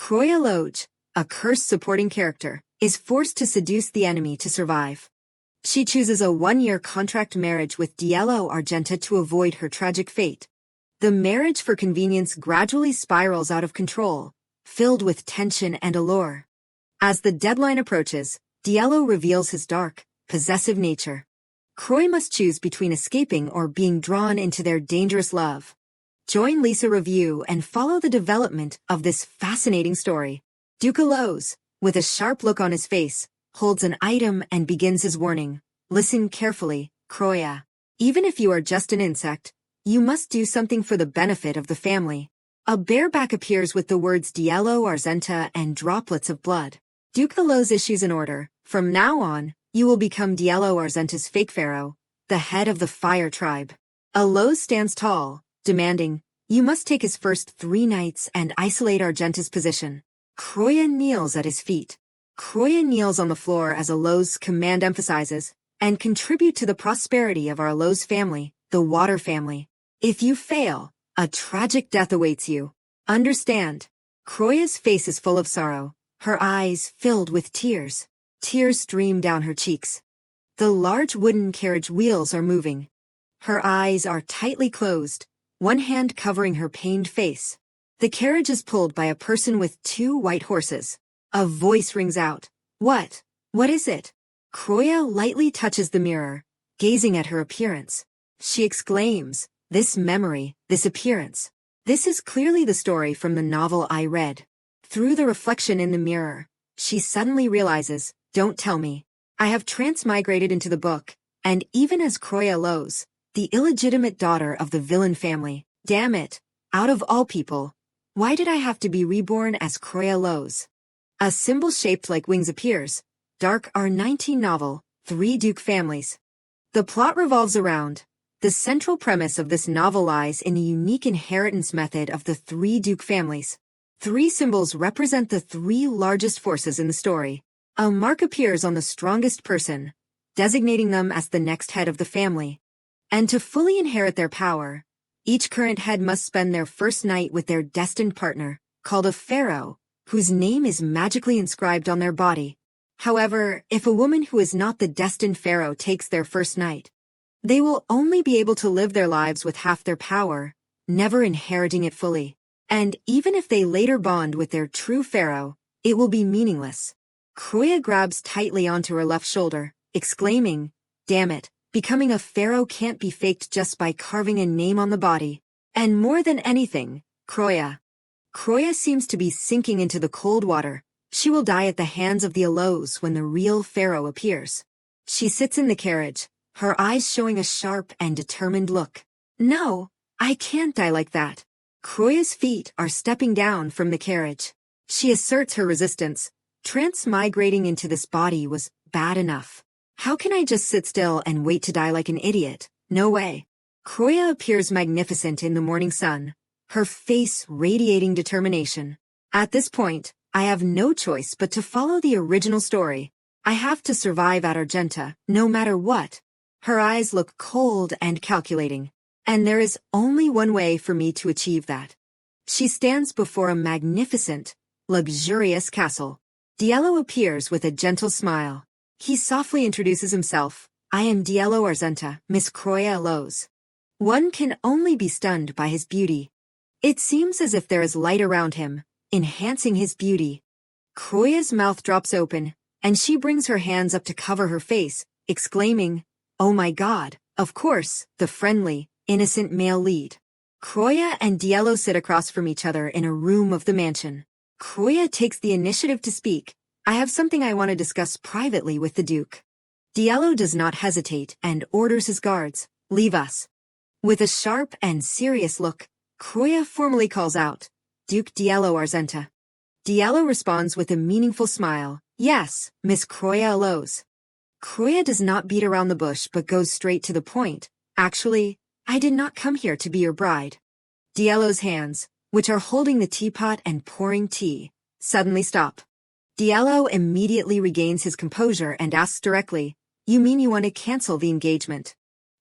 Croya Loge, a cursed supporting character, is forced to seduce the enemy to survive. She chooses a one-year contract marriage with Diallo Argenta to avoid her tragic fate. The marriage for convenience gradually spirals out of control, filled with tension and allure. As the deadline approaches, Diallo reveals his dark, possessive nature. Croy must choose between escaping or being drawn into their dangerous love. Join Lisa Review and follow the development of this fascinating story. Duke Lowe's, with a sharp look on his face, holds an item and begins his warning. Listen carefully, Croya. Even if you are just an insect, you must do something for the benefit of the family. A bareback appears with the words Diallo Argenta and droplets of blood. Duke Lowe's issues an order. From now on, you will become Diallo Argenta's fake pharaoh, the head of the fire tribe. Lowe's stands tall, demanding, you must take his first 3 nights and isolate Argenta's position. Croya kneels at his feet. Croya kneels on the floor as Lowe's command emphasizes, and contribute to the prosperity of our Lowe's family, the water family. If you fail, a tragic death awaits you. Understand. Croya's face is full of sorrow, her eyes filled with tears. Tears stream down her cheeks. The large wooden carriage wheels are moving. Her eyes are tightly closed, one hand covering her pained face. The carriage is pulled by a person with 2 white horses. A voice rings out. What? What is it? Croya lightly touches the mirror, gazing at her appearance. She exclaims, this memory, this appearance. This is clearly the story from the novel I read. Through the reflection in the mirror, she suddenly realizes, don't tell me. I have transmigrated into the book, and even as Croya Lowe's, the illegitimate daughter of the villain family. Damn it, out of all people, why did I have to be reborn as Croya Lowe's? A symbol shaped like wings appears. Dark R19 novel, 3 Duke families. The plot revolves around. The central premise of this novel lies in the unique inheritance method of the 3 Duke families. 3 symbols represent the 3 largest forces in the story. A mark appears on the strongest person, designating them as the next head of the family. And to fully inherit their power, each current head must spend their first night with their destined partner, called a pharaoh, whose name is magically inscribed on their body. However, if a woman who is not the destined pharaoh takes their first night, they will only be able to live their lives with half their power, never inheriting it fully. And even if they later bond with their true pharaoh, it will be meaningless. Croya grabs tightly onto her left shoulder, exclaiming, damn it, becoming a pharaoh can't be faked just by carving a name on the body. And more than anything, Croya seems to be sinking into the cold water. She will die at the hands of the Lowe's when the real pharaoh appears. She sits in the carriage, her eyes showing a sharp and determined look. No, I can't die like that. Croya's feet are stepping down from the carriage. She asserts her resistance. Transmigrating into this body was bad enough. How can I just sit still and wait to die like an idiot? No way. Croya appears magnificent in the morning sun, her face radiating determination. At this point, I have no choice but to follow the original story. I have to survive at Argenta, no matter what. Her eyes look cold and calculating, and there is only one way for me to achieve that. She stands before a magnificent, luxurious castle. Diallo appears with a gentle smile. He softly introduces himself. I am Diallo Argenta, Miss Croya Lowe's. One can only be stunned by his beauty. It seems as if there is light around him, enhancing his beauty. Croya's mouth drops open, and she brings her hands up to cover her face, exclaiming, oh my god, of course, the friendly, innocent male lead. Croya and Diallo sit across from each other in a room of the mansion. Croya takes the initiative to speak. I have something I want to discuss privately with the Duke. Diallo does not hesitate and orders his guards, leave us. With a sharp and serious look, Croya formally calls out, Duke Diallo Argenta. Diallo responds with a meaningful smile, yes, Miss Croya Lowe's. Croya does not beat around the bush but goes straight to the point. Actually, I did not come here to be your bride. Diallo's hands, which are holding the teapot and pouring tea, suddenly stop. Diallo immediately regains his composure and asks directly, you mean you want to cancel the engagement?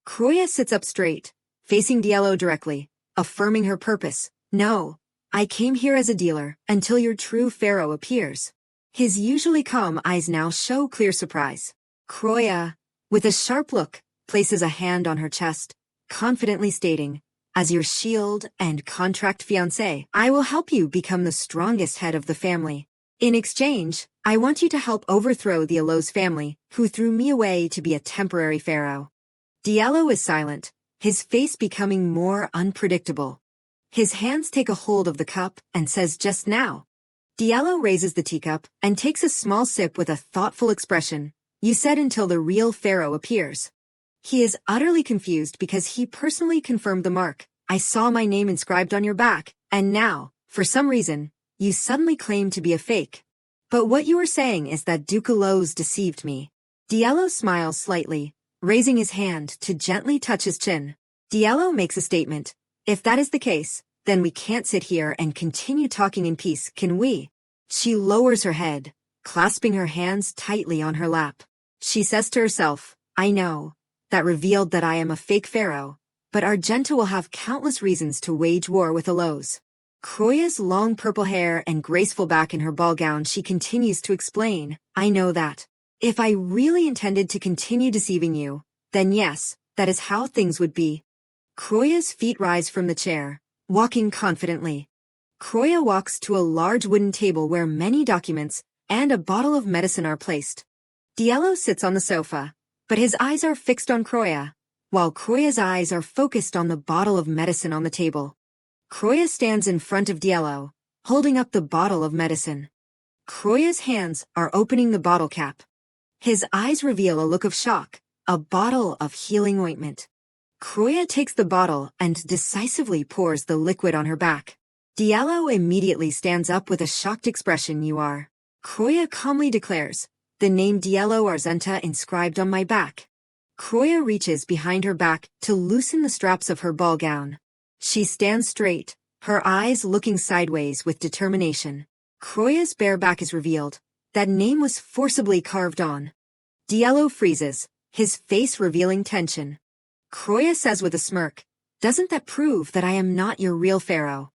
Croya sits up straight, facing Diallo directly, affirming her purpose. No, I came here as a dealer until your true pharaoh appears. His usually calm eyes now show clear surprise. Kroya, with a sharp look, places a hand on her chest, confidently stating, as your shield and contract fiancé, I will help you become the strongest head of the family. In exchange, I want you to help overthrow the Elos family, who threw me away to be a temporary pharaoh. Diallo is silent, his face becoming more unpredictable. His hands take a hold of the cup and says just now. Diallo raises the teacup and takes a small sip with a thoughtful expression. You said until the real pharaoh appears. He is utterly confused because he personally confirmed the mark. I saw my name inscribed on your back, and now, for some reason, you suddenly claim to be a fake. But what you are saying is that Duke Elos deceived me. Diallo smiles slightly, raising his hand to gently touch his chin. Diallo makes a statement. If that is the case, then we can't sit here and continue talking in peace, can we? She lowers her head, clasping her hands tightly on her lap. She says to herself, I know. That revealed that I am a fake pharaoh, but Argenta will have countless reasons to wage war with Elos. Kroya's long purple hair and graceful back in her ball gown, she continues to explain, I know that. If I really intended to continue deceiving you, then yes, that is how things would be. Kroya's feet rise from the chair, walking confidently. Kroya walks to a large wooden table where many documents and a bottle of medicine are placed. Diallo sits on the sofa, but his eyes are fixed on Kroya, while Kroya's eyes are focused on the bottle of medicine on the table. Kroya stands in front of Diallo, holding up the bottle of medicine. Kroya's hands are opening the bottle cap. His eyes reveal a look of shock, a bottle of healing ointment. Kroya takes the bottle and decisively pours the liquid on her back. Diallo immediately stands up with a shocked expression. You are. Kroya calmly declares, the name Diallo Argenta inscribed on my back. Kroya reaches behind her back to loosen the straps of her ball gown. She stands straight, her eyes looking sideways with determination. Kroya's bare back is revealed. That name was forcibly carved on. Diallo freezes, his face revealing tension. Kroya says with a smirk, doesn't that prove that I am not your real pharaoh?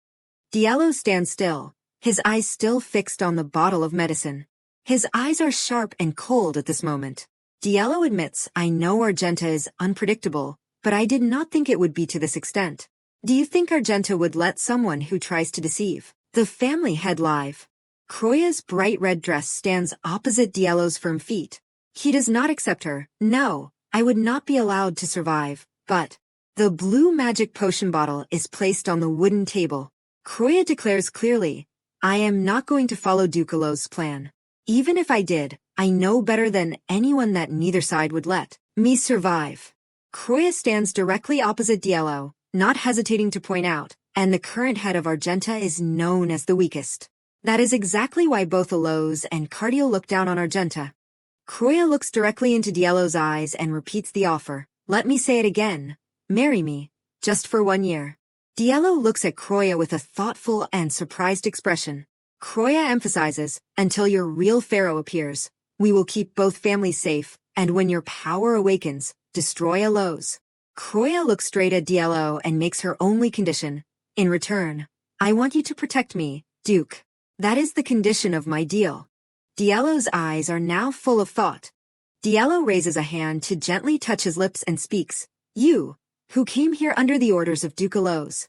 Diallo stands still, his eyes still fixed on the bottle of medicine. His eyes are sharp and cold at this moment. Diallo admits, I know Argenta is unpredictable, but I did not think it would be to this extent. Do you think Argenta would let someone who tries to deceive the family head live? Kroya's bright red dress stands opposite Diallo's firm feet. He does not accept her. No, I would not be allowed to survive, but the blue magic potion bottle is placed on the wooden table. Kroya declares clearly, I am not going to follow Duke Elos' plan. Even if I did, I know better than anyone that neither side would let me survive. Kroya stands directly opposite Diallo, not hesitating to point out, and the current head of Argenta is known as the weakest. That is exactly why both Elos and Cardio look down on Argenta. Kroya looks directly into Diallo's eyes and repeats the offer. Let me say it again. Marry me, just for 1 year. Diallo looks at Kroya with a thoughtful and surprised expression. Kroya emphasizes, until your real pharaoh appears, we will keep both families safe, and when your power awakens, destroy Elos. Kroya looks straight at Diallo and makes her only condition. In return, I want you to protect me, Duke. That is the condition of my deal. Diallo's eyes are now full of thought. Diallo raises a hand to gently touch his lips and speaks, you, who came here under the orders of Duke Elos.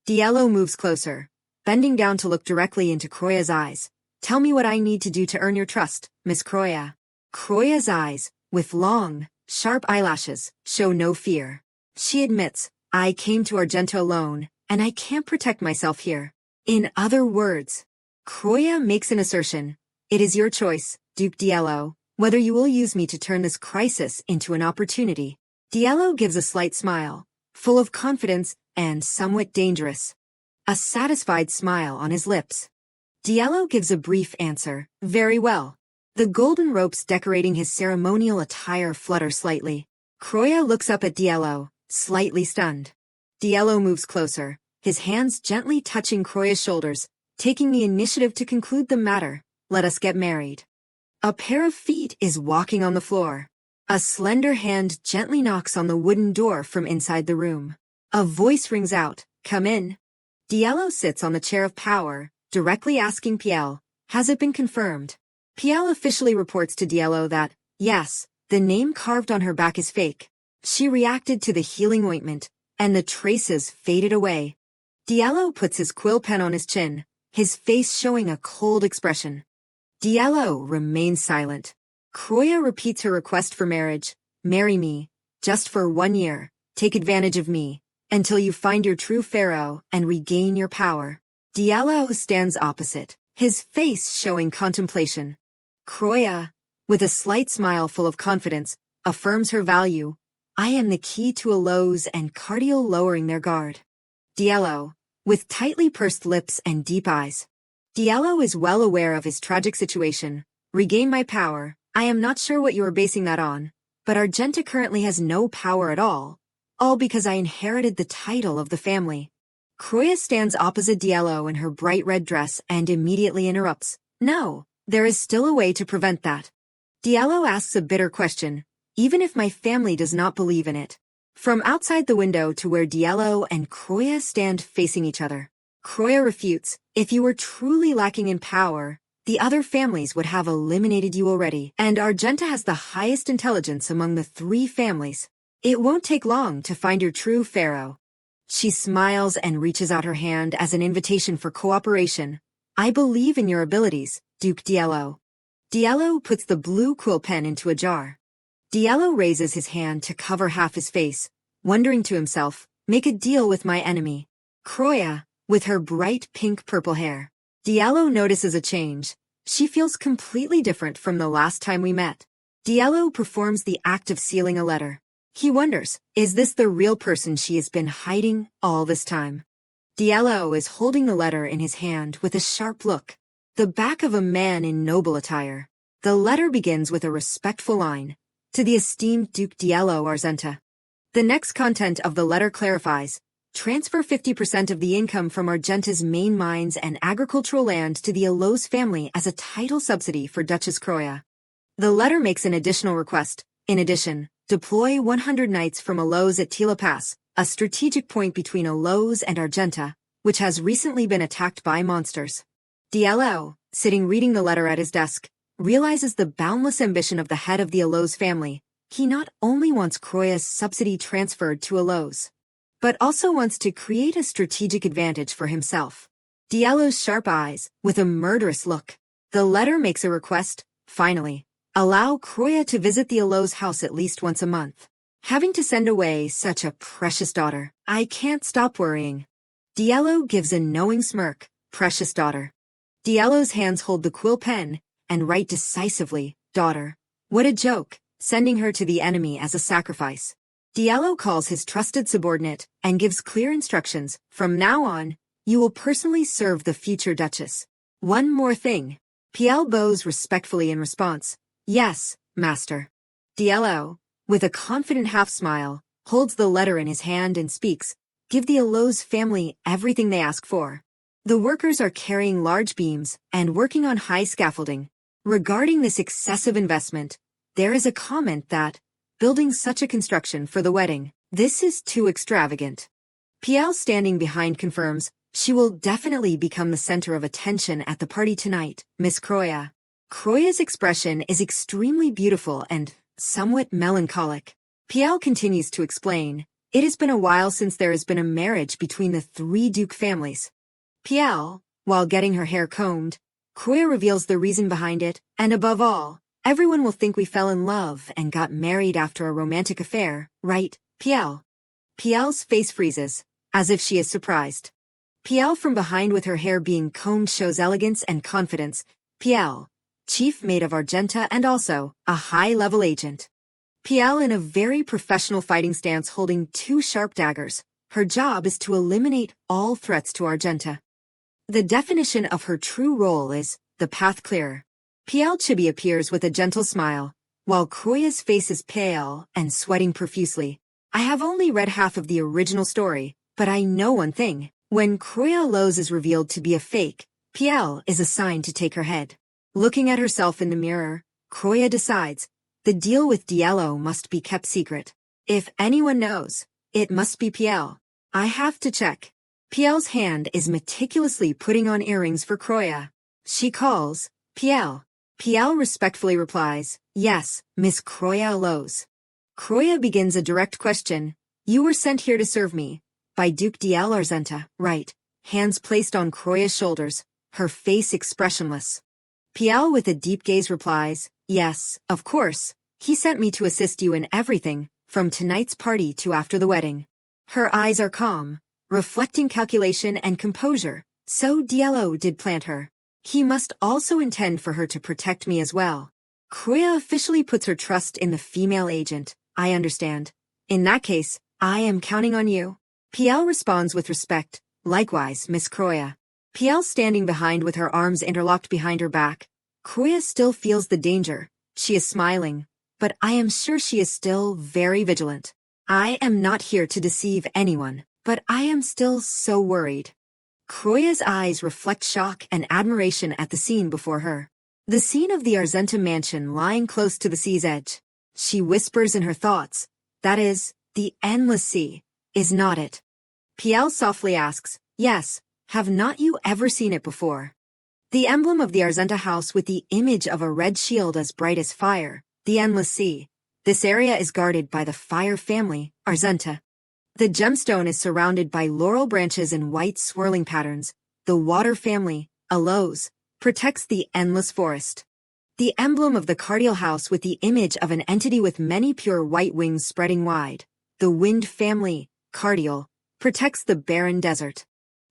Diallo moves closer, bending down to look directly into Kroya's eyes. Tell me what I need to do to earn your trust, Miss Kroya. Kroya's eyes, with long, sharp eyelashes, show no fear. She admits, I came to Argenta alone, and I can't protect myself here. In other words, Kroya makes an assertion. It is your choice, Duke Diallo, whether you will use me to turn this crisis into an opportunity. Diallo gives a slight smile, full of confidence and somewhat dangerous. A satisfied smile on his lips. Diallo gives a brief answer, very well. The golden ropes decorating his ceremonial attire flutter slightly. Kroya looks up at Diallo, slightly stunned. Diallo moves closer, his hands gently touching Kroya's shoulders, taking the initiative to conclude the matter. Let us get married. A pair of feet is walking on the floor. A slender hand gently knocks on the wooden door from inside the room. A voice rings out, come in. Diallo sits on the chair of power, directly asking Piel, has it been confirmed? Piel officially reports to Diallo that, yes, the name carved on her back is fake. She reacted to the healing ointment, and the traces faded away. Diallo puts his quill pen on his chin, his face showing a cold expression. Diallo remains silent. Croya repeats her request for marriage. Marry me, just for 1 year, take advantage of me, until you find your true pharaoh and regain your power. Diallo stands opposite, his face showing contemplation. Croya, with a slight smile full of confidence, affirms her value. I am the key to Elos and Cardiel lowering their guard. Diallo, with tightly pursed lips and deep eyes. Diallo is well aware of his tragic situation. Regain my power. I am not sure what you are basing that on, but Argenta currently has no power at all because I inherited the title of the family. Croya stands opposite Diallo in her bright red dress and immediately interrupts. No, there is still a way to prevent that. Diallo asks a bitter question, even if my family does not believe in it. From outside the window to where Diallo and Croya stand facing each other. Croya refutes, if you were truly lacking in power, the other families would have eliminated you already, and Argenta has the highest intelligence among the 3 families. It won't take long to find your true pharaoh. She smiles and reaches out her hand as an invitation for cooperation. I believe in your abilities, Duke Diallo. Diallo puts the blue quill pen into a jar. Diallo raises his hand to cover half his face, wondering to himself, make a deal with my enemy. Croya, with her bright pink-purple hair. Diallo notices a change. She feels completely different from the last time we met. Diallo performs the act of sealing a letter. He wonders, is this the real person she has been hiding all this time? Diallo is holding the letter in his hand with a sharp look. The back of a man in noble attire. The letter begins with a respectful line. To the esteemed Duke Diallo Argenta. The next content of the letter clarifies. Transfer 50% of the income from Argenta's main mines and agricultural land to the Elos family as a title subsidy for Duchess Croya. The letter makes an additional request. In addition, deploy 100 knights from Elos at Tila Pass, a strategic point between Elos and Argenta, which has recently been attacked by monsters. Diallo, sitting reading the letter at his desk, realizes the boundless ambition of the head of the Elos family. He not only wants Croya's subsidy transferred to Elos, but also wants to create a strategic advantage for himself. Diallo's sharp eyes, with a murderous look. The letter makes a request, finally. Allow Croya to visit the Elos house at least once a month. Having to send away such a precious daughter, I can't stop worrying. Diallo gives a knowing smirk, precious daughter. Diallo's hands hold the quill pen, and write decisively, daughter. What a joke, sending her to the enemy as a sacrifice. Diallo calls his trusted subordinate, and gives clear instructions. From now on, you will personally serve the future Duchess. One more thing. Piel bows respectfully in response. Yes, master. Diallo, with a confident half-smile, holds the letter in his hand and speaks. Give the Elos family everything they ask for. The workers are carrying large beams and working on high scaffolding. Regarding this excessive investment, there is a comment that, building such a construction for the wedding, this is too extravagant. Piel standing behind confirms, she will definitely become the center of attention at the party tonight, Miss Croya. Croya's expression is extremely beautiful and somewhat melancholic. Piel continues to explain, it has been a while since there has been a marriage between the 3 Duke families. Piel, while getting her hair combed, Croya reveals the reason behind it, and above all, everyone will think we fell in love and got married after a romantic affair, right, Piel? Piel's face freezes, as if she is surprised. Piel from behind with her hair being combed shows elegance and confidence. Piel, chief maid of Argenta and also a high-level agent. Piel in a very professional fighting stance holding 2 sharp daggers. Her job is to eliminate all threats to Argenta. The definition of her true role is the path clearer. Piel Chibi appears with a gentle smile, while Croya's face is pale and sweating profusely. I have only read half of the original story, but I know one thing. When Croya Elos is revealed to be a fake, Piel is assigned to take her head. Looking at herself in the mirror, Croya decides, the deal with Diallo must be kept secret. If anyone knows, it must be Piel. I have to check. Piel's hand is meticulously putting on earrings for Croya. She calls, Piel. Piel respectfully replies, yes, Miss Croya Allows. Croya begins a direct question. You were sent here to serve me. By Duke Diel Arzenta, right? Hands placed on Croya's shoulders, her face expressionless. Piel with a deep gaze replies, yes, of course. He sent me to assist you in everything, from tonight's party to after the wedding. Her eyes are calm, reflecting calculation and composure. So Diello did plant her. He must also intend for her to protect me as well. Croya officially puts her trust in the female agent. I understand. In that case, I am counting on you. Piel responds with respect. Likewise, Miss Croya. Piel standing behind with her arms interlocked behind her back. Croya still feels the danger. She is smiling, but I am sure she is still very vigilant. I am not here to deceive anyone, but I am still so worried. Croya's eyes reflect shock and admiration at the scene before her. The scene of the Arzenta mansion lying close to the sea's edge. She whispers in her thoughts, that is, the endless sea, is not it? Piel softly asks, yes, have not you ever seen it before? The emblem of the Arzenta house with the image of a red shield as bright as fire, the endless sea. This area is guarded by the fire family, Arzenta. The gemstone is surrounded by laurel branches and white swirling patterns. The water family, Aloes, protects the endless forest. The emblem of the Cardial house with the image of an entity with many pure white wings spreading wide. The wind family, Cardial, protects the barren desert.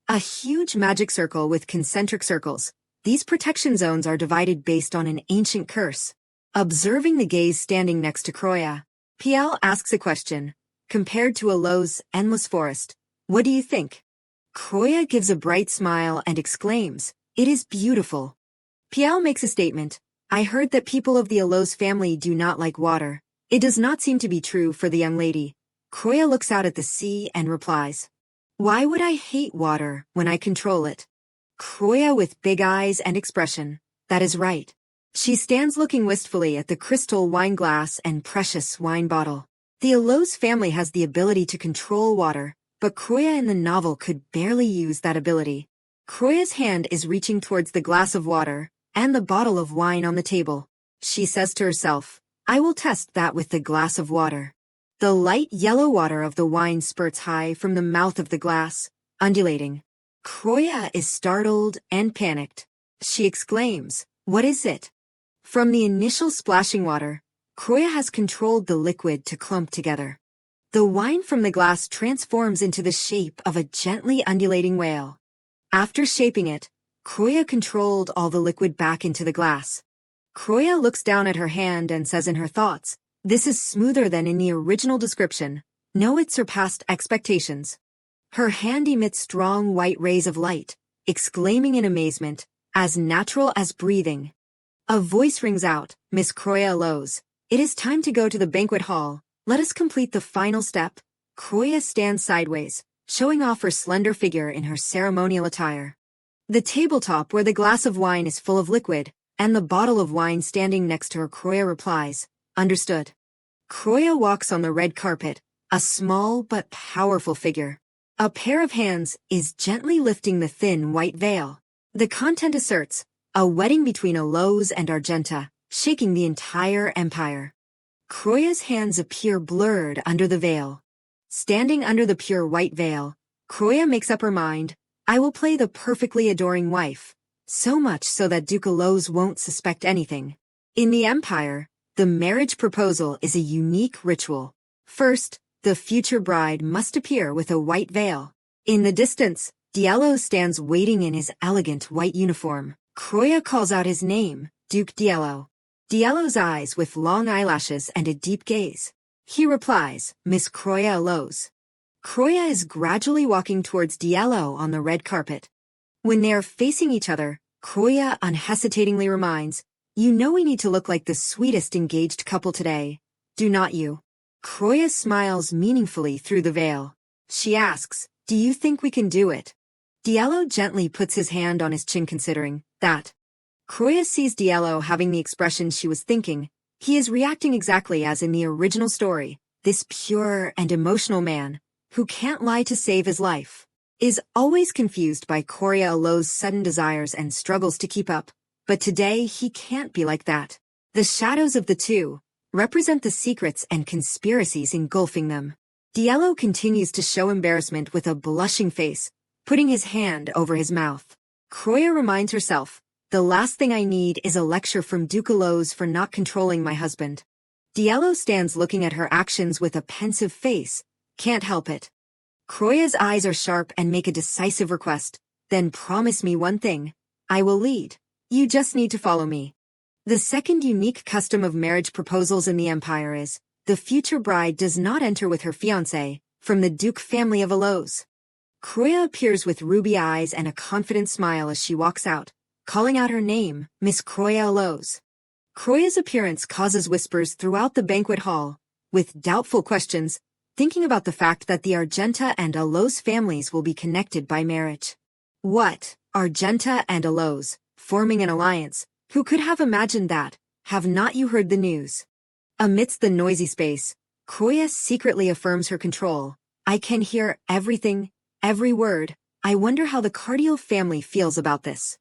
A huge magic circle with concentric circles. These protection zones are divided based on an ancient curse. Observing the gaze standing next to Croya, Piel asks a question. Compared to Aloes' endless forest, what do you think? Croya gives a bright smile and exclaims, it is beautiful. Piel makes a statement. I heard that people of the Aloes family do not like water. It does not seem to be true for the young lady. Croya looks out at the sea and replies, why would I hate water when I control it? Croya with big eyes and expression. That is right. She stands looking wistfully at the crystal wine glass and precious wine bottle. The Aloes family has the ability to control water, but Croya in the novel could barely use that ability. Croya's hand is reaching towards the glass of water and the bottle of wine on the table. She says to herself, I will test that with the glass of water. The light yellow water of the wine spurts high from the mouth of the glass, undulating. Croya is startled and panicked. She exclaims, what is it? From the initial splashing water, Croya has controlled the liquid to clump together. The wine from the glass transforms into the shape of a gently undulating whale. After shaping it, Croya controlled all the liquid back into the glass. Croya looks down at her hand and says in her thoughts, this is smoother than in the original description. No, it surpassed expectations. Her hand emits strong white rays of light, exclaiming in amazement, as natural as breathing. A voice rings out, Miss Croya Allows. It is time to go to the banquet hall. Let us complete the final step. Croya stands sideways, showing off her slender figure in her ceremonial attire. The tabletop where the glass of wine is full of liquid, and the bottle of wine standing next to her. Croya replies, understood. Croya walks on the red carpet, a small but powerful figure. A pair of hands is gently lifting the thin white veil. The content asserts, a wedding between Aloes and Argenta, shaking the entire empire. Croya's hands appear blurred under the veil. Standing under the pure white veil, Croya makes up her mind, I will play the perfectly adoring wife, so much so that Duke Aloes won't suspect anything. In the empire, the marriage proposal is a unique ritual. First, the future bride must appear with a white veil. In the distance, Diello stands waiting in his elegant white uniform. Croya calls out his name, Duke Diello. Diello's eyes with long eyelashes and a deep gaze. He replies, Miss Croya Allows. Croya is gradually walking towards Diello on the red carpet. When they are facing each other, Croya unhesitatingly reminds, you know we need to look like the sweetest engaged couple today, do not you? Croya smiles meaningfully through the veil. She asks, do you think we can do it? Diello gently puts his hand on his chin considering that. Croya sees Diello having the expression she was thinking. He is reacting exactly as in the original story, this pure and emotional man, who can't lie to save his life. is always confused by Korya Alo's sudden desires and struggles to keep up, but today he can't be like that. The shadows of the two represent the secrets and conspiracies engulfing them. Diallo continues to show embarrassment with a blushing face, putting his hand over his mouth. Kroya reminds herself, the last thing I need is a lecture from Duke Alo's for not controlling my husband. Diallo stands looking at her actions with a pensive face, can't help it. Kroya's eyes are sharp and make a decisive request, then promise me one thing, I will lead. You just need to follow me. The second unique custom of marriage proposals in the Empire is, the future bride does not enter with her fiancé, from the Duke family of Alo's. Kroya appears with ruby eyes and a confident smile as she walks out, calling out her name, Miss Kroya Alo's. Kroya's appearance causes whispers throughout the banquet hall, with doubtful questions, thinking about the fact that the Argenta and Alo's families will be connected by marriage. What? Argenta and Alo's, forming an alliance? Who could have imagined that? Have not you heard the news? Amidst the noisy space, Kroya secretly affirms her control. I can hear everything, every word. I wonder how the Cardiel family feels about this.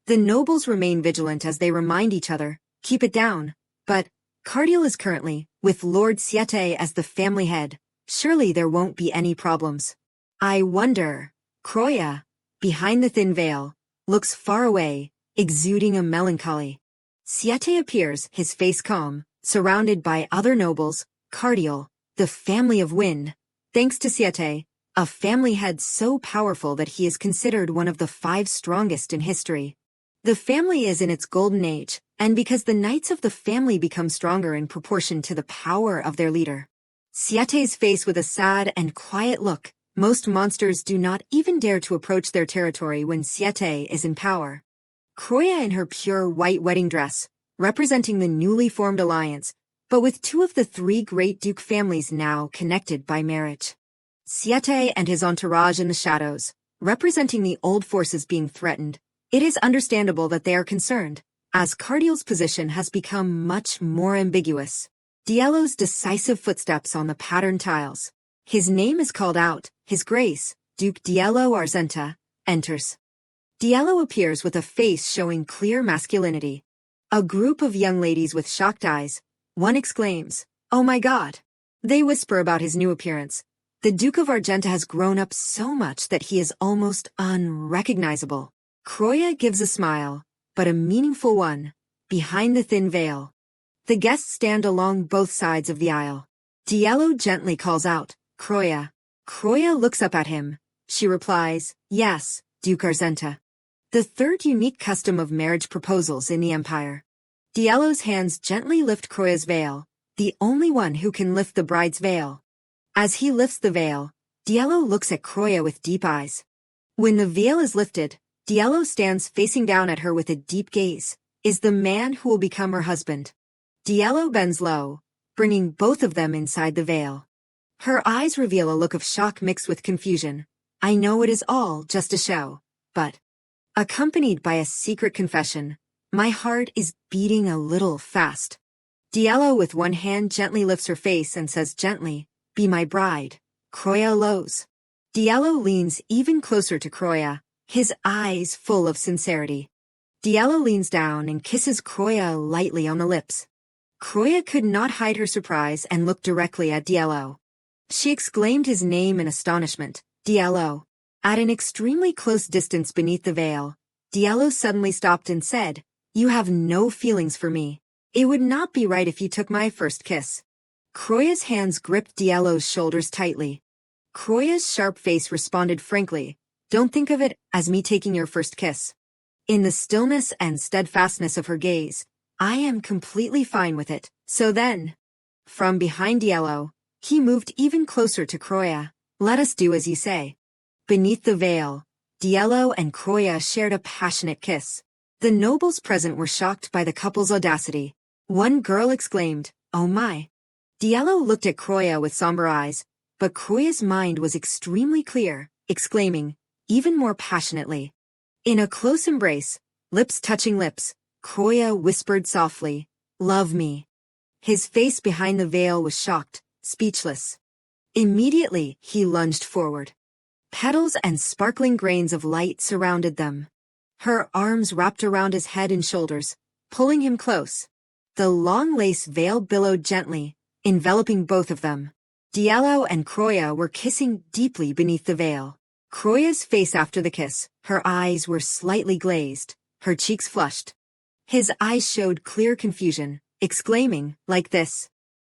The nobles remain vigilant as they remind each other, keep it down. But Cardiel is currently, with Lord Siete as the family head. Surely there won't be any problems. I wonder. Kroya, behind the thin veil, looks far away, exuding a melancholy. Siete appears, his face calm, surrounded by other nobles, Cardiel, the family of wind. Thanks to Siete, a family head so powerful that he is considered one of the 5 strongest in history. The family is in its golden age, and because the knights of the family become stronger in proportion to the power of their leader. Siete's face with a sad and quiet look. Most monsters do not even dare to approach their territory when Siete is in power. Kroya in her pure white wedding dress, representing the newly formed alliance, but with 2 of the 3 great Duke families now connected by marriage. Siete and his entourage in the shadows, representing the old forces being threatened. It is understandable that they are concerned, as Cardiel's position has become much more ambiguous. Diallo's decisive footsteps on the patterned tiles. His name is called out. His Grace, Duke Diallo Argenta, enters. Diallo appears with a face showing clear masculinity. A group of young ladies with shocked eyes. One exclaims, "Oh my God!" They whisper about his new appearance. The Duke of Argenta has grown up so much that he is almost unrecognizable. Kroya gives a smile, but a meaningful one, behind the thin veil. The guests stand along both sides of the aisle. Diallo gently calls out, Kroya. Kroya looks up at him. She replies, yes, Duke Argenta. The third unique custom of marriage proposals in the Empire. Diallo's hands gently lift Kroya's veil, the only one who can lift the bride's veil. As he lifts the veil, Diallo looks at Kroya with deep eyes. When the veil is lifted, Diallo stands facing down at her with a deep gaze. Is the man who will become her husband. Diallo bends low, bringing both of them inside the veil. Her eyes reveal a look of shock mixed with confusion. I know it is all just a show, but accompanied by a secret confession, my heart is beating a little fast. Diallo with one hand gently lifts her face and says gently, be my bride, Kroya Alo's. Diallo leans even closer to Kroya, his eyes full of sincerity. Diallo leans down and kisses Kroya lightly on the lips. Kroya could not hide her surprise and looked directly at Diallo. She exclaimed his name in astonishment, Diallo. At an extremely close distance beneath the veil, Diallo suddenly stopped and said, you have no feelings for me. It would not be right if you took my first kiss. Kroya's hands gripped Diallo's shoulders tightly. Kroya's sharp face responded frankly, don't think of it as me taking your first kiss. In the stillness and steadfastness of her gaze, I am completely fine with it. So then, from behind Diallo, he moved even closer to Kroya. Let us do as you say. Beneath the veil, Diallo and Kroya shared a passionate kiss. The nobles present were shocked by the couple's audacity. One girl exclaimed, oh my. Diallo looked at Kroya with somber eyes, but Kroya's mind was extremely clear, exclaiming, even more passionately. In a close embrace, lips touching lips, Kroya whispered softly, love me. His face behind the veil was shocked, speechless. Immediately, he lunged forward. Petals and sparkling grains of light surrounded them. Her arms wrapped around his head and shoulders, pulling him close. The long lace veil billowed gently, enveloping both of them. Diallo and Croya were kissing deeply beneath the veil. Croya's face after the kiss, her eyes were slightly glazed, her cheeks flushed. His eyes showed clear confusion, exclaiming, like this.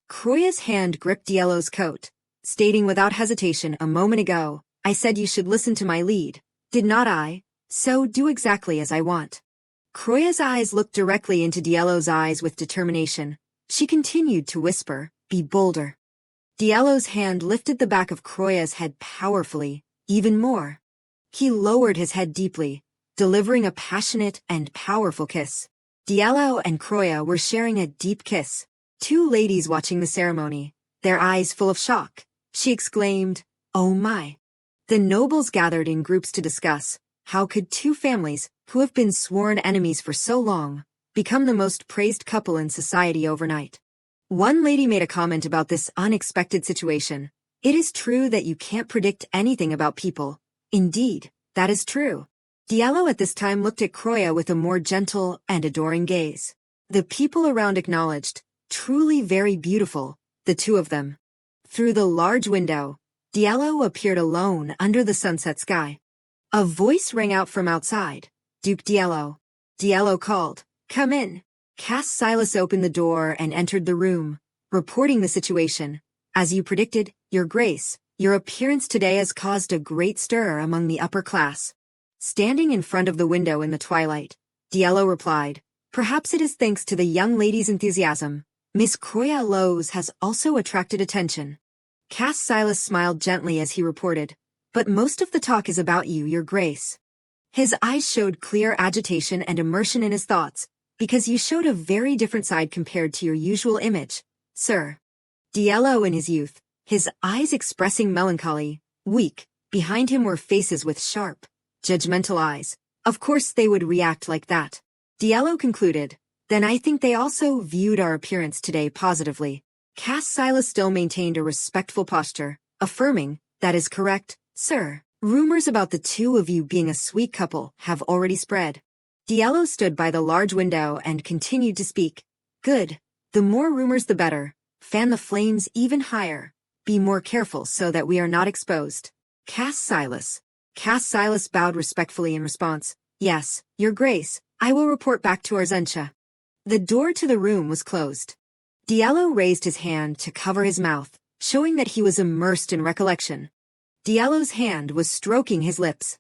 Croya's hand gripped Diallo's coat, stating without hesitation a moment ago, I said you should listen to my lead, did not I? So do exactly as I want. Croya's eyes looked directly into Diallo's eyes with determination. She continued to whisper, be bolder. Diallo's hand lifted the back of Croya's head powerfully, even more. He lowered his head deeply, delivering a passionate and powerful kiss. Diallo and Croya were sharing a deep kiss, two ladies watching the ceremony, their eyes full of shock. She exclaimed, oh my. The nobles gathered in groups to discuss, how could two families, who have been sworn enemies for so long, become the most praised couple in society overnight? One lady made a comment about this unexpected situation. It is true that you can't predict anything about people. Indeed, that is true. Diallo at this time looked at Croya with a more gentle and adoring gaze. The people around acknowledged, truly very beautiful, the two of them. Through the large window, Diallo appeared alone under the sunset sky. A voice rang out from outside. Duke Diallo. Diallo called, come in. Cass Silas opened the door and entered the room, reporting the situation. As you predicted, Your Grace, your appearance today has caused a great stir among the upper class. Standing in front of the window in the twilight, Diallo replied, perhaps it is thanks to the young lady's enthusiasm. Miss Croya Lowe's has also attracted attention. Cass Silas smiled gently as he reported, but most of the talk is about you, Your Grace. His eyes showed clear agitation and immersion in his thoughts, because you showed a very different side compared to your usual image, sir. Diallo in his youth, his eyes expressing melancholy, weak, behind him were faces with sharp, judgmental eyes. Of course they would react like that. Diallo concluded, then I think they also viewed our appearance today positively. Cass Silas still maintained a respectful posture, affirming, that is correct, sir. Rumors about the two of you being a sweet couple have already spread. Diallo stood by the large window and continued to speak. Good. The more rumors the better. Fan the flames even higher. Be more careful so that we are not exposed. Cass Silas. Cass Silas bowed respectfully in response. Yes, Your Grace, I will report back to Arzentia. The door to the room was closed. Diallo raised his hand to cover his mouth, showing that he was immersed in recollection. Diallo's hand was stroking his lips.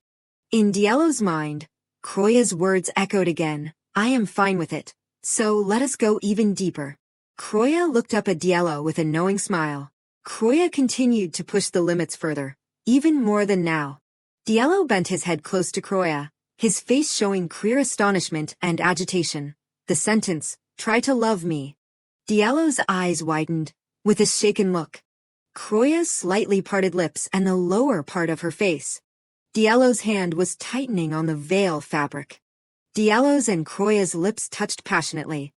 In Diallo's mind, Croya's words echoed again, I am fine with it, so let us go even deeper. Croya looked up at Diallo with a knowing smile. Croya continued to push the limits further, even more than now. Diallo bent his head close to Croya, his face showing clear astonishment and agitation. The sentence, try to love me. Diallo's eyes widened, with a shaken look. Croya's slightly parted lips and the lower part of her face. Diallo's hand was tightening on the veil fabric. Diallo's and Croya's lips touched passionately.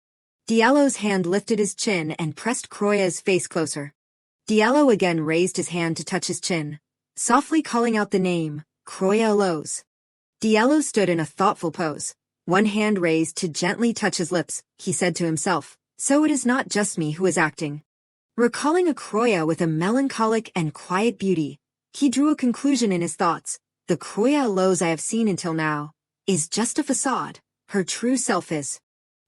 Diallo's hand lifted his chin and pressed Croya's face closer. Diallo again raised his hand to touch his chin, softly calling out the name, Croya Lowe's. Diallo stood in a thoughtful pose, one hand raised to gently touch his lips. He said to himself, so it is not just me who is acting. Recalling a Croya with a melancholic and quiet beauty, he drew a conclusion in his thoughts. The Croya Lowe's I have seen until now is just a facade. Her true self is.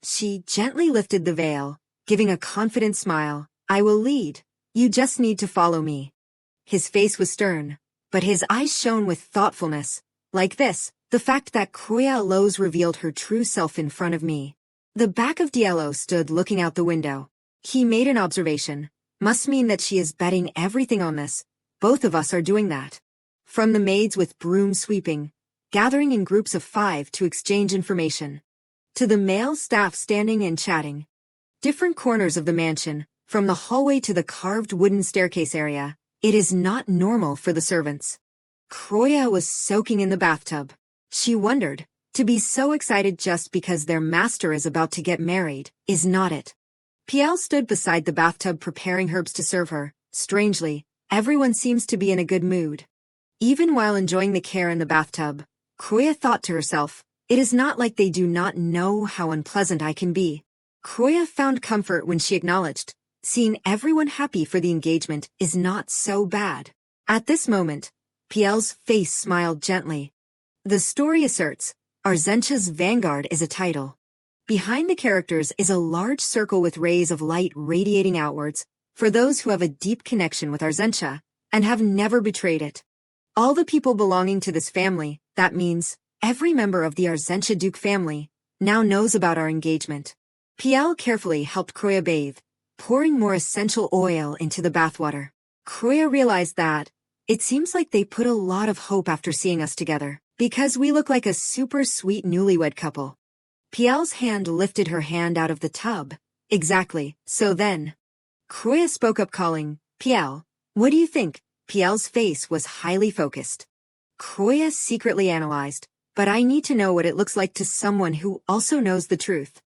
She gently lifted the veil, giving a confident smile. I will lead. You just need to follow me. His face was stern, but his eyes shone with thoughtfulness. Like this, the fact that Croya Lowe's revealed her true self in front of me. The back of Diallo stood looking out the window. He made an observation. Must mean that she is betting everything on this. Both of us are doing that. From the maids with brooms sweeping, gathering in groups of 5 to exchange information, to the male staff standing and chatting. Different corners of the mansion, from the hallway to the carved wooden staircase area, it is not normal for the servants. Croya was soaking in the bathtub. She wondered, to be so excited just because their master is about to get married, is not it? Piel stood beside the bathtub preparing herbs to serve her. Strangely, everyone seems to be in a good mood. Even while enjoying the care in the bathtub, Kroya thought to herself, it is not like they do not know how unpleasant I can be. Kroya found comfort when she acknowledged, seeing everyone happy for the engagement is not so bad. At this moment, Piel's face smiled gently. The story asserts, Arzencha's Vanguard is a title. Behind the characters is a large circle with rays of light radiating outwards, for those who have a deep connection with Arzencha, and have never betrayed it. All the people belonging to this family, that means, every member of the Arzencha Duke family, now knows about our engagement. Piel carefully helped Kroya bathe, pouring more essential oil into the bathwater. Kroya realized that, it seems like they put a lot of hope after seeing us together, because we look like a super sweet newlywed couple. Piel's hand lifted her hand out of the tub. Exactly, so then. Kroya spoke up calling, Piel, what do you think? Piel's face was highly focused. Kroya secretly analyzed, but I need to know what it looks like to someone who also knows the truth.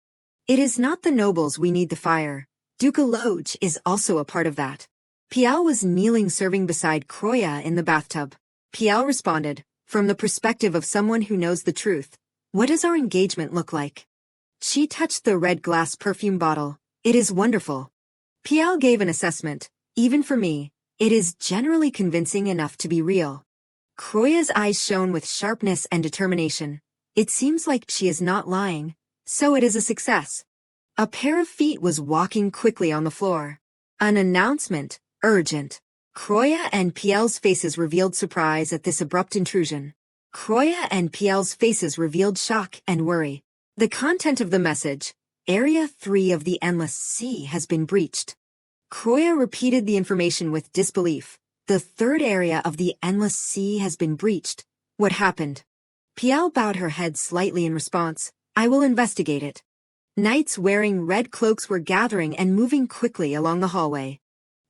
It is not the nobles we need to fire. Duke Aloj is also a part of that. Piel was kneeling serving beside Kroya in the bathtub. Piel responded, from the perspective of someone who knows the truth, what does our engagement look like? She touched the red glass perfume bottle. It is wonderful. Piel gave an assessment. Even for me, it is generally convincing enough to be real. Kroya's eyes shone with sharpness and determination. It seems like she is not lying, so it is a success. A pair of feet was walking quickly on the floor. An announcement, urgent. Kroya and Piel's faces revealed surprise at this abrupt intrusion. Kroya and Piel's faces revealed shock and worry. The content of the message, Area 3 of the Endless Sea has been breached. Kroya repeated the information with disbelief. The third area of the Endless Sea has been breached. What happened? Piel bowed her head slightly in response. I will investigate it. Knights wearing red cloaks were gathering and moving quickly along the hallway.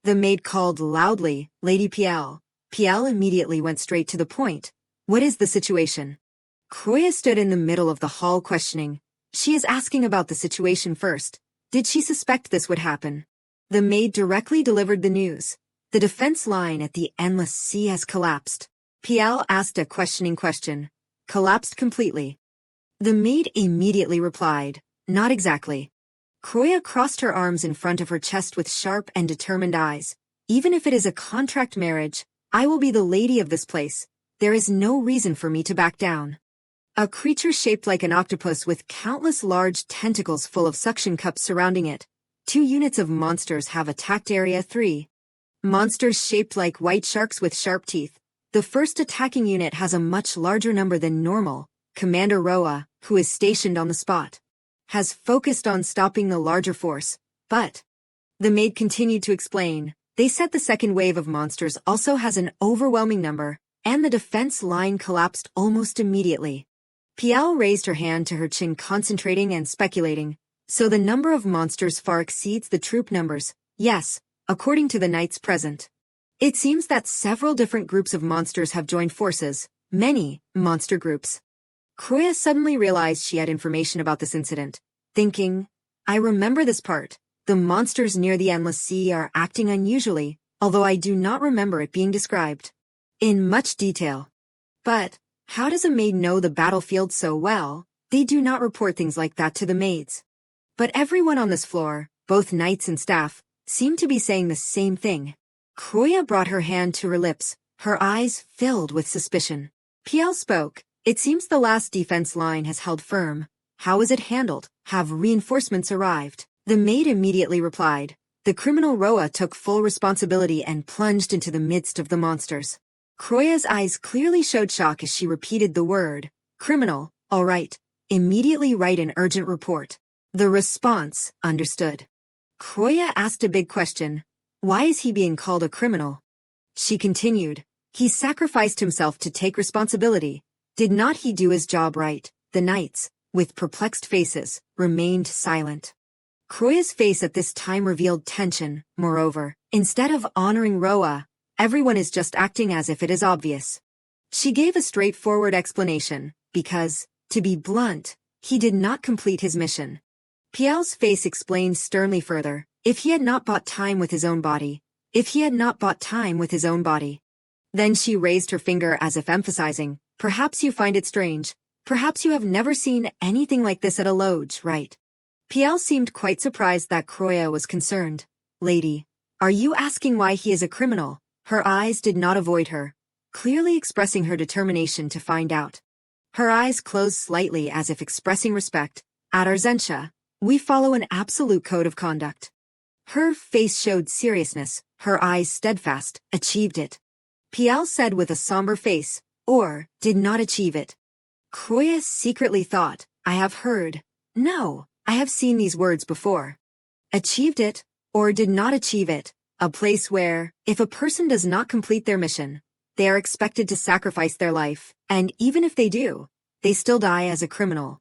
The maid called loudly, Lady Piel. Piel immediately went straight to the point. What is the situation? Kroya stood in the middle of the hall questioning. She is asking about the situation first. Did she suspect this would happen? The maid directly delivered the news. The defense line at the Endless Sea has collapsed. Piel asked a questioning question. Collapsed completely. The maid immediately replied, not exactly. Kroya crossed her arms in front of her chest with sharp and determined eyes. Even if it is a contract marriage, I will be the lady of this place. There is no reason for me to back down. A creature shaped like an octopus with countless large tentacles full of suction cups surrounding it. 2 units of monsters have attacked Area 3. Monsters shaped like white sharks with sharp teeth. The first attacking unit has a much larger number than normal. Commander Roa, who is stationed on the spot, has focused on stopping the larger force, but the maid continued to explain, they said the second wave of monsters also has an overwhelming number, and the defense line collapsed almost immediately. Piel raised her hand to her chin concentrating and speculating, so the number of monsters far exceeds the troop numbers, yes, according to the knights present. It seems that several different groups of monsters have joined forces, many monster groups. Kroya suddenly realized she had information about this incident, thinking, I remember this part. The monsters near the Endless Sea are acting unusually, although I do not remember it being described in much detail. But, how does a maid know the battlefield so well? They do not report things like that to the maids. But everyone on this floor, both knights and staff, seemed to be saying the same thing. Kroya brought her hand to her lips, her eyes filled with suspicion. Piel spoke. It seems the last defense line has held firm. How is it handled? Have reinforcements arrived? The maid immediately replied. The criminal Roa took full responsibility and plunged into the midst of the monsters. Kroya's eyes clearly showed shock as she repeated the word, criminal, all right. Immediately write an urgent report. The response, understood. Kroya asked a big question. Why is he being called a criminal? She continued. He sacrificed himself to take responsibility. Did not he do his job right? The knights, with perplexed faces, remained silent. Kroya's face at this time revealed tension. Moreover, instead of honoring Roa, everyone is just acting as if it is obvious. She gave a straightforward explanation, because, to be blunt, he did not complete his mission. Piel's face explained sternly further, if he had not bought time with his own body. Then she raised her finger as if emphasizing, perhaps you find it strange. Perhaps you have never seen anything like this at a lodge, right? Piel seemed quite surprised that Croya was concerned. Lady, are you asking why he is a criminal? Her eyes did not avoid her, clearly expressing her determination to find out. Her eyes closed slightly as if expressing respect. At Arzentia, we follow an absolute code of conduct. Her face showed seriousness, her eyes steadfast. Achieved it. Piel said with a somber face, or did not achieve it. Croya secretly thought, I have heard. No, I have seen these words before. Achieved it, or did not achieve it, a place where, if a person does not complete their mission, they are expected to sacrifice their life, and even if they do, they still die as a criminal.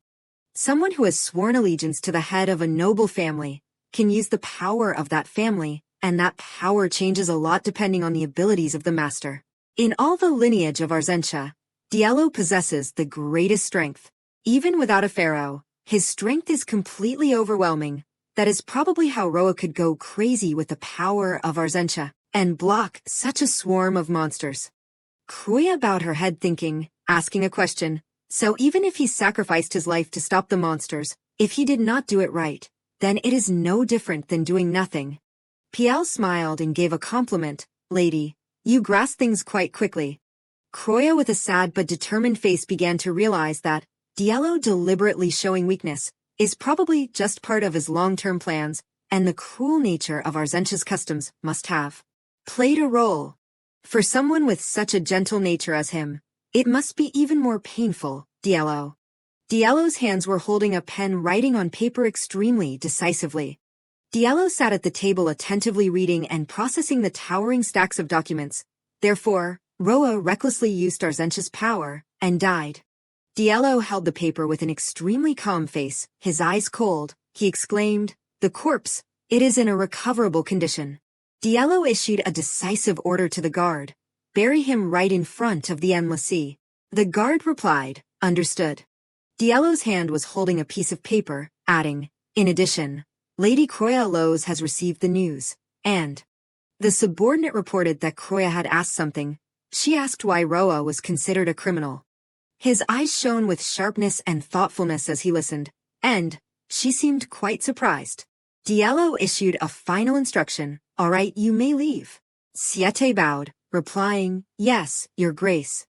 Someone who has sworn allegiance to the head of a noble family can use the power of that family, and that power changes a lot depending on the abilities of the master. In all the lineage of Arzentia, Diallo possesses the greatest strength. Even without a pharaoh, his strength is completely overwhelming. That is probably how Roa could go crazy with the power of Arzentia and block such a swarm of monsters. Croya bowed her head thinking, asking a question. So even if he sacrificed his life to stop the monsters, if he did not do it right, then it is no different than doing nothing. Piel smiled and gave a compliment. Lady, you grasp things quite quickly. Croya with a sad but determined face began to realize that Diallo deliberately showing weakness is probably just part of his long-term plans, and the cruel nature of Arzentia's customs must have played a role. For someone with such a gentle nature as him, it must be even more painful. Diallo's hands were holding a pen, writing on paper extremely decisively. Diallo sat at the table attentively reading and processing the towering stacks of documents. Therefore, Roa recklessly used Arzentia's power and died. Diallo held the paper with an extremely calm face, his eyes cold. He exclaimed, the corpse, it is in a recoverable condition. Diallo issued a decisive order to the guard. Bury him right in front of the endless sea. The guard replied, understood. Diallo's hand was holding a piece of paper, adding, in addition, Lady Croya Lowe's has received the news, and the subordinate reported that Croya had asked something. She asked why Roa was considered a criminal. His eyes shone with sharpness and thoughtfulness as he listened, and she seemed quite surprised. Diallo issued a final instruction. All right, you may leave. Siete bowed, replying, yes, Your Grace.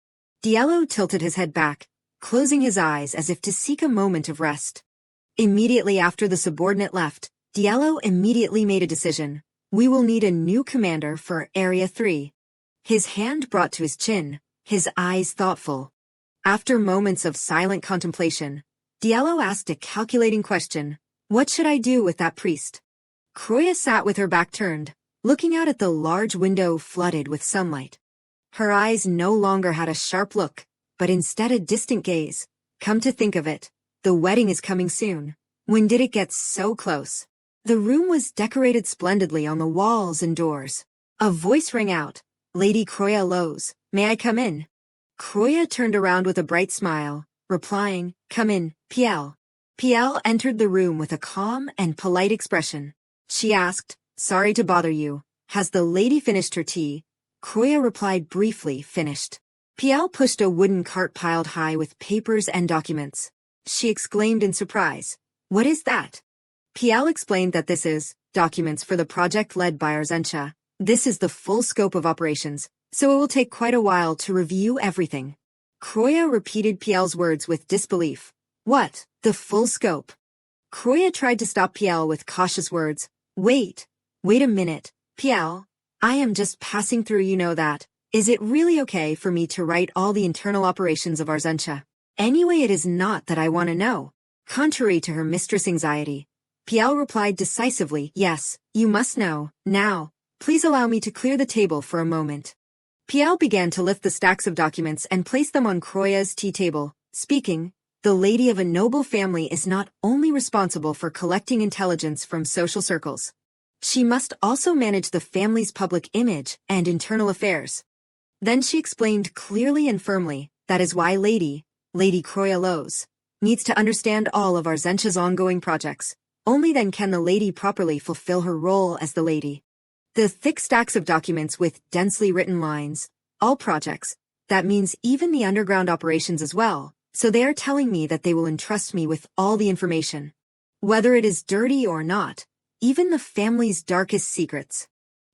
Diallo tilted his head back, closing his eyes as if to seek a moment of rest. Immediately after the subordinate left, Diallo immediately made a decision. We will need a new commander for Area 3. His hand brought to his chin, his eyes thoughtful. After moments of silent contemplation, Diallo asked a calculating question. What should I do with that priest? Croya sat with her back turned, looking out at the large window flooded with sunlight. Her eyes no longer had a sharp look, but instead a distant gaze. Come to think of it, the wedding is coming soon. When did it get so close? The room was decorated splendidly on the walls and doors. A voice rang out. Lady Croya Lowe's, may I come in? Croya turned around with a bright smile, replying, come in, Piel. Piel entered the room with a calm and polite expression. She asked, sorry to bother you. Has the lady finished her tea? Croya replied briefly, finished. Piel pushed a wooden cart piled high with papers and documents. She exclaimed in surprise. What is that? Piel explained that this is documents for the project led by Arzentia. This is the full scope of operations, so it will take quite a while to review everything. Croya repeated Piel's words with disbelief. What? The full scope? Croya tried to stop Piel with cautious words. Wait a minute, Piel. I am just passing through, you know that. Is it really okay for me to write all the internal operations of Arzentia? Anyway, it is not that I want to know. Contrary to her mistress' anxiety, Piel replied decisively, yes, you must know. Now, please allow me to clear the table for a moment. Piel began to lift the stacks of documents and place them on Croya's tea table, speaking, the lady of a noble family is not only responsible for collecting intelligence from social circles. She must also manage the family's public image and internal affairs. Then she explained clearly and firmly, that is why Lady Croya Lowe's, needs to understand all of Arzentia's ongoing projects. Only then can the lady properly fulfill her role as the lady. The thick stacks of documents with densely written lines, All projects. That means even the underground operations as well, so they are telling me that they will entrust me with all the information. Whether it is dirty or not, even the family's darkest secrets.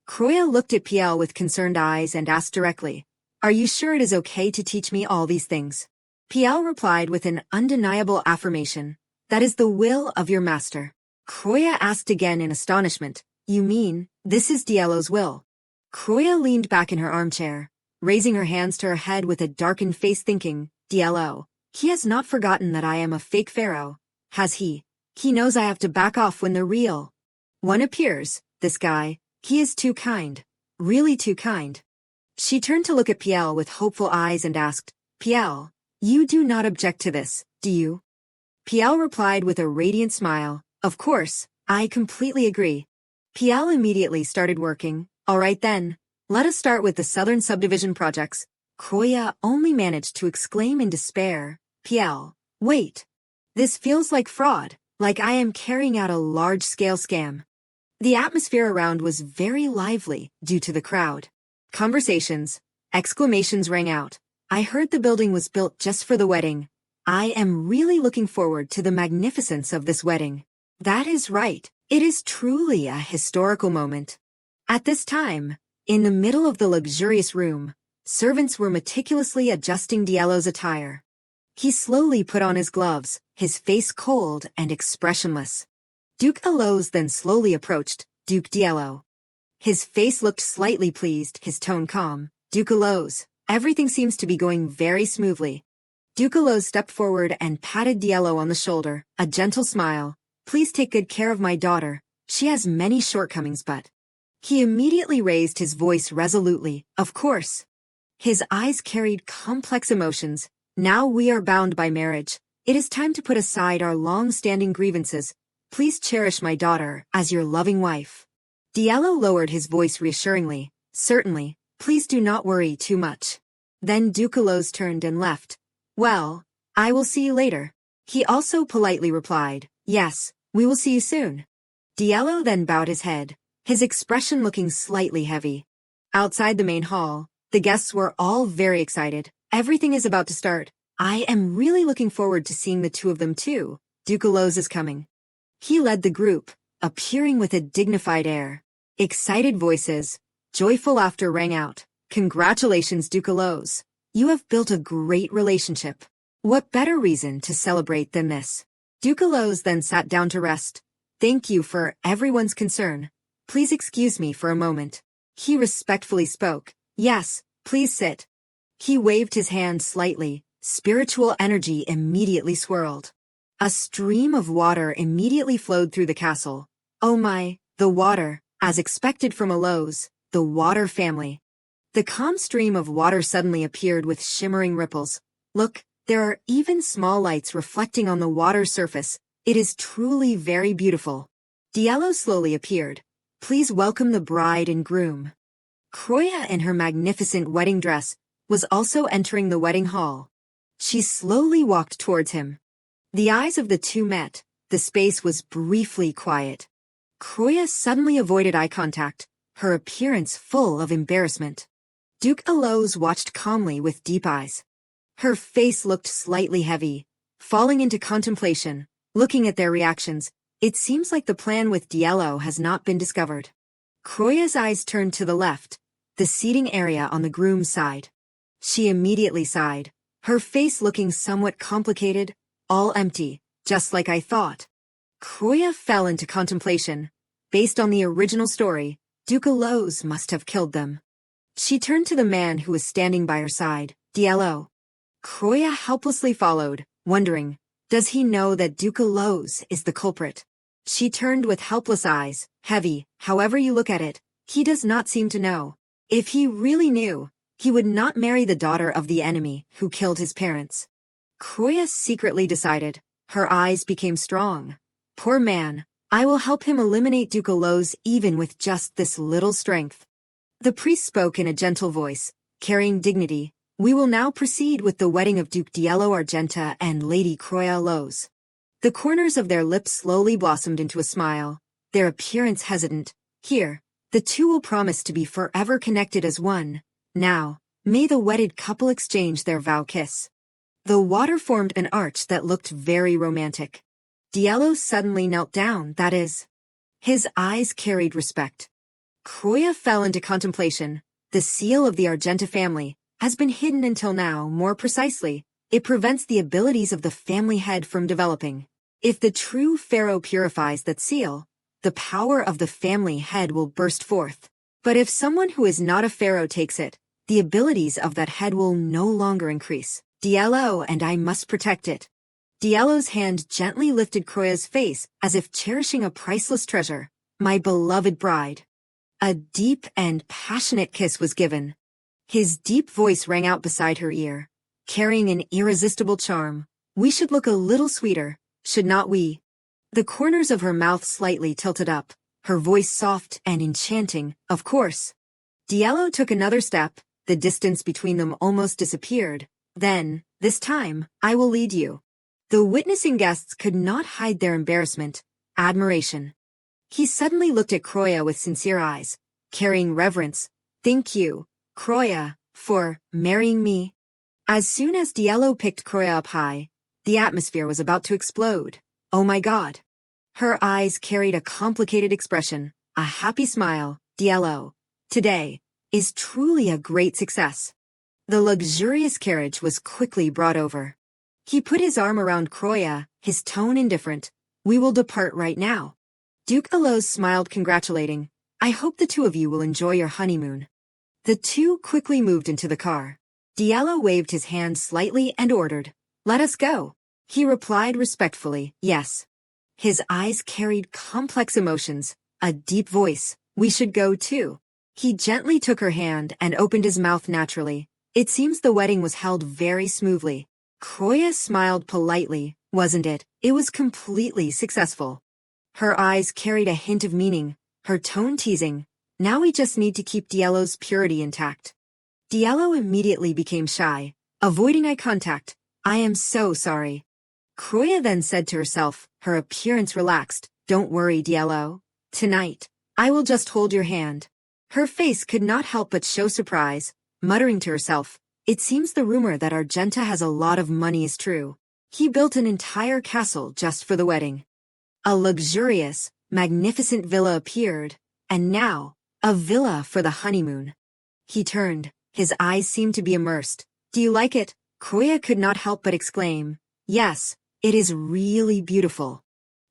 Croya looked at Piel with concerned eyes and asked directly, "Are you sure it is okay to teach me all these things?" Piel replied with an undeniable affirmation, "That is the will of your master." Croya asked again in astonishment, "You mean, this is Dielo's will?" Croya leaned back in her armchair, raising her hands to her head with a darkened face thinking, Dielo, he has not forgotten that I am a fake pharaoh, has he? He knows I have to back off when the real one appears, this guy, he is too kind, really too kind. She turned to look at Piel with hopeful eyes and asked, Piel, you do not object to this, do you? Piel replied with a radiant smile, of course, I completely agree. Piel immediately started working. All right then, let us start with the Southern Subdivision projects. Croya only managed to exclaim in despair, Piel, wait. This feels like fraud, like I am carrying out a large-scale scam. The atmosphere around was very lively due to the crowd. Conversations, exclamations rang out. I heard the building was built just for the wedding. I am really looking forward to the magnificence of this wedding. That is right, it is truly a historical moment. At this time, in the middle of the luxurious room, servants were meticulously adjusting Dielo's attire. He slowly put on his gloves, his face cold and expressionless. Duke Elos then slowly approached Duke Dielo. His face looked slightly pleased, his tone calm. Duke Elos, everything seems to be going very smoothly. Duke Elos stepped forward and patted Dielo on the shoulder, a gentle smile. Please take good care of my daughter. She has many shortcomings but... He immediately raised his voice resolutely, of course. His eyes carried complex emotions. Now we are bound by marriage. It is time to put aside our long-standing grievances. Please cherish my daughter as your loving wife. Dielo lowered his voice reassuringly. Certainly, please do not worry too much. Then Duke Elos turned and left. Well, I will see you later. He also politely replied, yes, we will see you soon. Dielo then bowed his head, his expression looking slightly heavy. Outside the main hall, the guests were all very excited. Everything is about to start. I am really looking forward to seeing the two of them too. Duke Elos is coming. He led the group, appearing with a dignified air. Excited voices, joyful laughter rang out. Congratulations, Duke Elos. You have built a great relationship. What better reason to celebrate than this? Duke Elos then sat down to rest. Thank you for everyone's concern. Please excuse me for a moment. He respectfully spoke. Yes, please sit. He waved his hand slightly. Spiritual energy immediately swirled. A stream of water immediately flowed through the castle. Oh my, the water, as expected from Elos, the water family. The calm stream of water suddenly appeared with shimmering ripples. Look, there are even small lights reflecting on the water surface. It is truly very beautiful. Dielo slowly appeared. Please welcome the bride and groom. Croya in her magnificent wedding dress was also entering the wedding hall. She slowly walked towards him. The eyes of the two met. The space was briefly quiet. Croya suddenly avoided eye contact, her appearance full of embarrassment. Duke Elos watched calmly with deep eyes. Her face looked slightly heavy, falling into contemplation. Looking at their reactions, it seems like the plan with Dielo has not been discovered. Croya's eyes turned to the left, the seating area on the groom's side. She immediately sighed, her face looking somewhat complicated, all empty, just like I thought. Croya fell into contemplation. Based on the original story, Duke Elos must have killed them. She turned to the man who was standing by her side, Dielo. Croya helplessly followed, wondering, does he know that Duke Elos is the culprit? She turned with helpless eyes, heavy, however you look at it, he does not seem to know. If he really knew, he would not marry the daughter of the enemy who killed his parents. Croya secretly decided. Her eyes became strong. Poor man, I will help him eliminate Duke Elos even with just this little strength. The priest spoke in a gentle voice, carrying dignity. We will now proceed with the wedding of Duke Dielo Argenta and Lady Croya Elos. The corners of their lips slowly blossomed into a smile, their appearance hesitant. Here, the two will promise to be forever connected as one. Now, May the wedded couple exchange their vow kiss. The water formed an arch that looked very romantic. Diallo suddenly knelt down, that is. His eyes carried respect. Croya fell into contemplation. The seal of the Argenta family has been hidden until now. More precisely, it prevents the abilities of the family head from developing. If the true pharaoh purifies that seal, the power of the family head will burst forth. But if someone who is not a pharaoh takes it, the abilities of that head will no longer increase. Diallo and I must protect it. Diallo's hand gently lifted Croya's face as if cherishing a priceless treasure. My beloved bride. A deep and passionate kiss was given. His deep voice rang out beside her ear, carrying an irresistible charm. We should look a little sweeter, should not we? The corners of her mouth slightly tilted up, her voice soft and enchanting, of course. Diallo took another step, the distance between them almost disappeared. Then, this time, I will lead you. The witnessing guests could not hide their embarrassment, admiration. He suddenly looked at Croya with sincere eyes, carrying reverence. Thank you, Croya, for marrying me. As soon as Diallo picked Croya up high, the atmosphere was about to explode. Oh my God. Her eyes carried a complicated expression, a happy smile. Diallo, today, is truly a great success. The luxurious carriage was quickly brought over. He put his arm around Croya, his tone indifferent. We will depart right now. Duke Aloz smiled congratulating. I hope the two of you will enjoy your honeymoon. The two quickly moved into the car. Diallo waved his hand slightly and ordered, let us go. He replied respectfully, yes. His eyes carried complex emotions, a deep voice. We should go too. He gently took her hand and opened his mouth naturally. It seems the wedding was held very smoothly. Croya smiled politely, wasn't it? It was completely successful. Her eyes carried a hint of meaning, her tone teasing. Now we just need to keep Diallo's purity intact. Diallo immediately became shy, avoiding eye contact. I am so sorry. Croya then said to herself, her appearance relaxed. Don't worry, Diallo. Tonight, I will just hold your hand. Her face could not help but show surprise, muttering to herself, it seems the rumor that Argenta has a lot of money is true. He built an entire castle just for the wedding. A luxurious, magnificent villa appeared, and now, a villa for the honeymoon. He turned, his eyes seemed to be immersed. Do you like it? Croya could not help but exclaim. Yes, it is really beautiful.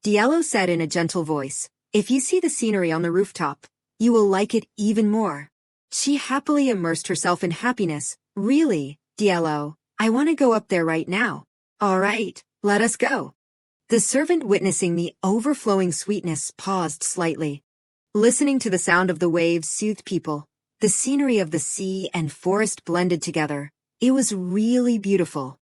Diallo said in a gentle voice, if you see the scenery on the rooftop, you will like it even more. She happily immersed herself in happiness. Really, Diallo, I want to go up there right now. All right, let us go. The servant witnessing the overflowing sweetness paused slightly. Listening to the sound of the waves soothed people. The scenery of the sea and forest blended together. It was really beautiful.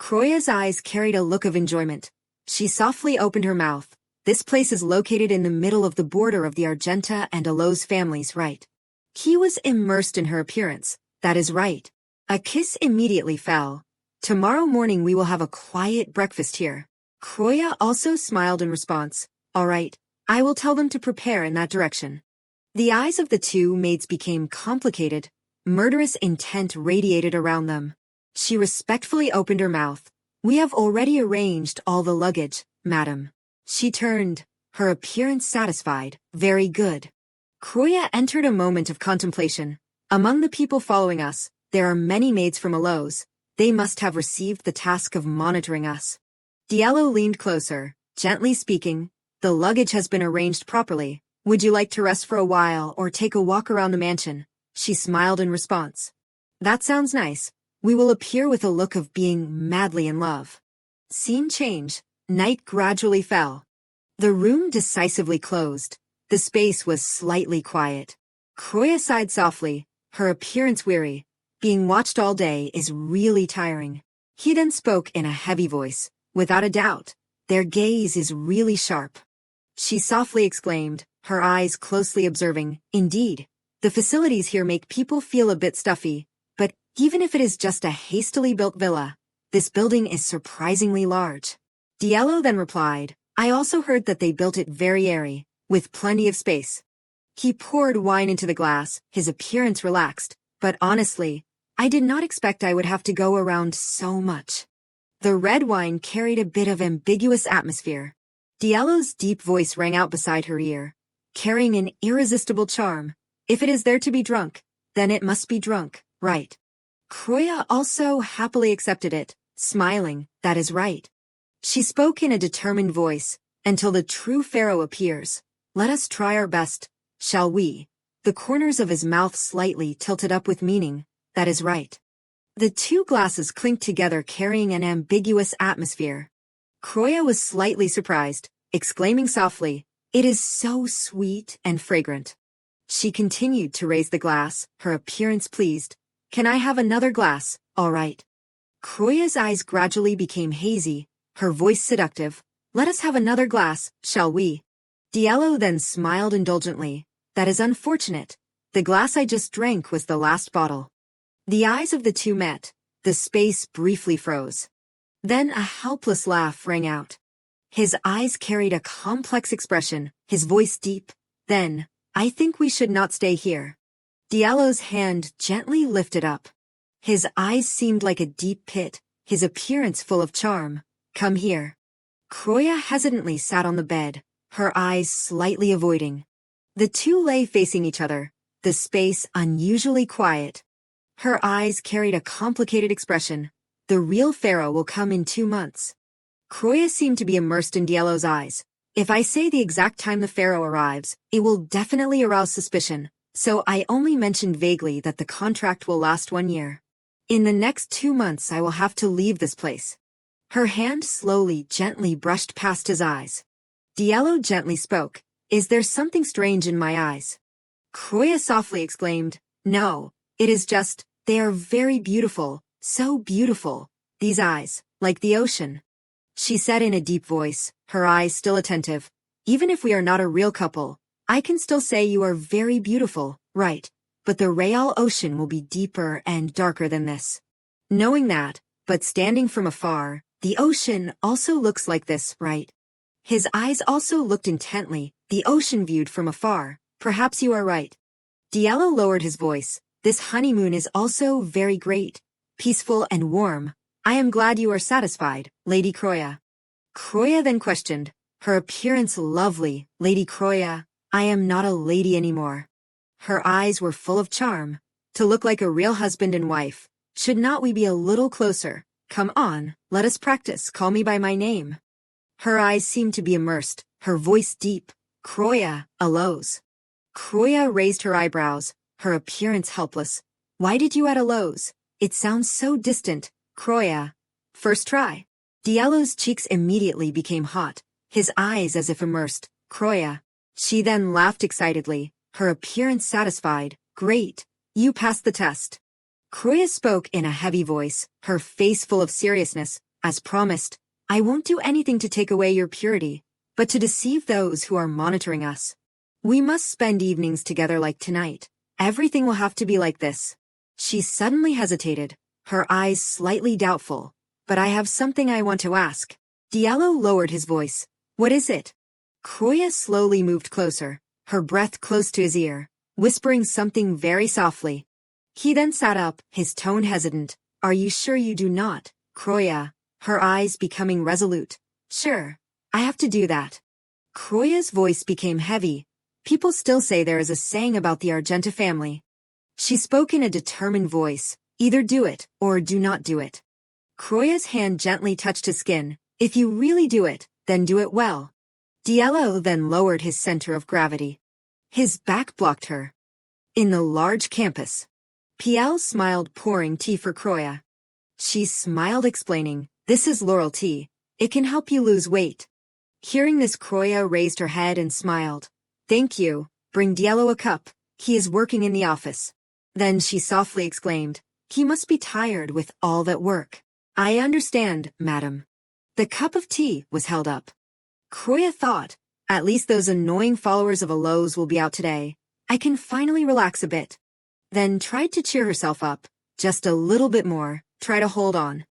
Croya's eyes carried a look of enjoyment. She softly opened her mouth. This place is located in the middle of the border of the Argenta and Aloz families, right? He was immersed in her appearance. That is right. A kiss immediately fell. Tomorrow morning we will have a quiet breakfast here. Croya also smiled in response. All right, I will tell them to prepare in that direction. The eyes of the two maids became complicated. Murderous intent radiated around them. She respectfully opened her mouth. We have already arranged all the luggage, madam. She turned, her appearance satisfied. Very good. Croya entered a moment of contemplation. Among the people following us, there are many maids from Aloz. They must have received the task of monitoring us. Diallo leaned closer, gently speaking. The luggage has been arranged properly. Would you like to rest for a while or take a walk around the mansion? She smiled in response. That sounds nice. We will appear with a look of being madly in love. Scene change. Night gradually fell. The room decisively closed. The space was slightly quiet. Croya sighed softly, her appearance weary. Being watched all day is really tiring. He then spoke in a heavy voice. Without a doubt, their gaze is really sharp. She softly exclaimed, her eyes closely observing. Indeed, the facilities here make people feel a bit stuffy, but even if it is just a hastily built villa, this building is surprisingly large. Diallo then replied, I also heard that they built it very airy, with plenty of space. He poured wine into the glass, his appearance relaxed, but honestly, I did not expect I would have to go around so much. The red wine carried a bit of ambiguous atmosphere. Diallo's deep voice rang out beside her ear, carrying an irresistible charm. If it is there to be drunk, then it must be drunk, right? Kroya also happily accepted it, smiling, that is right. She spoke in a determined voice, until the true pharaoh appears. Let us try our best, shall we? The corners of his mouth slightly tilted up with meaning, that is right. The two glasses clinked together carrying an ambiguous atmosphere. Kroya was slightly surprised, exclaiming softly, it is so sweet and fragrant. She continued to raise the glass, her appearance pleased. Can I have another glass? All right. Kroya's eyes gradually became hazy, her voice seductive. Let us have another glass, shall we? Diallo then smiled indulgently. That is unfortunate. The glass I just drank was the last bottle. The eyes of the two met. The space briefly froze. Then a helpless laugh rang out. His eyes carried a complex expression, his voice deep. Then, I think we should not stay here. Diallo's hand gently lifted up. His eyes seemed like a deep pit, his appearance full of charm. Come here. Kroya hesitantly sat on the bed, her eyes slightly avoiding. The two lay facing each other, the space unusually quiet. Her eyes carried a complicated expression. The real pharaoh will come in 2 months. Kroya seemed to be immersed in Diallo's eyes. If I say the exact time the pharaoh arrives, it will definitely arouse suspicion, so I only mentioned vaguely that the contract will last 1 year. In the next 2 months I will have to leave this place. Her hand slowly, gently brushed past his eyes. Diallo gently spoke. Is there something strange in my eyes? Kroya softly exclaimed, no, it is just, they are very beautiful, so beautiful, these eyes, like the ocean. She said in a deep voice, her eyes still attentive. Even if we are not a real couple, I can still say you are very beautiful, right? But the real ocean will be deeper and darker than this. Knowing that, but standing from afar, the ocean also looks like this, right? His eyes also looked intently, the ocean viewed from afar. Perhaps you are right. Diallo lowered his voice. This honeymoon is also very great, peaceful and warm. I am glad you are satisfied, Lady Kroya. Kroya then questioned, her appearance lovely, Lady Kroya. I am not a lady anymore. Her eyes were full of charm. To look like a real husband and wife, should not we be a little closer? Come on, let us practice, call me by my name. Her eyes seemed to be immersed, her voice deep. Kroya, Aloes. Kroya raised her eyebrows, her appearance helpless. Why did you add Aloes? It sounds so distant, Kroya. First try. Diallo's cheeks immediately became hot, his eyes as if immersed. Kroya. She then laughed excitedly, her appearance satisfied. Great. You passed the test. Kroya spoke in a heavy voice, her face full of seriousness. As promised, I won't do anything to take away your purity, but to deceive those who are monitoring us. We must spend evenings together like tonight. Everything will have to be like this. She suddenly hesitated, her eyes slightly doubtful. But I have something I want to ask. Diallo lowered his voice. What is it? Kroya slowly moved closer, her breath close to his ear, whispering something very softly. He then sat up, his tone hesitant. Are you sure you do not, Kroya? Her eyes becoming resolute. Sure, I have to do that. Kroya's voice became heavy. People still say there is a saying about the Argenta family. She spoke in a determined voice. Either do it, or do not do it. Kroya's hand gently touched his skin. If you really do it, then do it well. Diallo then lowered his center of gravity. His back blocked her. In the large campus. Piel smiled, pouring tea for Kroya. She smiled, explaining, this is laurel tea. It can help you lose weight. Hearing this, Kroya raised her head and smiled. Thank you. Bring Diallo a cup. He is working in the office. Then she softly exclaimed, he must be tired with all that work. I understand, madam. The cup of tea was held up. Kroya thought, at least those annoying followers of Aloes will be out today. I can finally relax a bit. Then tried to cheer herself up, just a little bit more, try to hold on.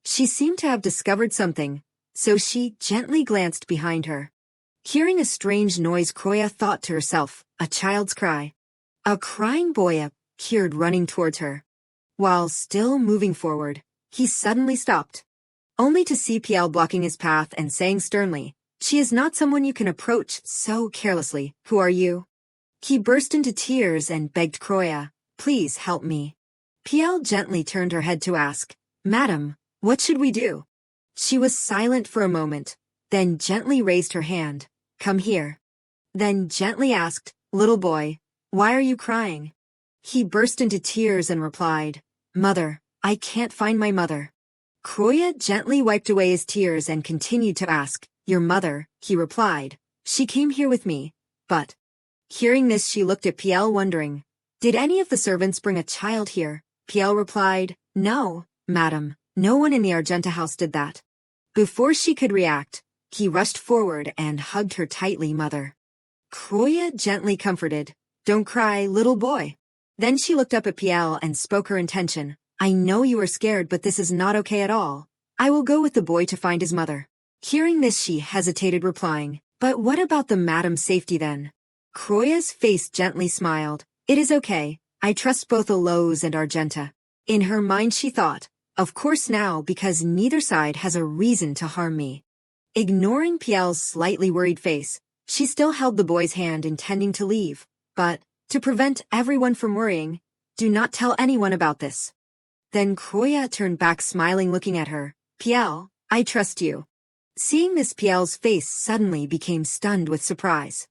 She seemed to have discovered something, so she gently glanced behind her. Hearing a strange noise, Kroya thought to herself, a child's cry. A crying boy appeared running towards her. While still moving forward, he suddenly stopped, only to see PL blocking his path and saying sternly, "She is not someone you can approach so carelessly. Who are you?" He burst into tears and begged Croya, "Please help me." PL gently turned her head to ask, "Madam, what should we do?" She was silent for a moment, then gently raised her hand, "Come here." Then gently asked, "Little boy, why are you crying?" He burst into tears and replied, "Mother, I can't find my mother." Croya gently wiped away his tears and continued to ask, "Your mother," he replied, "she came here with me, but..." Hearing this, she looked at PL wondering, "Did any of the servants bring a child here?" PL replied, "No, madam, no one in the Argenta house did that." Before she could react, he rushed forward and hugged her tightly. "Mother." Croya gently comforted, "Don't cry, little boy." Then she looked up at PL and spoke her intention, "I know you are scared, but this is not okay at all. I will go with the boy to find his mother." Hearing this, she hesitated, replying, "But what about the madam's safety then?" Croya's face gently smiled, "It is okay. I trust both Aloes and Argenta." In her mind she thought, "Of course now, because neither side has a reason to harm me." Ignoring PL's slightly worried face, she still held the boy's hand, intending to leave, but, to prevent everyone from worrying, "Do not tell anyone about this." Then Croya turned back, smiling, looking at her, "PL, I trust you." Seeing this, PL's face suddenly became stunned with surprise.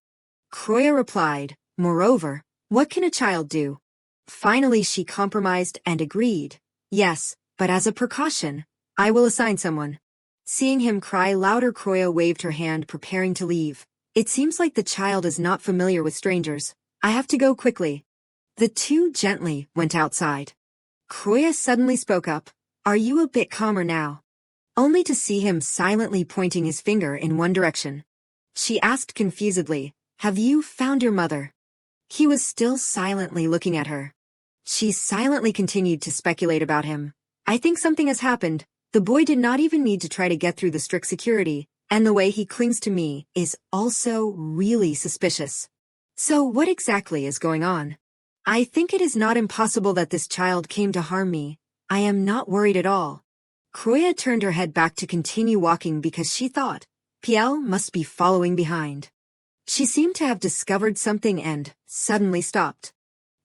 Croya replied, "Moreover, what can a child do?" Finally she compromised and agreed, "Yes, but as a precaution, I will assign someone." Seeing him cry louder, Croya waved her hand, preparing to leave. "It seems like the child is not familiar with strangers. I have to go quickly." The two gently went outside. Croya suddenly spoke up, "Are you a bit calmer now?" Only to see him silently pointing his finger in one direction. She asked confusedly, "Have you found your mother?" He was still silently looking at her. She silently continued to speculate about him. "I think something has happened. The boy did not even need to try to get through the strict security, and the way he clings to me is also really suspicious. So what exactly is going on? I think it is not impossible that this child came to harm me. I am not worried at all." Croya turned her head back to continue walking because she thought PL must be following behind. She seemed to have discovered something and suddenly stopped,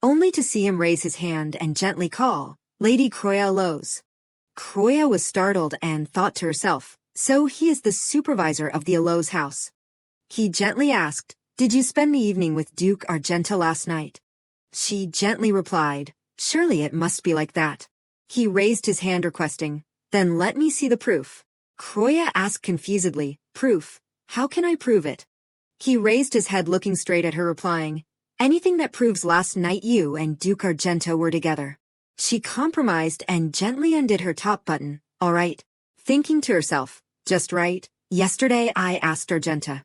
only to see him raise his hand and gently call, "Lady Croya Aloes." Croya was startled and thought to herself, "So he is the supervisor of the Aloes house." He gently asked, "Did you spend the evening with Duke Argenta last night?" She gently replied, "Surely it must be like that." He raised his hand, requesting, "Then let me see the proof." Croya asked confusedly, "Proof? How can I prove it?" He raised his head, looking straight at her, replying, "Anything that proves last night you and Duke Argenta were together." She compromised and gently undid her top button, "All right," thinking to herself, "Just right, yesterday I asked Argenta."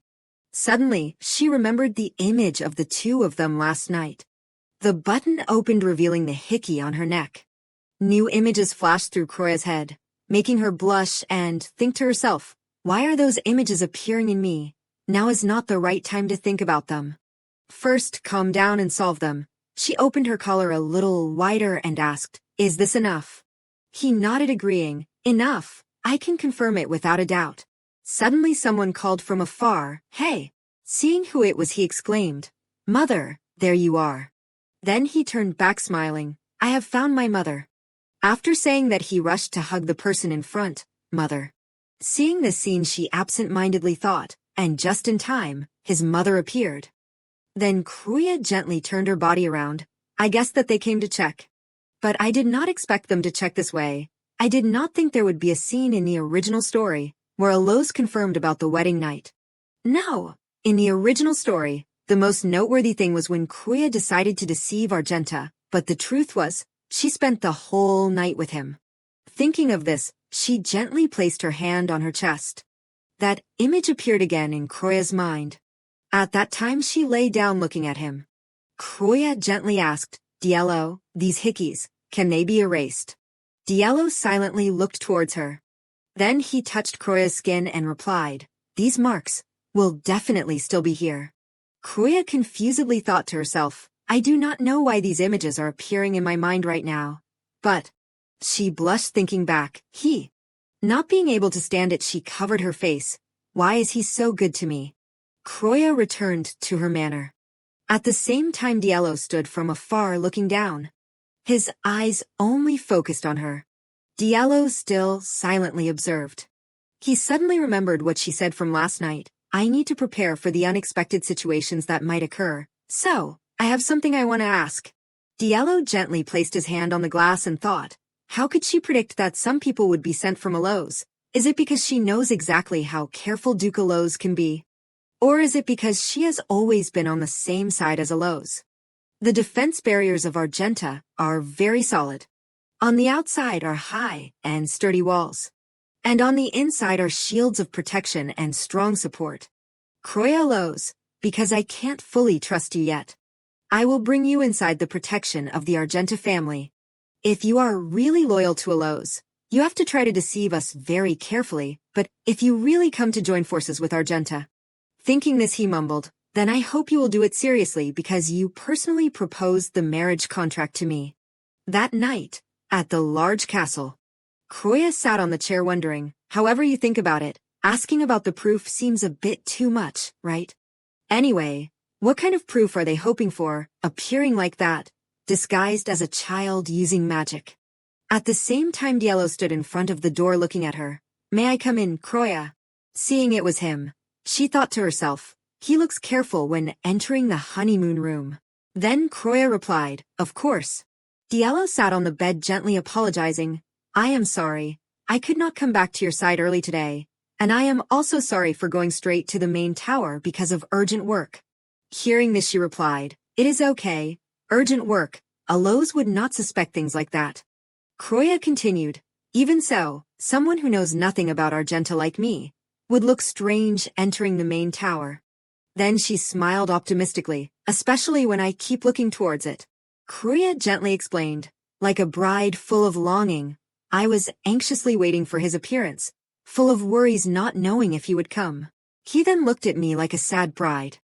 Suddenly, she remembered the image of the two of them last night. The button opened, revealing the hickey on her neck. New images flashed through Croya's head, making her blush and think to herself, "Why are those images appearing in me? Now is not the right time to think about them. First, calm down and solve them." She opened her collar a little wider and asked, "Is this enough?" He nodded, agreeing, "Enough. I can confirm it without a doubt." Suddenly someone called from afar, "Hey!" Seeing who it was, he exclaimed, "Mother, there you are." Then he turned back, smiling, "I have found my mother." After saying that, he rushed to hug the person in front, "Mother." Seeing this scene, she absent-mindedly thought, and just in time, his mother appeared. Then Croya gently turned her body around. "I guessed that they came to check. But I did not expect them to check this way. I did not think there would be a scene in the original story where Aloes confirmed about the wedding night. No, in the original story, the most noteworthy thing was when Croya decided to deceive Argenta, but the truth was, she spent the whole night with him. Thinking of this, she gently placed her hand on her chest. That image appeared again in Croya's mind. At that time, she lay down looking at him. Croya gently asked, "Diello, these hickeys, can they be erased?" Diello silently looked towards her. Then he touched Croya's skin and replied, "These marks will definitely still be here." Croya confusedly thought to herself, "I do not know why these images are appearing in my mind right now. But she blushed thinking back. Not being able to stand it, she covered her face. Why is he so good to me? Croya returned to her manner. At the same time, Diallo stood from afar looking down. His eyes only focused on her. Diallo still silently observed. He suddenly remembered what she said from last night. I need to prepare for the unexpected situations that might occur. So, I have something I want to ask. Diallo gently placed his hand on the glass and thought, how could she predict that some people would be sent from Aloes? Is it because she knows exactly how careful Duke Aloes can be? Or is it because she has always been on the same side as Aloes? The defense barriers of Argenta are very solid. On the outside are high and sturdy walls. And on the inside are shields of protection and strong support. Croya Aloes, because I can't fully trust you yet. I will bring you inside the protection of the Argenta family. If you are really loyal to Aloes, you have to try to deceive us very carefully, but if you really come to join forces with Argenta. Thinking this, he mumbled, then I hope you will do it seriously because you personally proposed the marriage contract to me. That night, at the large castle, Croya sat on the chair wondering, however you think about it, asking about the proof seems a bit too much, right? Anyway, what kind of proof are they hoping for, appearing like that, disguised as a child using magic? At the same time, Diallo stood in front of the door looking at her. May I come in, Croya? Seeing it was him, she thought to herself, he looks careful when entering the honeymoon room. Then Croya replied, of course. Diallo sat on the bed gently apologizing. I am sorry. I could not come back to your side early today. And I am also sorry for going straight to the main tower because of urgent work. Hearing this, she replied, it is okay. Urgent work. Aloes would not suspect things like that. Croya continued, even so, someone who knows nothing about Argenta like me would look strange entering the main tower. Then she smiled optimistically, especially when I keep looking towards it. Croya gently explained, like a bride full of longing, I was anxiously waiting for his appearance, full of worries not knowing if he would come. He then looked at me like a sad bride.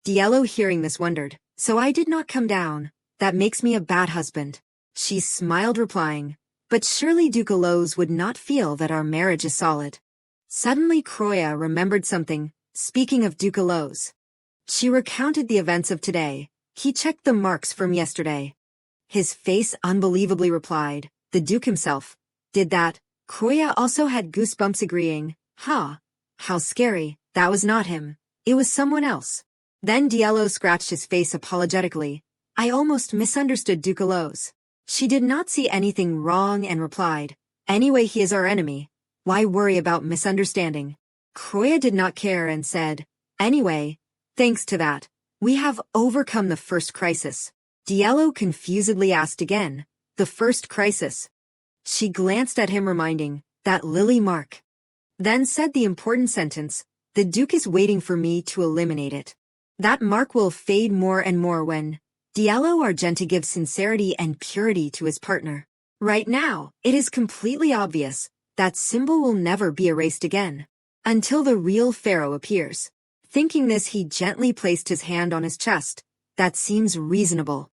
Diallo hearing this wondered, so I did not come down, that makes me a bad husband. She smiled replying, but surely Duke Aloes would not feel that our marriage is solid. Suddenly Croya remembered something, speaking of Duke Aloes. She recounted the events of today. He checked the marks from yesterday. His face unbelievably replied, the Duke himself. Did that? Croya also had goosebumps agreeing, huh? How scary, that was not him. It was someone else. Then Diallo scratched his face apologetically. I almost misunderstood Duke Aloes. She did not see anything wrong and replied, anyway he is our enemy. Why worry about misunderstanding? Croya did not care and said, anyway, thanks to that, we have overcome the first crisis. Diallo confusedly asked again, the first crisis. She glanced at him reminding, that lily mark. Then said the important sentence, the Duke is waiting for me to eliminate it. That mark will fade more and more when Diallo Argenta gives sincerity and purity to his partner. Right now, it is completely obvious that symbol will never be erased again, until the real pharaoh appears. Thinking this, he gently placed his hand on his chest. That seems reasonable.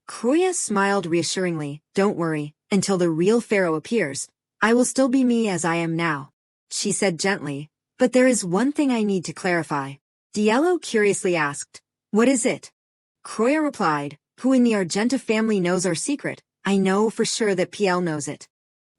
Croya smiled reassuringly, don't worry, until the real pharaoh appears, I will still be me as I am now. She said gently, but there is one thing I need to clarify. Diallo curiously asked, what is it? Croya replied, who in the Argenta family knows our secret? I know for sure that PL knows it.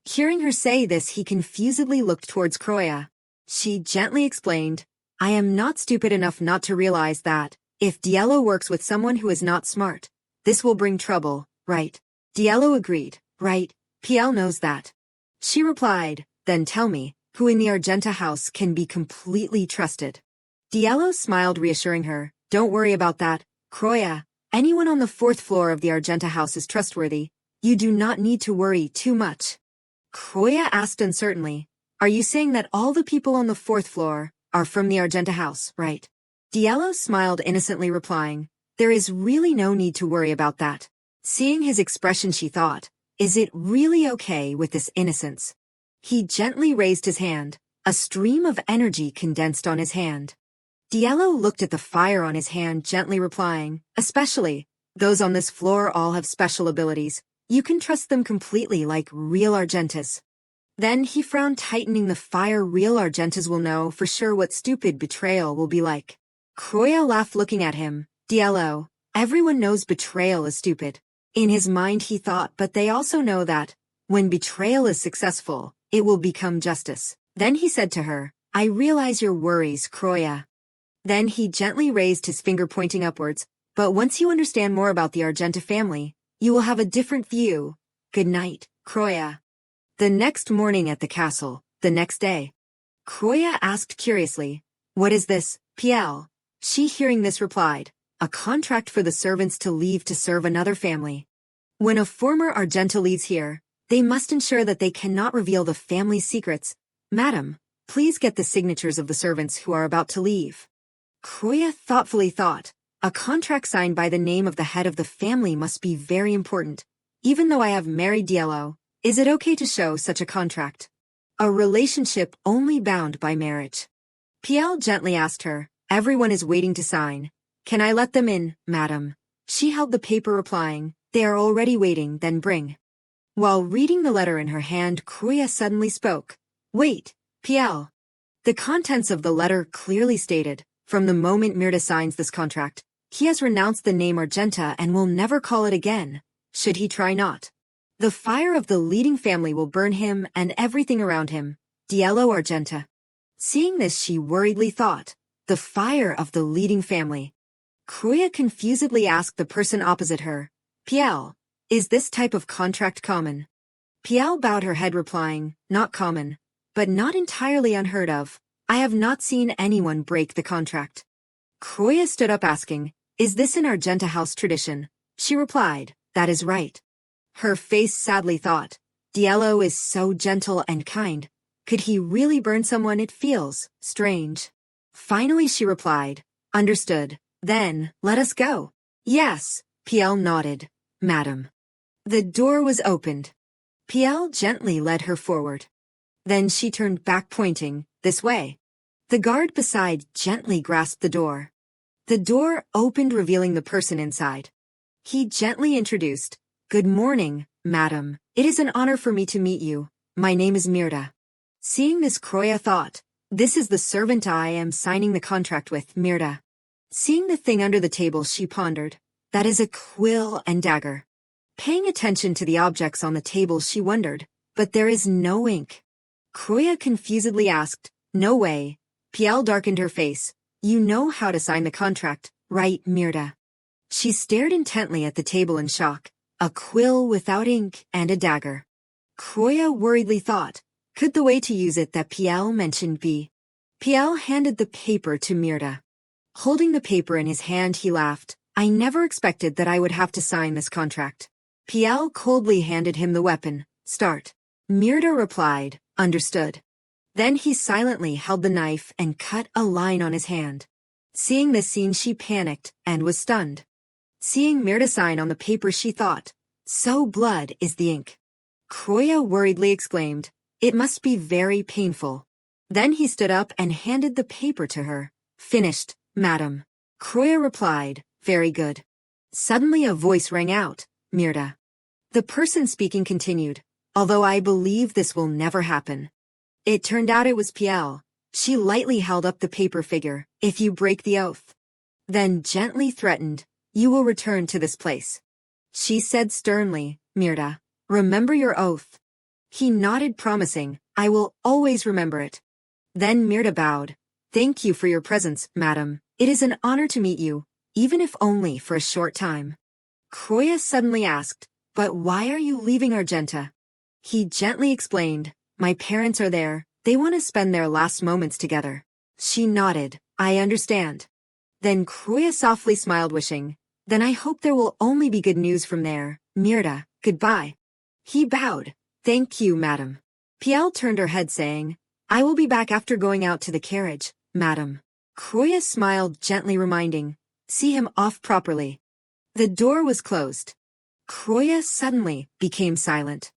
Hearing her say this, he confusedly looked towards Croya. She gently explained, I am not stupid enough not to realize that, if Diallo works with someone who is not smart, this will bring trouble, right? Diallo agreed, right, PL knows that. She replied, then tell me, who in the Argenta house can be completely trusted? Diallo smiled reassuring her, don't worry about that, Croya, anyone on the 4th floor of the Argenta house is trustworthy, you do not need to worry too much. Croya asked uncertainly, are you saying that all the people on the 4th floor are from the Argenta house, right? Diallo smiled innocently replying, there is really no need to worry about that. Seeing his expression, she thought, is it really okay with this innocence? He gently raised his hand. A stream of energy condensed on his hand. Diallo looked at the fire on his hand, gently replying, especially, those on this floor all have special abilities. You can trust them completely like real Argentas. Then he frowned, tightening the fire. Real Argentas will know for sure what stupid betrayal will be like. Croya laughed, looking at him. DLO, everyone knows betrayal is stupid. In his mind he thought, but they also know that, when betrayal is successful, it will become justice. Then he said to her, I realize your worries, Croya. Then he gently raised his finger, pointing upwards. But once you understand more about the Argenta family, you will have a different view. Good night, Croya. The next morning at the castle, the next day. Croya asked curiously, What is this, PL? She, hearing this, replied, A contract for the servants to leave to serve another family. When a former Argenta leaves here, they must ensure that they cannot reveal the family's secrets. Madam, please get the signatures of the servants who are about to leave. Croya thoughtfully thought, a contract signed by the name of the head of the family must be very important. Even though I have married DLO, is it okay to show such a contract? A relationship only bound by marriage. PL gently asked her, Everyone is waiting to sign. Can I let them in, madam? She held the paper, replying, They are already waiting, then bring. While reading the letter in her hand, Croya suddenly spoke. Wait, PL. The contents of the letter clearly stated, from the moment Mirta signs this contract, he has renounced the name Argenta and will never call it again, should he try not. The fire of the leading family will burn him and everything around him. DLO Argenta. Seeing this, she worriedly thought, the fire of the leading family. Croya confusedly asked the person opposite her, PL, is this type of contract common? PL bowed her head, replying, Not common, but not entirely unheard of. I have not seen anyone break the contract. Croya stood up, asking, Is this an Argenta house tradition? She replied, That is right. Her face sadly thought, DLO is so gentle and kind. Could he really burn someone? It feels strange. Finally she replied, Understood. Then, let us go. Yes, PL nodded. Madam. The door was opened. PL gently led her forward. Then she turned back, pointing, This way. The guard beside gently grasped the door. The door opened, revealing the person inside. He gently introduced, Good morning, madam. It is an honor for me to meet you. My name is Mirta. Seeing this, Croya thought, This is the servant I am signing the contract with, Mirta. Seeing the thing under the table, she pondered, That is a quill and dagger. Paying attention to the objects on the table, she wondered, But there is no ink. Croya confusedly asked, No way. PL darkened her face. You know how to sign the contract, right, Mirta? She stared intently at the table in shock. A quill without ink and a dagger. Croya worriedly thought, Could the way to use it that PL mentioned be? PL handed the paper to Mirta. Holding the paper in his hand, he laughed. I never expected that I would have to sign this contract. PL coldly handed him the weapon. Start. Mirta replied, Understood. Then he silently held the knife and cut a line on his hand. Seeing this scene, she panicked and was stunned. Seeing Mirta sign on the paper, she thought, So blood is the ink. Croya worriedly exclaimed, It must be very painful. Then he stood up and handed the paper to her. Finished, madam. Croya replied, Very good. Suddenly a voice rang out, Mirta. The person speaking continued, Although I believe this will never happen. It turned out it was PL. She lightly held up the paper figure. If you break the oath. Then gently threatened, You will return to this place. She said sternly, Mirta, remember your oath. He nodded, promising, I will always remember it. Then Mirta bowed. Thank you for your presence, madam. It is an honor to meet you, even if only for a short time. Croya suddenly asked, But why are you leaving Argenta? He gently explained, My parents are there. They want to spend their last moments together. She nodded. I understand. Then Croya softly smiled, wishing, Then I hope there will only be good news from there. Mirta, goodbye. He bowed. Thank you, madam. PL turned her head, saying, I will be back after going out to the carriage, madam. Croya smiled, gently reminding, See him off properly. The door was closed. Croya suddenly became silent.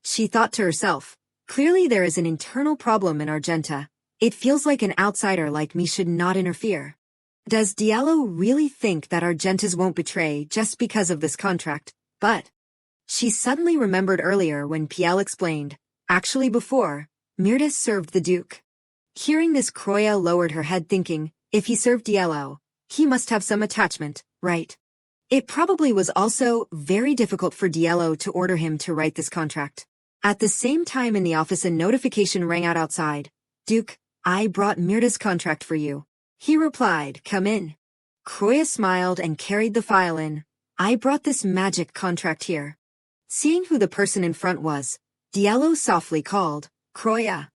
She thought to herself, Clearly there is an internal problem in Argenta. It feels like an outsider like me should not interfere. Does Diallo really think that Argentas won't betray just because of this contract? But She suddenly remembered earlier when PL explained, actually before, Mirda served the Duke. Hearing this, Croya lowered her head thinking, if he served Diallo, he must have some attachment, right? It probably was also very difficult for Diallo to order him to write this contract. At the same time in the office a notification rang out outside. Duke, I brought Mirda's contract for you. He replied, come in. Croya smiled and carried the file in. I brought this magic contract here. Seeing who the person in front was, Diallo softly called, Croya.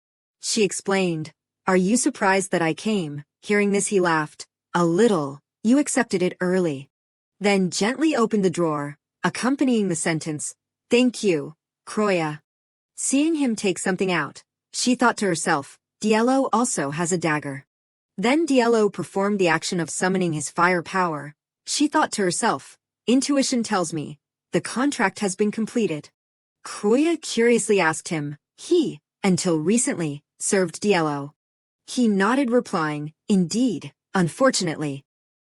She explained, are you surprised that I came? Hearing this he laughed. A little. You accepted it early. Then gently opened the drawer, accompanying the sentence, thank you, Croya. Seeing him take something out, she thought to herself, Diallo also has a dagger. Then Diallo performed the action of summoning his fire power. She thought to herself, intuition tells me, the contract has been completed. Croya curiously asked him, he, until recently, served Diallo. He nodded replying, indeed, unfortunately.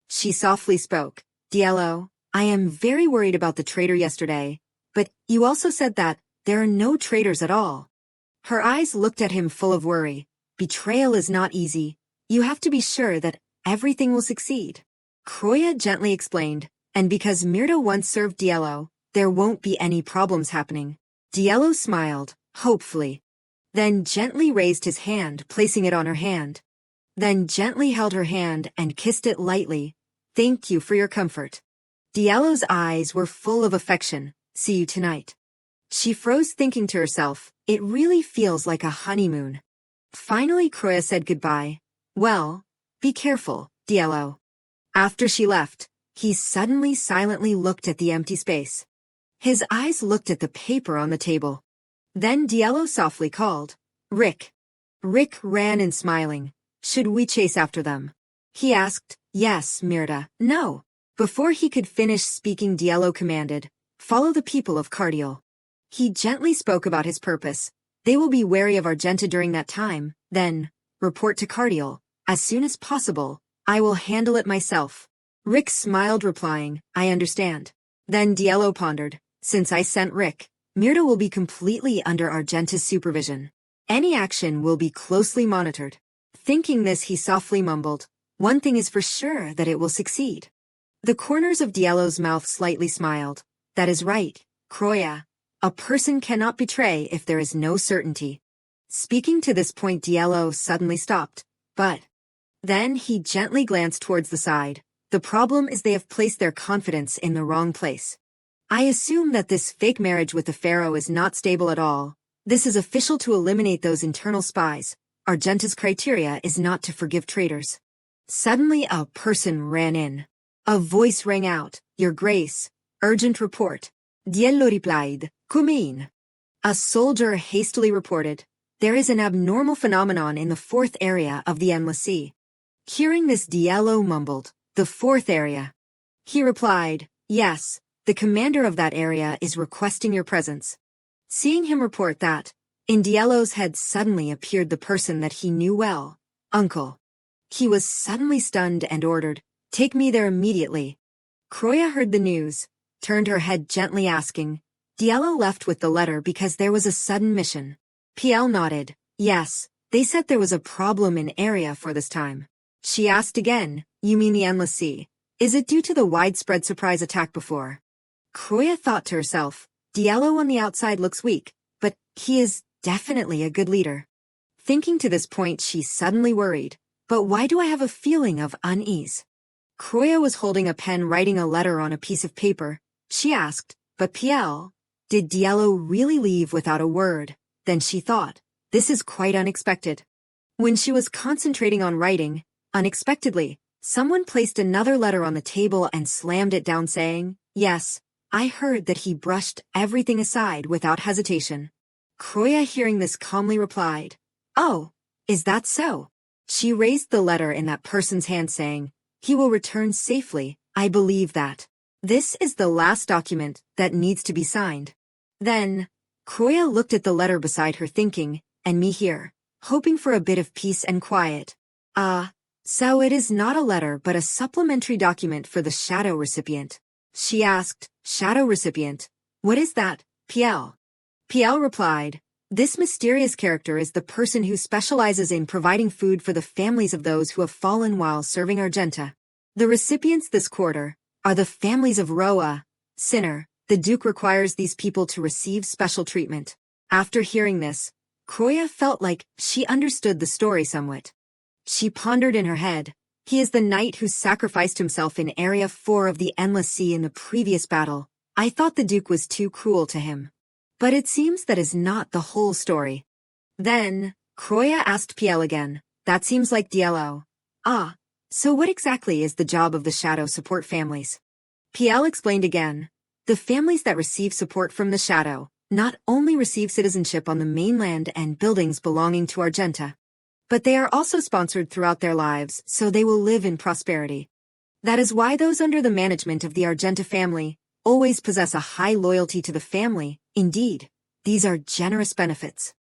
She softly spoke, Diallo, I am very worried about the traitor yesterday, but you also said that there are no traitors at all. Her eyes looked at him full of worry. Betrayal is not easy. You have to be sure that everything will succeed. Croya gently explained, and because Mirda once served Diallo, there won't be any problems happening. Diallo smiled, hopefully. Then gently raised his hand, placing it on her hand. Then gently held her hand and kissed it lightly. Thank you for your comfort. Diallo's eyes were full of affection. See you tonight. She froze thinking to herself, it really feels like a honeymoon. Finally Croya said goodbye. Well, be careful, Diallo. After she left, he suddenly silently looked at the empty space. His eyes looked at the paper on the table. Then Diallo softly called, Rick. Rick ran in smiling. Should we chase after them? He asked, yes, Mirda. No. Before he could finish speaking, Diallo commanded, follow the people of Cardiel. He gently spoke about his purpose. They will be wary of Argenta during that time, then, report to Cardiel. As soon as possible, I will handle it myself. Rick smiled replying, I understand. Then Diallo pondered, since I sent Rick, Mirda will be completely under Argenta's supervision. Any action will be closely monitored. Thinking this he softly mumbled, one thing is for sure that it will succeed. The corners of Diallo's mouth slightly smiled. That is right, Croya. A person cannot betray if there is no certainty. Speaking to this point Diallo suddenly stopped, but then he gently glanced towards the side. The problem is they have placed their confidence in the wrong place. I assume that this fake marriage with the pharaoh is not stable at all. This is official to eliminate those internal spies. Argenta's criteria is not to forgive traitors. Suddenly a person ran in. A voice rang out, Your Grace, urgent report. Diallo replied, Come in. A soldier hastily reported, there is an abnormal phenomenon in the fourth area of the Endless Sea. Hearing this Diallo mumbled, the fourth area. He replied, yes, the commander of that area is requesting your presence. Seeing him report that, in Diallo's head suddenly appeared the person that he knew well, Uncle. He was suddenly stunned and ordered, take me there immediately. Croya heard the news, turned her head gently asking, Diallo left with the letter because there was a sudden mission. PL nodded, yes, they said there was a problem in area for this time. She asked again, you mean the Endless Sea? Is it due to the widespread surprise attack before? Croya thought to herself, Diallo on the outside looks weak, but he is definitely a good leader. Thinking to this point she suddenly worried, but why do I have a feeling of unease? Croya was holding a pen writing a letter on a piece of paper. She asked, but PL, did Diallo really leave without a word? Then she thought, this is quite unexpected. When she was concentrating on writing, unexpectedly, someone placed another letter on the table and slammed it down saying, yes, I heard that he brushed everything aside without hesitation. Croya hearing this calmly replied, oh, is that so? She raised the letter in that person's hand saying, he will return safely, I believe that. This is the last document that needs to be signed. Then, Croya looked at the letter beside her thinking, and me here, hoping for a bit of peace and quiet. So it is not a letter but a supplementary document for the shadow recipient. She asked, shadow recipient? What is that, PL? PL replied, this mysterious character is the person who specializes in providing food for the families of those who have fallen while serving Argenta. The recipients this quarter are the families of Roa, Sinner. The Duke requires these people to receive special treatment. After hearing this, Kroya felt like she understood the story somewhat. She pondered in her head, he is the knight who sacrificed himself in Area 4 of the Endless Sea in the previous battle. I thought the Duke was too cruel to him. But it seems that is not the whole story. Then, Kroya asked PL again, that seems like DLO. Ah, so what exactly is the job of the Shadow support families? PL explained again, the families that receive support from the Shadow not only receive citizenship on the mainland and buildings belonging to Argenta, but they are also sponsored throughout their lives so they will live in prosperity. That is why those under the management of the Argenta family always possess a high loyalty to the family. Indeed, these are generous benefits.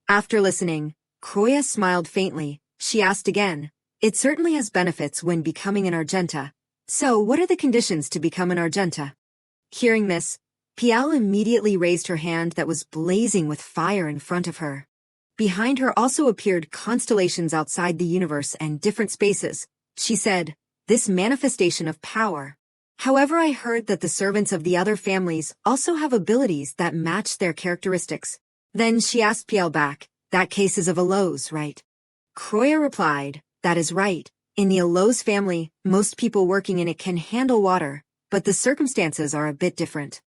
After listening, Kroya smiled faintly. She asked again, it certainly has benefits when becoming an Argenta. So what are the conditions to become an Argenta? Hearing this, PL immediately raised her hand that was blazing with fire in front of her. Behind her also appeared constellations outside the universe and different spaces. She said, this manifestation of power. However, I heard that the servants of the other families also have abilities that match their characteristics. Then she asked PL back, that case is of Elos, right? Kroya replied, that is right. In the Elos family, most people working in it can handle water, but the circumstances are a bit different.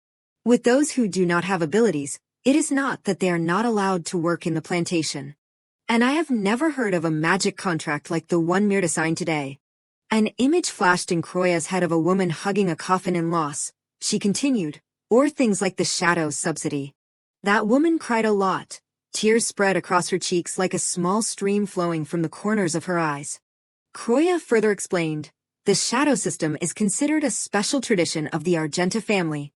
With those who do not have abilities, it is not that they are not allowed to work in the plantation. And I have never heard of a magic contract like the one Mirta signed today. An image flashed in Kroya's head of a woman hugging a coffin in loss. She continued, or things like the Shadow subsidy. That woman cried a lot. Tears spread across her cheeks like a small stream flowing from the corners of her eyes. Kroya further explained, the Shadow system is considered a special tradition of the Argenta family.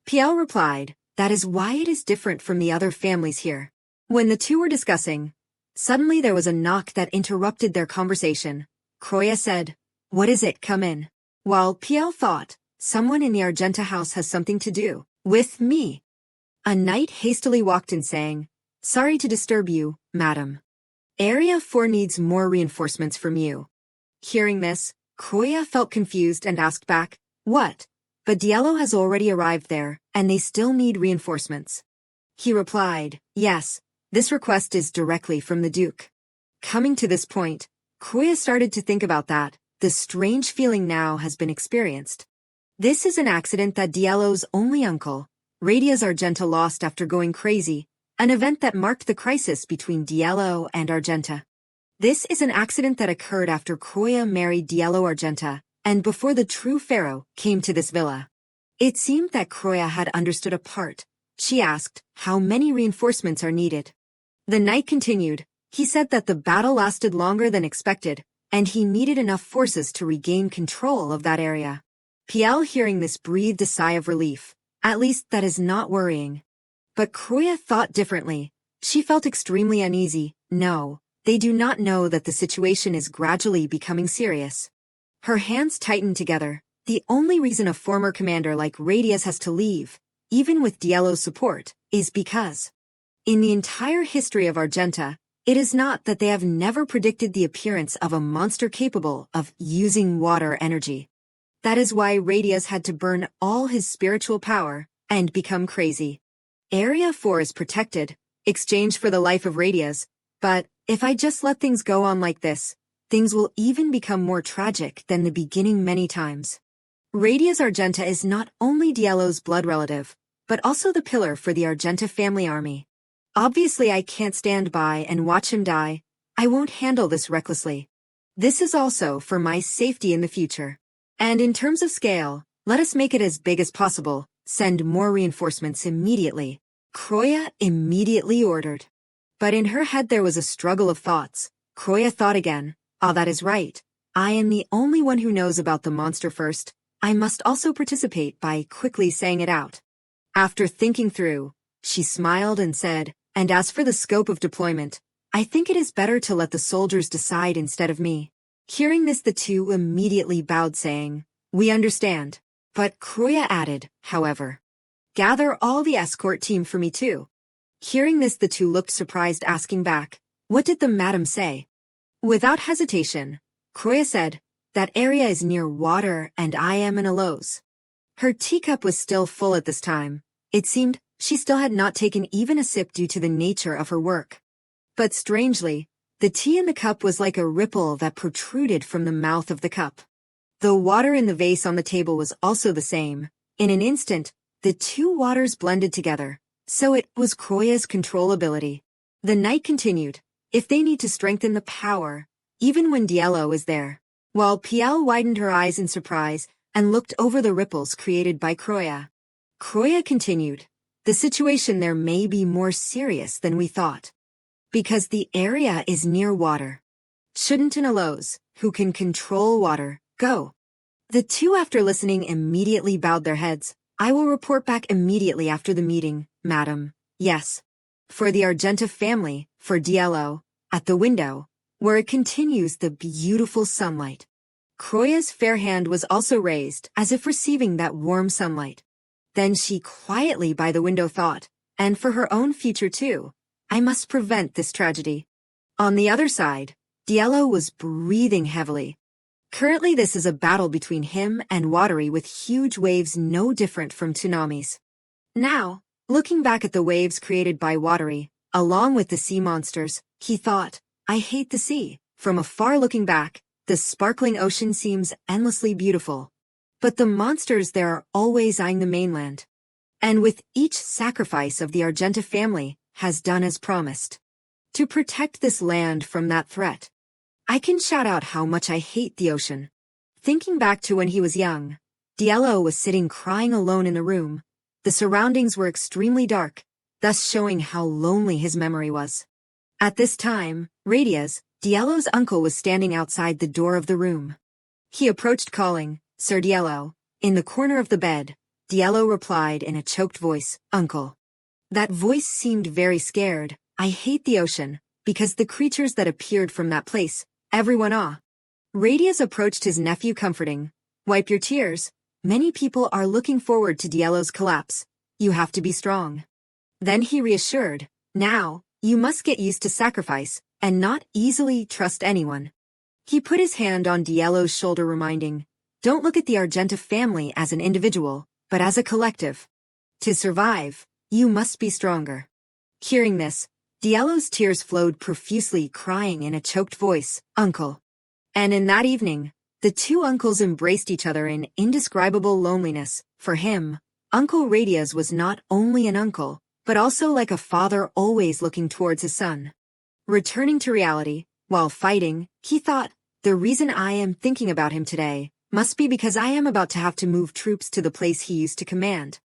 PL replied, that is why it is different from the other families here. When the two were discussing, suddenly there was a knock that interrupted their conversation. Kroya said, what is it? Come in. While PL thought, someone in the Argenta house has something to do with me. A knight hastily walked in saying, sorry to disturb you, madam. Area 4 needs more reinforcements from you. Hearing this, Kroya felt confused and asked back, what? But Diallo has already arrived there, and they still need reinforcements. He replied, yes, this request is directly from the Duke. Coming to this point, Kroya started to think about that. The strange feeling now has been experienced. This is an accident that Diallo's only uncle, Radia's Argenta, lost after going crazy, an event that marked the crisis between Diallo and Argenta. This is an accident that occurred after Kroya married Diallo Argenta, and before the true pharaoh came to this villa. It seemed that Kroya had understood a part. She asked, how many reinforcements are needed? The knight continued, he said that the battle lasted longer than expected, and he needed enough forces to regain control of that area. PL hearing this breathed a sigh of relief. At least that is not worrying. But Kroya thought differently. She felt extremely uneasy. No, they do not know that the situation is gradually becoming serious. Her hands tightened together. The only reason a former commander like Radius has to leave, even with Diallo's support, is because in the entire history of Argenta, it is not that they have never predicted the appearance of a monster capable of using water energy. That is why Radius had to burn all his spiritual power and become crazy. Area 4 is protected, exchange for the life of Radius, but if I just let things go on like this, things will even become more tragic than the beginning many times. Radius Argenta is not only Diallo's blood relative, but also the pillar for the Argenta family army. Obviously I can't stand by and watch him die. I won't handle this recklessly. This is also for my safety in the future. And in terms of scale, let us make it as big as possible. Send more reinforcements immediately. Kroya immediately ordered. But in her head there was a struggle of thoughts. Kroya thought again, ah, that is right. I am the only one who knows about the monster first. I must also participate by quickly saying it out. After thinking through, she smiled and said, and as for the scope of deployment, I think it is better to let the soldiers decide instead of me. Hearing this, the two immediately bowed, saying, we understand. But Kroya added, however, Gather all the escort team for me too. Hearing this, the two looked surprised, asking back, what did the madam say? Without hesitation, Kroya said, that area is near water and I am in a Lowe's. Her teacup was still full at this time. It seemed she still had not taken even a sip due to the nature of her work. But strangely, the tea in the cup was like a ripple that protruded from the mouth of the cup. The water in the vase on the table was also the same. In an instant, the two waters blended together. So it was Kroya's controllability. The night continued. If they need to strengthen the power, even when Diallo is there. While Piel widened her eyes in surprise and looked over the ripples created by Kroya. Kroya continued. The situation there may be more serious than we thought. Because the area is near water. Shouldn't an Elos, who can control water, go? The two, after listening, immediately bowed their heads. I will report back immediately after the meeting, madam. Yes. For the Argenta family, for Diallo, at the window, where it continues the beautiful sunlight. Kroya's fair hand was also raised, as if receiving that warm sunlight. Then she quietly by the window thought, and for her own future too, I must prevent this tragedy. On the other side, Diallo was breathing heavily. Currently this is a battle between him and Watery with huge waves no different from tsunamis. Now, looking back at the waves created by Watery, along with the sea monsters, he thought, I hate the sea. From afar looking back, the sparkling ocean seems endlessly beautiful. But the monsters there are always eyeing the mainland. And with each sacrifice of the Argenta family has done as promised. To protect this land from that threat. I can shout out how much I hate the ocean. Thinking back to when he was young, Diallo was sitting crying alone in a room. The surroundings were extremely dark, thus showing how lonely his memory was. At this time, Radia's, Diallo's uncle, was standing outside the door of the room. He approached calling, Sir Diallo. In the corner of the bed, Diallo replied in a choked voice, Uncle. That voice seemed very scared. I hate the ocean, because the creatures that appeared from that place, everyone Radius approached his nephew comforting. Wipe your tears. Many people are looking forward to Diallo's collapse. You have to be strong. Then he reassured, now, you must get used to sacrifice, and not easily trust anyone. He put his hand on Diallo's shoulder reminding, don't look at the Argenta family as an individual, but as a collective. To survive, you must be stronger. Hearing this, Diallo's tears flowed profusely, crying in a choked voice, Uncle. And in that evening, the two uncles embraced each other in indescribable loneliness. For him, Uncle Radius was not only an uncle, but also like a father always looking towards his son. Returning to reality, while fighting, he thought, the reason I am thinking about him today must be because I am about to have to move troops to the place he used to command.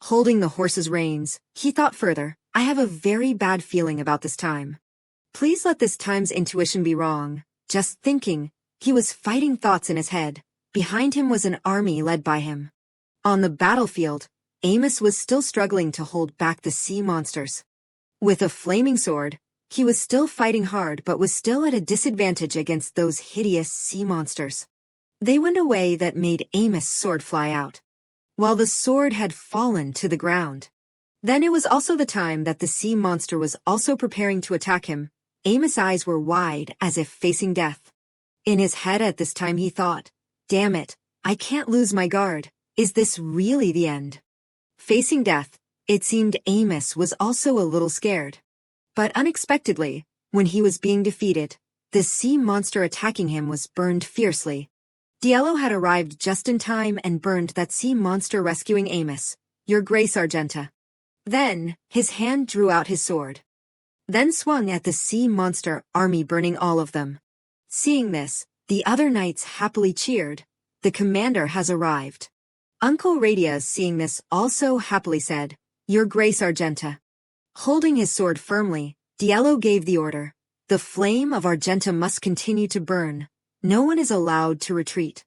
Holding the horse's reins, he thought further, I have a very bad feeling about this time. Please let this time's intuition be wrong. Just thinking, he was fighting thoughts in his head. Behind him was an army led by him. On the battlefield, Amos was still struggling to hold back the sea monsters. With a flaming sword, he was still fighting hard but was still at a disadvantage against those hideous sea monsters. They went away that made Amos' sword fly out, while the sword had fallen to the ground. Then it was also the time that the sea monster was also preparing to attack him. Amos' eyes were wide as if facing death. In his head at this time he thought, damn it, I can't lose my guard. Is this really the end? Facing death, it seemed Amos was also a little scared. But unexpectedly, when he was being defeated, the sea monster attacking him was burned fiercely. Diallo had arrived just in time and burned that sea monster, rescuing Amos. Your Grace, Argenta. Then, his hand drew out his sword. Then swung at the sea monster army, burning all of them. Seeing this, the other knights happily cheered. The commander has arrived. Uncle Radius, seeing this, also happily said, Your Grace, Argenta. Holding his sword firmly, Diallo gave the order. The flame of Argenta must continue to burn. No one is allowed to retreat.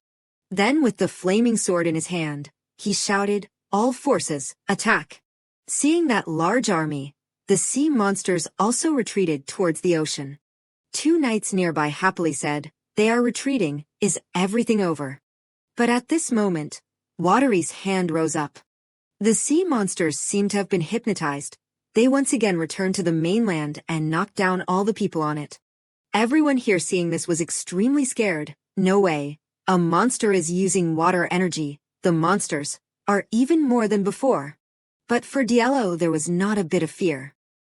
Then with the flaming sword in his hand, he shouted, All forces, attack. Seeing that large army, the sea monsters also retreated towards the ocean. Two knights nearby happily said, They are retreating, is everything over? But at this moment, Watery's hand rose up. The sea monsters seemed to have been hypnotized. They once again returned to the mainland and knocked down all the people on it. Everyone here seeing this was extremely scared. No way. A monster is using water energy. The monsters are even more than before. But for Diallo there was not a bit of fear.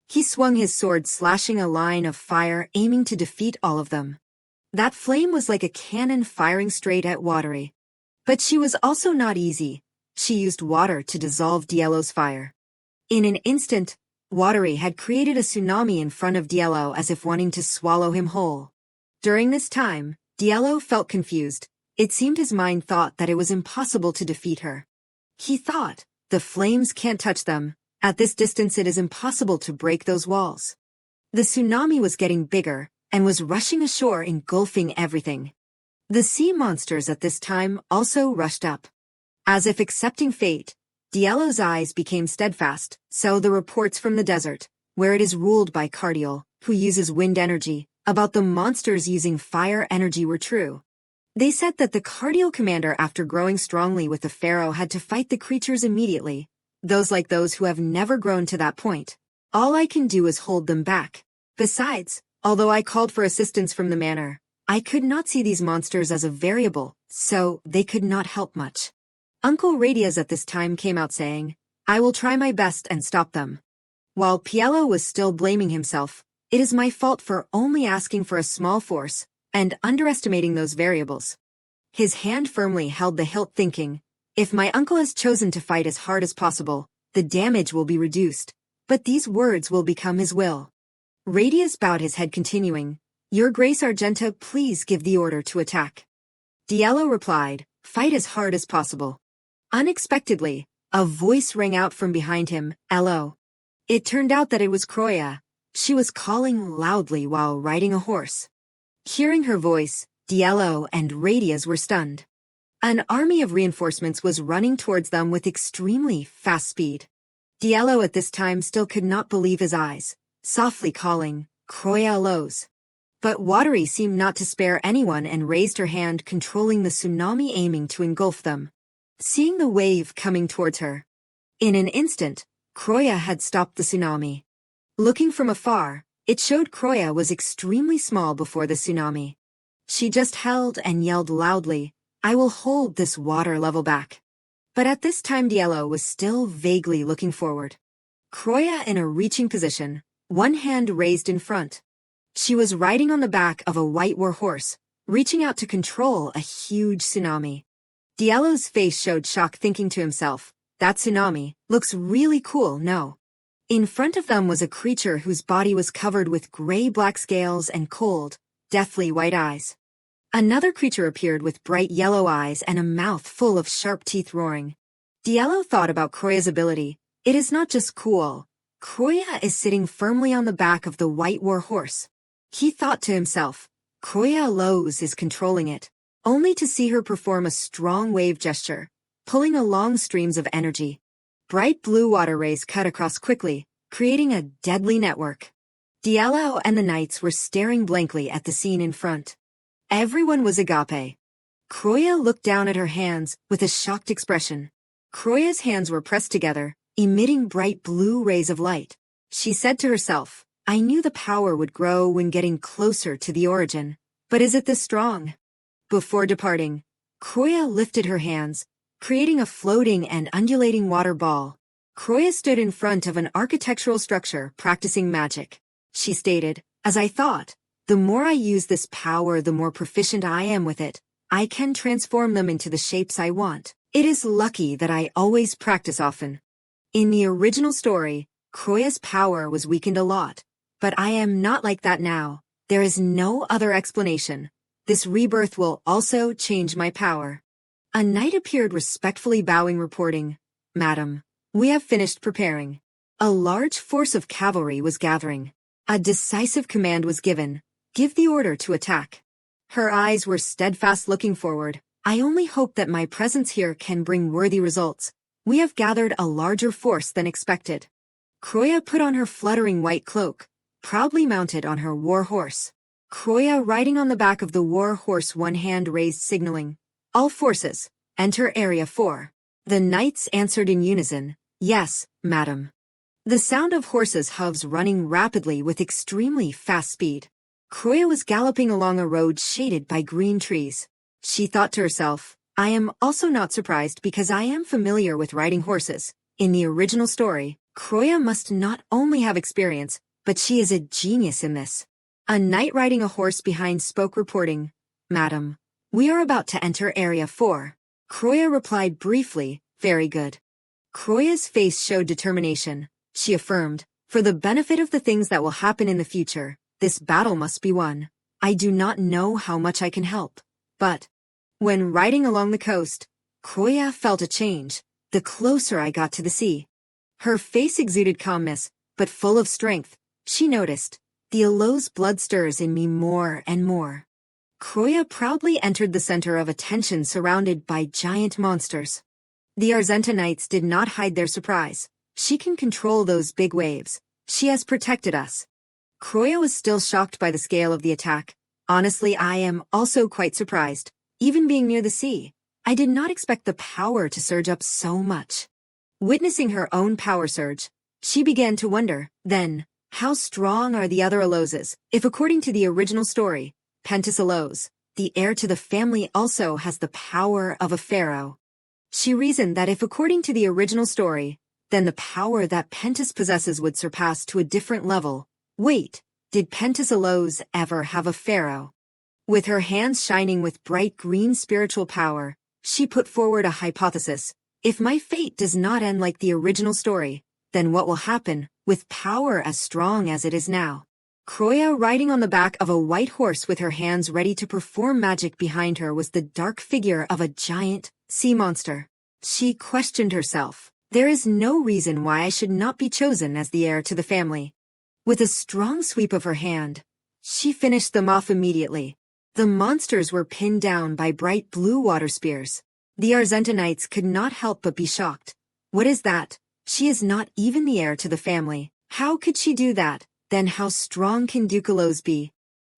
He swung his sword, slashing a line of fire, aiming to defeat all of them. That flame was like a cannon firing straight at Watery. But she was also not easy. She used water to dissolve Diallo's fire. In an instant, Watery had created a tsunami in front of Diallo as if wanting to swallow him whole. During this time, Diallo felt confused. It seemed his mind thought that it was impossible to defeat her. He thought, the flames can't touch them. At this distance it is impossible to break those walls. The tsunami was getting bigger and was rushing ashore, engulfing everything. The sea monsters at this time also rushed up. As if accepting fate, Diallo's eyes became steadfast, so the reports from the desert, where it is ruled by Cardiel, who uses wind energy, about the monsters using fire energy were true. They said that the Cardiel commander, after growing strongly with the pharaoh, had to fight the creatures immediately. Those who have never grown to that point. All I can do is hold them back. Besides, although I called for assistance from the manor, I could not see these monsters as a variable, so they could not help much. Uncle Radius at this time came out saying, I will try my best and stop them. While Piello was still blaming himself, it is my fault for only asking for a small force and underestimating those variables. His hand firmly held the hilt, thinking, if my uncle has chosen to fight as hard as possible, the damage will be reduced, but these words will become his will. Radius bowed his head, continuing, Your Grace Argenta, please give the order to attack. Diallo replied, fight as hard as possible. Unexpectedly, a voice rang out from behind him, Hello. It turned out that it was Croya. She was calling loudly while riding a horse. Hearing her voice, Diallo and Radius were stunned. An army of reinforcements was running towards them with extremely fast speed. Diallo at this time still could not believe his eyes, softly calling, Croya Lows. But Watery seemed not to spare anyone and raised her hand, controlling the tsunami, aiming to engulf them. Seeing the wave coming towards her, in an instant, Croya had stopped the tsunami. Looking from afar, it showed Croya was extremely small before the tsunami. She just held and yelled loudly, I will hold this water level back. But at this time Diallo was still vaguely looking forward. Croya in a reaching position, one hand raised in front. She was riding on the back of a white war horse, reaching out to control a huge tsunami. Diallo's face showed shock, thinking to himself, that tsunami looks really cool, no? In front of them was a creature whose body was covered with gray-black scales and cold, deathly white eyes. Another creature appeared with bright yellow eyes and a mouth full of sharp teeth, roaring. Diallo thought about Croya's ability. It is not just cool. Croya is sitting firmly on the back of the white war horse. He thought to himself, Croya Lows is controlling it, only to see her perform a strong wave gesture, pulling along streams of energy. Bright blue water rays cut across quickly, creating a deadly network. Diallo and the knights were staring blankly at the scene in front. Everyone was agape. Croya looked down at her hands with a shocked expression. Croya's hands were pressed together, emitting bright blue rays of light. She said to herself, I knew the power would grow when getting closer to the origin, but is it this strong? Before departing, Croya lifted her hands, creating a floating and undulating water ball. Croya stood in front of an architectural structure, practicing magic. She stated, as I thought, the more I use this power, the more proficient I am with it. I can transform them into the shapes I want. It is lucky that I always practice often. In the original story, Croya's power was weakened a lot, but I am not like that now. There is no other explanation. This rebirth will also change my power. A knight appeared, respectfully bowing, reporting, Madam, we have finished preparing. A large force of cavalry was gathering. A decisive command was given. Give the order to attack. Her eyes were steadfast, looking forward. I only hope that my presence here can bring worthy results. We have gathered a larger force than expected. Croya put on her fluttering white cloak, proudly mounted on her war horse. Croya riding on the back of the war horse, one hand raised, signaling, All forces, enter Area 4. The knights answered in unison, "Yes, madam." The sound of horses' hooves running rapidly with extremely fast speed. Kroya was galloping along a road shaded by green trees. She thought to herself, I am also not surprised because I am familiar with riding horses. In the original story, Kroya must not only have experience, but she is a genius in this. A knight riding a horse behind spoke reporting, "Madam, we are about to enter Area 4. Kroya replied briefly, "Very good." Kroya's face showed determination. She affirmed, "For the benefit of the things that will happen in the future, this battle must be won. I do not know how much I can help. But..." When riding along the coast, Kroya felt a change, the closer I got to the sea. Her face exuded calmness, but full of strength. She noticed, the Elo's blood stirs in me more and more. Kroya proudly entered the center of attention surrounded by giant monsters. The Arzenta Knights did not hide their surprise. She can control those big waves. She has protected us. Kroya was still shocked by the scale of the attack. Honestly, I am also quite surprised. Even being near the sea, I did not expect the power to surge up so much. Witnessing her own power surge, she began to wonder, then, how strong are the other Eloses? If according to the original story, Pentis Elos, the heir to the family, also has the power of a pharaoh. She reasoned that if according to the original story, then the power that Pentis possesses would surpass to a different level. Wait, did Pentis Elos ever have a pharaoh? With her hands shining with bright green spiritual power, she put forward a hypothesis. If my fate does not end like the original story, then what will happen, with power as strong as it is now? Kroya riding on the back of a white horse with her hands ready to perform magic behind her was the dark figure of a giant sea monster. She questioned herself. There is no reason why I should not be chosen as the heir to the family. With a strong sweep of her hand, she finished them off immediately. The monsters were pinned down by bright blue water spears. The Arzenta Knights could not help but be shocked. What is that? She is not even the heir to the family. How could she do that? Then how strong can Duke Elos be?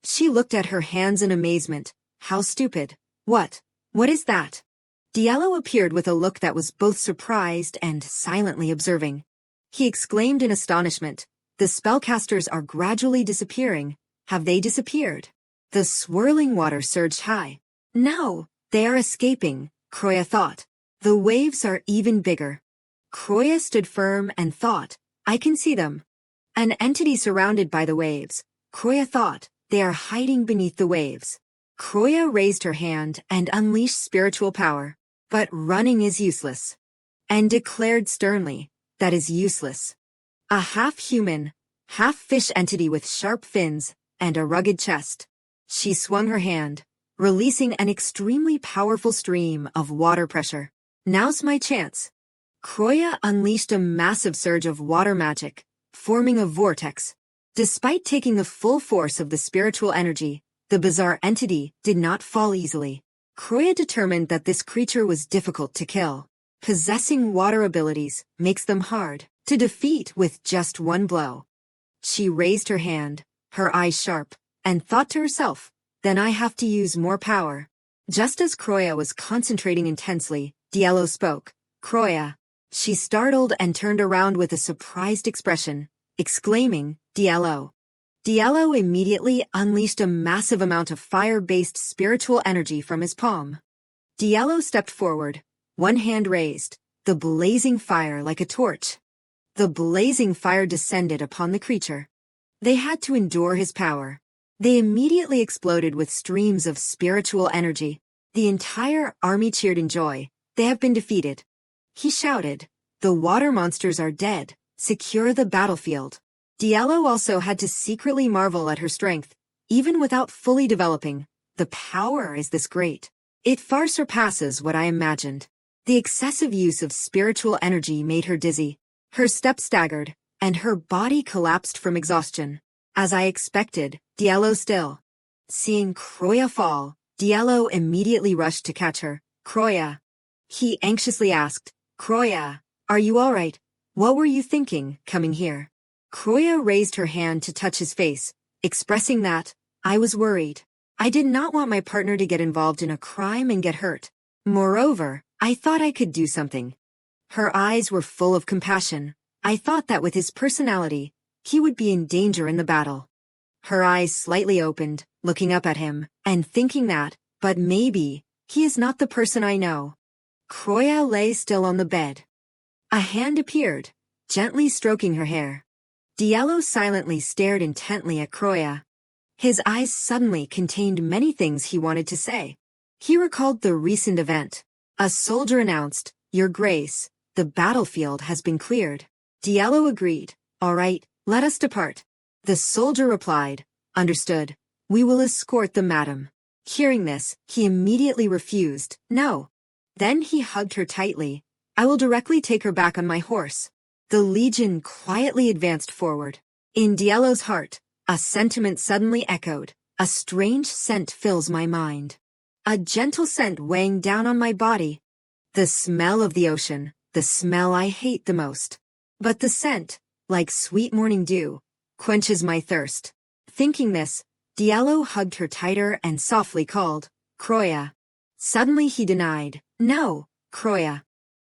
She looked at her hands in amazement. How stupid. What is that? Diallo appeared with a look that was both surprised and silently observing. He exclaimed in astonishment, "The spellcasters are gradually disappearing. Have they disappeared?" The swirling water surged high. No, they are escaping, Kroya thought. The waves are even bigger. Kroya stood firm and thought, I can see them. An entity surrounded by the waves. Kroya thought, they are hiding beneath the waves. Kroya raised her hand and unleashed spiritual power. But running is useless. And declared sternly, that is useless. A half-human, half-fish entity with sharp fins and a rugged chest. She swung her hand, releasing an extremely powerful stream of water pressure. Now's my chance. Kroya unleashed a massive surge of water magic, forming a vortex. Despite taking the full force of the spiritual energy, the bizarre entity did not fall easily. Kroya determined that this creature was difficult to kill. Possessing water abilities makes them hard to defeat with just one blow. She raised her hand, her eyes sharp, and thought to herself, then I have to use more power. Just as Kroya was concentrating intensely, Diallo spoke. Kroya. She startled and turned around with a surprised expression, exclaiming, Diallo. Diallo immediately unleashed a massive amount of fire-based spiritual energy from his palm. Diallo stepped forward, one hand raised, the blazing fire like a torch. The blazing fire descended upon the creature. They had to endure his power. They immediately exploded with streams of spiritual energy. The entire army cheered in joy. They have been defeated. He shouted, the water monsters are dead. Secure the battlefield. Diallo also had to secretly marvel at her strength. Even without fully developing, the power is this great. It far surpasses what I imagined. The excessive use of spiritual energy made her dizzy. Her steps staggered, and her body collapsed from exhaustion. As I expected, Diallo still. Seeing Kroya fall, Diallo immediately rushed to catch her. Kroya. He anxiously asked, Kroya, are you all right? What were you thinking, coming here? Kroya raised her hand to touch his face, expressing that, I was worried. I did not want my partner to get involved in a crime and get hurt. Moreover, I thought I could do something. Her eyes were full of compassion. I thought that with his personality, he would be in danger in the battle. Her eyes slightly opened, looking up at him, and thinking that, but maybe, he is not the person I know. Kroya lay still on the bed. A hand appeared, gently stroking her hair. Diallo silently stared intently at Kroya. His eyes suddenly contained many things he wanted to say. He recalled the recent event. A soldier announced, "Your Grace, the battlefield has been cleared." Diallo agreed. "All right, let us depart." The soldier replied, "Understood. We will escort the madam." Hearing this, he immediately refused. "No." Then he hugged her tightly. "I will directly take her back on my horse." The legion quietly advanced forward. In Diallo's heart, a sentiment suddenly echoed. A strange scent fills my mind. A gentle scent weighing down on my body. The smell of the ocean, the smell I hate the most. But the scent, like sweet morning dew, quenches my thirst. Thinking this, Diallo hugged her tighter and softly called, "Kroya." Suddenly he denied, "No, Kroya."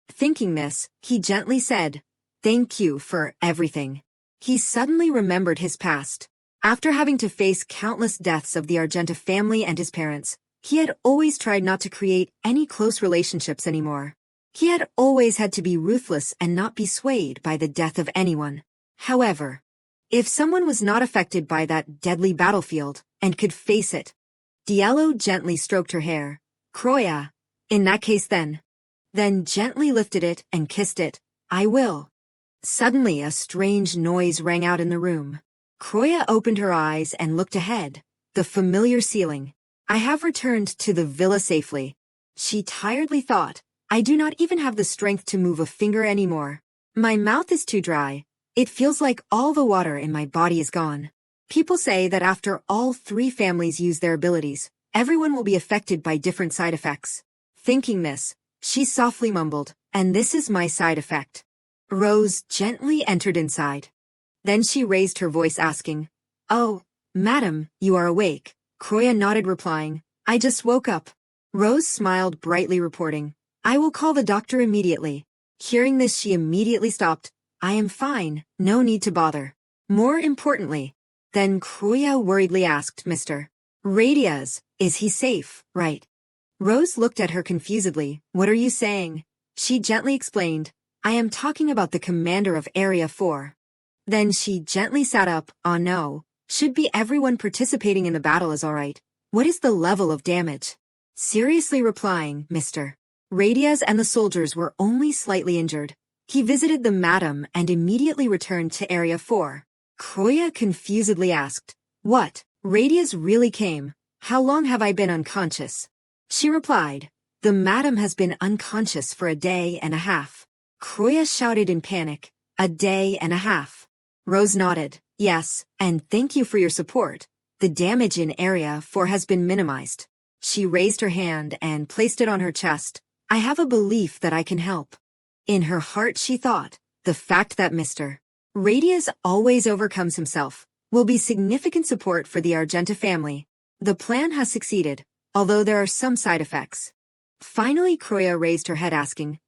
Thinking this, he gently said, "Thank you for everything." He suddenly remembered his past. After having to face countless deaths of the Argenta family and his parents, he had always tried not to create any close relationships anymore. He had always had to be ruthless and not be swayed by the death of anyone. However, if someone was not affected by that deadly battlefield and could face it, Diallo gently stroked her hair. "Kroya, in that case then." Then gently lifted it and kissed it. "I will." Suddenly a strange noise rang out in the room. Kroya opened her eyes and looked ahead. The familiar ceiling. "I have returned to the villa safely." She tiredly thought, "I do not even have the strength to move a finger anymore. My mouth is too dry. It feels like all the water in my body is gone." People say that after all three families use their abilities, everyone will be affected by different side effects. Thinking this, she softly mumbled, "And this is my side effect." Rose gently entered inside. Then she raised her voice asking, "Oh, madam, you are awake." Kroya nodded replying, "I just woke up." Rose smiled brightly reporting, "I will call the doctor immediately." Hearing this she immediately stopped. "I am fine, no need to bother." More importantly, then Kroya worriedly asked Mr. Radias, "Is he safe, right?" Rose looked at her confusedly. "What are you saying?" She gently explained, "I am talking about the commander of Area 4. Then she gently sat up. "Oh no, should be everyone participating in the battle is alright. What is the level of damage?" Seriously replying, "Mr. Radias and the soldiers were only slightly injured." He visited the madam and immediately returned to Area 4. Kroya confusedly asked, "What? Radias really came? How long have I been unconscious?" She replied, "The madam has been unconscious for a day and a half." Kroya shouted in panic, "A day and a half?" Rose nodded, "Yes, and thank you for your support. The damage in Area 4 has been minimized." She raised her hand and placed it on her chest. "I have a belief that I can help." In her heart she thought, the fact that Mr. Radias always overcomes himself will be significant support for the Argenta family. The plan has succeeded, although there are some side effects. Finally Kroya raised her head asking,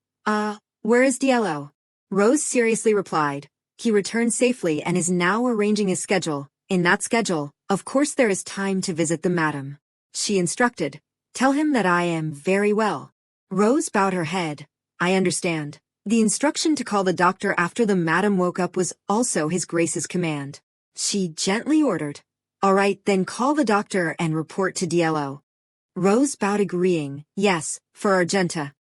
where is Diallo?" Rose seriously replied, "He returned safely and is now arranging his schedule. In that schedule, of course there is time to visit the madam." She instructed, "Tell him that I am very well." Rose bowed her head. "I understand." The instruction to call the doctor after the madam woke up was also His Grace's command. She gently ordered, "All right, then call the doctor and report to Diallo." Rose bowed agreeing, "Yes, for Argenta."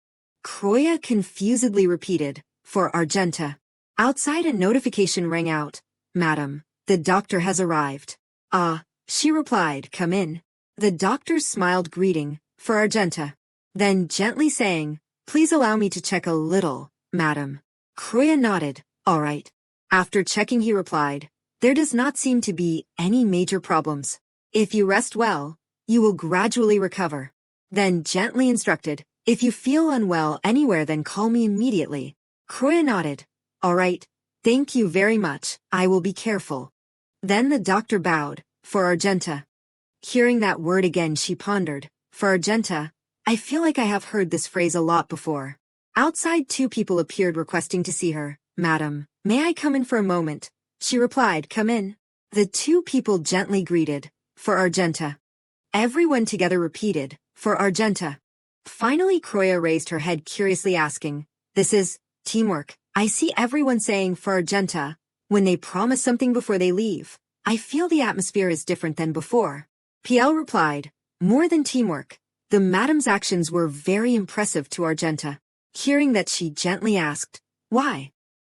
Kroya confusedly repeated, "For Argenta." Outside a notification rang out, "Madam, the doctor has arrived." "Ah," she replied, "come in." The doctor smiled greeting, "For Argenta." Then gently saying, "Please allow me to check a little, madam." Kroya nodded, "All right." After checking he replied, "There does not seem to be any major problems. If you rest well, you will gradually recover." Then gently instructed, "If you feel unwell anywhere then call me immediately." Kroya nodded, "All right, thank you very much, I will be careful." Then the doctor bowed, "For Argenta." Hearing that word again she pondered, "For Argenta, I feel like I have heard this phrase a lot before. Outside, two people appeared requesting to see her. Madam, may I come in for a moment? She replied, come in. The two people gently greeted, for Argenta. Everyone together repeated, for Argenta. Finally, Croya raised her head curiously asking, this is teamwork. I see everyone saying for Argenta when they promise something before they leave. I feel the atmosphere is different than before. PL replied, more than teamwork. The madam's actions were very impressive to Argenta. Hearing that, she gently asked, why?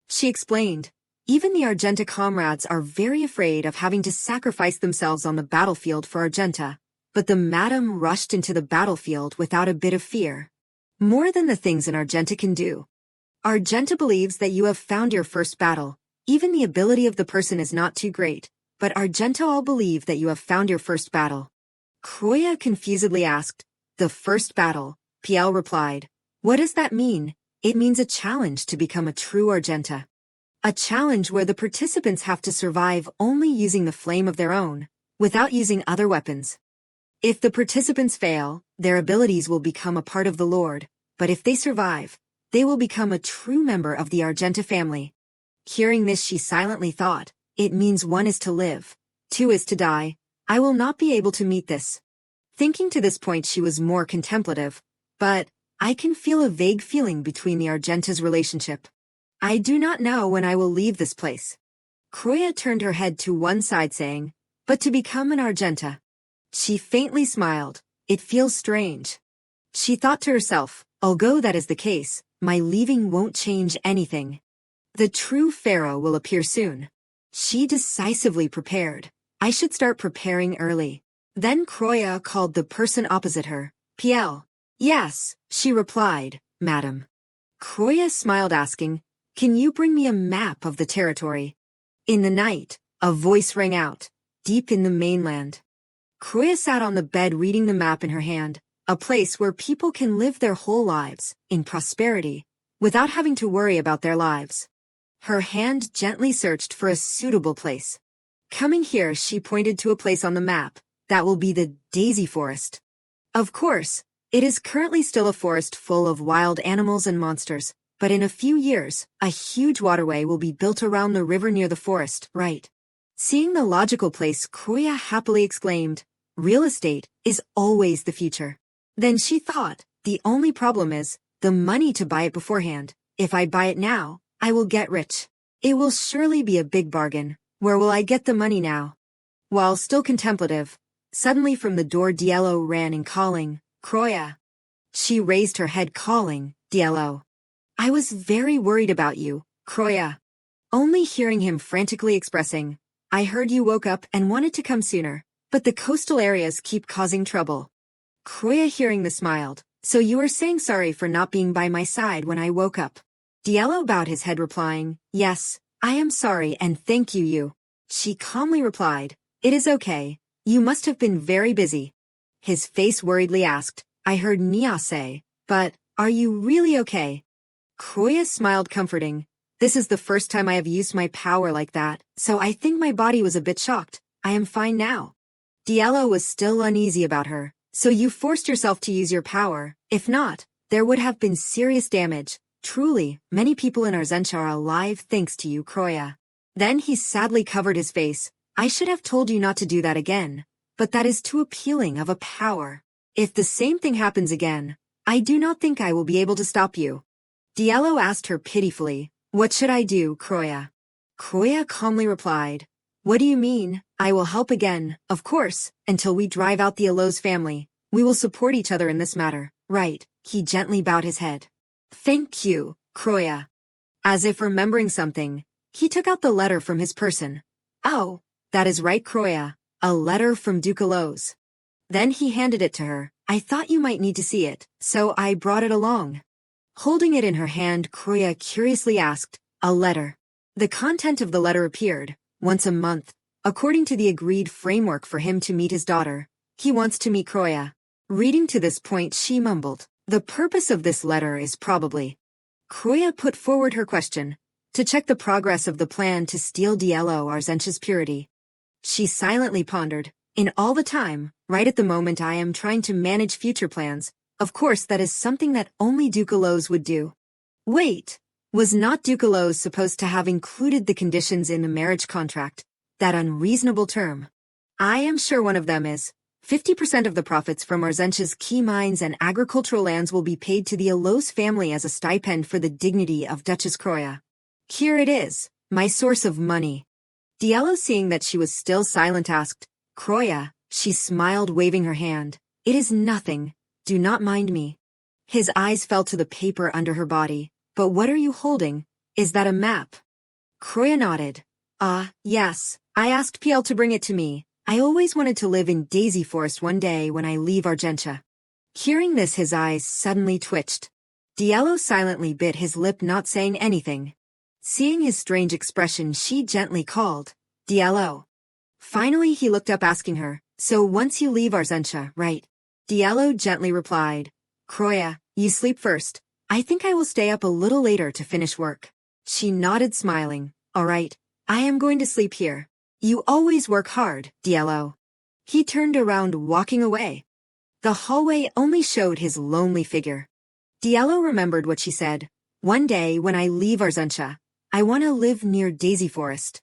She explained, even the Argenta comrades are very afraid of having to sacrifice themselves on the battlefield for Argenta, but the madam rushed into the battlefield without a bit of fear. More than the things an Argenta can do. Argenta believes that you have found your first battle. Even the ability of the person is not too great, but Argenta all believe that you have found your first battle. Croya confusedly asked, the first battle? PL replied, what does that mean? It means a challenge to become a true Argenta. A challenge where the participants have to survive only using the flame of their own, without using other weapons. If the participants fail, their abilities will become a part of the Lord, but if they survive, they will become a true member of the Argenta family. Hearing this, she silently thought, it means 1 is to live, 2 is to die. I will not be able to meet this. Thinking to this point, she was more contemplative, but I can feel a vague feeling between the Argenta's relationship. I do not know when I will leave this place. Croya turned her head to one side saying, but to become an Argenta. She faintly smiled. It feels strange. She thought to herself, although that is the case, my leaving won't change anything. The true pharaoh will appear soon. She decisively prepared. I should start preparing early. Then Croya called the person opposite her. PL. Yes, she replied, madam. Croya smiled asking, can you bring me a map of the territory? In the night, a voice rang out, deep in the mainland. Croya sat on the bed reading the map in her hand, a place where people can live their whole lives, in prosperity, without having to worry about their lives. Her hand gently searched for a suitable place. Coming here, she pointed to a place on the map. That will be the Daisy Forest. Of course, it is currently still a forest full of wild animals and monsters, but in a few years, a huge waterway will be built around the river near the forest, right? Seeing the logical place, Croya happily exclaimed, real estate is always the future. Then she thought, the only problem is the money to buy it beforehand. If I buy it now, I will get rich. It will surely be a big bargain. Where will I get the money now? While still contemplative, suddenly from the door Diello ran in calling, Croya. She raised her head calling, Diello. I was very worried about you, Croya. Only hearing him frantically expressing, I heard you woke up and wanted to come sooner, but the coastal areas keep causing trouble. Croya hearing this smiled, so you are saying sorry for not being by my side when I woke up. Diello bowed his head replying, yes, I am sorry and thank you. She calmly replied, it is okay, you must have been very busy. His face worriedly asked, I heard Nia say, but, are you really okay? Croya smiled comforting, this is the first time I have used my power like that, so I think my body was a bit shocked. I am fine now. Diello was still uneasy about her, so you forced yourself to use your power, if not, there would have been serious damage. Truly, many people in Argenta are alive thanks to you, Croya. Then he sadly covered his face, I should have told you not to do that again, but that is too appealing of a power. If the same thing happens again, I do not think I will be able to stop you. Diello asked her pitifully, what should I do, Croya? Croya calmly replied, what do you mean? I will help again, of course, until we drive out the Elo's family. We will support each other in this matter, right? He gently bowed his head. Thank you, Croya. As if remembering something, he took out the letter from his person. Oh, that is right, Croya, a letter from Duke Elo's. Then he handed it to her. I thought you might need to see it, so I brought it along. Holding it in her hand, Croya curiously asked, a letter. The content of the letter appeared, once a month, according to the agreed framework for him to meet his daughter. He wants to meet Croya. Reading to this point, she mumbled, the purpose of this letter is probably. Croya put forward her question, to check the progress of the plan to steal Diello Argenta's purity. She silently pondered, in all the time, right at the moment I am trying to manage future plans, Of course, that is something that only Dukelos would do. Wait, was not Dukelos supposed to have included the conditions in the marriage contract, that unreasonable term? I am sure one of them is 50% of the profits from Arzencha's key mines and agricultural lands will be paid to the Elos family as a stipend for the dignity of Duchess Croya. Here it is, my source of money. Diallo, seeing that she was still silent, asked, Croya. She smiled, waving her hand. It is nothing. Do not mind me. His eyes fell to the paper under her body. But what are you holding? Is that a map? Croya nodded. Yes. I asked PL to bring it to me. I always wanted to live in Daisy Forest one day when I leave Argentia. Hearing this, his eyes suddenly twitched. Diallo silently bit his lip, not saying anything. Seeing his strange expression, she gently called, Diallo. Finally, he looked up, asking her, so once you leave Arzentia, right? Diallo gently replied, Croya, you sleep first. I think I will stay up a little later to finish work. She nodded, smiling. All right, I am going to sleep here. You always work hard, Diallo. He turned around, walking away. The hallway only showed his lonely figure. Diallo remembered what she said. One day when I leave Arzentia, I want to live near Daisy Forest.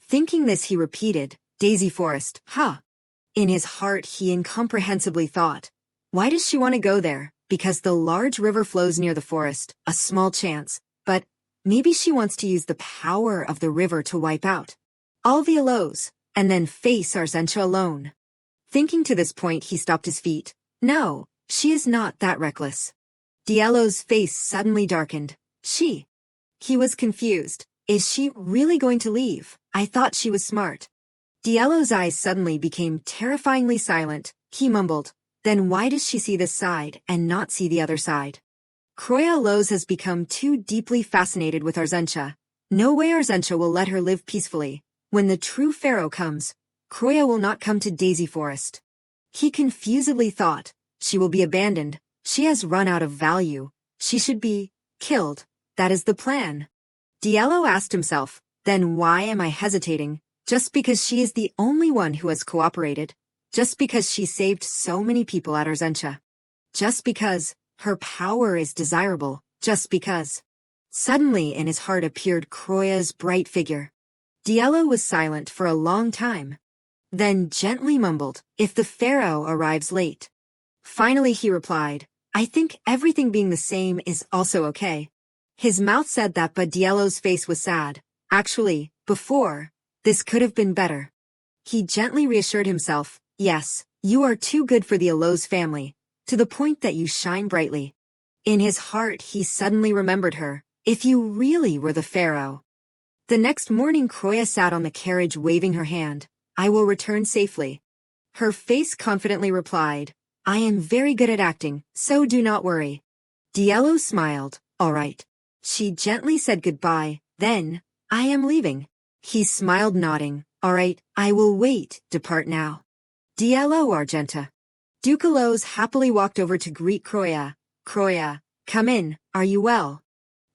Thinking this, he repeated, Daisy Forest, huh? In his heart, he incomprehensibly thought, why does she want to go there? Because the large river flows near the forest, a small chance, but maybe she wants to use the power of the river to wipe out all the Elos, and then face Arzentia alone. Thinking to this point, he stopped his feet. No, she is not that reckless. Diallo's face suddenly darkened. She. He was confused. Is she really going to leave? I thought she was smart. Diallo's eyes suddenly became terrifyingly silent. He mumbled, then why does she see this side and not see the other side? Croya Elos has become too deeply fascinated with Arzentia. No way Arzentia will let her live peacefully. When the true pharaoh comes, Croya will not come to Daisy Forest. He confusedly thought, she will be abandoned. She has run out of value. She should be killed. That is the plan. Diallo asked himself, then why am I hesitating? Just because she is the only one who has cooperated. Just because she saved so many people at Arzentia. Just because her power is desirable. Just because. Suddenly in his heart appeared Croya's bright figure. Diallo was silent for a long time. Then gently mumbled, if the pharaoh arrives late. Finally he replied, I think everything being the same is also okay. His mouth said that, but Diallo's face was sad. Actually, before, this could have been better. He gently reassured himself, yes, you are too good for the Elos family, to the point that you shine brightly. In his heart he suddenly remembered her, if you really were the pharaoh. The next morning Croya sat on the carriage, waving her hand. I will return safely. Her face confidently replied, I am very good at acting, so do not worry. Diallo smiled, all right. She gently said goodbye, then, I am leaving. He smiled, nodding, all right, I will wait, depart now. Diallo Argenta. Dukelos happily walked over to greet Croya. Croya, come in, are you well?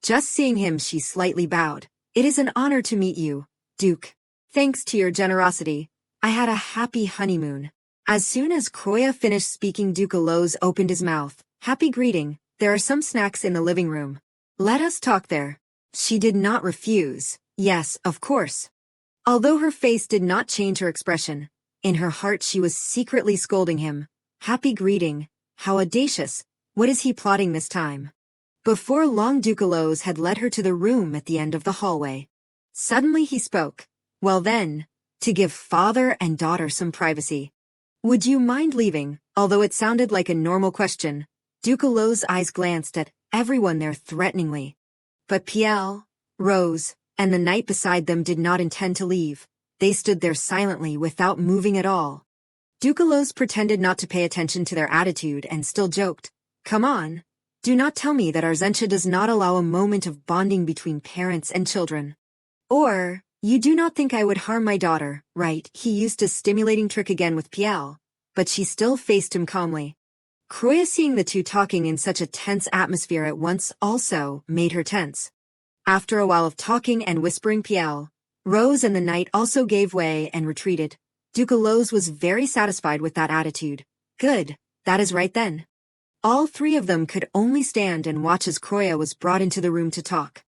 Just seeing him, she slightly bowed. It is an honor to meet you, Duke. Thanks to your generosity, I had a happy honeymoon. As soon as Croya finished speaking, Dukelos opened his mouth. Happy greeting, there are some snacks in the living room. Let us talk there. She did not refuse. Yes, of course. Although her face did not change her expression, in her heart she was secretly scolding him. Happy greeting, how audacious. What is he plotting this time? Before long, Dukelos had led her to the room at the end of the hallway. Suddenly he spoke. Well then, to give father and daughter some privacy. Would you mind leaving? Although it sounded like a normal question, Dukelos' eyes glanced at everyone there threateningly. But Piel, Rose, and the knight beside them did not intend to leave. They stood there silently without moving at all. Dukelos pretended not to pay attention to their attitude and still joked. Come on. Do not tell me that Arzentia does not allow a moment of bonding between parents and children. Or, you do not think I would harm my daughter, right? He used a stimulating trick again with Piel, but she still faced him calmly. Croya, seeing the two talking in such a tense atmosphere at once, also made her tense. After a while of talking and whispering, Piel, Rose and the knight also gave way and retreated. Dukelos was very satisfied with that attitude. Good, that is right then. All three of them could only stand and watch as Kroya was brought into the room to talk.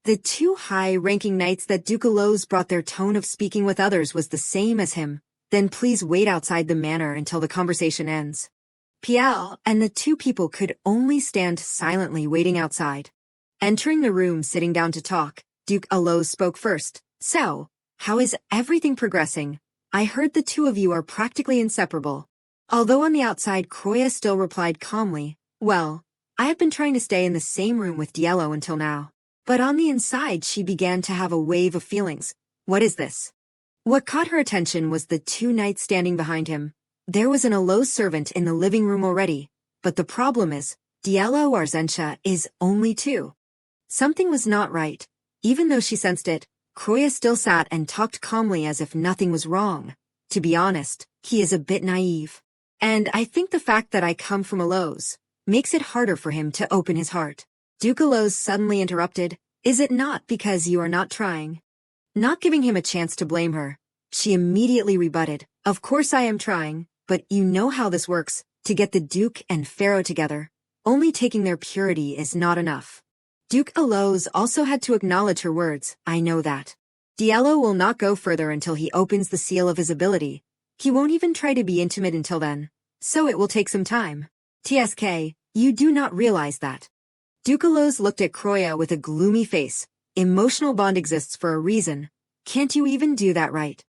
The two high-ranking knights that Duke Aloes brought, their tone of speaking with others was the same as him. Then please wait outside the manor until the conversation ends. Piel and the two people could only stand silently waiting outside. Entering the room sitting down to talk, Duke Aloes spoke first. So, how is everything progressing? I heard the two of you are practically inseparable. Although on the outside Kroya still replied calmly, well, I have been trying to stay in the same room with Diello until now. But on the inside she began to have a wave of feelings. What is this? What caught her attention was the two knights standing behind him. There was an Aloes servant in the living room already, but the problem is, Diello Arzentia is only 2. Something was not right. Even though she sensed it, Kroya still sat and talked calmly as if nothing was wrong. To be honest, he is a bit naive. And I think the fact that I come from Aloes makes it harder for him to open his heart. Duke Aloes suddenly interrupted. Is it not because you are not trying? Not giving him a chance to blame her, she immediately rebutted. Of course I am trying, but you know how this works. To get the Duke and Pharaoh together, only taking their purity is not enough. Duke Aloes also had to acknowledge her words. I know that. Diello will not go further until he opens the seal of his ability. He won't even try to be intimate until then. So it will take some time. TSK, you do not realize that. Duke Aloes looked at Kroya with a gloomy face. Emotional bond exists for a reason. Can't you even do that right?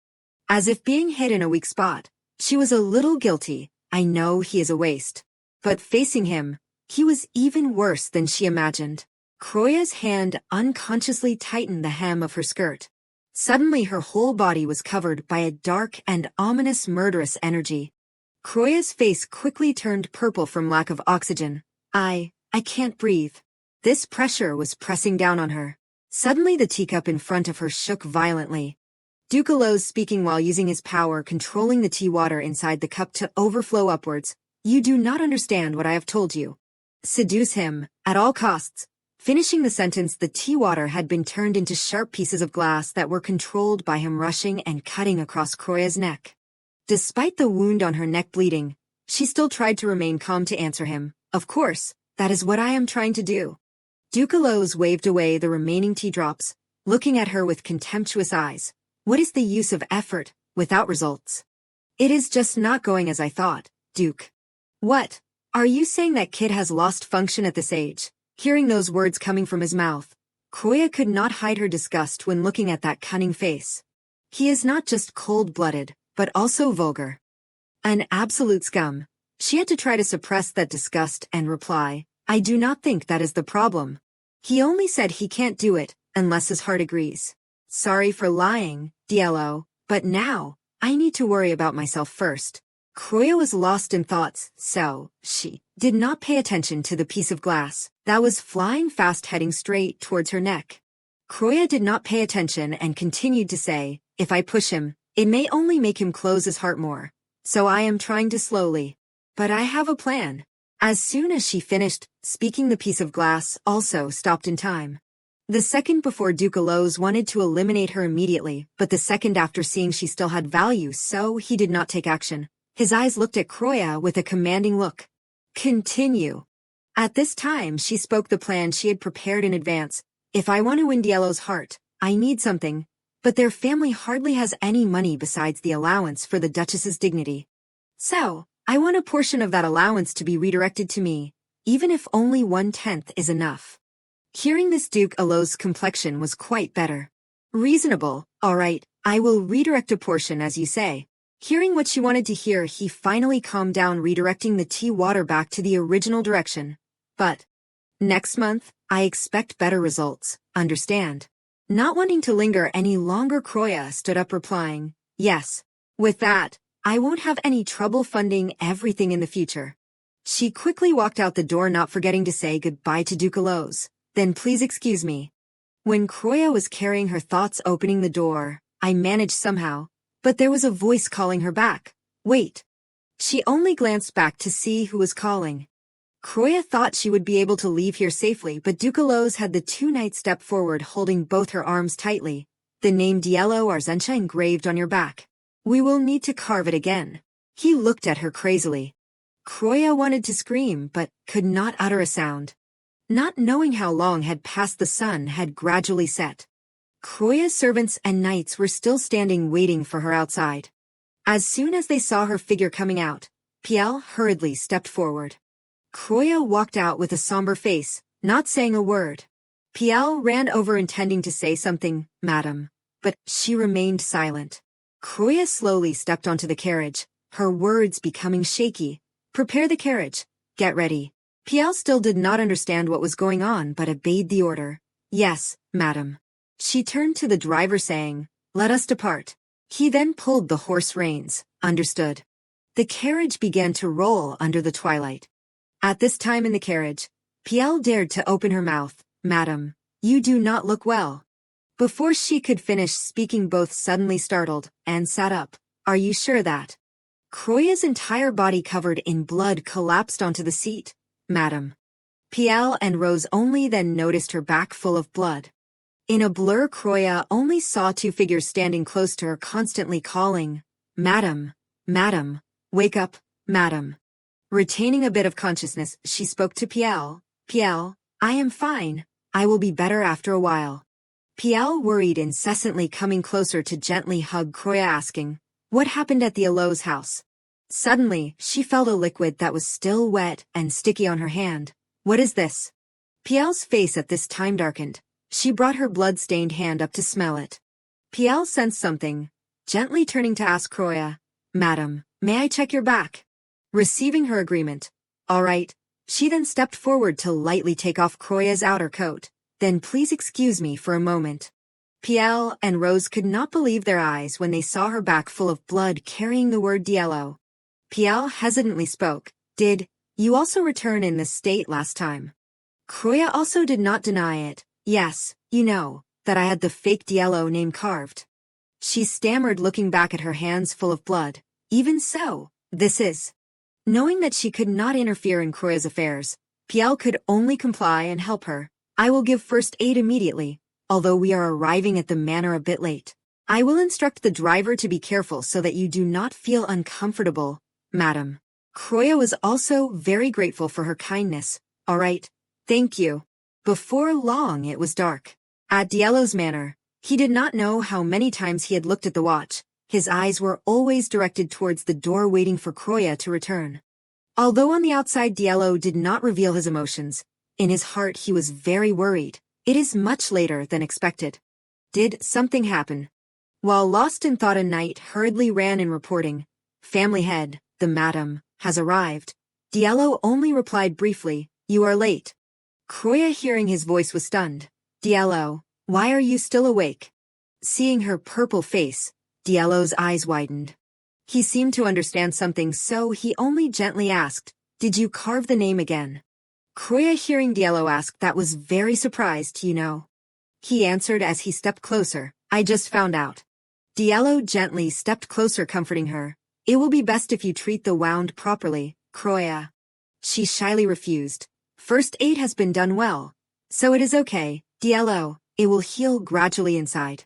As if being hit in a weak spot, she was a little guilty. I know he is a waste. But facing him, he was even worse than she imagined. Kroya's hand unconsciously tightened the hem of her skirt. Suddenly her whole body was covered by a dark and ominous murderous energy. Kroya's face quickly turned purple from lack of oxygen. I can't breathe. This pressure was pressing down on her. Suddenly the teacup in front of her shook violently. Duke Aloes speaking while using his power controlling the tea water inside the cup to overflow upwards. You do not understand what I have told you. Seduce him, at all costs. Finishing the sentence, the tea water had been turned into sharp pieces of glass that were controlled by him rushing and cutting across Kroya's neck. Despite the wound on her neck bleeding, she still tried to remain calm to answer him. Of course, that is what I am trying to do. Duke Aloes waved away the remaining tea drops, looking at her with contemptuous eyes. What is the use of effort, without results? It is just not going as I thought, Duke. What? Are you saying that kid has lost function at this age? Hearing those words coming from his mouth, Kroya could not hide her disgust when looking at that cunning face. He is not just cold-blooded, but also vulgar. An absolute scum. She had to try to suppress that disgust and reply, I do not think that is the problem. He only said he can't do it, unless his heart agrees. Sorry for lying, Diello, but now, I need to worry about myself first. Kroya was lost in thoughts, so she did not pay attention to the piece of glass that was flying fast heading straight towards her neck. Kroya did not pay attention and continued to say, if I push him, it may only make him close his heart more. So I am trying to slowly. But I have a plan. As soon as she finished speaking, the piece of glass also stopped in time. The second before Duke Aloes wanted to eliminate her immediately, but the second after seeing she still had value, so he did not take action. His eyes looked at Kroya with a commanding look. Continue. At this time she spoke the plan she had prepared in advance. If I want to win Diello's heart, I need something. But their family hardly has any money besides the allowance for the Duchess's dignity. So, I want a portion of that allowance to be redirected to me, even if only 1/10 is enough. Hearing this, Duke Aloes' complexion was quite better. Reasonable, all right, I will redirect a portion as you say. Hearing what she wanted to hear, he finally calmed down, redirecting the tea water back to the original direction. But next month, I expect better results, understand? Not wanting to linger any longer, Kroya stood up replying, yes. With that, I won't have any trouble funding everything in the future. She quickly walked out the door, not forgetting to say goodbye to Duke Aloes. Then please excuse me. When Kroya was carrying her thoughts opening the door, I managed somehow. But there was a voice calling her back. Wait. She only glanced back to see who was calling. Kroya thought she would be able to leave here safely, but Duke Aloes had the two knights step forward, holding both her arms tightly. The name Diello Arzentia engraved on your back. We will need to carve it again. He looked at her crazily. Kroya wanted to scream but could not utter a sound. Not knowing how long had passed, the sun had gradually set. Kroya's servants and knights were still standing waiting for her outside. As soon as they saw her figure coming out, Piel hurriedly stepped forward. Kroya walked out with a somber face, not saying a word. Piel ran over intending to say something, "Madam," but she remained silent. Kroya slowly stepped onto the carriage, her words becoming shaky. "Prepare the carriage. Get ready." Piel still did not understand what was going on but obeyed the order. "Yes, madam." She turned to the driver saying, "Let us depart." He then pulled the horse reins. "Understood." The carriage began to roll under the twilight. At this time in the carriage, Piel dared to open her mouth. "Madam, you do not look well." Before she could finish speaking, both suddenly startled and sat up. "Are you sure that?" Kroya's entire body covered in blood collapsed onto the seat. "Madam." Piel and Rose only then noticed her back full of blood. In a blur, Kroya only saw two figures standing close to her, constantly calling, "Madam, madam, wake up, madam." Retaining a bit of consciousness, she spoke to Piel. "Piel, I am fine. I will be better after a while." Piel worried, incessantly coming closer to gently hug Kroya, asking, "What happened at the Elo's house?" Suddenly, she felt a liquid that was still wet and sticky on her hand. "What is this?" Piel's face at this time darkened. She brought her blood-stained hand up to smell it. Piel sensed something, gently turning to ask Kroya, "Madam, may I check your back?" Receiving her agreement, "All right." She then stepped forward to lightly take off Kroya's outer coat. "Then please excuse me for a moment." Piel and Rose could not believe their eyes when they saw her back full of blood carrying the word Diello. Piel hesitantly spoke, "Did you also return in this state last time?" Kroya also did not deny it. "Yes, you know, that I had the fake Diello name carved." She stammered, looking back at her hands full of blood. "Even so, this is..." Knowing that she could not interfere in Kroya's affairs, Piel could only comply and help her. "I will give first aid immediately, although we are arriving at the manor a bit late. I will instruct the driver to be careful so that you do not feel uncomfortable, madam." Kroya was also very grateful for her kindness. "All right, thank you." Before long it was dark. At Diello's manor, he did not know how many times he had looked at the watch. His eyes were always directed towards the door, waiting for Kroya to return. Although on the outside Diello did not reveal his emotions, in his heart he was very worried. It is much later than expected. Did something happen? While lost in thought, a knight hurriedly ran in reporting, "Family head, the madam, has arrived." Diello only replied briefly, "You are late." Kroya, hearing his voice, was stunned. "Diello, why are you still awake?" Seeing her purple face, Diello's eyes widened. He seemed to understand something, so he only gently asked, "Did you carve the name again?" Kroya, hearing Diello ask that, was very surprised. "You know," he answered as he stepped closer, "I just found out." Diello gently stepped closer, comforting her. "It will be best if you treat the wound properly, Kroya." She shyly refused. "First aid has been done well, so it is okay, Diello. It will heal gradually inside."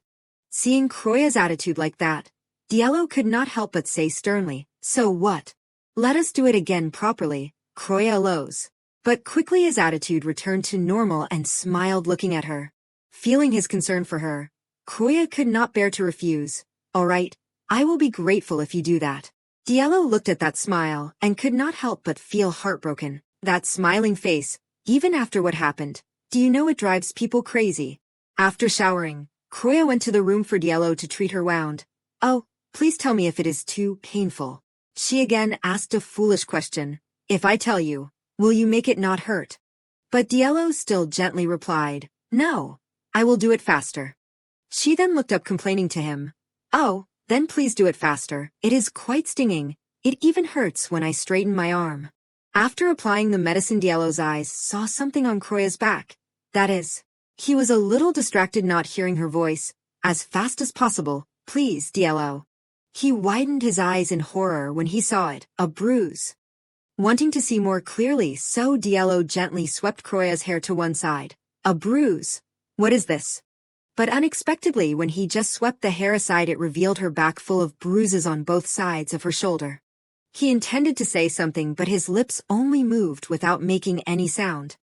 Seeing Kroya's attitude like that, Diello could not help but say sternly, "So what? Let us do it again properly, Kroya allows." But quickly his attitude returned to normal and smiled, looking at her. Feeling his concern for her, Kroya could not bear to refuse. "All right, I will be grateful if you do that." Diello looked at that smile and could not help but feel heartbroken. That smiling face, even after what happened. Do you know, it drives people crazy. After showering, Kroya went to the room for Diello to treat her wound. "Oh, please tell me if it is too painful." She again asked a foolish question. "If I tell you, will you make it not hurt?" But Diello still gently replied, "No, I will do it faster." She then looked up, complaining to him. "Oh, then please do it faster. It is quite stinging. It even hurts when I straighten my arm." After applying the medicine, Diello's eyes saw something on Kroya's back. That is, he was a little distracted, not hearing her voice. "As fast as possible, please, Diello." He widened his eyes in horror when he saw it, a bruise. Wanting to see more clearly, so Diello gently swept Kroya's hair to one side. "A bruise? What is this?" But unexpectedly, when he just swept the hair aside, it revealed her back full of bruises on both sides of her shoulder. He intended to say something, but his lips only moved without making any sound.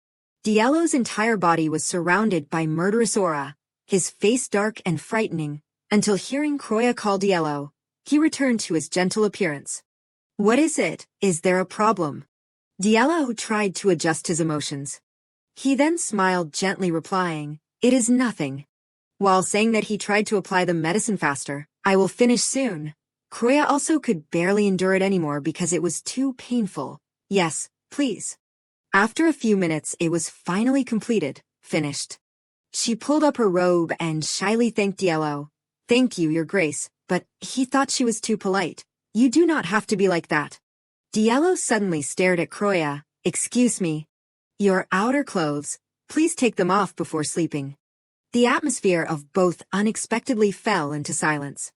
Diallo's entire body was surrounded by murderous aura, his face dark and frightening, until hearing Croya call Diallo, he returned to his gentle appearance. "What is it? Is there a problem?" Diallo tried to adjust his emotions. He then smiled gently, replying, "It is nothing." While saying that he tried to apply the medicine faster, "I will finish soon." Croya also could barely endure it anymore because it was too painful. "Yes, please." After a few minutes, it was finally completed, finished. She pulled up her robe and shyly thanked Diallo. "Thank you, Your Grace," but he thought she was too polite. "You do not have to be like that." Diallo suddenly stared at Croya. "Excuse me. Your outer clothes, please take them off before sleeping." The atmosphere of both unexpectedly fell into silence.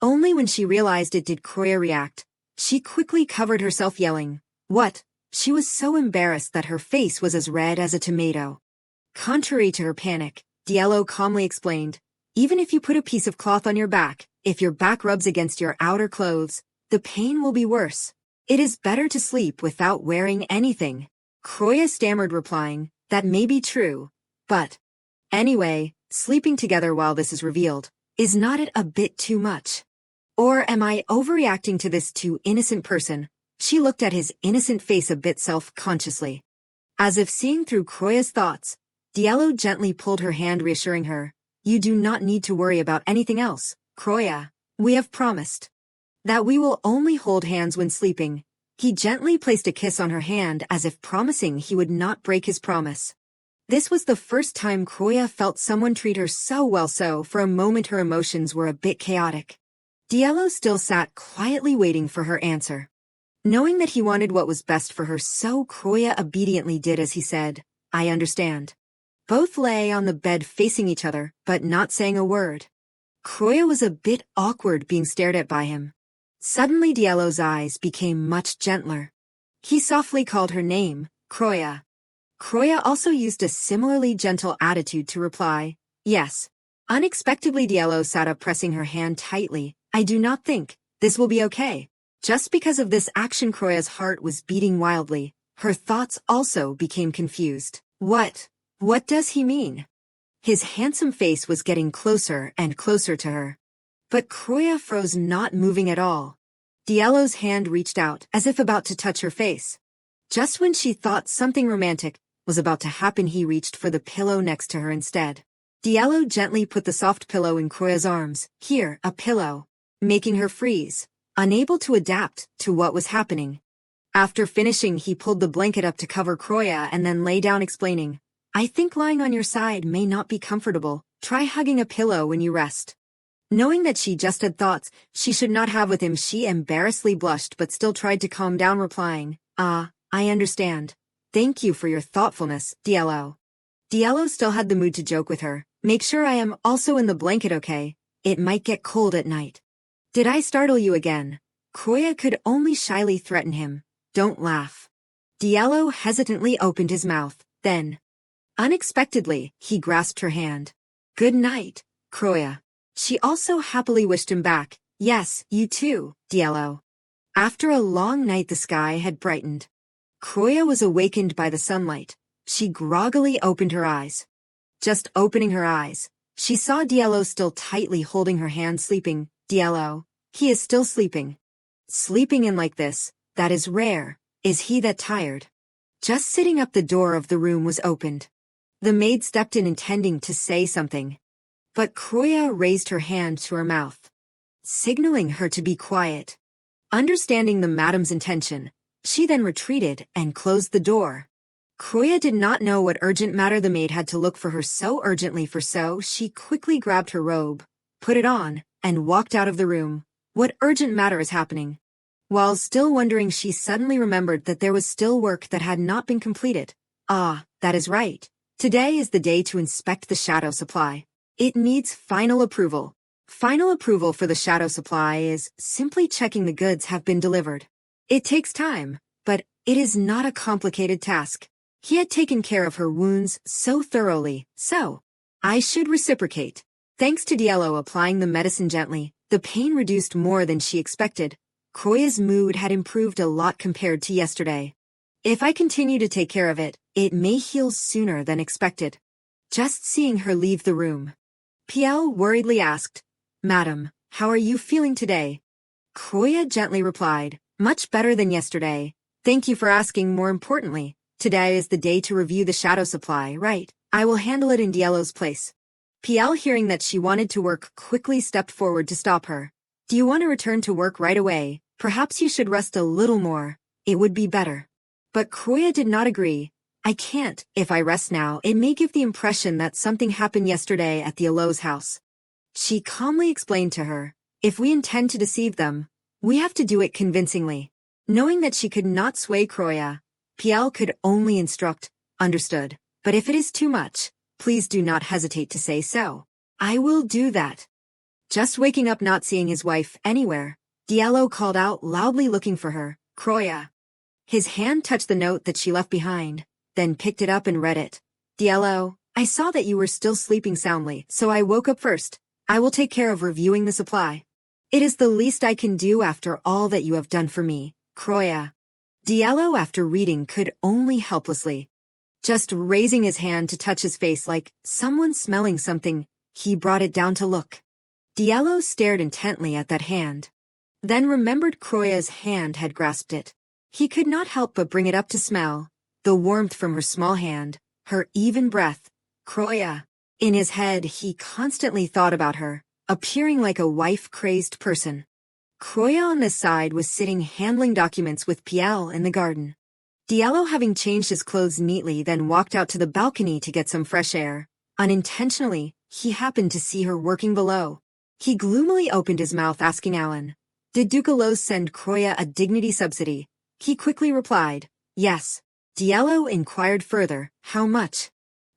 Only when she realized it did Croya react. She quickly covered herself, yelling, "What?" She was so embarrassed that her face was as red as a tomato. Contrary to her panic, Diallo calmly explained, "Even if you put a piece of cloth on your back, if your back rubs against your outer clothes, the pain will be worse. It is better to sleep without wearing anything." Croya stammered, replying, "That may be true, but anyway, sleeping together while this is revealed, is not it a bit too much? Or am I overreacting to this too innocent person?" She looked at his innocent face a bit self-consciously. As if seeing through Croya's thoughts, Diallo gently pulled her hand, reassuring her, "You do not need to worry about anything else, Croya. We have promised that we will only hold hands when sleeping." He gently placed a kiss on her hand as if promising he would not break his promise. This was the first time Croya felt someone treat her so well, so for a moment her emotions were a bit chaotic. Diallo still sat quietly waiting for her answer. Knowing that he wanted what was best for her, so Croya obediently did as he said, "I understand." Both lay on the bed facing each other, but not saying a word. Croya was a bit awkward being stared at by him. Suddenly Diallo's eyes became much gentler. He softly called her name, Croya. Croya also used a similarly gentle attitude to reply, "Yes." Unexpectedly Diallo sat up, pressing her hand tightly. "I do not think this will be okay." Just because of this action, Croya's heart was beating wildly. Her thoughts also became confused. What does he mean? His handsome face was getting closer and closer to her. But Croya froze, not moving at all. Diallo's hand reached out, as if about to touch her face. Just when she thought something romantic was about to happen, he reached for the pillow next to her instead. Diallo gently put the soft pillow in Croya's arms. "Here, a pillow," making her freeze, unable to adapt to what was happening. After finishing, he pulled the blanket up to cover Croya and then lay down, explaining, "I think lying on your side may not be comfortable. Try hugging a pillow when you rest." Knowing that she just had thoughts she should not have with him, she embarrassedly blushed but still tried to calm down, replying, "I understand. Thank you for your thoughtfulness, Diallo." Diallo still had the mood to joke with her. "Make sure I am also in the blanket, okay? It might get cold at night." "Did I startle you again?" Croya could only shyly threaten him. "Don't laugh." Diallo hesitantly opened his mouth, then, unexpectedly, he grasped her hand. "Good night, Croya." She also happily wished him back. "Yes, you too, Diallo." After a long night, the sky had brightened. Croya was awakened by the sunlight. She groggily opened her eyes. Just opening her eyes, she saw Diallo still tightly holding her hand, sleeping. "Diallo, he is still sleeping." "Sleeping in like this, that is rare. Is he that tired?" Just sitting up, the door of the room was opened. The maid stepped in, intending to say something. But Croya raised her hand to her mouth, signaling her to be quiet. Understanding the madam's intention, she then retreated and closed the door. Croya did not know what urgent matter the maid had to look for her so urgently, so she quickly grabbed her robe, put it on, and walked out of the room. What urgent matter is happening? While still wondering, she suddenly remembered that there was still work that had not been completed. Ah, that is right. Today is the day to inspect the shadow supply. It needs final approval. Final approval for the shadow supply is simply checking the goods have been delivered. It takes time, but it is not a complicated task. He had taken care of her wounds so thoroughly, so I should reciprocate. Thanks to Diallo applying the medicine gently, the pain reduced more than she expected. Kroya's mood had improved a lot compared to yesterday. If I continue to take care of it, it may heal sooner than expected. Just seeing her leave the room, Piel worriedly asked, "Madam, how are you feeling today?" Kroya gently replied, "Much better than yesterday. Thank you for asking. More importantly, today is the day to review the shadow supply, right? I will handle it in Diello's place." Piel, hearing that she wanted to work, quickly stepped forward to stop her. "Do you want to return to work right away? Perhaps you should rest a little more. It would be better." But Kroya did not agree. "I can't. If I rest now, it may give the impression that something happened yesterday at the Allo's house." She calmly explained to her, "If we intend to deceive them, we have to do it convincingly." Knowing that she could not sway Kroya, Piel could only instruct, "Understood. But if it is too much, please do not hesitate to say so. I will do that." Just waking up not seeing his wife anywhere, Diello called out loudly looking for her, "Kroya." His hand touched the note that she left behind, then picked it up and read it. "Diello, I saw that you were still sleeping soundly, so I woke up first. I will take care of reviewing the supply. It is the least I can do after all that you have done for me, Kroya." Diello, after reading, could only helplessly, just raising his hand to touch his face like someone smelling something, he brought it down to look. Diello stared intently at that hand, then remembered Kroya's hand had grasped it. He could not help but bring it up to smell, the warmth from her small hand, her even breath. Kroya. In his head, he constantly thought about her, appearing like a wife-crazed person. Kroya on this side was sitting handling documents with Piel in the garden. Diello, having changed his clothes neatly, then walked out to the balcony to get some fresh air. Unintentionally, he happened to see her working below. He gloomily opened his mouth asking Alan, "Did Ducalos send Kroya a dignity subsidy?" He quickly replied, "Yes." Diello inquired further, "How much?"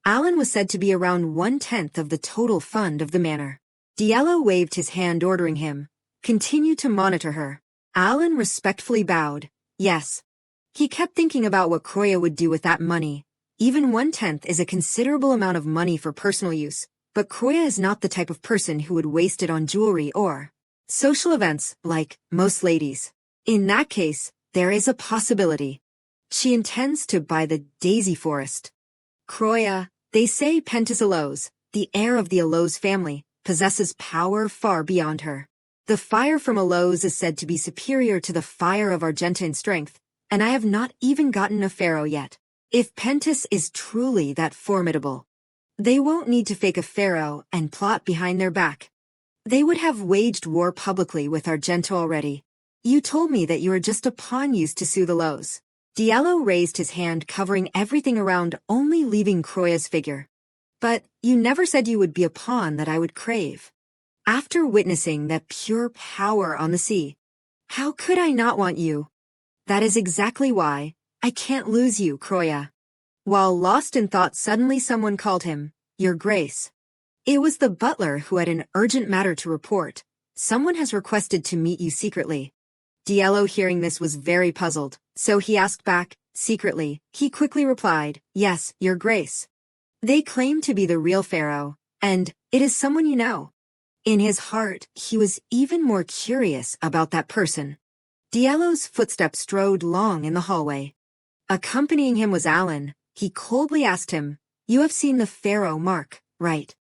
Alan was said to be around 1/10 of the total fund of the manor. Diello waved his hand ordering him, "Continue to monitor her." Alan respectfully bowed, "Yes." He kept thinking about what Kroya would do with that money. Even 1/10 is a considerable amount of money for personal use, but Kroya is not the type of person who would waste it on jewelry or social events, like most ladies. In that case, there is a possibility. She intends to buy the Daisy Forest. Kroya, they say Pentis Allos, the heir of the Allos family, possesses power far beyond her. The fire from Allos is said to be superior to the fire of Argenta in strength, and I have not even gotten a pharaoh yet. If Pentis is truly that formidable, they won't need to fake a pharaoh and plot behind their back. They would have waged war publicly with Argenta already. You told me that you are just a pawn used to sue the Allos. Diello raised his hand, covering everything around, only leaving Kroya's figure. But you never said you would be a pawn that I would crave. After witnessing that pure power on the sea, how could I not want you? That is exactly why I can't lose you, Kroya. While lost in thought, suddenly someone called him, "Your Grace." It was the butler who had an urgent matter to report. "Someone has requested to meet you secretly." Diello, hearing this, was very puzzled, so he asked back, "Secretly?" He quickly replied, "Yes, Your Grace. They claim to be the real pharaoh, and it is someone you know." In his heart, he was even more curious about that person. Diello's footsteps strode long in the hallway. Accompanying him was Alan. He coldly asked him, "You have seen the pharaoh Mark, right?"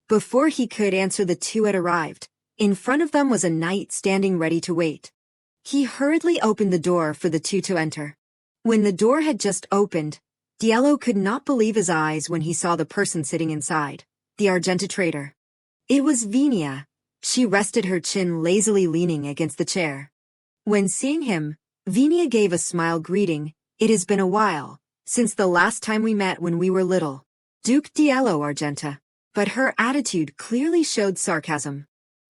Before he could answer, the two had arrived. In front of them was a knight standing ready to wait. He hurriedly opened the door for the two to enter. When the door had just opened, Diello could not believe his eyes when he saw the person sitting inside, the Argenta trader. It was Vinia. She rested her chin lazily leaning against the chair. When seeing him, Vinia gave a smile greeting. "It has been a while, since the last time we met when we were little. Duke Diello Argenta." But her attitude clearly showed sarcasm.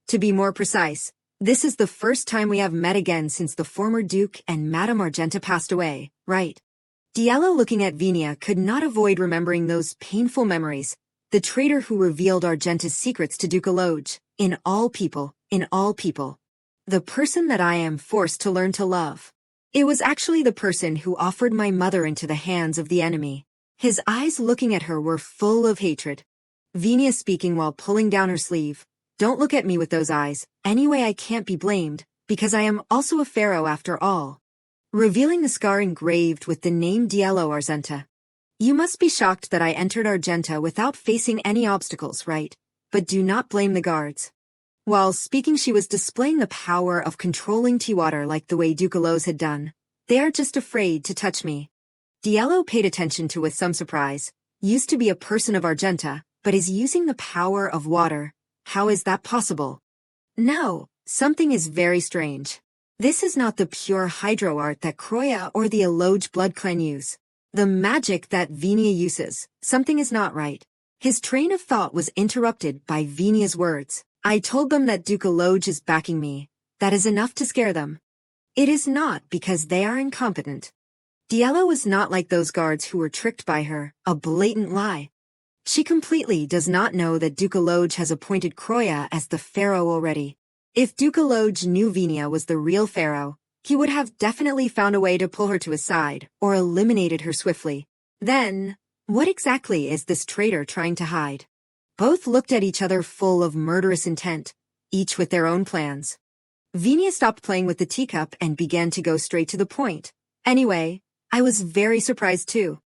"To be more precise, this is the first time we have met again since the former Duke and Madame Argenta passed away, right?" Diello, looking at Vinia, could not avoid remembering those painful memories. The traitor who revealed Argenta's secrets to Duke Aloj. In all people. The person that I am forced to learn to love. It was actually the person who offered my mother into the hands of the enemy. His eyes looking at her were full of hatred. Vinia speaking while pulling down her sleeve. "Don't look at me with those eyes. Anyway, I can't be blamed. Because I am also a pharaoh after all. Revealing the scar engraved with the name Dielo Argenta. You must be shocked that I entered Argenta without facing any obstacles, right? But do not blame the guards. While speaking, she was displaying the power of controlling tea water like the way Ducalos had done. They are just afraid to touch me. Dielo paid attention to with some surprise. Used to be a person of Argenta, but is using the power of water. How is that possible? No, something is very strange. This is not the pure hydro art that Croya or the Eloge blood clan use. The magic that Venia uses. Something is not right. His train of thought was interrupted by Venia's words. I told them that Duke Eloge is backing me. That is enough to scare them. It is not because they are incompetent. Dielo is not like those guards who were tricked by her, a blatant lie. She completely does not know that Duke Eloge has appointed Croya as the pharaoh already. If Duke Eloge knew Venia was the real pharaoh, he would have definitely found a way to pull her to his side, or eliminated her swiftly. Then, what exactly is this traitor trying to hide? Both looked at each other full of murderous intent, each with their own plans. Venia stopped playing with the teacup and began to go straight to the point. Anyway, I was very surprised too.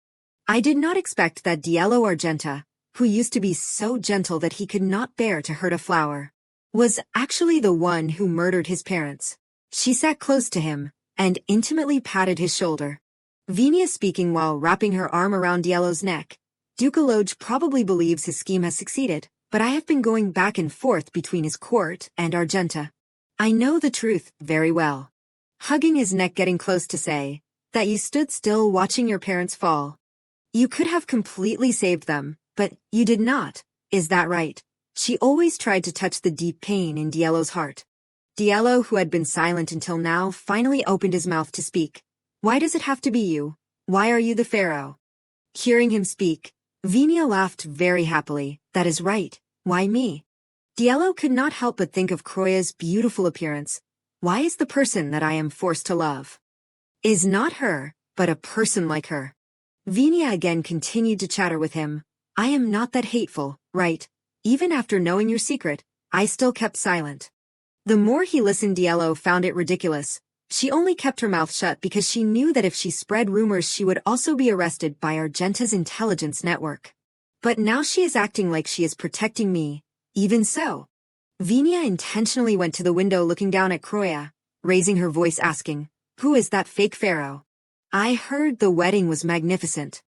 I did not expect that Dielo Argenta, who used to be so gentle that he could not bear to hurt a flower, was actually the one who murdered his parents. She sat close to him and intimately patted his shoulder. Venia speaking while wrapping her arm around Dielo's neck. Duke Eloge probably believes his scheme has succeeded, but I have been going back and forth between his court and Argenta. I know the truth very well. Hugging his neck, getting close to say, that you stood still watching your parents fall. You could have completely saved them, but you did not. Is that right? She always tried to touch the deep pain in Dielo's heart. Dielo, who had been silent until now, finally opened his mouth to speak. Why does it have to be you? Why are you the pharaoh? Hearing him speak, Venia laughed very happily. That is right. Why me? Dielo could not help but think of Croya's beautiful appearance. Why is the person that I am forced to love? Is not her, but a person like her. Venia again continued to chatter with him. I am not that hateful, right? Even after knowing your secret, I still kept silent. The more he listened, Dielo found it ridiculous. She only kept her mouth shut because she knew that if she spread rumors she would also be arrested by Argenta's intelligence network. But now she is acting like she is protecting me. Even so. Venia intentionally went to the window looking down at Croya, raising her voice asking, who is that fake pharaoh? I heard the wedding was magnificent.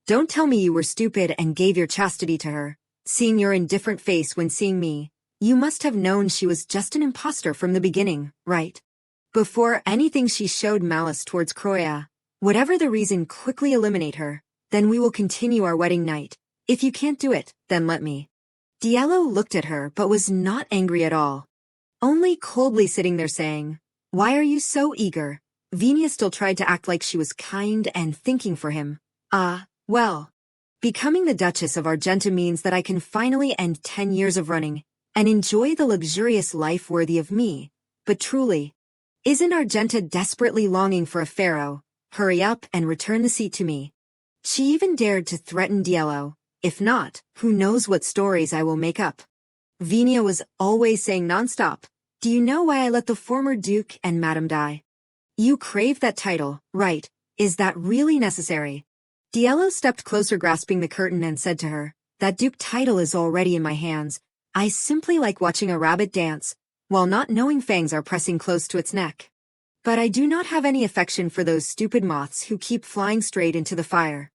Don't tell me you were stupid and gave your chastity to her. Seeing your indifferent face when seeing me, you must have known she was just an imposter from the beginning, right? Before anything she showed malice towards Croya. Whatever the reason, quickly eliminate her. Then we will continue our wedding night. If you can't do it, then let me. Dielo looked at her but was not angry at all. Only coldly sitting there saying, why are you so eager? Venia still tried to act like she was kind and thinking for him. Well. Becoming the Duchess of Argenta means that I can finally end 10 years of running and enjoy the luxurious life worthy of me. But truly, isn't Argenta desperately longing for a pharaoh? Hurry up and return the seat to me. She even dared to threaten Dielo. If not, who knows what stories I will make up. Venia was always saying nonstop, do you know why I let the former duke and madam die? You crave that title, right? Is that really necessary? Dielo stepped closer, grasping the curtain, and said to her, that duke title is already in my hands. I simply like watching a rabbit dance, while not knowing fangs are pressing close to its neck. But I do not have any affection for those stupid moths who keep flying straight into the fire.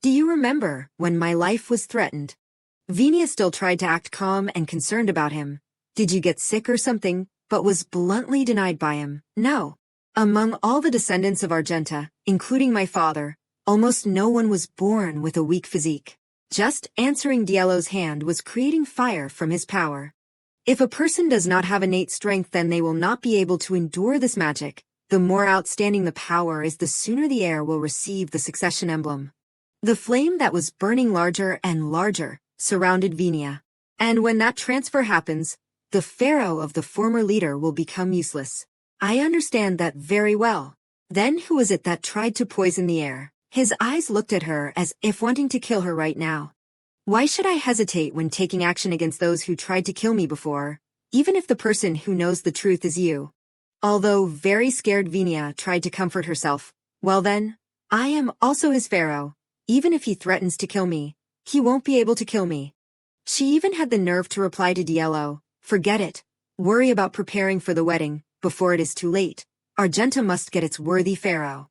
Do you remember when my life was threatened? Venia still tried to act calm and concerned about him. Did you get sick or something? But was bluntly denied by him. No. Among all the descendants of Argenta, including my father, almost no one was born with a weak physique. Just answering Dielo's hand was creating fire from his power. If a person does not have innate strength, then they will not be able to endure this magic. The more outstanding the power is, the sooner the heir will receive the succession emblem. The flame that was burning larger and larger surrounded Venia. And when that transfer happens, the pharaoh of the former leader will become useless. I understand that very well. Then who was it that tried to poison the air? His eyes looked at her as if wanting to kill her right now. Why should I hesitate when taking action against those who tried to kill me before, even if the person who knows the truth is you? Although very scared, Venia tried to comfort herself. Well then, I am also his pharaoh. Even if he threatens to kill me, he won't be able to kill me. She even had the nerve to reply to Diello, forget it. Worry about preparing for the wedding, before it is too late. Argenta must get its worthy pharaoh.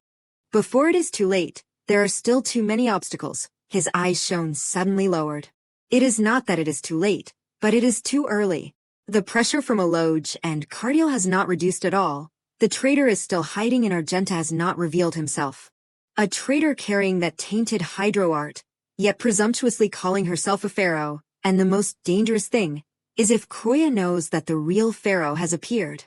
Before it is too late, there are still too many obstacles. His eyes shone suddenly lowered. It is not that it is too late, but it is too early. The pressure from Eloge and Cardiel has not reduced at all. The traitor is still hiding and Argenta has not revealed himself. A traitor carrying that tainted hydro art, yet presumptuously calling herself a pharaoh, and the most dangerous thing is if Croya knows that the real pharaoh has appeared.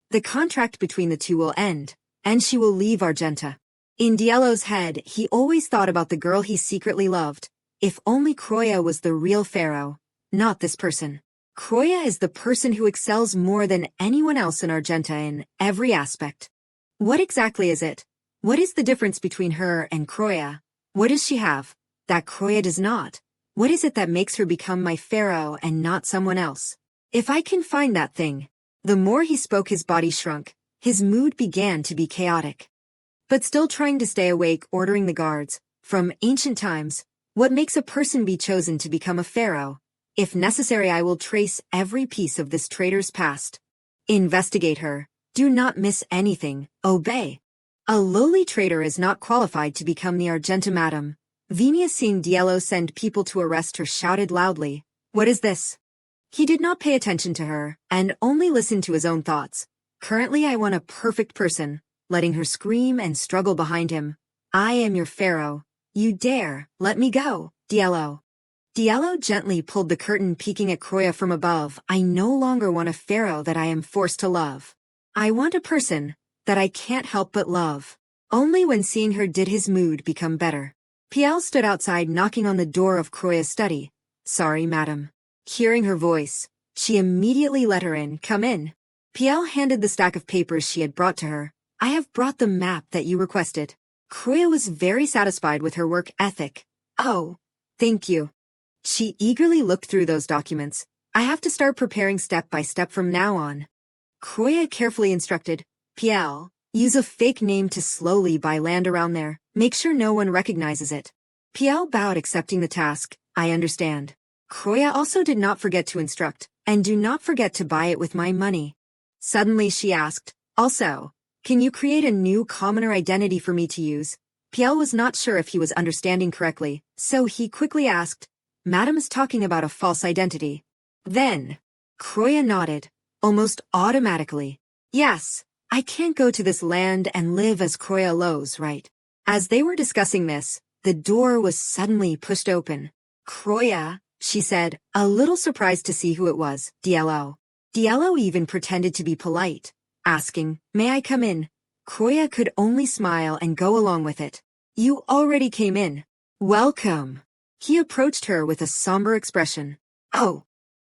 The contract between the two will end, and she will leave Argenta. In Diello's head, he always thought about the girl he secretly loved. If only Croya was the real pharaoh, not this person. Croya is the person who excels more than anyone else in Argenta in every aspect. What exactly is it? What is the difference between her and Croya? What does she have that Croya does not? What is it that makes her become my pharaoh and not someone else? If I can find that thing. The more he spoke, his body shrunk. His mood began to be chaotic. But still trying to stay awake, ordering the guards. From ancient times, what makes a person be chosen to become a pharaoh? If necessary, I will trace every piece of this traitor's past. Investigate her. Do not miss anything. Obey. A lowly traitor is not qualified to become the Argenta madam. Venia, seeing Diello send people to arrest her, shouted loudly, "What is this?" He did not pay attention to her, and only listened to his own thoughts. Currently I want a perfect person, letting her scream and struggle behind him. I am your pharaoh. You dare, let me go, Diello. Diello gently pulled the curtain, peeking at Croya from above. I no longer want a pharaoh that I am forced to love. I want a person that I can't help but love. Only when seeing her did his mood become better. Piel stood outside, knocking on the door of Croya's study. Sorry, madam. Hearing her voice, she immediately let her in. Come in. Piel handed the stack of papers she had brought to her. I have brought the map that you requested. Croya was very satisfied with her work ethic. Oh, thank you. She eagerly looked through those documents. I have to start preparing step by step from now on. Croya carefully instructed, Piel, use a fake name to slowly buy land around there. Make sure no one recognizes it. Piel bowed, accepting the task. I understand. Croya also did not forget to instruct, and do not forget to buy it with my money. Suddenly she asked, also, can you create a new commoner identity for me to use? Piel was not sure if he was understanding correctly, so he quickly asked, Madam is talking about a false identity. Then, Croya nodded, almost automatically. Yes, I can't go to this land and live as Croya Lowe's, right? As they were discussing this, the door was suddenly pushed open. Croya, she said, a little surprised to see who it was. Diello. Diello even pretended to be polite, asking, may I come in? Croya could only smile and go along with it. You already came in. Welcome. He approached her with a somber expression. Oh,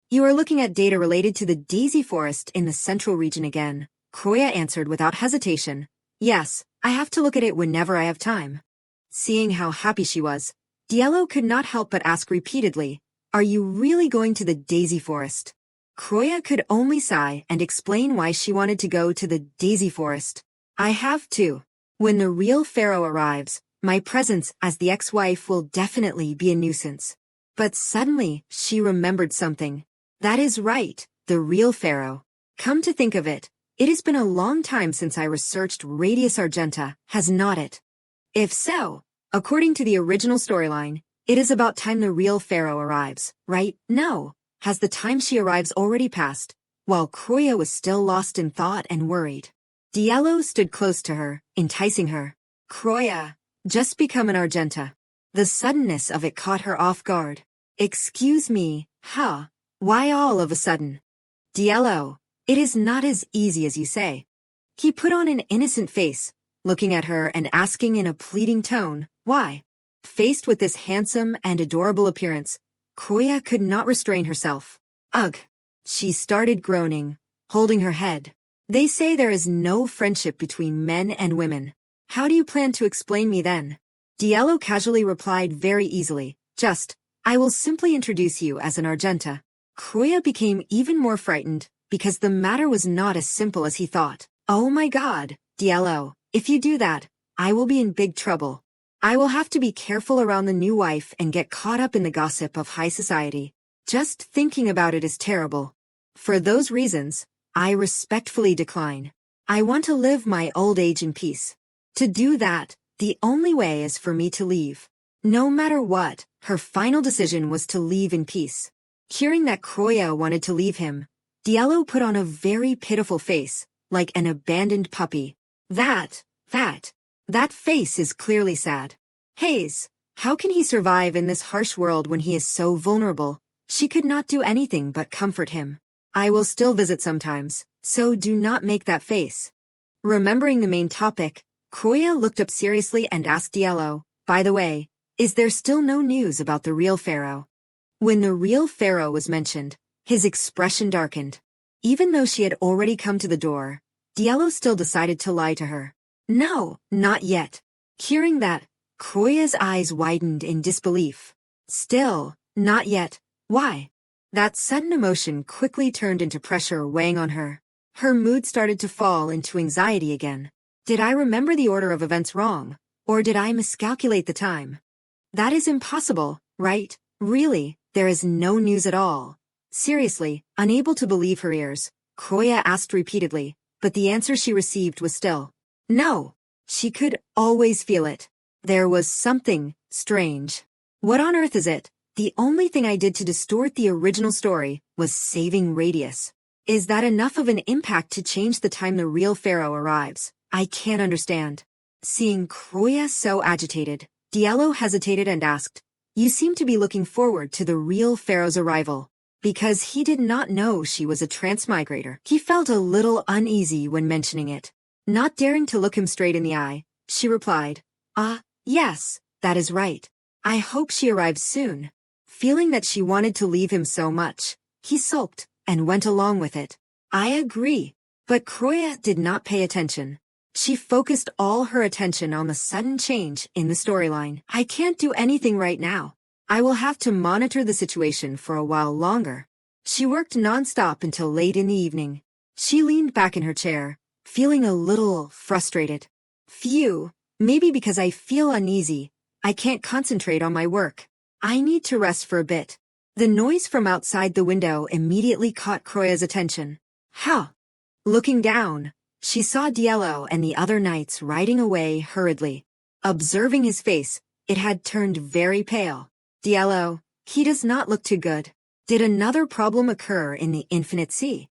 you are looking at data related to the Daisy Forest in the central region again. Croya answered without hesitation. Yes, I have to look at it whenever I have time. Seeing how happy she was, Diello could not help but ask repeatedly, are you really going to the Daisy Forest? Croya could only sigh and explain why she wanted to go to the Daisy Forest. I have to. When the real pharaoh arrives, my presence as the ex-wife will definitely be a nuisance. But suddenly, she remembered something. That is right, the real pharaoh. Come to think of it, it has been a long time since I researched Radius Argenta, has not it? If so, according to the original storyline, it is about time the real pharaoh arrives, right? No. Has the time she arrives already passed? While Croya was still lost in thought and worried. Diello stood close to her, enticing her. Croya, just become an Argenta. The suddenness of it caught her off guard. Excuse me, huh? Why all of a sudden? Diello, it is not as easy as you say. He put on an innocent face, looking at her and asking in a pleading tone, why? Faced with this handsome and adorable appearance, Croya could not restrain herself. Ugh! She started groaning, holding her head. They say there is no friendship between men and women. How do you plan to explain me then? Diello casually replied very easily, I will simply introduce you as an Argenta. Croya became even more frightened, because the matter was not as simple as he thought. Oh my god, DLO, if you do that, I will be in big trouble. I will have to be careful around the new wife and get caught up in the gossip of high society. Just thinking about it is terrible. For those reasons, I respectfully decline. I want to live my old age in peace. To do that, the only way is for me to leave. No matter what, her final decision was to leave in peace. Hearing that Kroya wanted to leave him, DLO put on a very pitiful face, like an abandoned puppy. That face is clearly sad. Hayes, how can he survive in this harsh world when he is so vulnerable? She could not do anything but comfort him. I will still visit sometimes, so do not make that face. Remembering the main topic, Kroya looked up seriously and asked DLO, by the way, is there still no news about the real pharaoh? When the real pharaoh was mentioned, his expression darkened. Even though she had already come to the door, DLO still decided to lie to her. No, not yet. Hearing that, Kroya's eyes widened in disbelief. Still, not yet. Why? That sudden emotion quickly turned into pressure weighing on her. Her mood started to fall into anxiety again. Did I remember the order of events wrong, or did I miscalculate the time? That is impossible, right? Really, there is no news at all. Seriously, unable to believe her ears, Kroya asked repeatedly, but the answer she received was still no. She could always feel it. There was something strange. What on earth is it? The only thing I did to distort the original story was saving Radius. Is that enough of an impact to change the time the real pharaoh arrives? I can't understand. Seeing Kroya so agitated, DLO hesitated and asked, you seem to be looking forward to the real pharaoh's arrival. Because he did not know she was a transmigrator, he felt a little uneasy when mentioning it. Not daring to look him straight in the eye, she replied, yes, that is right. I hope she arrives soon. Feeling that she wanted to leave him so much, he sulked and went along with it. I agree. But Kroya did not pay attention. She focused all her attention on the sudden change in the storyline. I can't do anything right now. I will have to monitor the situation for a while longer. She worked non-stop until late in the evening. She leaned back in her chair, feeling a little frustrated. Phew, maybe because I feel uneasy, I can't concentrate on my work. I need to rest for a bit. The noise from outside the window immediately caught Kroya's attention. Looking down, she saw DLO and the other knights riding away hurriedly. Observing his face, it had turned very pale. DLO, he does not look too good. Did another problem occur in the Infinite Sea?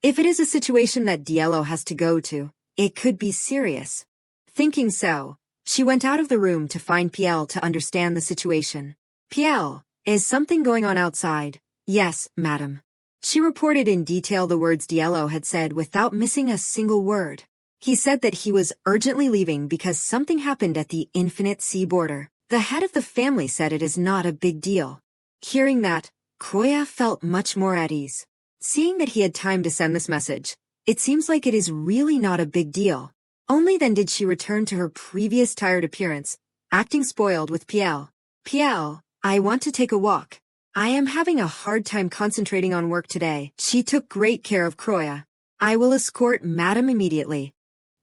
If it is a situation that DLO has to go to, it could be serious. Thinking so, she went out of the room to find PL to understand the situation. PL, is something going on outside? Yes, madam. She reported in detail the words DLO had said without missing a single word. He said that he was urgently leaving because something happened at the Infinite Sea border. The head of the family said it is not a big deal. Hearing that, Kroya felt much more at ease. Seeing that he had time to send this message, it seems like it is really not a big deal. Only then did she return to her previous tired appearance, acting spoiled with PL. PL, I want to take a walk. I am having a hard time concentrating on work today. She took great care of Kroya. I will escort madam immediately.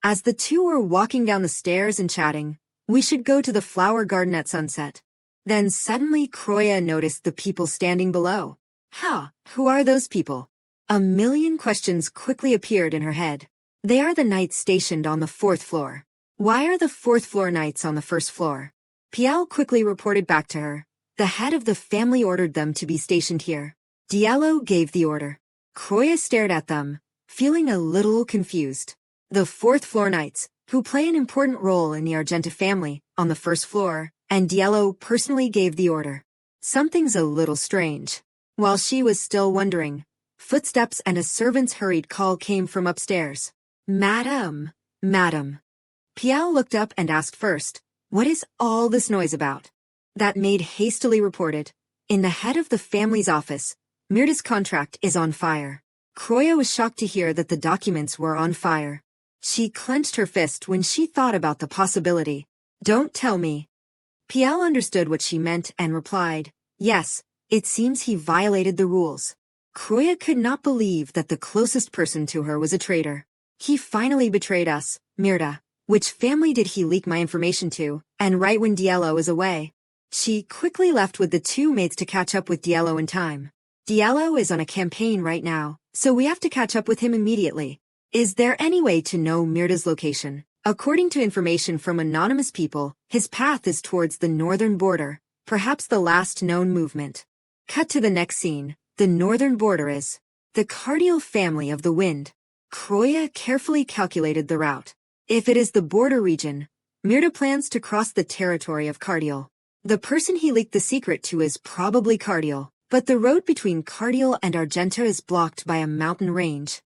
As the two were walking down the stairs and chatting, we should go to the flower garden at sunset. Then suddenly Kroya noticed the people standing below. Who are those people? A million questions quickly appeared in her head. They are the knights stationed on the 4th floor. Why are the 4th floor knights on the 1st floor? Piao quickly reported back to her. The head of the family ordered them to be stationed here. Diallo gave the order. Kroya stared at them, feeling a little confused. The 4th floor knights, who play an important role in the Argenta family, on the 1st floor, and Diallo personally gave the order. Something's a little strange. While she was still wondering, footsteps and a servant's hurried call came from upstairs. Madam. Piao looked up and asked first, what is all this noise about? That maid hastily reported, in the head of the family's office, Mirda's contract is on fire. Kroya was shocked to hear that the documents were on fire. She clenched her fist when she thought about the possibility. Don't tell me. Piao understood what she meant and replied, yes, it seems he violated the rules. Kroya could not believe that the closest person to her was a traitor. He finally betrayed us, Mirda. Which family did he leak my information to, and right when Diallo is away? She quickly left with the two maids to catch up with Diallo in time. Diallo is on a campaign right now, so we have to catch up with him immediately. Is there any way to know Mirda's location? According to information from anonymous people, his path is towards the northern border, perhaps the last known movement. Cut to the next scene. The northern border is the Cardial family of the wind. Croya carefully calculated the route. If it is the border region, Mirda plans to cross the territory of Cardial. The person he leaked the secret to is probably Cardial, but the road between Cardial and Argenta is blocked by a mountain range.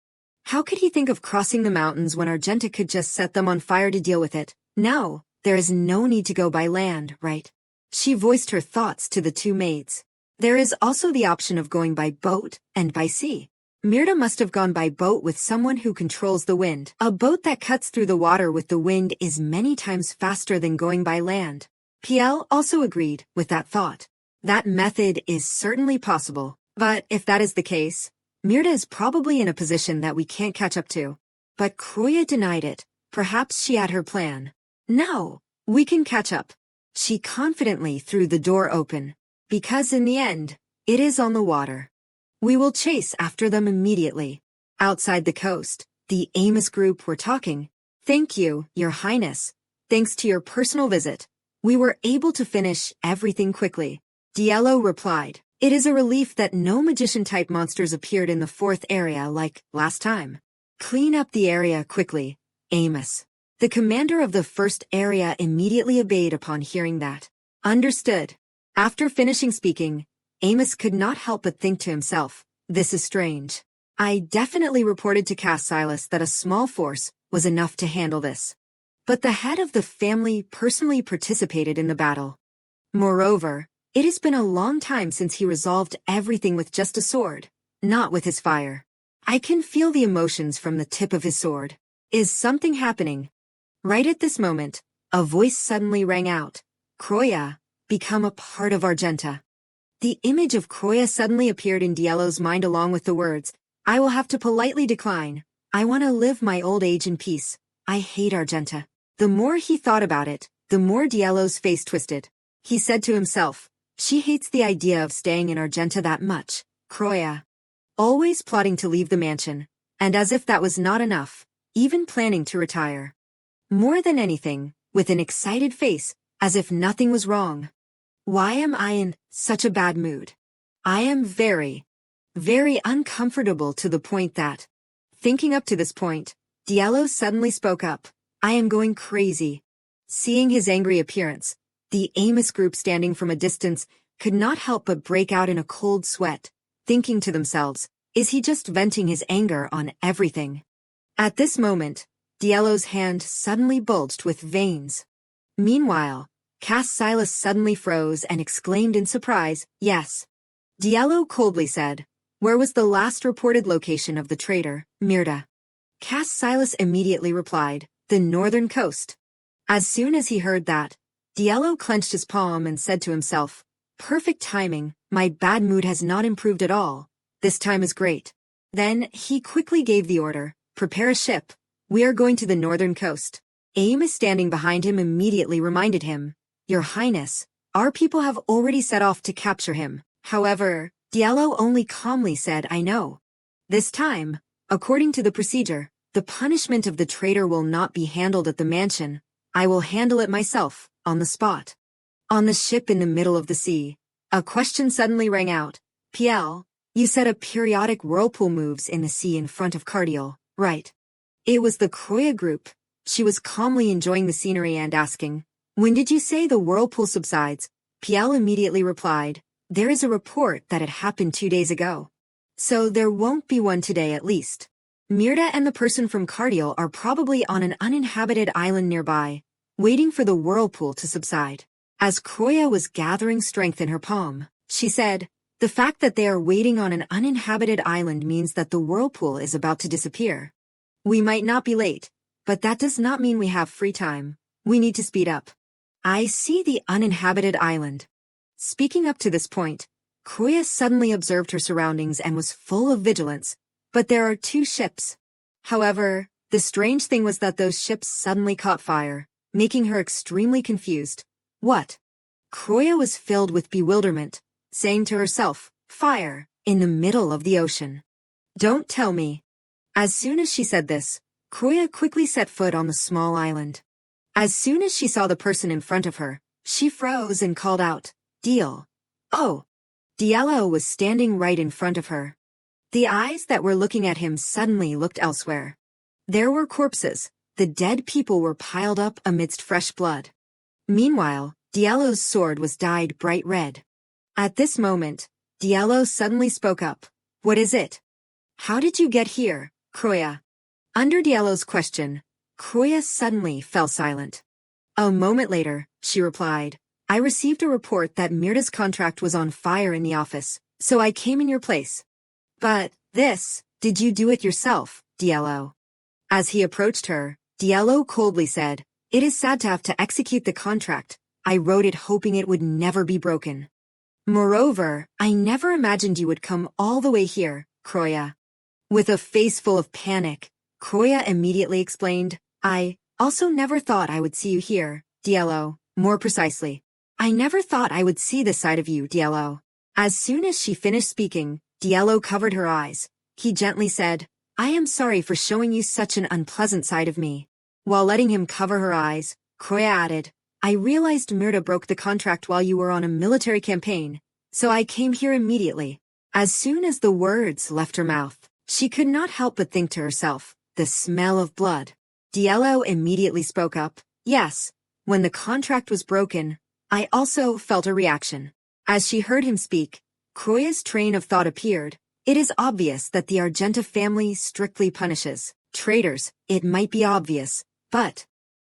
How could he think of crossing the mountains when Argenta could just set them on fire to deal with it? No, there is no need to go by land, right? She voiced her thoughts to the two maids. There is also the option of going by boat and by sea. Mirda must have gone by boat with someone who controls the wind. A boat that cuts through the water with the wind is many times faster than going by land. PL also agreed with that thought. That method is certainly possible, but if that is the case, Mirda is probably in a position that we can't catch up to. But Croya denied it. Perhaps she had her plan. No, we can catch up. She confidently threw the door open, because in the end, it is on the water. We will chase after them immediately. Outside the coast, the Amos group were talking. Thank you, Your Highness. Thanks to your personal visit, we were able to finish everything quickly. Diallo replied, it is a relief that no magician-type monsters appeared in the fourth area like last time. Clean up the area quickly, Amos. The commander of the first area immediately obeyed upon hearing that. Understood. After finishing speaking, Amos could not help but think to himself, this is strange. I definitely reported to Cass Silas that a small force was enough to handle this. But the head of the family personally participated in the battle. Moreover, it has been a long time since he resolved everything with just a sword, not with his fire. I can feel the emotions from the tip of his sword. Is something happening? Right at this moment, a voice suddenly rang out. Croya, become a part of Argenta. The image of Croya suddenly appeared in Diallo's mind along with the words, I will have to politely decline. I want to live my old age in peace. I hate Argenta. The more he thought about it, the more Diallo's face twisted. He said to himself, she hates the idea of staying in Argenta that much. Croya. Always plotting to leave the mansion, and as if that was not enough, even planning to retire. More than anything, with an excited face, as if nothing was wrong. Why am I in such a bad mood? I am very, very uncomfortable to the point that, thinking up to this point, Diallo suddenly spoke up. I am going crazy. Seeing his angry appearance, the Amos group standing from a distance could not help but break out in a cold sweat, thinking to themselves, is he just venting his anger on everything? At this moment, Diallo's hand suddenly bulged with veins. Meanwhile, Cass Silas suddenly froze and exclaimed in surprise, yes. Diallo coldly said, where was the last reported location of the traitor, Mirda? Cass Silas immediately replied, the northern coast. As soon as he heard that, Diallo clenched his palm and said to himself, perfect timing, my bad mood has not improved at all. This time is great. Then he quickly gave the order, prepare a ship. We are going to the northern coast. Amos standing behind him immediately reminded him, Your Highness, our people have already set off to capture him. However, Diallo only calmly said, I know. This time, according to the procedure, the punishment of the traitor will not be handled at the mansion. I will handle it myself, on the spot. On the ship in the middle of the sea, a question suddenly rang out. PL, you said a periodic whirlpool moves in the sea in front of Cardial, right? It was the Croya group. She was calmly enjoying the scenery and asking, when did you say the whirlpool subsides? PL immediately replied, there is a report that it happened 2 days ago. So there won't be one today at least. Mirda and the person from Cardial are probably on an uninhabited island nearby, waiting for the whirlpool to subside. As Croya was gathering strength in her palm, she said, the fact that they are waiting on an uninhabited island means that the whirlpool is about to disappear. We might not be late, but that does not mean we have free time. We need to speed up. I see the uninhabited island. Speaking up to this point, Croya suddenly observed her surroundings and was full of vigilance, but there are 2 ships. However, The strange thing was that those ships suddenly caught fire, making her extremely confused. What? Kroya was filled with bewilderment, saying to herself, fire, in the middle of the ocean. Don't tell me. As soon as she said this, Kroya quickly set foot on the small island. As soon as she saw the person in front of her, she froze and called out, Deal. Oh! Diallo was standing right in front of her. The eyes that were looking at him suddenly looked elsewhere. There were corpses. The dead people were piled up amidst fresh blood. Meanwhile, Diallo's sword was dyed bright red. At this moment, Diallo suddenly spoke up. What is it? How did you get here, Kroya? Under Diallo's question, Kroya suddenly fell silent. A moment later, she replied, I received a report that Mirda's contract was on fire in the office, so I came in your place. But, did you do it yourself, Diallo? As he approached her, Diallo coldly said, It is sad to have to execute the contract. I wrote it hoping it would never be broken. Moreover, I never imagined you would come all the way here, Kroya. With a face full of panic, Kroya immediately explained, I also never thought I would see you here, Diallo. More precisely, I never thought I would see this side of you, Diallo. As soon as she finished speaking, Diallo covered her eyes. He gently said, I am sorry for showing you such an unpleasant side of me. While letting him cover her eyes, Kroya added, I realized Mirda broke the contract while you were on a military campaign, so I came here immediately. As soon as the words left her mouth, she could not help but think to herself, the smell of blood. Diallo immediately spoke up, Yes, when the contract was broken, I also felt a reaction. As she heard him speak, Kroya's train of thought appeared. It is obvious that the Argenta family strictly punishes traitors. It might be obvious, but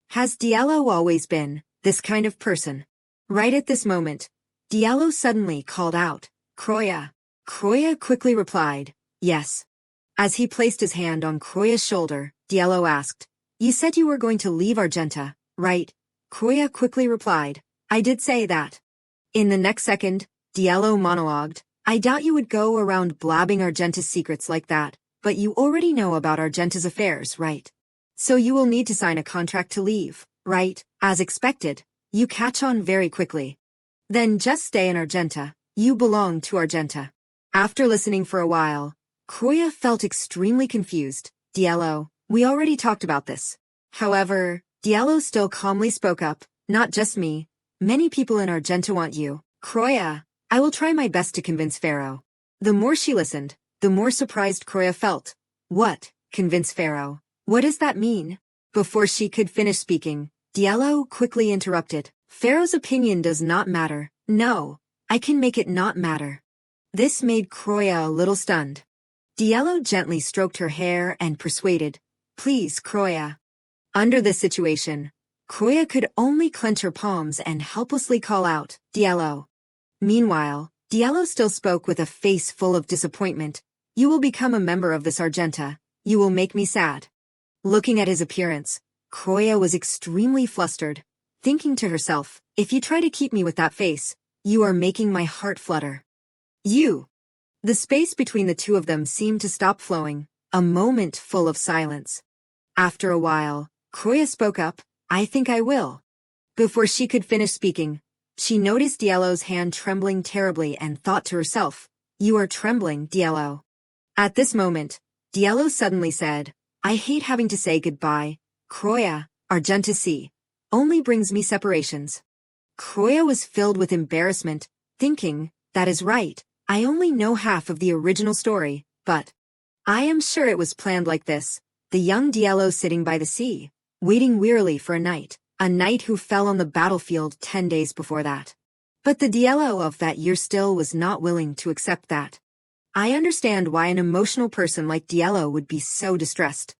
has Diallo always been this kind of person? Right at this moment, Diallo suddenly called out, Kroya. Kroya quickly replied, Yes. As he placed his hand on Kroya's shoulder, Diallo asked, You said you were going to leave Argenta, right? Kroya quickly replied, I did say that. In the next second, Diallo monologued, I doubt you would go around blabbing Argenta's secrets like that, but you already know about Argenta's affairs, right? So you will need to sign a contract to leave, right? As expected, you catch on very quickly. Then just stay in Argenta. You belong to Argenta. After listening for a while, Kroya felt extremely confused. Diallo, we already talked about this. However, Diallo still calmly spoke up, Not just me. Many people in Argenta want you. Kroya, I will try my best to convince Pharaoh. The more she listened, the more surprised Kroya felt. What? Convince Pharaoh? What does that mean? Before she could finish speaking, Diallo quickly interrupted. Pharaoh's opinion does not matter. No, I can make it not matter. This made Kroya a little stunned. Diallo gently stroked her hair and persuaded, Please, Kroya. Under this situation, Kroya could only clench her palms and helplessly call out, Diallo. Meanwhile, Diallo still spoke with a face full of disappointment. You will become a member of this Argenta. You will make me sad. Looking at his appearance, Kroya was extremely flustered, thinking to herself, If you try to keep me with that face, you are making my heart flutter. You. The space between the two of them seemed to stop flowing, a moment full of silence. After a while, Kroya spoke up, I think I will. Before she could finish speaking, she noticed Diallo's hand trembling terribly and thought to herself, You are trembling, Diallo. At this moment, Diallo suddenly said, I hate having to say goodbye. Kroya, Argenta Sea, only brings me separations. Kroya was filled with embarrassment, thinking, That is right, I only know half of the original story, but I am sure it was planned like this. The young Diallo sitting by the sea, waiting wearily for a knight who fell on the battlefield 10 days before that. But the Diallo of that year still was not willing to accept that. I understand why an emotional person like Diallo would be so distressed.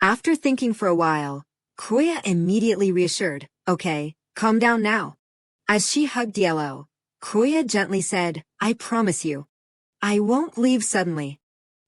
After thinking for a while, Kroya immediately reassured, Okay, calm down now. As she hugged Diallo, Kroya gently said, I promise you. I won't leave suddenly.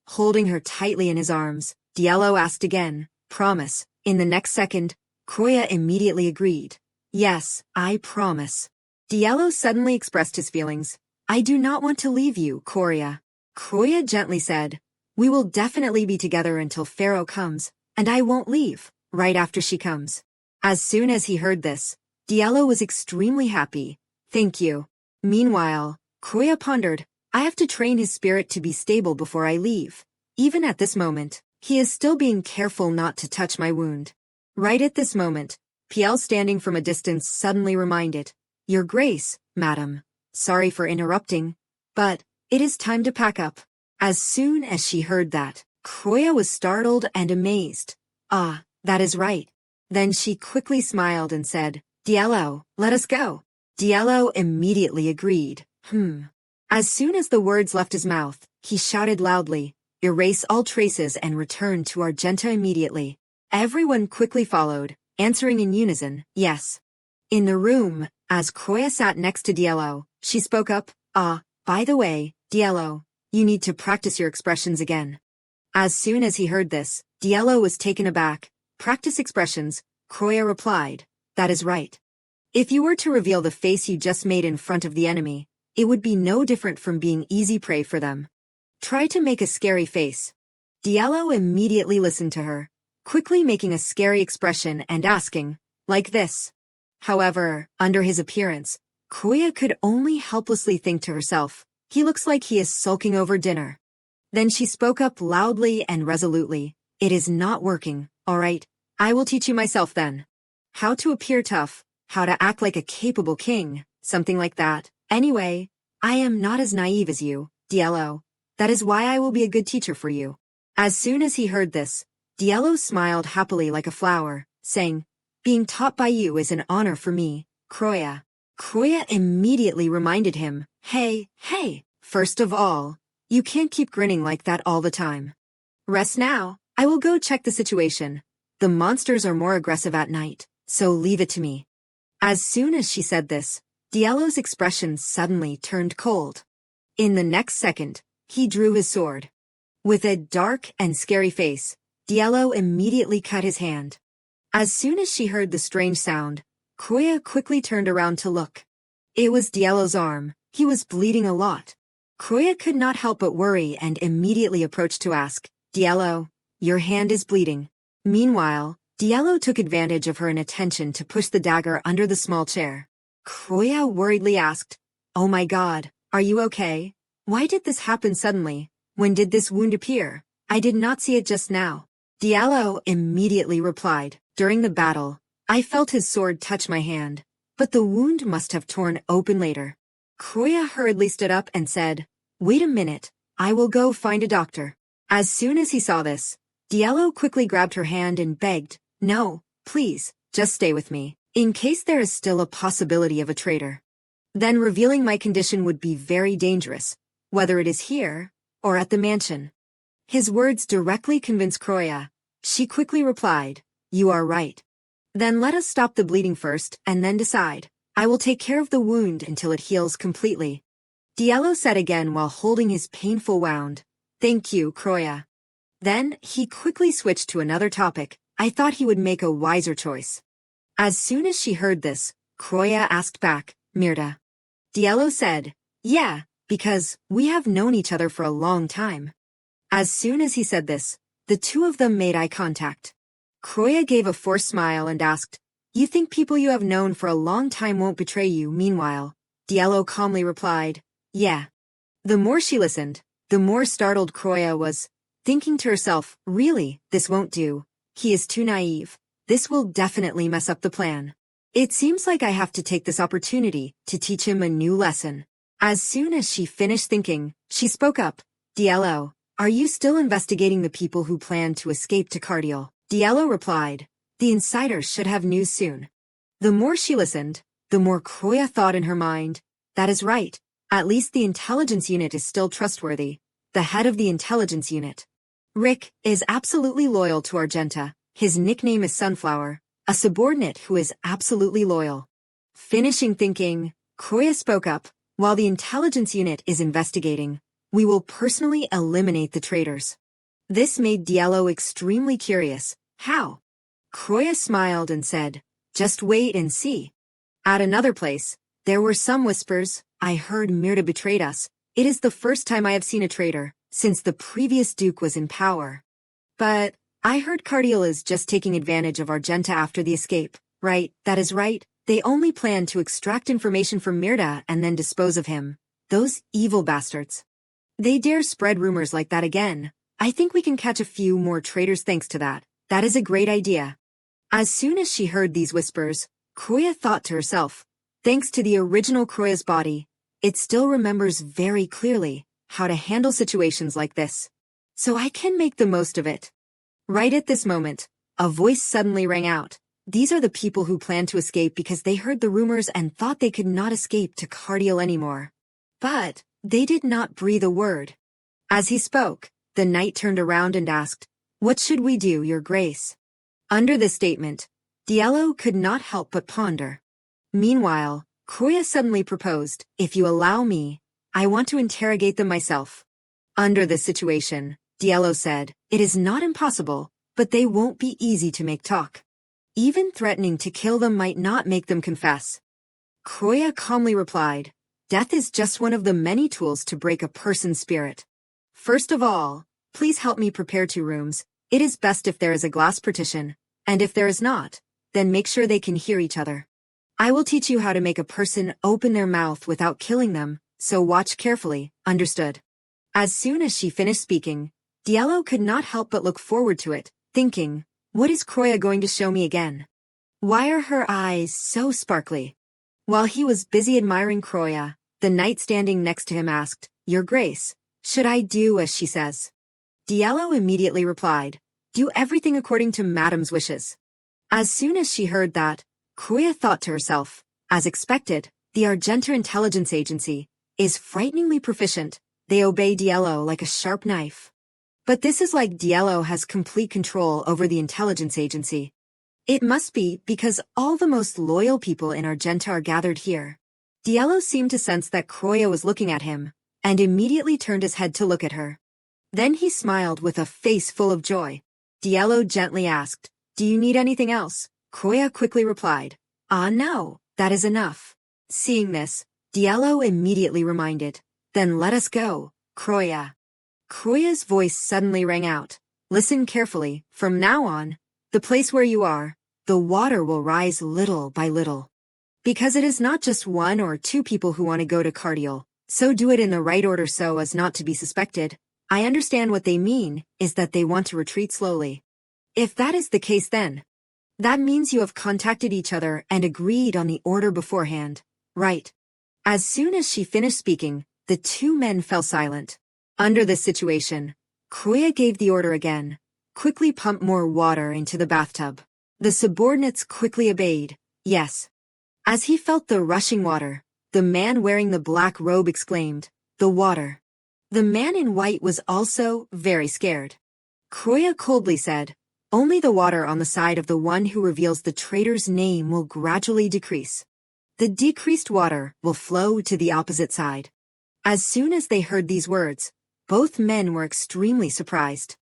Holding her tightly in his arms, Diallo asked again, Promise. In the next second, Kroya immediately agreed. Yes, I promise. Diallo suddenly expressed his feelings. I do not want to leave you, Kroya. Kroya gently said, We will definitely be together until Pharaoh comes, and I won't leave right after she comes. As soon as he heard this, Diallo was extremely happy. Thank you. Meanwhile, Kroya pondered, I have to train his spirit to be stable before I leave. Even at this moment, he is still being careful not to touch my wound. Right at this moment, PL standing from a distance suddenly reminded, Your Grace, madam. Sorry for interrupting, but it is time to pack up. As soon as she heard that, Kroya was startled and amazed. Ah, that is right. Then she quickly smiled and said, Diallo, let us go. Diallo immediately agreed. As soon as the words left his mouth, he shouted loudly, Erase all traces and return to Argenta immediately. Everyone quickly followed, answering in unison, yes. In the room, as Kroya sat next to Diallo, she spoke up, by the way, Diallo, you need to practice your expressions again. As soon as he heard this, Diallo was taken aback. Practice expressions, Kroya replied, that is right. If you were to reveal the face you just made in front of the enemy, it would be no different from being easy prey for them. Try to make a scary face. Diallo immediately listened to her, quickly making a scary expression and asking, like this. However, under his appearance, Kroya could only helplessly think to herself, he looks like he is sulking over dinner. Then she spoke up loudly and resolutely, it is not working, alright, I will teach you myself then. How to appear tough, how to act like a capable king, something like that. Anyway, I am not as naive as you, Diallo. That is why I will be a good teacher for you. As soon as he heard this, Diallo smiled happily like a flower, saying, being taught by you is an honor for me, Kroya. Kroya immediately reminded him, hey, first of all, you can't keep grinning like that all the time. Rest now, I will go check the situation. The monsters are more aggressive at night, so leave it to me. As soon as she said this, Diallo's expression suddenly turned cold. In the next second, he drew his sword. With a dark and scary face, Diallo immediately cut his hand. As soon as she heard the strange sound, Kroya quickly turned around to look. It was Diallo's arm. He was bleeding a lot. Kroya could not help but worry and immediately approached to ask, Diallo, your hand is bleeding. Meanwhile, Diallo took advantage of her inattention to push the dagger under the small chair. Kroya worriedly asked, Oh my god, are you okay? Why did this happen suddenly? When did this wound appear? I did not see it just now. Diallo immediately replied, During the battle, I felt his sword touch my hand, but the wound must have torn open later. Kroya hurriedly stood up and said, Wait a minute, I will go find a doctor. As soon as he saw this, Diallo quickly grabbed her hand and begged, No, please, just stay with me, in case there is still a possibility of a traitor. Then revealing my condition would be very dangerous, whether it is here or at the mansion. His words directly convinced Kroya. She quickly replied, You are right. Then let us stop the bleeding first and then decide. I will take care of the wound until it heals completely. Diallo said again while holding his painful wound. Thank you, Kroya. Then he quickly switched to another topic. I thought he would make a wiser choice. As soon as she heard this, Kroya asked back, Mirda. Diallo said, Yeah, because we have known each other for a long time. As soon as he said this, the two of them made eye contact. Kroya gave a forced smile and asked, You think people you have known for a long time won't betray you? Meanwhile, Diallo calmly replied, Yeah. The more she listened, the more startled Kroya was, thinking to herself, Really, this won't do. He is too naive. This will definitely mess up the plan. It seems like I have to take this opportunity to teach him a new lesson. As soon as she finished thinking, she spoke up, Diallo, are you still investigating the people who plan to escape to Cardiel? Diallo replied, The insiders should have news soon. The more she listened, the more Kroya thought in her mind, That is right. At least the intelligence unit is still trustworthy. The head of the intelligence unit, Rick, is absolutely loyal to Argenta. His nickname is Sunflower, a subordinate who is absolutely loyal. Finishing thinking, Kroya spoke up, While the intelligence unit is investigating, we will personally eliminate the traitors. This made Diallo extremely curious. How? Kroya smiled and said, Just wait and see. At another place, there were some whispers. I heard Mirda betrayed us. It is the first time I have seen a traitor since the previous duke was in power. But I heard Cardiel is just taking advantage of Argenta after the escape, right? That is right. They only plan to extract information from Mirda and then dispose of him. Those evil bastards. They dare spread rumors like that again. I think we can catch a few more traitors thanks to that. That is a great idea. As soon as she heard these whispers, Kroya thought to herself, thanks to the original Kroya's body, it still remembers very clearly how to handle situations like this. So I can make the most of it. Right at this moment, a voice suddenly rang out. These are the people who plan to escape because they heard the rumors and thought they could not escape to Cardiel anymore. But they did not breathe a word. As he spoke, the knight turned around and asked, "What should we do, Your Grace?" Under this statement, Diallo could not help but ponder. Meanwhile, Kroya suddenly proposed, "If you allow me, I want to interrogate them myself." Under this situation, Diallo said, "It is not impossible, but they won't be easy to make talk. Even threatening to kill them might not make them confess." Kroya calmly replied, "Death is just one of the many tools to break a person's spirit. First of all, please help me prepare 2 rooms. It is best if there is a glass partition, and if there is not, then make sure they can hear each other. I will teach you how to make a person open their mouth without killing them, so watch carefully, understood?" As soon as she finished speaking, Diallo could not help but look forward to it, thinking, what is Kroya going to show me again? Why are her eyes so sparkly? While he was busy admiring Kroya, the knight standing next to him asked, "Your Grace, should I do as she says?" Diallo immediately replied, "Do everything according to Madame's wishes." As soon as she heard that, Kroya thought to herself, as expected, the Argenta intelligence agency is frighteningly proficient. They obey Diallo like a sharp knife. But this is like Diallo has complete control over the intelligence agency. It must be because all the most loyal people in Argenta are gathered here. Diallo seemed to sense that Kroya was looking at him, and immediately turned his head to look at her. Then he smiled with a face full of joy. Diallo gently asked, "Do you need anything else?" Kroya quickly replied, "Ah no, that is enough." Seeing this, Diallo immediately reminded, "Then let us go, Kroya." Kroya's voice suddenly rang out, "Listen carefully, from now on, the place where you are, the water will rise little by little. Because it is not just 1 or 2 people who want to go to Cardiel, so do it in the right order so as not to be suspected. I understand what they mean is that they want to retreat slowly. If that is the case then, that means you have contacted each other and agreed on the order beforehand, right?" As soon as she finished speaking, the 2 men fell silent. Under this situation, Kroya gave the order again, "Quickly pump more water into the bathtub." The subordinates quickly obeyed, "Yes." As he felt the rushing water, the man wearing the black robe exclaimed, "The water." The man in white was also very scared. Kroya coldly said, "Only the water on the side of the one who reveals the traitor's name will gradually decrease. The decreased water will flow to the opposite side." As soon as they heard these words, both men were extremely surprised.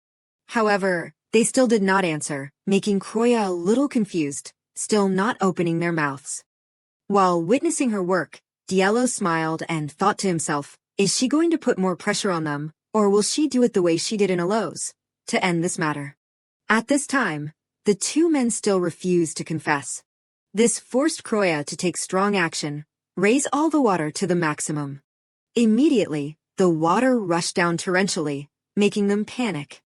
However, they still did not answer, making Kroya a little confused, still not opening their mouths. While witnessing her work, Diallo smiled and thought to himself, is she going to put more pressure on them, or will she do it the way she did in Alos, to end this matter? At this time, the 2 men still refused to confess. This forced Kroya to take strong action, raise all the water to the maximum. Immediately, the water rushed down torrentially, making them panic.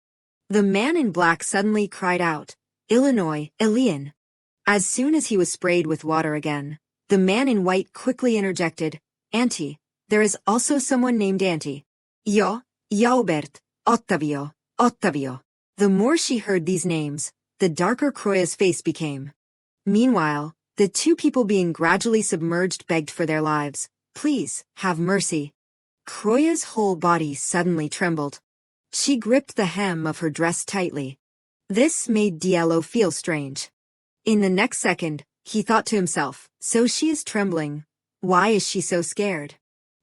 The man in black suddenly cried out, "Illinois, Elian." As soon as he was sprayed with water again, the man in white quickly interjected, "Auntie, there is also someone named Auntie. Yo, Jaubert, Ottavio, Ottavio." The more she heard these names, the darker Kroya's face became. Meanwhile, the 2 people being gradually submerged begged for their lives, "Please, have mercy." Kroya's whole body suddenly trembled. She gripped the hem of her dress tightly. This made Diallo feel strange. In the next second, he thought to himself, so she is trembling. Why is she so scared?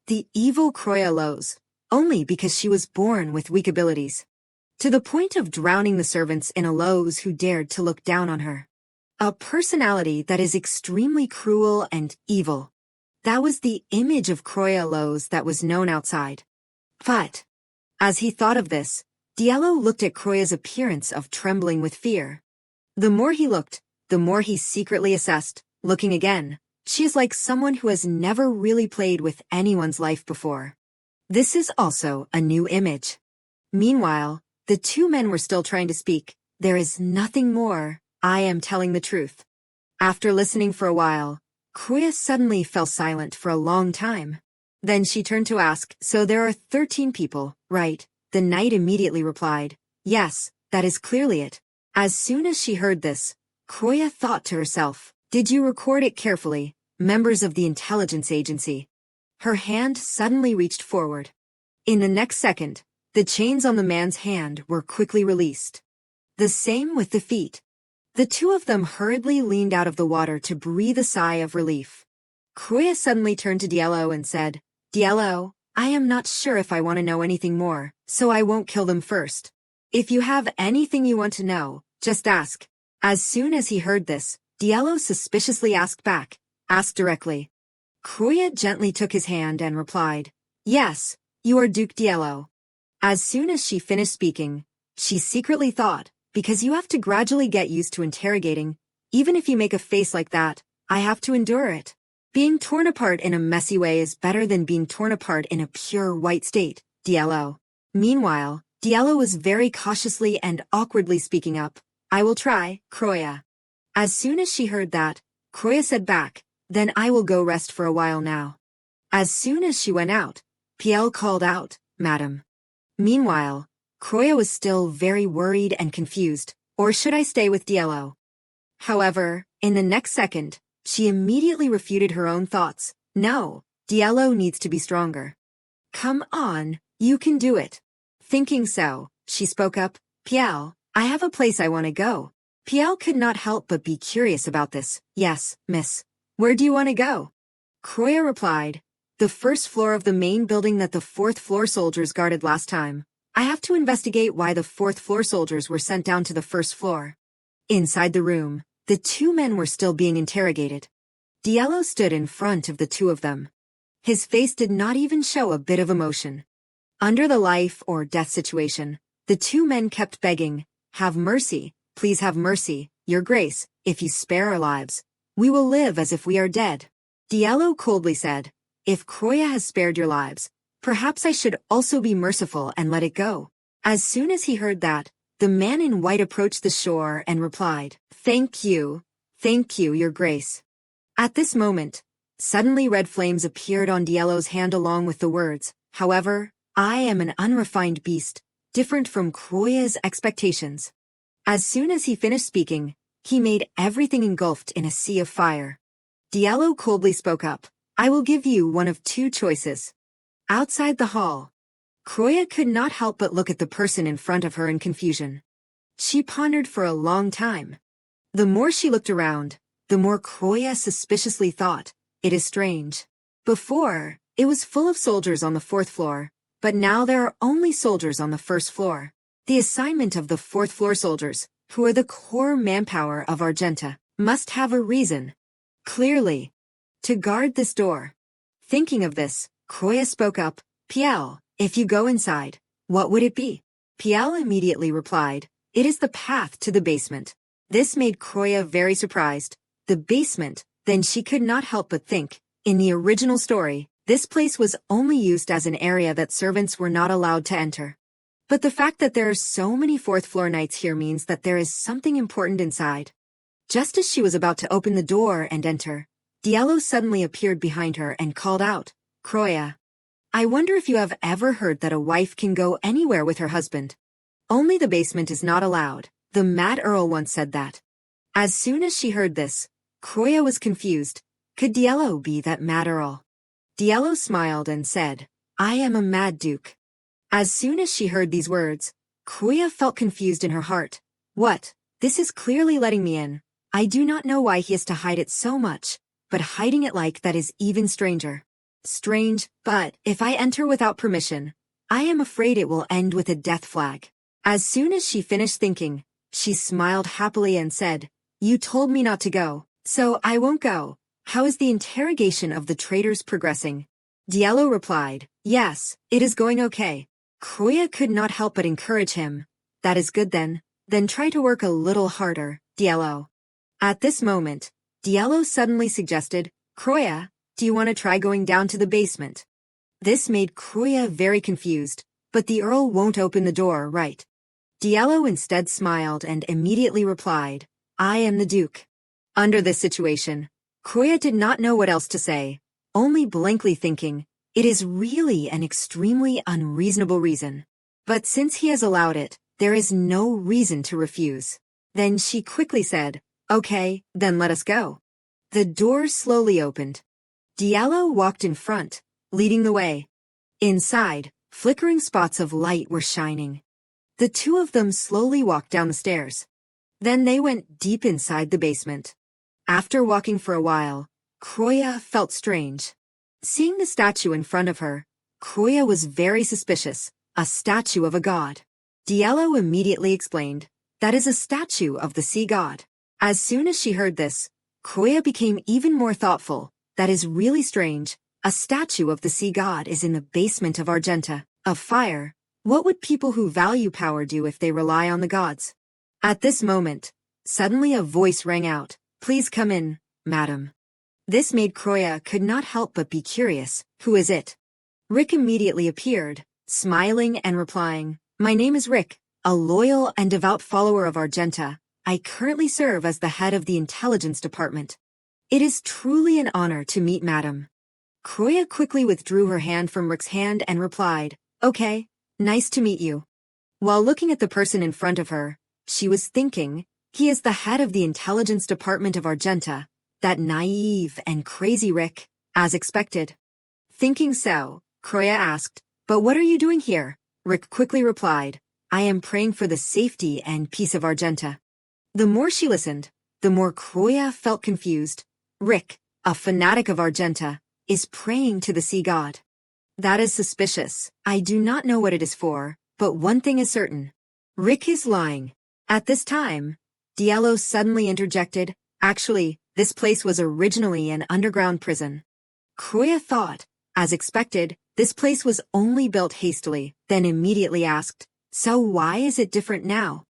The evil Kroya lows, only because she was born with weak abilities. To the point of drowning the servants in Alos who dared to look down on her. A personality that is extremely cruel and evil. That was the image of Kroya Alos that was known outside. But, as he thought of this, Diallo looked at Kroya's appearance of trembling with fear. The more he looked, the more he secretly assessed, looking again. She is like someone who has never really played with anyone's life before. This is also a new image. Meanwhile, the two men were still trying to speak. There is nothing more. I am telling the truth. After listening for a while, Kroya suddenly fell silent for a long time. Then she turned to ask, so there are 13 people, right? The knight immediately replied, yes, that is clearly it. As soon as she heard this, Kroya thought to herself, did you record it carefully, members of the intelligence agency? Her hand suddenly reached forward. In the next second, the chains on the man's hand were quickly released. The same with the feet. The two of them hurriedly leaned out of the water to breathe a sigh of relief. Kroya suddenly turned to Diallo and said, Diallo, I am not sure if I want to know anything more, so I won't kill them first. If you have anything you want to know, just ask. As soon as he heard this, Diallo suspiciously asked back, ask directly. Kroya gently took his hand and replied, yes, you are Duke Diallo. As soon as she finished speaking, she secretly thought, because you have to gradually get used to interrogating, even if you make a face like that, I have to endure it. Being torn apart in a messy way is better than being torn apart in a pure white state, Diallo. Meanwhile, Diallo was very cautiously and awkwardly speaking up, I will try, Kroya. As soon as she heard that, Kroya said back, then I will go rest for a while now. As soon as she went out, Piel called out, Madam. Meanwhile, Kroya was still very worried and confused, or should I stay with Diallo? However, in the next second, she immediately refuted her own thoughts. No, Diallo needs to be stronger. Come on, you can do it. Thinking so, she spoke up, Piel, I have a place I want to go. Piel could not help but be curious about this. Yes, miss. Where do you want to go? Kroya replied, the first floor of the main building that the fourth floor soldiers guarded last time. I have to investigate why the fourth floor soldiers were sent down to the first floor. Inside the room, the two men were still being interrogated. Diallo stood in front of the two of them. His face did not even show a bit of emotion. Under the life or death situation, the two men kept begging, have mercy, please have mercy, your grace, if you spare our lives, we will live as if we are dead. Diallo coldly said, if Kroya has spared your lives, perhaps I should also be merciful and let it go. As soon as he heard that, the man in white approached the shore and replied, thank you, your grace. At this moment, suddenly red flames appeared on Diallo's hand along with the words, however, I am an unrefined beast, different from Kroya's expectations. As soon as he finished speaking, he made everything engulfed in a sea of fire. Diallo coldly spoke up, I will give you one of two choices. Outside the hall, Kroya could not help but look at the person in front of her in confusion. She pondered for a long time. The more she looked around, the more Kroya suspiciously thought, it is strange. Before, it was full of soldiers on the fourth floor, but now there are only soldiers on the first floor. The assignment of the fourth floor soldiers, who are the core manpower of Argenta, must have a reason. Clearly, to guard this door. Thinking of this, Kroya spoke up, Piel, if you go inside, what would it be? Piel immediately replied, it is the path to the basement. This made Kroya very surprised. The basement, then she could not help but think, in the original story, this place was only used as an area that servants were not allowed to enter. But the fact that there are so many fourth floor knights here means that there is something important inside. Just as she was about to open the door and enter, Diallo suddenly appeared behind her and called out, Kroya. I wonder if you have ever heard that a wife can go anywhere with her husband. Only the basement is not allowed. The Mad Earl once said that. As soon as she heard this, Kroya was confused. Could Diallo be that Mad Earl? Diallo smiled and said, I am a Mad Duke. As soon as she heard these words, Kroya felt confused in her heart. What? This is clearly letting me in. I do not know why he has to hide it so much, but hiding it like that is even stranger. Strange, but if I enter without permission, I am afraid it will end with a death flag. As soon as she finished thinking, she smiled happily and said, you told me not to go, so I won't go. How is the interrogation of the traitors progressing? Diallo replied, yes, it is going okay. Kroya could not help but encourage him. That is good then. Then try to work a little harder, Diallo. At this moment, Diallo suddenly suggested, Kroya, do you want to try going down to the basement? This made Kroya very confused, but the Earl won't open the door, right? Diallo instead smiled and immediately replied, I am the Duke. Under this situation, Kroya did not know what else to say, only blankly thinking, it is really an extremely unreasonable reason. But since he has allowed it, there is no reason to refuse. Then she quickly said, okay, then let us go. The door slowly opened. Diallo walked in front, leading the way. Inside, flickering spots of light were shining. The two of them slowly walked down the stairs. Then they went deep inside the basement. After walking for a while, Kroya felt strange. Seeing the statue in front of her, Kroya was very suspicious, a statue of a god. Diallo immediately explained, that is a statue of the sea god. As soon as she heard this, Kroya became even more thoughtful. That is really strange. A statue of the sea god is in the basement of Argenta, of fire. What would people who value power do if they rely on the gods? At this moment, suddenly a voice rang out, please come in, madam. This made Kroya could not help but be curious, who is it? Rick immediately appeared, smiling and replying, my name is Rick, a loyal and devout follower of Argenta. I currently serve as the head of the intelligence department. It is truly an honor to meet madam. Kroya quickly withdrew her hand from Rick's hand and replied, okay, nice to meet you. While looking at the person in front of her, she was thinking, he is the head of the intelligence department of Argenta, that naive and crazy Rick, as expected. Thinking so, Kroya asked, but what are you doing here? Rick quickly replied, I am praying for the safety and peace of Argenta. The more she listened, the more Kroya felt confused. Rick, a fanatic of Argenta, is praying to the sea god. That is suspicious. I do not know what it is for, but one thing is certain. Rick is lying. At this time, Diallo suddenly interjected, actually, this place was originally an underground prison. Kroya thought, as expected, this place was only built hastily, then immediately asked, so why is it different now?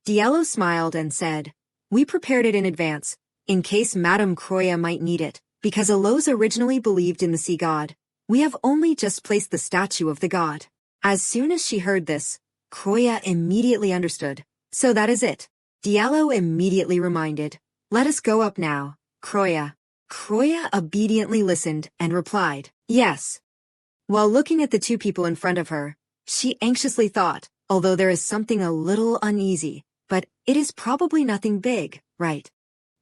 Diallo smiled and said, we prepared it in advance, in case Madame Kroya might need it, because Aloes originally believed in the sea god. We have only just placed the statue of the god. As soon as she heard this, Kroya immediately understood. So that is it. Diallo immediately reminded, let us go up now, Kroya. Kroya obediently listened and replied, yes. While looking at the two people in front of her, she anxiously thought, although there is something a little uneasy, but it is probably nothing big, right?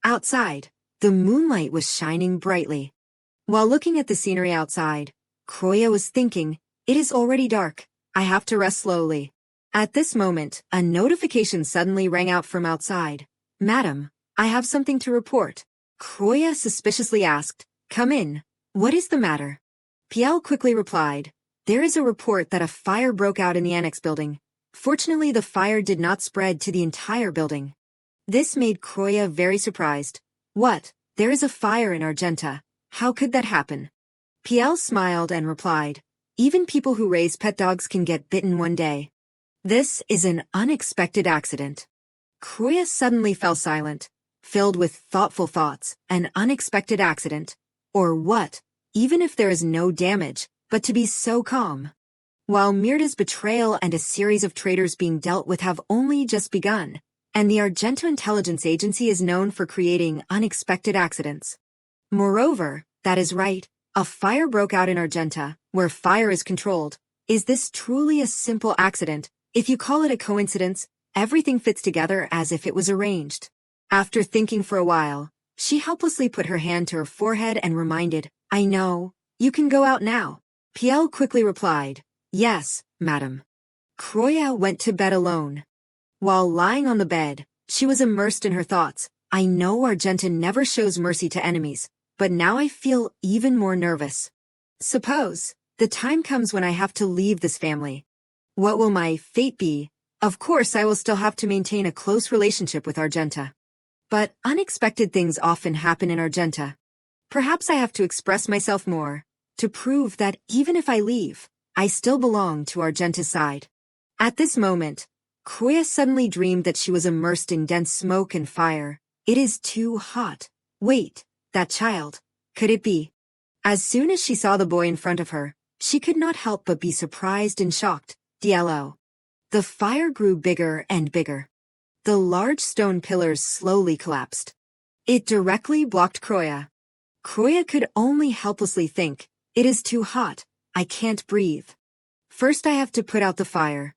Outside, the moonlight was shining brightly. While looking at the scenery outside, Kroya was thinking, it is already dark, I have to rest slowly. At this moment, a notification suddenly rang out from outside. Madam, I have something to report. Kroya suspiciously asked, come in, what is the matter? Piel quickly replied, there is a report that a fire broke out in the annex building. Fortunately, the fire did not spread to the entire building. This made Kroya very surprised. What? There is a fire in Argenta. How could that happen? Piel smiled and replied, even people who raise pet dogs can get bitten one day. This is an unexpected accident. Kroya suddenly fell silent, filled with thoughtful thoughts. An unexpected accident? Or what? Even if there is no damage, but to be so calm. While Myrda's betrayal and a series of traitors being dealt with have only just begun, and the Argenta Intelligence Agency is known for creating unexpected accidents. Moreover, that is right, a fire broke out in Argenta, where fire is controlled. Is this truly a simple accident? If you call it a coincidence, everything fits together as if it was arranged. After thinking for a while, she helplessly put her hand to her forehead and reminded, I know, you can go out now. Piel quickly replied, yes, madam. Kroya went to bed alone. While lying on the bed, she was immersed in her thoughts. I know Argenta never shows mercy to enemies, but now I feel even more nervous. Suppose the time comes when I have to leave this family. What will my fate be? Of course, I will still have to maintain a close relationship with Argenta. But unexpected things often happen in Argenta. Perhaps I have to express myself more, to prove that even if I leave, I still belong to Argenta's side. At this moment, Kroya suddenly dreamed that she was immersed in dense smoke and fire. It is too hot. Wait, that child. Could it be? As soon as she saw the boy in front of her, she could not help but be surprised and shocked. DLO. The fire grew bigger and bigger. The large stone pillars slowly collapsed. It directly blocked Kroya. Kroya could only helplessly think, it is too hot, I can't breathe. First I have to put out the fire.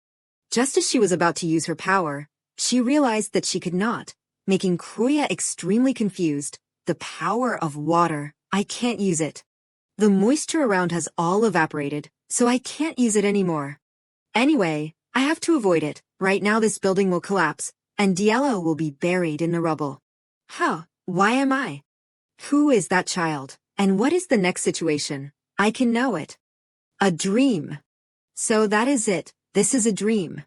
Just as she was about to use her power, she realized that she could not, making Kroya extremely confused. The power of water, I can't use it. The moisture around has all evaporated, so I can't use it anymore. Anyway, I have to avoid it. Right now this building will collapse, and Diello will be buried in the rubble. Huh, why am I? Who is that child? And what is the next situation? I can know it. A dream. So that is it. This is a dream.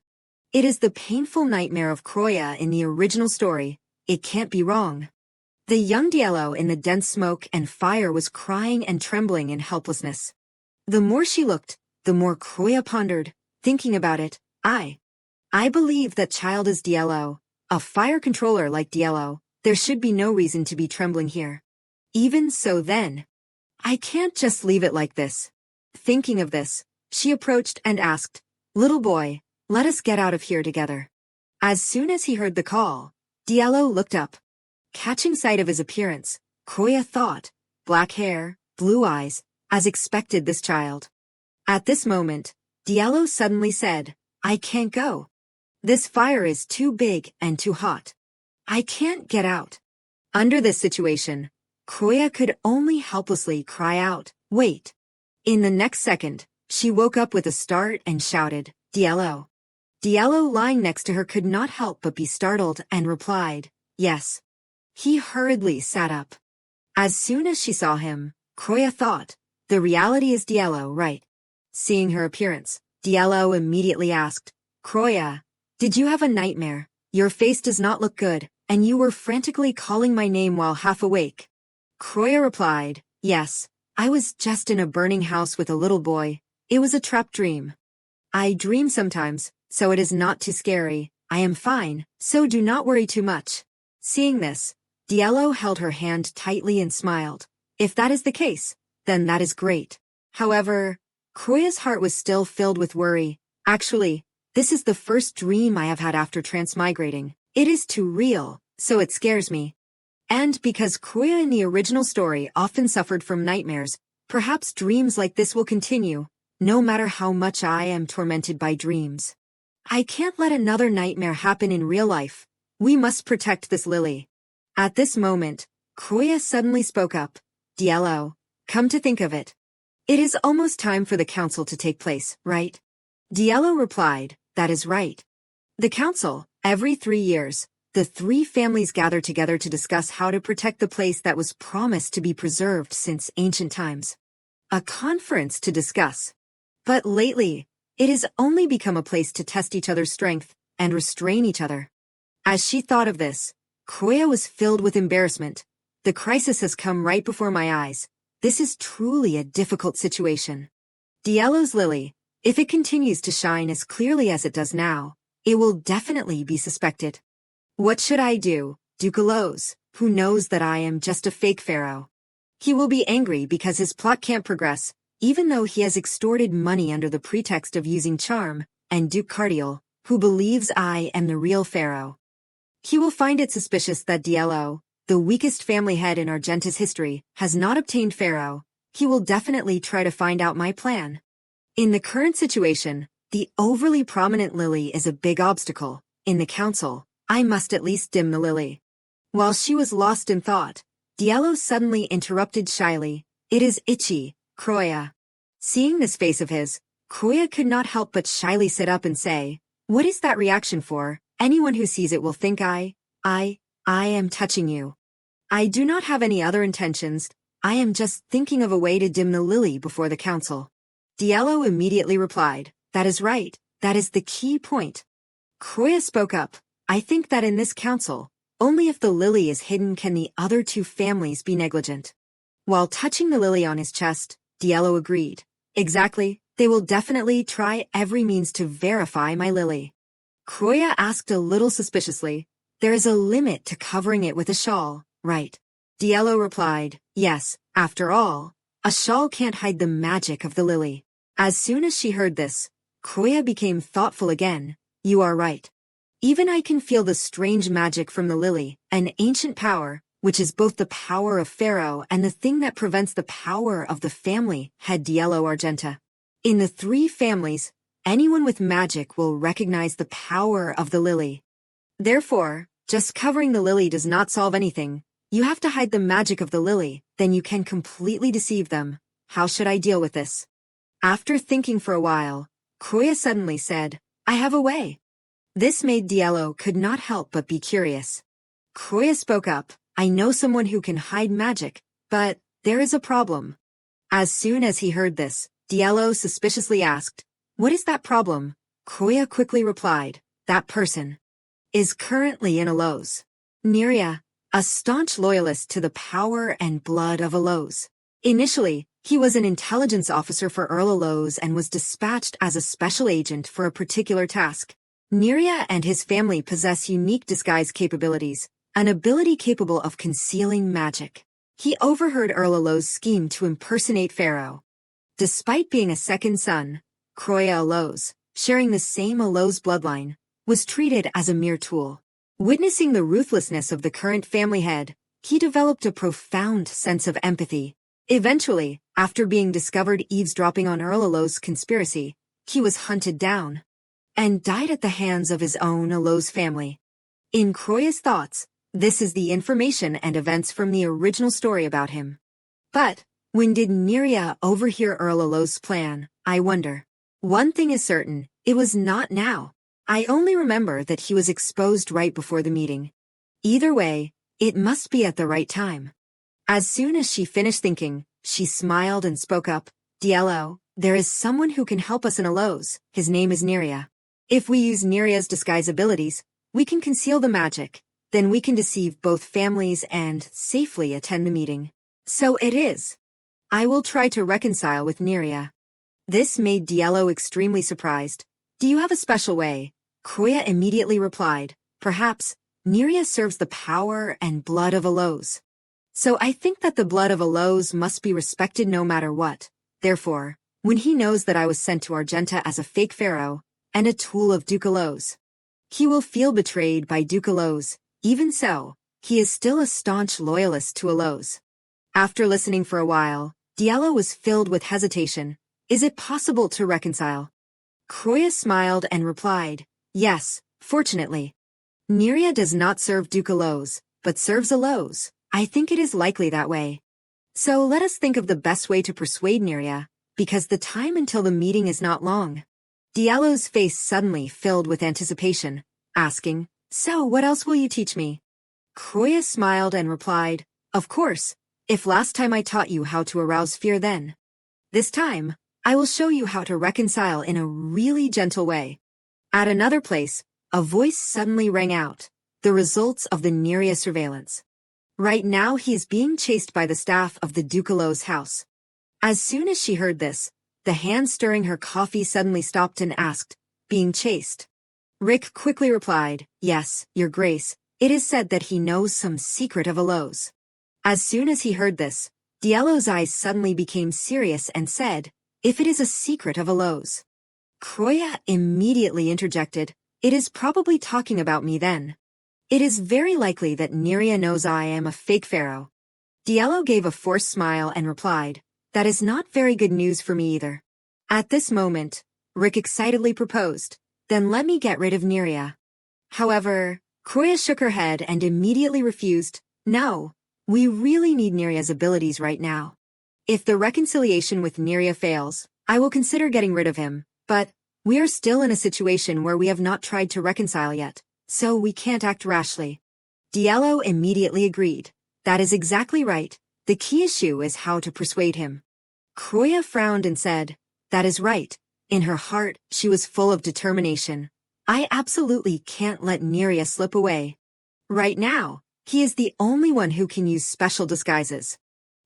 It is the painful nightmare of Kroya in the original story. It can't be wrong. The young Diello in the dense smoke and fire was crying and trembling in helplessness. The more she looked, the more Kroya pondered, thinking about it. I believe that child is Diello, a fire controller like Diello. There should be no reason to be trembling here. Even so then, I can't just leave it like this. Thinking of this, she approached and asked, "Little boy, let us get out of here together." As soon as he heard the call, Diello looked up. Catching sight of his appearance, Kroya thought, black hair, blue eyes, as expected this child. At this moment, Diello suddenly said, "I can't go. This fire is too big and too hot. I can't get out." Under this situation, Kroya could only helplessly cry out, "Wait." In the next second, she woke up with a start and shouted, "Diello." Diello lying next to her could not help but be startled and replied, "Yes." He hurriedly sat up. As soon as she saw him, Kroya thought, the reality is Diello, right? Seeing her appearance, Diello immediately asked, "Kroya, did you have a nightmare? Your face does not look good, and you were frantically calling my name while half awake." Kroya replied, "Yes, I was just in a burning house with a little boy. It was a trap dream. I dream sometimes, so it is not too scary. I am fine, so do not worry too much." Seeing this, Diello held her hand tightly and smiled. If that is the case, then that is great. However, Kroya's heart was still filled with worry. Actually, this is the first dream I have had after transmigrating. It is too real, so it scares me. And because Kroya in the original story often suffered from nightmares, perhaps dreams like this will continue, no matter how much I am tormented by dreams. I can't let another nightmare happen in real life. We must protect this lily. At this moment, Kroya suddenly spoke up. "Diello, come to think of it. It is almost time for the council to take place, right?" Diello replied, "That is right. The council, every 3 years, the 3 families gather together to discuss how to protect the place that was promised to be preserved since ancient times. A conference to discuss. But lately, it has only become a place to test each other's strength and restrain each other." As she thought of this, Kroya was filled with embarrassment. The crisis has come right before my eyes. This is truly a difficult situation. Diello's lily, if it continues to shine as clearly as it does now, it will definitely be suspected. What should I do? Dukelos, who knows that I am just a fake pharaoh. He will be angry because his plot can't progress, even though he has extorted money under the pretext of using charm, and Duke Cardiel, who believes I am the real pharaoh. He will find it suspicious that Diello, the weakest family head in Argenta's history, has not obtained pharaoh. He will definitely try to find out my plan. In the current situation, the overly prominent lily is a big obstacle. In the council, I must at least dim the lily. While she was lost in thought, Diello suddenly interrupted shyly, "It is itchy, Kroya." Seeing this face of his, Kroya could not help but shyly sit up and say, "What is that reaction for? Anyone who sees it will think I am touching you. I do not have any other intentions. I am just thinking of a way to dim the lily before the council." Diello immediately replied, "That is right. That is the key point." Kroya spoke up, "I think that in this council, only if the lily is hidden can the other 2 families be negligent." While touching the lily on his chest, Diello agreed. "Exactly, They will definitely try every means to verify my lily. Kroya asked a little suspiciously. There is a limit to covering it with a shawl, right? Diallo replied, yes, after all, a shawl can't hide the magic of the lily. As soon as she heard this, Kroya became thoughtful again. You are right. Even I can feel the strange magic from the lily, an ancient power, which is both the power of Pharaoh and the thing that prevents the power of the family, had Diallo Argenta. In the three families, anyone with magic will recognize the power of the lily. Therefore, just covering the lily does not solve anything. You have to hide the magic of the lily, then you can completely deceive them. How should I deal with this? After thinking for a while, Kroya suddenly said, I have a way. This made Diallo could not help but be curious. Kroya spoke up, I know someone who can hide magic, but there is a problem. As soon as he heard this, Diallo suspiciously asked, what is that problem? Kroya quickly replied, that person is currently in Alos. Neria, a staunch loyalist to the power and blood of Alos. Initially, he was an intelligence officer for Earl Alos and was dispatched as a special agent for a particular task. Neria and his family possess unique disguise capabilities, an ability capable of concealing magic. He overheard Earl Alos' scheme to impersonate Pharaoh. Despite being a second son, Kroya Alos, sharing the same Alos bloodline, was treated as a mere tool. Witnessing the ruthlessness of the current family head, he developed a profound sense of empathy. Eventually, after being discovered eavesdropping on Earl Alos' conspiracy, he was hunted down and died at the hands of his own Alos family. In Kroya's thoughts, this is the information and events from the original story about him. But, when did Neria overhear Earl Alos' plan, I wonder? One thing is certain, it was not now. I only remember that he was exposed right before the meeting. Either way, it must be at the right time. As soon as she finished thinking, she smiled and spoke up, Diallo, there is someone who can help us in Alos. His name is Neria. If we use Neria's disguise abilities, we can conceal the magic. Then we can deceive both families and safely attend the meeting. So it is. I will try to reconcile with Neria. This made Diallo extremely surprised. Do you have a special way? Kroya immediately replied, perhaps, Neria serves the power and blood of Alos. So I think that the blood of Alos must be respected no matter what. Therefore, when he knows that I was sent to Argenta as a fake pharaoh, and a tool of Duke Alos, he will feel betrayed by Duke Alos. Even so, he is still a staunch loyalist to Alos. After listening for a while, Diallo was filled with hesitation. Is it possible to reconcile? Kroya smiled and replied, yes, fortunately. Neria does not serve Duke Alos, but serves Alos. I think it is likely that way. So let us think of the best way to persuade Neria, because the time until the meeting is not long. Diallo's face suddenly filled with anticipation, asking, so what else will you teach me? Kroya smiled and replied, of course, if last time I taught you how to arouse fear then. This time, I will show you how to reconcile in a really gentle way. At another place, a voice suddenly rang out, the results of the Neria surveillance. Right now he is being chased by the staff of the Duke Alos house. As soon as she heard this, the hand stirring her coffee suddenly stopped and asked, being chased? Rick quickly replied, yes, Your Grace, it is said that he knows some secret of Alos. As soon as he heard this, Diallo's eyes suddenly became serious and said, if it is a secret of Alos. Kroya immediately interjected, it is probably talking about me then. It is very likely that Neria knows I am a fake pharaoh. Diallo gave a forced smile and replied, that is not very good news for me either. At this moment, Rick excitedly proposed, then let me get rid of Neria. However, Kroya shook her head and immediately refused, no, we really need Neria's abilities right now. If the reconciliation with Neria fails, I will consider getting rid of him, but we are still in a situation where we have not tried to reconcile yet, so we can't act rashly. Diallo immediately agreed. That is exactly right. The key issue is how to persuade him. Kroya frowned and said, that is right. In her heart, she was full of determination. I absolutely can't let Neria slip away. Right now, he is the only one who can use special disguises.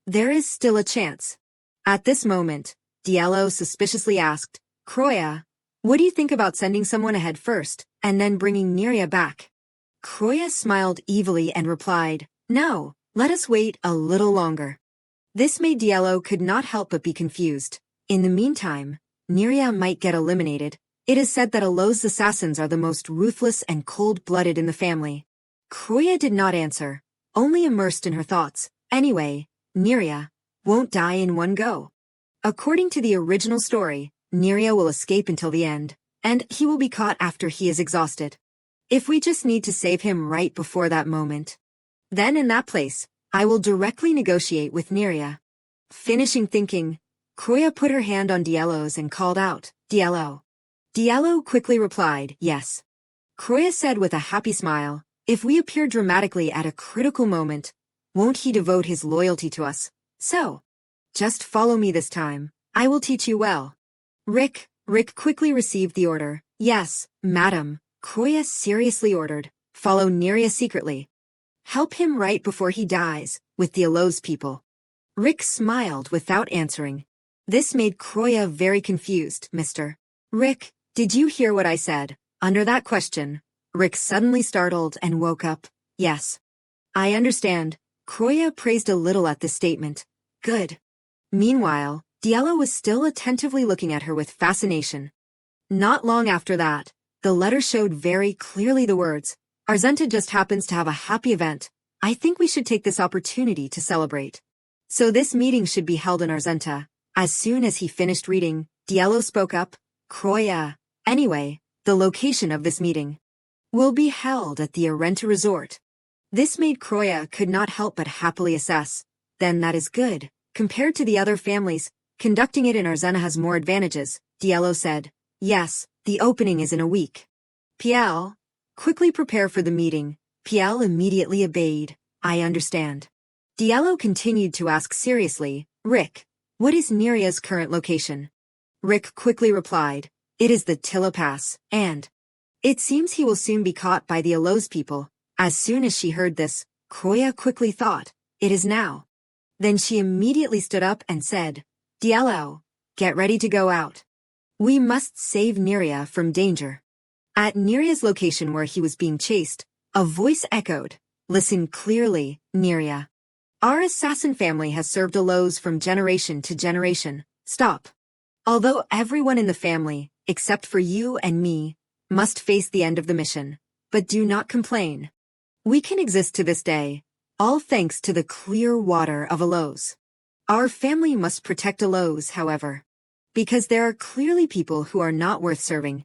There is still a chance. At this moment, Diallo suspiciously asked, Croya, what do you think about sending someone ahead first, and then bringing Neria back? Croya smiled evilly and replied, No, let us wait a little longer. This made Diallo could not help but be confused. In the meantime, Neria might get eliminated. It is said that Alo's assassins are the most ruthless and cold-blooded in the family. Croya did not answer, only immersed in her thoughts. Anyway, Neria won't die in one go. According to the original story, Neria will escape until the end, and he will be caught after he is exhausted. If we just need to save him right before that moment, then in that place, I will directly negotiate with Neria. Finishing thinking, Croya put her hand on Diallo's and called out, Diallo. Diallo quickly replied, yes. Croya said with a happy smile, if we appear dramatically at a critical moment, won't he devote his loyalty to us? So, just follow me this time. I will teach you well. Rick quickly received the order. Yes, madam, Croya seriously ordered. Follow Neria secretly. Help him right before he dies, with the Alo's people. Rick smiled without answering. This made Croya very confused. Mr. Rick, did you hear what I said? Under that question, Rick suddenly startled and woke up. Yes. I understand. Croya praised a little at this statement. Good. Meanwhile, Diallo was still attentively looking at her with fascination. Not long after that, the letter showed very clearly the words, Arzenta just happens to have a happy event. I think we should take this opportunity to celebrate. So this meeting should be held in Arzenta. As soon as he finished reading, Diallo spoke up, Croya. Anyway, the location of this meeting will be held at the Arenta Resort. This made Croya could not help but happily assess. Then that is good. Compared to the other families, conducting it in Arzenta has more advantages, Diallo said. Yes, the opening is in a week. Piel, quickly prepare for the meeting. Piel immediately obeyed. I understand. Diallo continued to ask seriously, Rick, what is Neria's current location? Rick quickly replied, it is the Tilla Pass, and it seems he will soon be caught by the Alo's people. As soon as she heard this, Croya quickly thought, it is now. Then she immediately stood up and said, Diallo, get ready to go out. We must save Neria from danger. At Neria's location where he was being chased, a voice echoed, listen clearly, Neria. Our assassin family has served Alo's from generation to generation. Stop. Although everyone in the family, except for you and me, must face the end of the mission, but do not complain. We can exist to this day, all thanks to the clear water of Alo's. Our family must protect Alo's, however, because there are clearly people who are not worth serving.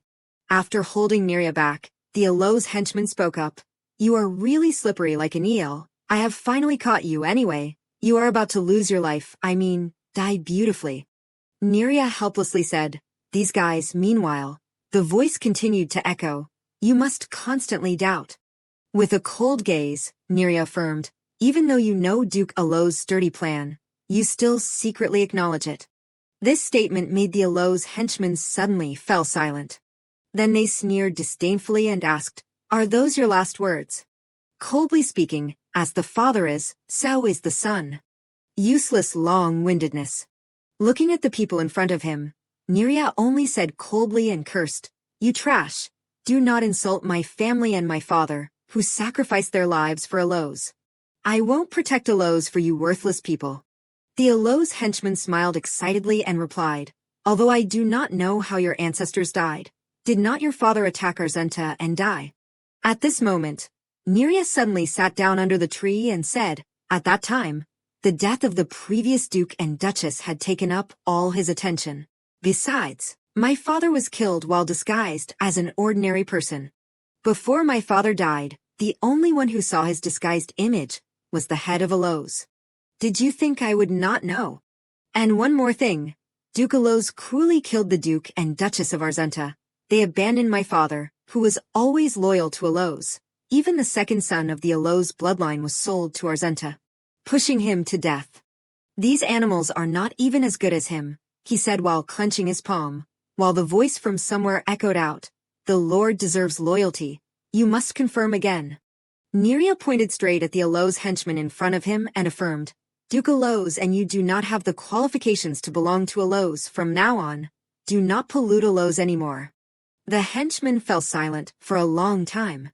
After holding Neria back, the Alo's henchman spoke up. You are really slippery like an eel. I have finally caught you anyway. You are about to lose your life, die beautifully. Neria helplessly said. These guys, meanwhile, the voice continued to echo. You must constantly doubt. With a cold gaze, Neria affirmed, even though you know Duke Alo's sturdy plan, you still secretly acknowledge it. This statement made the Alo's henchmen suddenly fell silent. Then they sneered disdainfully and asked, Are those your last words? Coldly speaking, as the father is, so is the son. Useless long-windedness. Looking at the people in front of him, Neria only said coldly and cursed, You trash! Do not insult my family and my father, who sacrificed their lives for Alo's. I won't protect Alo's for you worthless people. The Alo's henchman smiled excitedly and replied, Although I do not know how your ancestors died, did not your father attack Arzenta and die? At this moment, Neria suddenly sat down under the tree and said, At that time, the death of the previous Duke and Duchess had taken up all his attention. Besides, my father was killed while disguised as an ordinary person. Before my father died, the only one who saw his disguised image was the head of Alo's. Did you think I would not know? And one more thing. Duke Alo's cruelly killed the Duke and Duchess of Arzenta. They abandoned my father, who was always loyal to Alo's. Even the second son of the Alo's bloodline was sold to Arzenta, pushing him to death. These animals are not even as good as him, he said while clenching his palm, while the voice from somewhere echoed out, The Lord deserves loyalty. You must confirm again. Neria pointed straight at the Alo's henchman in front of him and affirmed, Duke Lowe's and you do not have the qualifications to belong to a Lowe's from now on. Do not pollute a Lowe's anymore. The henchmen fell silent for a long time.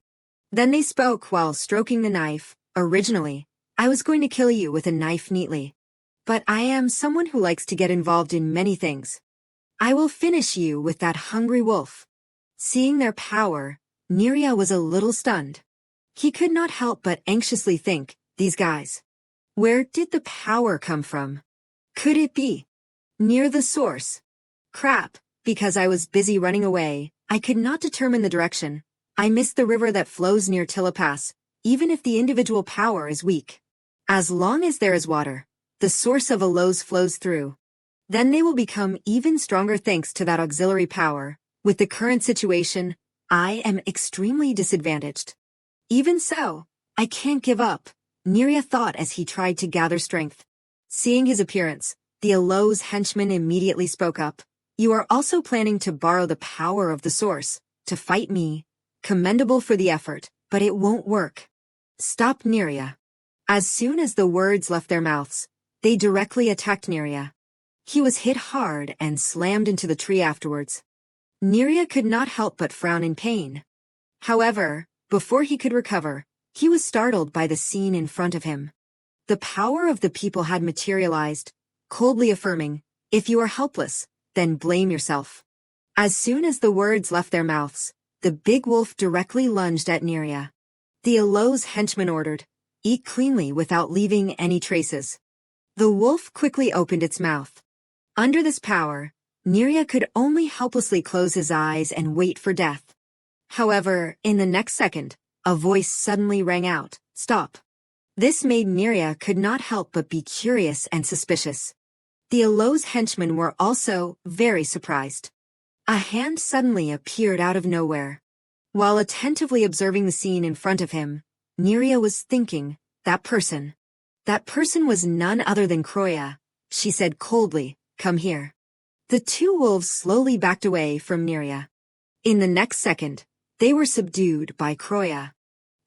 Then they spoke while stroking the knife. Originally, I was going to kill you with a knife neatly. But I am someone who likes to get involved in many things. I will finish you with that hungry wolf. Seeing their power, Nerya was a little stunned. He could not help but anxiously think, these guys. Where did the power come from? Could it be near the source? Crap, because I was busy running away, I could not determine the direction. I missed the river that flows near Tilla Pass, even if the individual power is weak. As long as there is water, the source of a Lowe's flows through. Then they will become even stronger thanks to that auxiliary power. With the current situation, I am extremely disadvantaged. Even so, I can't give up, Nerya thought as he tried to gather strength. Seeing his appearance, the Lowe's henchman immediately spoke up. You are also planning to borrow the power of the source to fight me. Commendable for the effort, but it won't work. Stop Nerya. As soon as the words left their mouths, they directly attacked Nerya. He was hit hard and slammed into the tree afterwards. Nerya could not help but frown in pain. However, before he could recover, he was startled by the scene in front of him. The power of the people had materialized, coldly affirming, if you are helpless, then blame yourself. As soon as the words left their mouths, the big wolf directly lunged at Nerya. The Lowe's henchman ordered, eat cleanly without leaving any traces. The wolf quickly opened its mouth. Under this power, Nerya could only helplessly close his eyes and wait for death. However, in the next second, a voice suddenly rang out, stop. This made Nerya could not help but be curious and suspicious. The Lowe's henchmen were also very surprised. A hand suddenly appeared out of nowhere. While attentively observing the scene in front of him, Nerya was thinking, that person was none other than Kroya. She said coldly, come here. The two wolves slowly backed away from Nerya. In the next second, they were subdued by Kroya.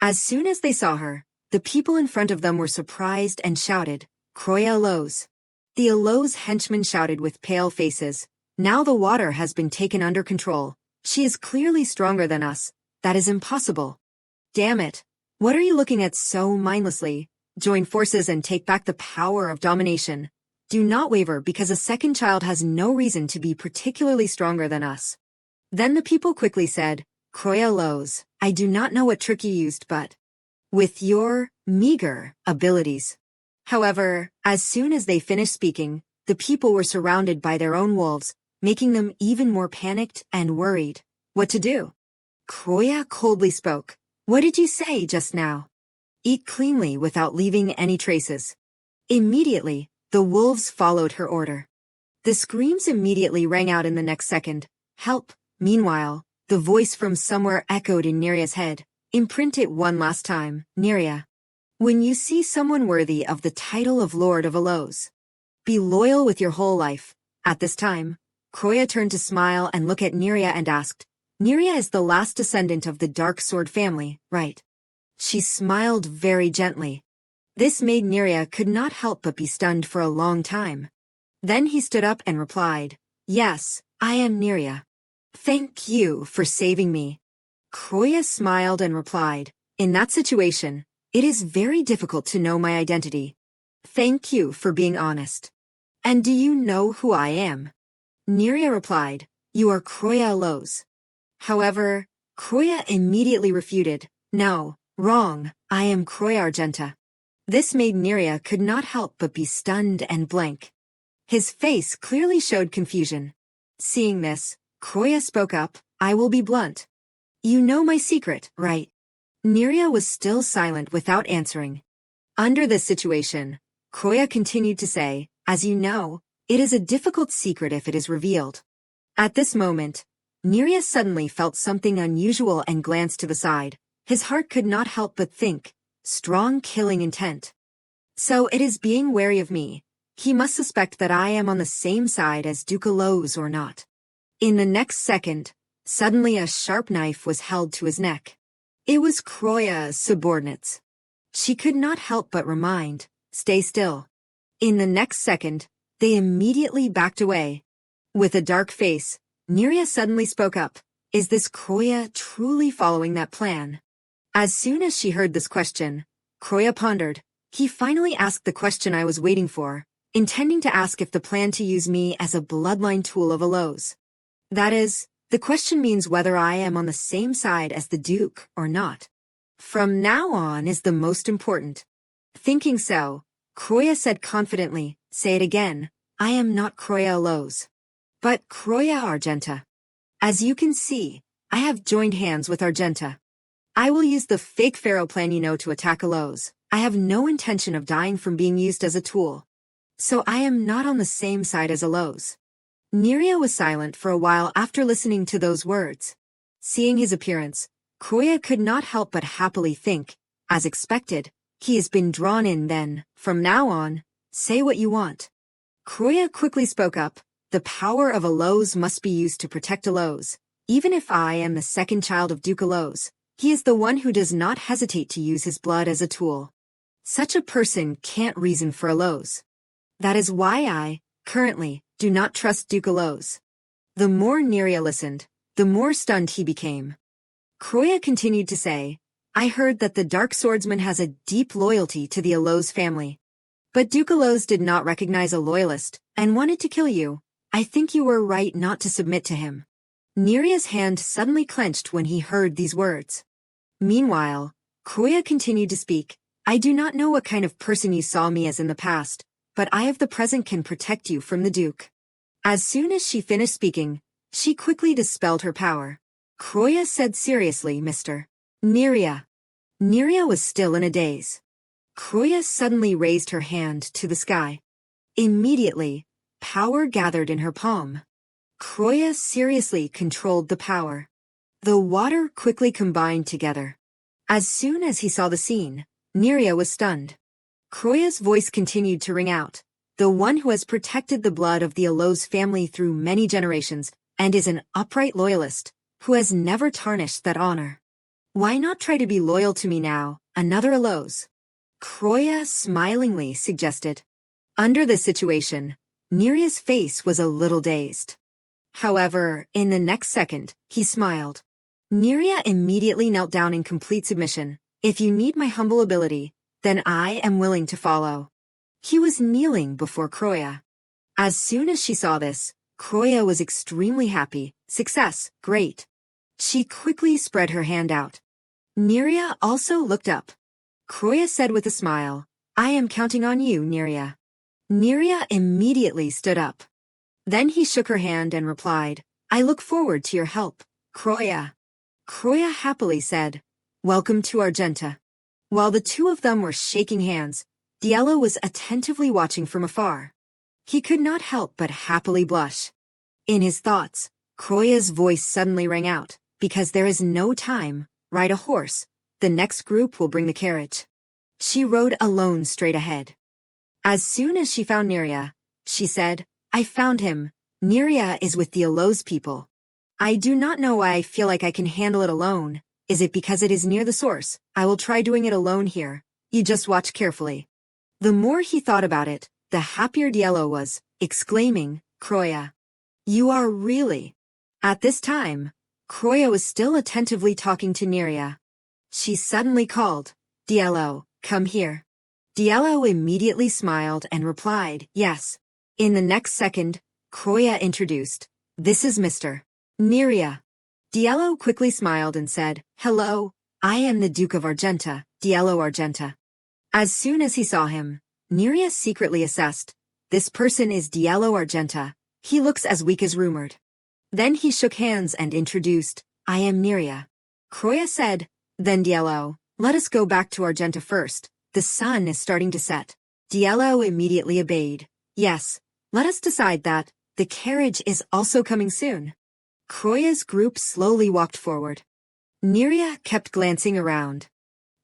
As soon as they saw her, the people in front of them were surprised and shouted, Kroya Lowe's. The Lowe's henchmen shouted with pale faces, now the water has been taken under control. She is clearly stronger than us. That is impossible. Damn it. What are you looking at so mindlessly? Join forces and take back the power of domination. Do not waver because a second child has no reason to be particularly stronger than us. Then the people quickly said, Kroya Lowe's, I do not know what trick you used but with your meager abilities. However, as soon as they finished speaking, the people were surrounded by their own wolves, making them even more panicked and worried. What to do? Kroya coldly spoke. What did you say just now? Eat cleanly without leaving any traces. Immediately, the wolves followed her order. The screams immediately rang out in the next second. Help! Meanwhile, the voice from somewhere echoed in Nerya's head. Imprint it one last time, Nerya. When you see someone worthy of the title of Lord of Lowe's, be loyal with your whole life. At this time, Kroya turned to smile and look at Nerya and asked, Nerya is the last descendant of the Dark Sword family, right? She smiled very gently. This made Nerya could not help but be stunned for a long time. Then he stood up and replied, Yes, I am Nerya. Thank you for saving me. Kroya smiled and replied, In that situation, it is very difficult to know my identity. Thank you for being honest. And do you know who I am? Nerya replied, You are Kroya Lowe's. However, Kroya immediately refuted, No, wrong, I am Kroya Argenta. This made Nerya could not help but be stunned and blank. His face clearly showed confusion. Seeing this, Kroya spoke up, I will be blunt. You know my secret, right? Nerya was still silent without answering. Under this situation, Kroya continued to say, As you know, it is a difficult secret if it is revealed. At this moment, Nerya suddenly felt something unusual and glanced to the side. His heart could not help but think, strong killing intent. So it is being wary of me. He must suspect that I am on the same side as Duke Lowe's or not. In the next second, suddenly a sharp knife was held to his neck. It was Kroya's subordinates. She could not help but remind, Stay still. In the next second, they immediately backed away. With a dark face, Neria suddenly spoke up. Is this Kroya truly following that plan? As soon as she heard this question, Kroya pondered. He finally asked the question I was waiting for, intending to ask if the plan to use me as a bloodline tool of Elos. That is, the question means whether I am on the same side as the Duke or not. From now on is the most important. Thinking so, Kroya said confidently, say it again, I am not Kroya Elos, but Kroya Argenta. As you can see, I have joined hands with Argenta. I will use the fake pharaoh plan to attack Elos. I have no intention of dying from being used as a tool. So I am not on the same side as Elos. Neria was silent for a while after listening to those words. Seeing his appearance, Kroya could not help but happily think, as expected, he has been drawn in then, from now on, say what you want. Kroya quickly spoke up, the power of Elos must be used to protect Elos. Even if I am the second child of Duke Elos, he is the one who does not hesitate to use his blood as a tool. Such a person can't reason for Elos. That is why I, currently, do not trust Duke Elos. The more Neria listened, the more stunned he became. Kroya continued to say, I heard that the Dark Swordsman has a deep loyalty to the Elos family. But Duke Elos did not recognize a loyalist and wanted to kill you. I think you were right not to submit to him. Neria's hand suddenly clenched when he heard these words. Meanwhile, Kroya continued to speak. I do not know what kind of person you saw me as in the past, but I of the present can protect you from the Duke. As soon as she finished speaking, she quickly dispelled her power. Kroya said seriously, Mr. Neria. Neria was still in a daze. Kroya suddenly raised her hand to the sky. Immediately, power gathered in her palm. Kroya seriously controlled the power. The water quickly combined together. As soon as he saw the scene, Neria was stunned. Kroya's voice continued to ring out. The one who has protected the blood of the Elos family through many generations and is an upright loyalist, who has never tarnished that honor. Why not try to be loyal to me now, another Elos? Kroya smilingly suggested. Under this situation, Neria's face was a little dazed. However, in the next second, he smiled. Neria immediately knelt down in complete submission. If you need my humble ability, then I am willing to follow. He was kneeling before Kroya. As soon as she saw this, Kroya was extremely happy. Success, great. She quickly spread her hand out. Neria also looked up. Kroya said with a smile, I am counting on you, Neria. Neria immediately stood up. Then he shook her hand and replied, I look forward to your help, Kroya. Kroya happily said, Welcome to Argenta. While the two of them were shaking hands, Diello was attentively watching from afar. He could not help but happily blush. In his thoughts, Kroya's voice suddenly rang out, because there is no time, ride a horse, the next group will bring the carriage. She rode alone straight ahead. As soon as she found Neria, she said, I found him. Neria is with the Elos people. I do not know why I feel like I can handle it alone. Is it because it is near the source? I will try doing it alone here. You just watch carefully. The more he thought about it, the happier Diello was, exclaiming, Kroya. You are really. At this time, Kroya was still attentively talking to Neria. She suddenly called, Diello, come here. Diello immediately smiled and replied, yes. In the next second, Kroya introduced, this is Mr. Neria. Diello quickly smiled and said, hello, I am the Duke of Argenta, Diello Argenta. As soon as he saw him, Neria secretly assessed, this person is Diello Argenta, he looks as weak as rumored. Then he shook hands and introduced, I am Neria. Kroya said, then Diello, let us go back to Argenta first, the sun is starting to set. Diello immediately obeyed, yes, let us decide that, the carriage is also coming soon. Kroya's group slowly walked forward. Neria kept glancing around.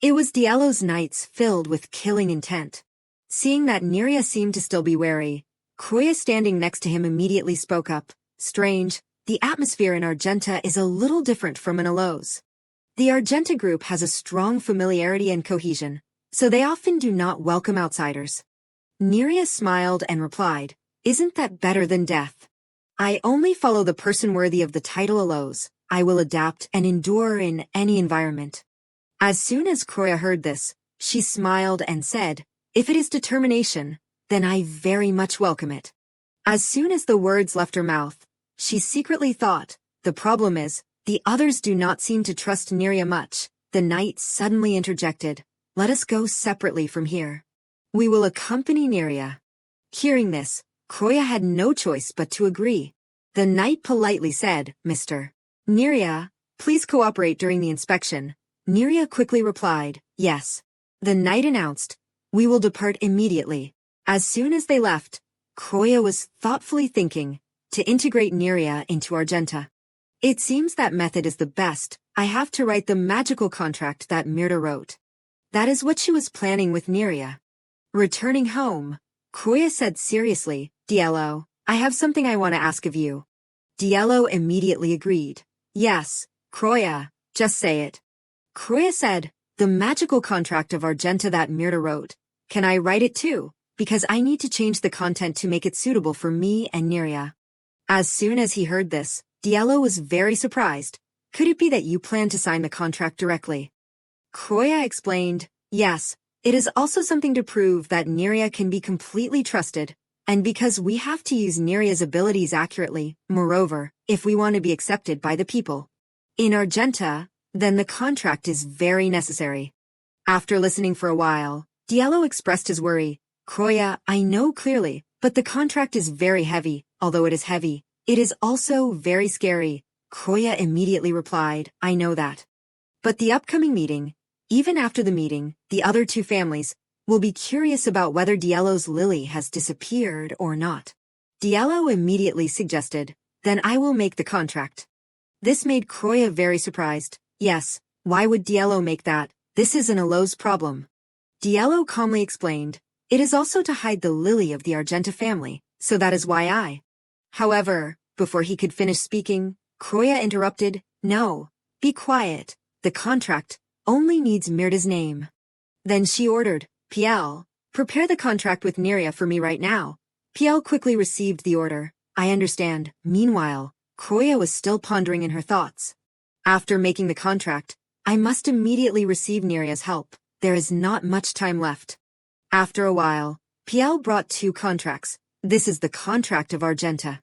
It was Diello's nights filled with killing intent. Seeing that Neria seemed to still be wary, Kroya standing next to him immediately spoke up, strange, the atmosphere in Argenta is a little different from in Elos. The Argenta group has a strong familiarity and cohesion, so they often do not welcome outsiders. Neria smiled and replied, "Isn't that better than death? I only follow the person worthy of the title allows. I will adapt and endure in any environment." As soon as Kroya heard this, she smiled and said, "If it is determination, then I very much welcome it." As soon as the words left her mouth, she secretly thought, "The problem is, the others do not seem to trust Neria much." The knight suddenly interjected, "Let us go separately from here. We will accompany Neria." Hearing this, Kroya had no choice but to agree. The knight politely said, "Mr. Neria, please cooperate during the inspection." Neria quickly replied, "Yes." The knight announced, "We will depart immediately." As soon as they left, Kroya was thoughtfully thinking to integrate Neria into Argenta. "It seems that method is the best. I have to write the magical contract that Mirta wrote." That is what she was planning with Neria. Returning home, Kroya said seriously, "Diello, I have something I want to ask of you." Diello immediately agreed. "Yes, Kroya, just say it." Kroya said, "The magical contract of Argenta that Mirta wrote. Can I write it too? Because I need to change the content to make it suitable for me and Neria." As soon as he heard this, Diello was very surprised. "Could it be that you plan to sign the contract directly?" Kroya explained, "Yes, it is also something to prove that Neria can be completely trusted, and because we have to use Neria's abilities accurately, moreover, if we want to be accepted by the people in Argenta, then the contract is very necessary." After listening for a while, Diello expressed his worry. "Kroya, I know clearly, but the contract is very heavy. Although it is heavy, it is also very scary." Kroya immediately replied, "I know that. But the upcoming meeting, even after the meeting, the other two families will be curious about whether Diello's lily has disappeared or not." Diello immediately suggested, "Then I will make the contract." This made Kroya very surprised. "Yes, why would Diello make that? This is an Allo's problem." Diello calmly explained, "It is also to hide the lily of the Argenta family, so that is why I." However, before he could finish speaking, Kroya interrupted, "No, be quiet. The contract only needs Mirta's name." Then she ordered, "PL, prepare the contract with Neria for me right now." PL quickly received the order. "I understand." Meanwhile, Kroya was still pondering in her thoughts. "After making the contract, I must immediately receive Neria's help. There is not much time left." After a while, PL brought two contracts. "This is the contract of Argenta."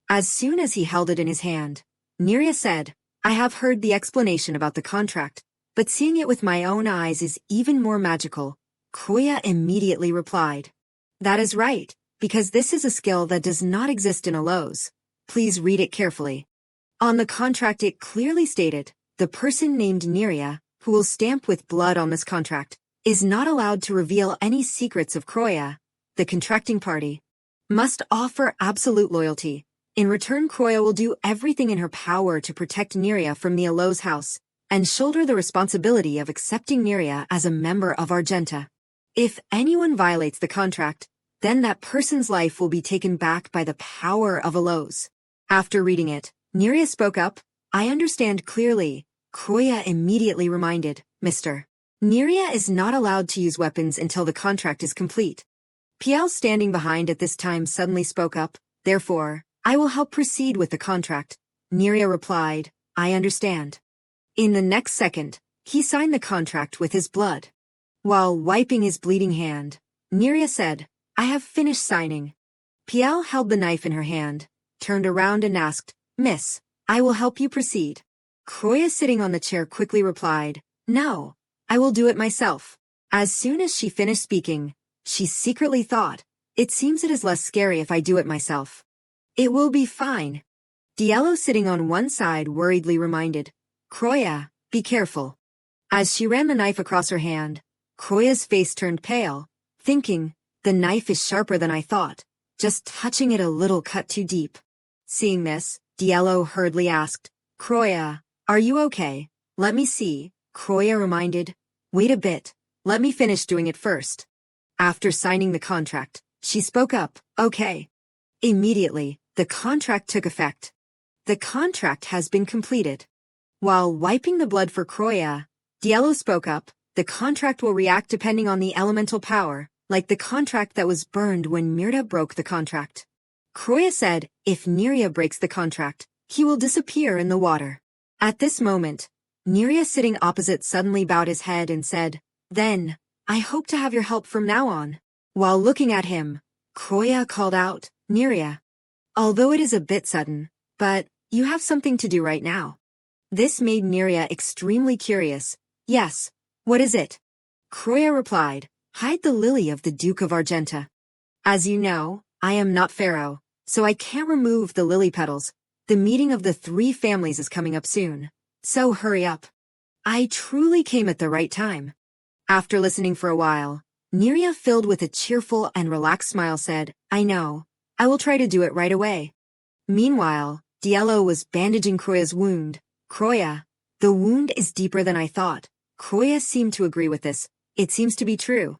As soon as he held it in his hand, Neria said, "I have heard the explanation about the contract, but seeing it with my own eyes is even more magical." Kroya immediately replied, "That is right, because this is a skill that does not exist in Allo's. Please read it carefully." On the contract it clearly stated, "The person named Neria, who will stamp with blood on this contract, is not allowed to reveal any secrets of Kroya. The contracting party must offer absolute loyalty. In return, Kroya will do everything in her power to protect Neria from the Allo's house, and shoulder the responsibility of accepting Neria as a member of Argenta. If anyone violates the contract, then that person's life will be taken back by the power of Allo's." After reading it, Neria spoke up, "I understand clearly." Kroya immediately reminded, "Mr. Neria is not allowed to use weapons until the contract is complete." PL standing behind at this time suddenly spoke up, "Therefore, I will help proceed with the contract." Neria replied, "I understand." In the next second, he signed the contract with his blood. While wiping his bleeding hand, Neria said, "I have finished signing." PL held the knife in her hand, turned around and asked, "Miss, I will help you proceed." Kroya sitting on the chair quickly replied, "No, I will do it myself." As soon as she finished speaking, she secretly thought, "It seems it is less scary if I do it myself. It will be fine." Diello sitting on one side worriedly reminded, "Kroya, be careful." As she ran the knife across her hand, Kroya's face turned pale, thinking, "The knife is sharper than I thought. Just touching it a little cut too deep." Seeing this, Diello hurriedly asked, "Kroya, are you okay? Let me see." Kroya reminded, "Wait a bit, let me finish doing it first." After signing the contract, she spoke up, "Okay." Immediately, the contract took effect. The contract has been completed. While wiping the blood for Kroya, Diello spoke up, "The contract will react depending on the elemental power. like the contract that was burned when Mirta broke the contract. Croya said, if Neria breaks the contract, he will disappear in the water. At this moment, Neria sitting opposite suddenly bowed his head and said, then, I hope to have your help from now on. While looking at him, Croya called out, Neria. Although it is a bit sudden, but you have something to do right now. This made Neria extremely curious. Yes, what is it? Croya replied, hide the lily of the Duke of Argenta. As you know, I am not Pharaoh, so I can't remove the lily petals. The meeting of the 3 families is coming up soon, so hurry up. I truly came at the right time. After listening for a while, Neria, filled with a cheerful and relaxed smile, said, I know. I will try to do it right away. Meanwhile, Diallo was bandaging Croya's wound. Croya, the wound is deeper than I thought. Croya seemed to agree with this. It seems to be true.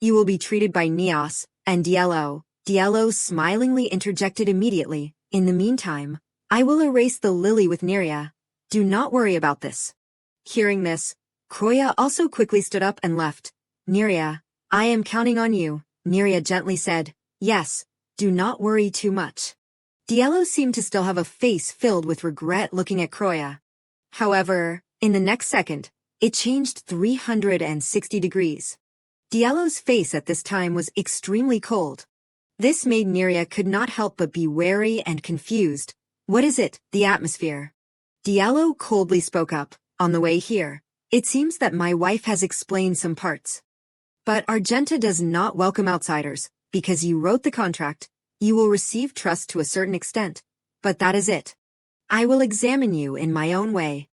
You will be treated by Nias and Diallo. Diallo smilingly interjected immediately. In the meantime, I will erase the lily with Neria. Do not worry about this. Hearing this, Croya also quickly stood up and left. Neria, I am counting on you, Neria gently said. Yes, do not worry too much. Diallo seemed to still have a face filled with regret looking at Croya. However, in the next second, it changed 360 degrees. Diallo's face at this time was extremely cold. This made Neria could not help but be wary and confused. What is it? The atmosphere. Diallo coldly spoke up. On the way here, it seems that my wife has explained some parts. But Argenta does not welcome outsiders. Because you wrote the contract, you will receive trust to a certain extent. But that is it. I will examine you in my own way.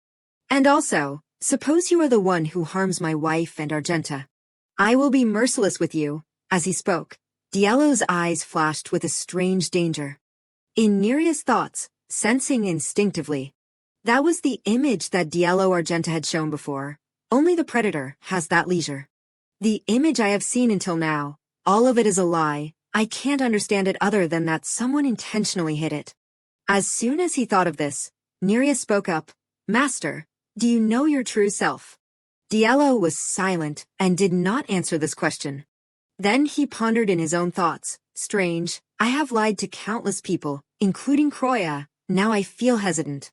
And also, suppose you are the one who harms my wife and Argenta. I will be merciless with you. As he spoke, Diallo's eyes flashed with a strange danger. In Neria's thoughts, sensing instinctively, that was the image that Diallo Argenta had shown before. Only the predator has that leisure. The image I have seen until now, all of it is a lie. I can't understand it other than that someone intentionally hid it. As soon as he thought of this, Neria spoke up. Master, do you know your true self? Diallo was silent and did not answer this question. Then he pondered in his own thoughts. Strange, I have lied to countless people, including Croya. Now I feel hesitant.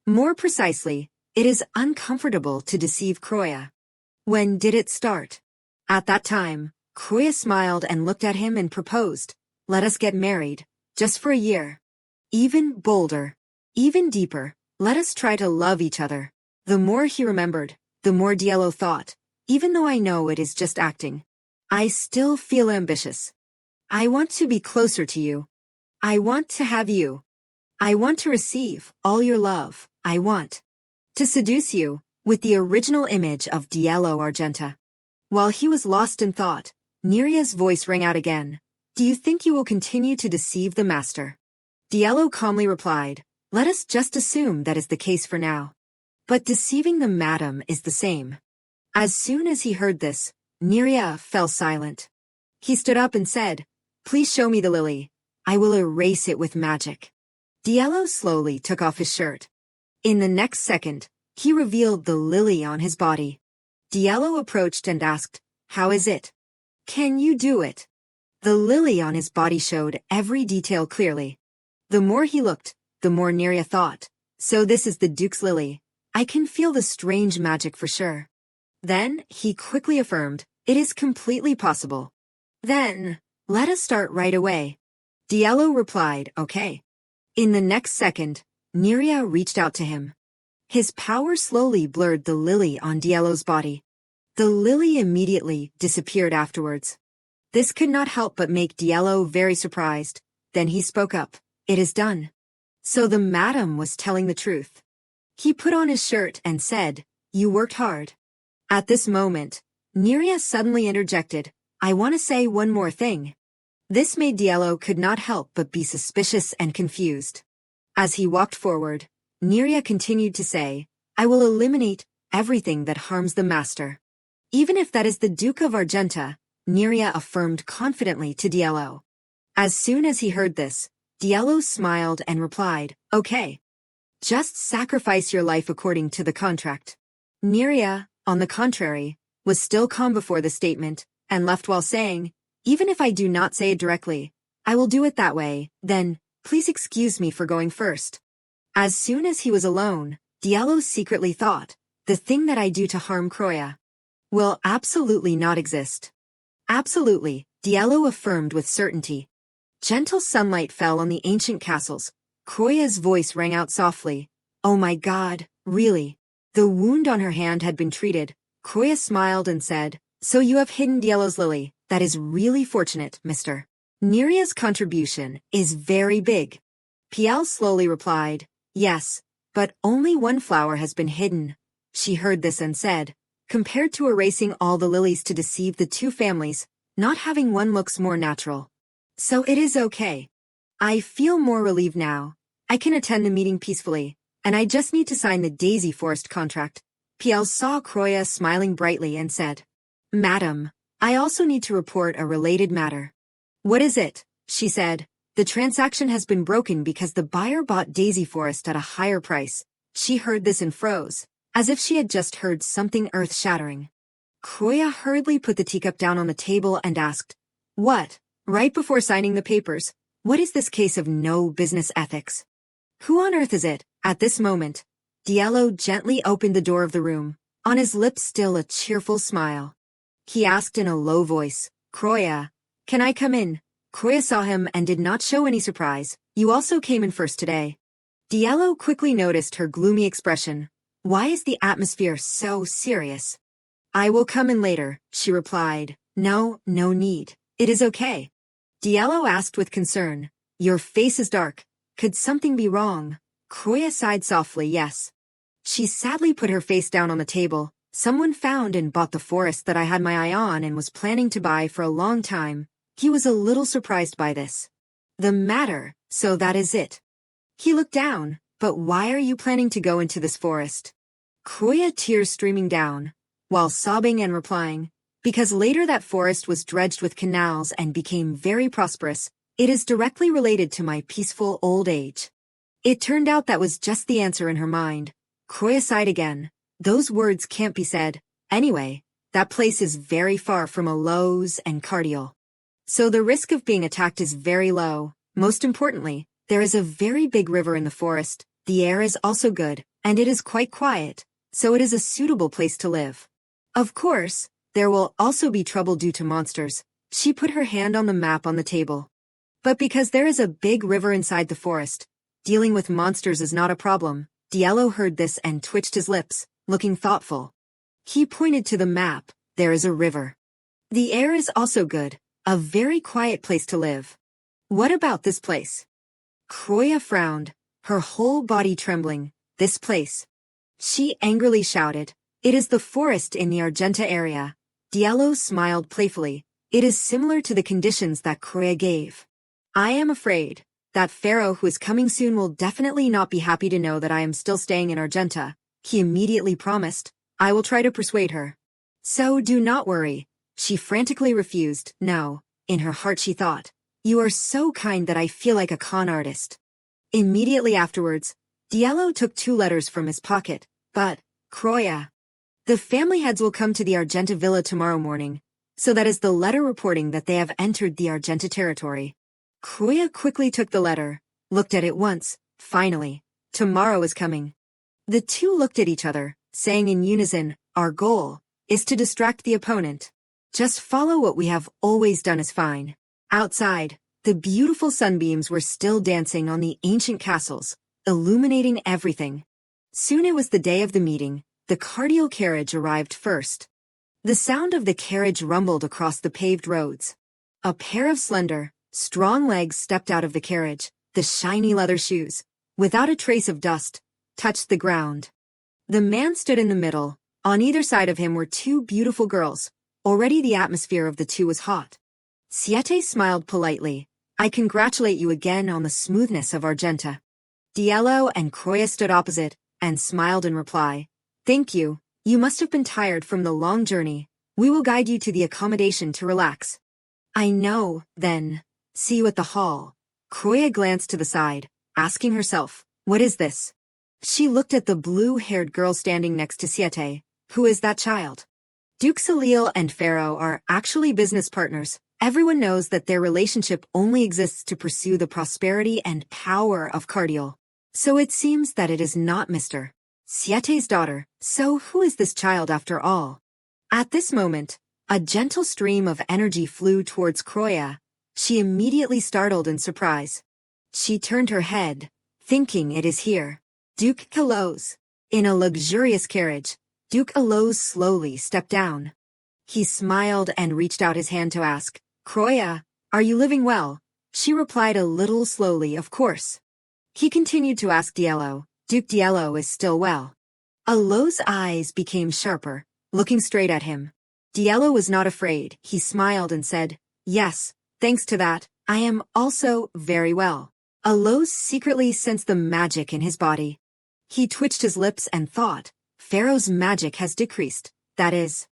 More precisely, it is uncomfortable to deceive Croya. When did it start? At that time, Croya smiled and looked at him and proposed. Let us get married, just for a year. Even bolder, even deeper, let us try to love each other. The more he remembered, the more Diallo thought, even though I know it is just acting, I still feel ambitious. I want to be closer to you. I want to have you. I want to receive all your love. I want to seduce you with the original image of Diallo Argenta. While he was lost in thought, Neria's voice rang out again. Do you think you will continue to deceive the master? Diallo calmly replied, let us just assume that is the case for now. But deceiving the madam is the same. As soon as he heard this, Neria fell silent. He stood up and said, please show me the lily. I will erase it with magic. Diallo slowly took off his shirt. In the next second, he revealed the lily on his body. Diallo approached and asked, how is it? Can you do it? The lily on his body showed every detail clearly. The more he looked, the more Neria thought, so this is the Duke's lily. I can feel the strange magic for sure. Then, he quickly affirmed, it is completely possible. Then, let us start right away. Diallo replied, okay. In the next second, Neria reached out to him. His power slowly blurred the lily on Diallo's body. The lily immediately disappeared afterwards. This could not help but make Diallo very surprised. Then he spoke up. It is done. So the madam was telling the truth. He put on his shirt and said, you worked hard. At this moment, Neria suddenly interjected, I want to say one more thing. This made Diallo could not help but be suspicious and confused. As he walked forward, Neria continued to say, I will eliminate everything that harms the master. Even if that is the Duke of Argenta, Neria affirmed confidently to Diallo. As soon as he heard this, Diallo smiled and replied, okay. Just sacrifice your life according to the contract. Neria, on the contrary, was still calm before the statement, and left while saying, Even if I do not say it directly, I will do it that way. Then, please excuse me for going first. As soon as he was alone, Diallo secretly thought, the thing that I do to harm Croya will absolutely not exist. Absolutely, Diallo affirmed with certainty. Gentle sunlight fell on the ancient castles. Croya's voice rang out softly. Oh my God, really? The wound on her hand had been treated. Croya smiled and said, so you have hidden Diallo's lily. That is really fortunate, Mr. Neria's contribution is very big. Piel slowly replied, yes, but only one flower has been hidden. She heard this and said, compared to erasing all the lilies to deceive the two families, not having one looks more natural. So it is okay. I feel more relieved now. I can attend the meeting peacefully, and I just need to sign the Daisy Forest contract. Piel saw Croya smiling brightly and said, Madam, I also need to report a related matter. What is it? She said. The transaction has been broken because the buyer bought Daisy Forest at a higher price. She heard this and froze, as if she had just heard something earth-shattering. Croya hurriedly put the teacup down on the table and asked, what? Right before signing the papers, what is this case of no business ethics? Who on earth is it? At this moment, Diallo gently opened the door of the room, on his lips still a cheerful smile. He asked in a low voice, Croya, can I come in? Croya saw him and did not show any surprise. You also came in first today. Diallo quickly noticed her gloomy expression. Why is the atmosphere so serious? I will come in later, she replied. No need. It is okay. Diallo asked with concern. Your face is dark. Could something be wrong? Croya sighed softly, yes. She sadly put her face down on the table. Someone found and bought the forest that I had my eye on and was planning to buy for a long time. He was a little surprised by this. The matter, so that is it. He looked down, but why are you planning to go into this forest? Croya, tears streaming down, while sobbing and replying, because later that forest was dredged with canals and became very prosperous. It is directly related to my peaceful old age. It turned out that was just the answer in her mind. Croya sighed again. Those words can't be said. Anyway, that place is very far from a Lowe's and Cardial. So the risk of being attacked is very low. Most importantly, there is a very big river in the forest. The air is also good, and it is quite quiet, so it is a suitable place to live. Of course, there will also be trouble due to monsters. She put her hand on the map on the table. But because there is a big river inside the forest, dealing with monsters is not a problem. Diallo heard this and twitched his lips, looking thoughtful. He pointed to the map. There is a river. The air is also good, a very quiet place to live. What about this place? Croya frowned, her whole body trembling. This place. She angrily shouted, it is the forest in the Argenta area. Diallo smiled playfully. It is similar to the conditions that Croya gave. I am afraid that Pharaoh who is coming soon will definitely not be happy to know that I am still staying in Argenta. He immediately promised. I will try to persuade her. So do not worry. She frantically refused. No. In her heart she thought, you are so kind that I feel like a con artist. Immediately afterwards, Diallo took 2 letters from his pocket. But, Croya, the family heads will come to the Argenta villa tomorrow morning. So that is the letter reporting that they have entered the Argenta territory. Croya quickly took the letter, looked at it once. Finally, tomorrow is coming. The two looked at each other, saying in unison, our goal is to distract the opponent. Just follow what we have always done is fine. Outside, the beautiful sunbeams were still dancing on the ancient castles, illuminating everything. Soon it was the day of the meeting. The Cardial carriage arrived first. The sound of the carriage rumbled across the paved roads. A pair of slender, strong legs stepped out of the carriage. The shiny leather shoes, without a trace of dust, touched the ground. The man stood in the middle. On either side of him were 2 beautiful girls. Already the atmosphere of the two was hot. Siete smiled politely. I congratulate you again on the smoothness of Argenta. Diallo and Croya stood opposite, and smiled in reply. Thank you. You must have been tired from the long journey. We will guide you to the accommodation to relax. I know, then. See you at the hall. Croya glanced to the side, asking herself, what is this? She looked at the blue-haired girl standing next to Siete. Who is that child? Duke Salil and Pharaoh are actually business partners. Everyone knows that their relationship only exists to pursue the prosperity and power of Cardiel. So it seems that it is not Mr. Siete's daughter. So who is this child after all? At this moment, a gentle stream of energy flew towards Croya. She immediately startled in surprise. She turned her head, thinking it is here. Duke Alose. In a luxurious carriage, Duke Alose slowly stepped down. He smiled and reached out his hand to ask, Croya, are you living well? She replied a little slowly, of course. He continued to ask Diello, Duke Diello is still well. Alose's eyes became sharper, looking straight at him. Diello was not afraid. He smiled and said, yes, thanks to that, I am also very well. Alose secretly sensed the magic in his body. He twitched his lips and thought, Pharaoh's magic has decreased. That is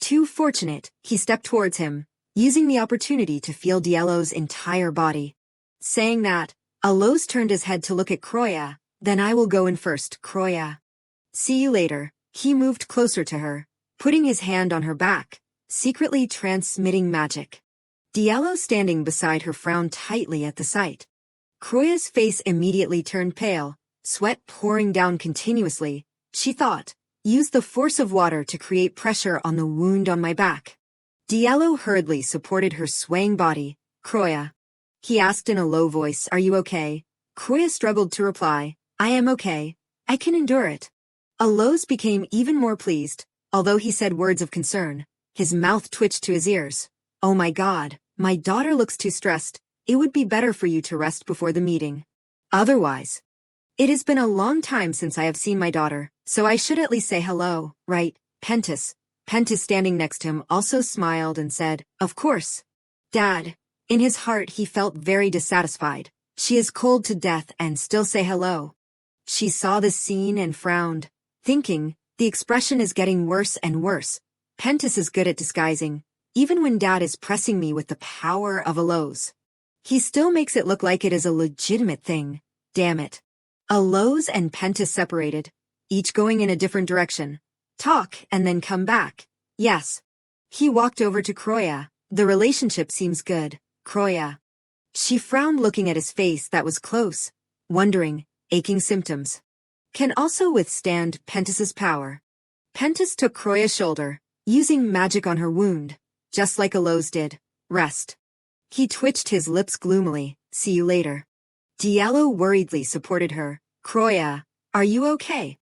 too fortunate. He stepped towards him, using the opportunity to feel Diello's entire body. Saying that, Alose turned his head to look at Croya. Then I will go in first, Croya. See you later. He moved closer to her, putting his hand on her back, secretly transmitting magic. Diello standing beside her frowned tightly at the sight. Croya's face immediately turned pale, sweat pouring down continuously. She thought, use the force of water to create pressure on the wound on my back. Diello hurriedly supported her swaying body. Croya. He asked in a low voice, are you okay? Croya struggled to reply, I am okay. I can endure it. Alose became even more pleased. Although he said words of concern, his mouth twitched to his ears. Oh my God, my daughter looks too stressed. It would be better for you to rest before the meeting. Otherwise. It has been a long time since I have seen my daughter, so I should at least say hello, right, Pentis? Pentis standing next to him also smiled and said, of course. Dad. In his heart he felt very dissatisfied. She is cold to death and still say hello. She saw this scene and frowned, thinking, the expression is getting worse and worse. Pentis is good at disguising, even when Dad is pressing me with the power of Alose. He still makes it look like it is a legitimate thing. Damn it. Alose and Pentis separated, each going in a different direction. Talk and then come back. Yes. He walked over to Croya. The relationship seems good, Croya. She frowned looking at his face that was close, wondering, aching symptoms. Can also withstand Pentis's power. Pentis took Croya's shoulder, using magic on her wound, just like Alose did. Rest. He twitched his lips gloomily. See you later. Diello worriedly supported her. Croya, are you okay?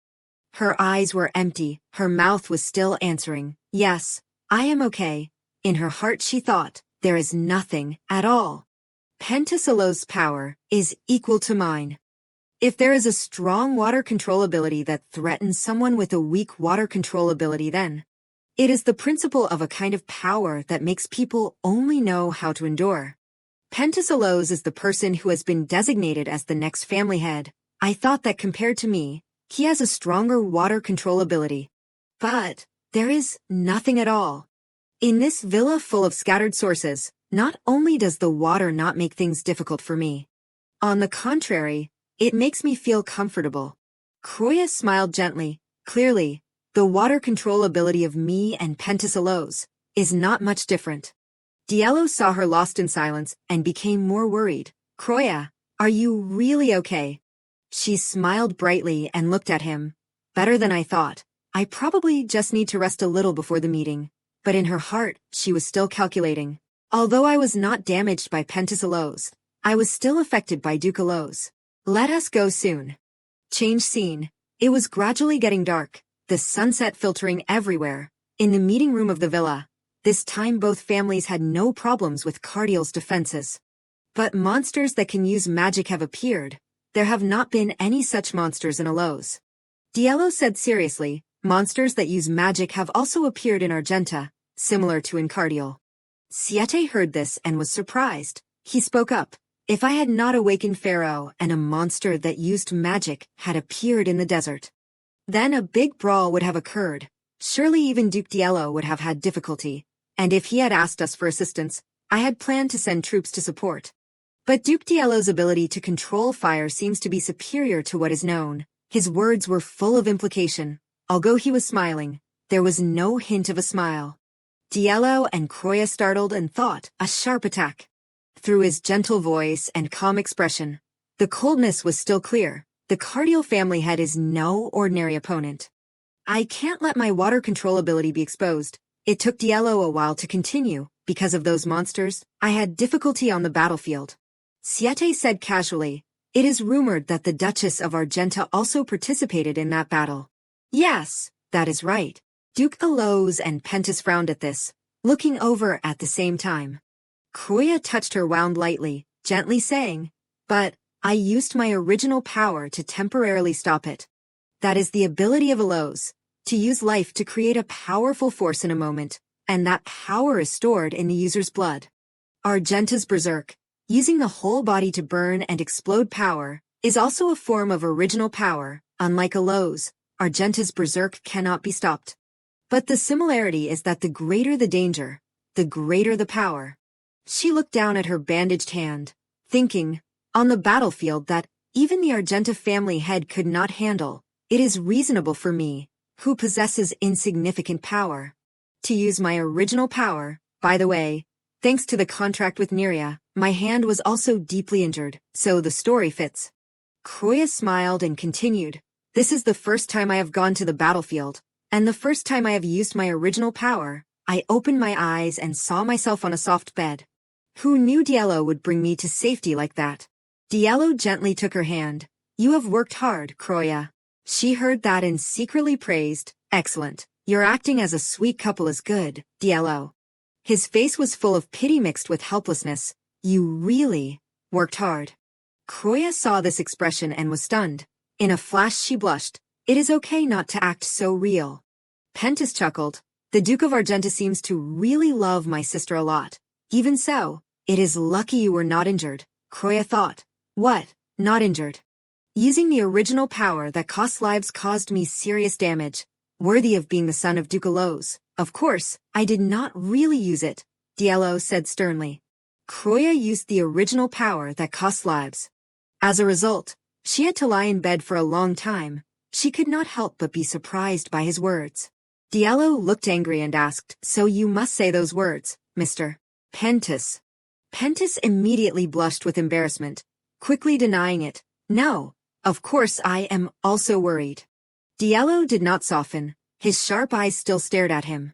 Her eyes were empty, her mouth was still answering, yes, I am okay. In her heart she thought, there is nothing at all. Pentis Alose's power is equal to mine. If there is a strong water control ability that threatens someone with a weak water control ability, then it is the principle of a kind of power that makes people only know how to endure. Pentis Alose is the person who has been designated as the next family head. I thought that compared to me, he has a stronger water control ability. But there is nothing at all. In this villa full of scattered sources, not only does the water not make things difficult for me. On the contrary, it makes me feel comfortable. Croya smiled gently. Clearly, the water control ability of me and Pentis Alose is not much different. Diello saw her lost in silence and became more worried. Croya, are you really okay? She smiled brightly and looked at him. Better than I thought. I probably just need to rest a little before the meeting. But in her heart, she was still calculating. Although I was not damaged by Pentis Alose, I was still affected by Duke Alose. Let us go soon. Change scene. It was gradually getting dark, the sunset filtering everywhere. In the meeting room of the villa, this time both families had no problems with Cardiel's defenses. But monsters that can use magic have appeared. There have not been any such monsters in Alose. Diello said seriously, monsters that use magic have also appeared in Argenta, similar to in Cardiel. Siete heard this and was surprised. He spoke up. If I had not awakened Pharaoh and a monster that used magic had appeared in the desert, then a big brawl would have occurred. Surely even Duke Diello would have had difficulty. And if he had asked us for assistance, I had planned to send troops to support. But Duke Diello's ability to control fire seems to be superior to what is known. His words were full of implication. Although he was smiling, there was no hint of a smile. Diallo and Croya startled and thought, a sharp attack. Through his gentle voice and calm expression, the coldness was still clear. The Cardiel family head is no ordinary opponent. I can't let my water control ability be exposed. It took Diallo a while to continue. Because of those monsters, I had difficulty on the battlefield. Siete said casually, it is rumored that the Duchess of Argenta also participated in that battle. Yes, that is right. Duke Aloes and Pentis frowned at this, looking over at the same time. Croya touched her wound lightly, gently saying, but I used my original power to temporarily stop it. That is the ability of Aloes, to use life to create a powerful force in a moment, and that power is stored in the user's blood. Argenta's Berserk, using the whole body to burn and explode power, is also a form of original power. Unlike Aloes, Argenta's Berserk cannot be stopped. But the similarity is that the greater the danger, the greater the power. She looked down at her bandaged hand, thinking, on the battlefield that even the Argenta family head could not handle. It is reasonable for me, who possesses insignificant power, to use my original power. By the way, thanks to the contract with Neria, my hand was also deeply injured, so the story fits. Croya smiled and continued, this is the first time I have gone to the battlefield, and the first time I have used my original power. I opened my eyes and saw myself on a soft bed. Who knew Diallo would bring me to safety like that? Diallo gently took her hand. You have worked hard, Croya. She heard that and secretly praised, excellent. Your acting as a sweet couple is good, Diallo. His face was full of pity mixed with helplessness. You really worked hard. Croya saw this expression and was stunned. In a flash she blushed. It is okay not to act so real. Pentis chuckled. The Duke of Argenta seems to really love my sister a lot. Even so, it is lucky you were not injured, Croya thought. What? Not injured? Using the original power that cost lives caused me serious damage. Worthy of being the son of Duke Aloes. Of course, I did not really use it, Diallo said sternly. Croya used the original power that cost lives. As a result, she had to lie in bed for a long time. She could not help but be surprised by his words. Diallo looked angry and asked, so you must say those words, Mr. Pentis. Pentis immediately blushed with embarrassment, quickly denying it. No, of course I am also worried. Diallo did not soften. His sharp eyes still stared at him.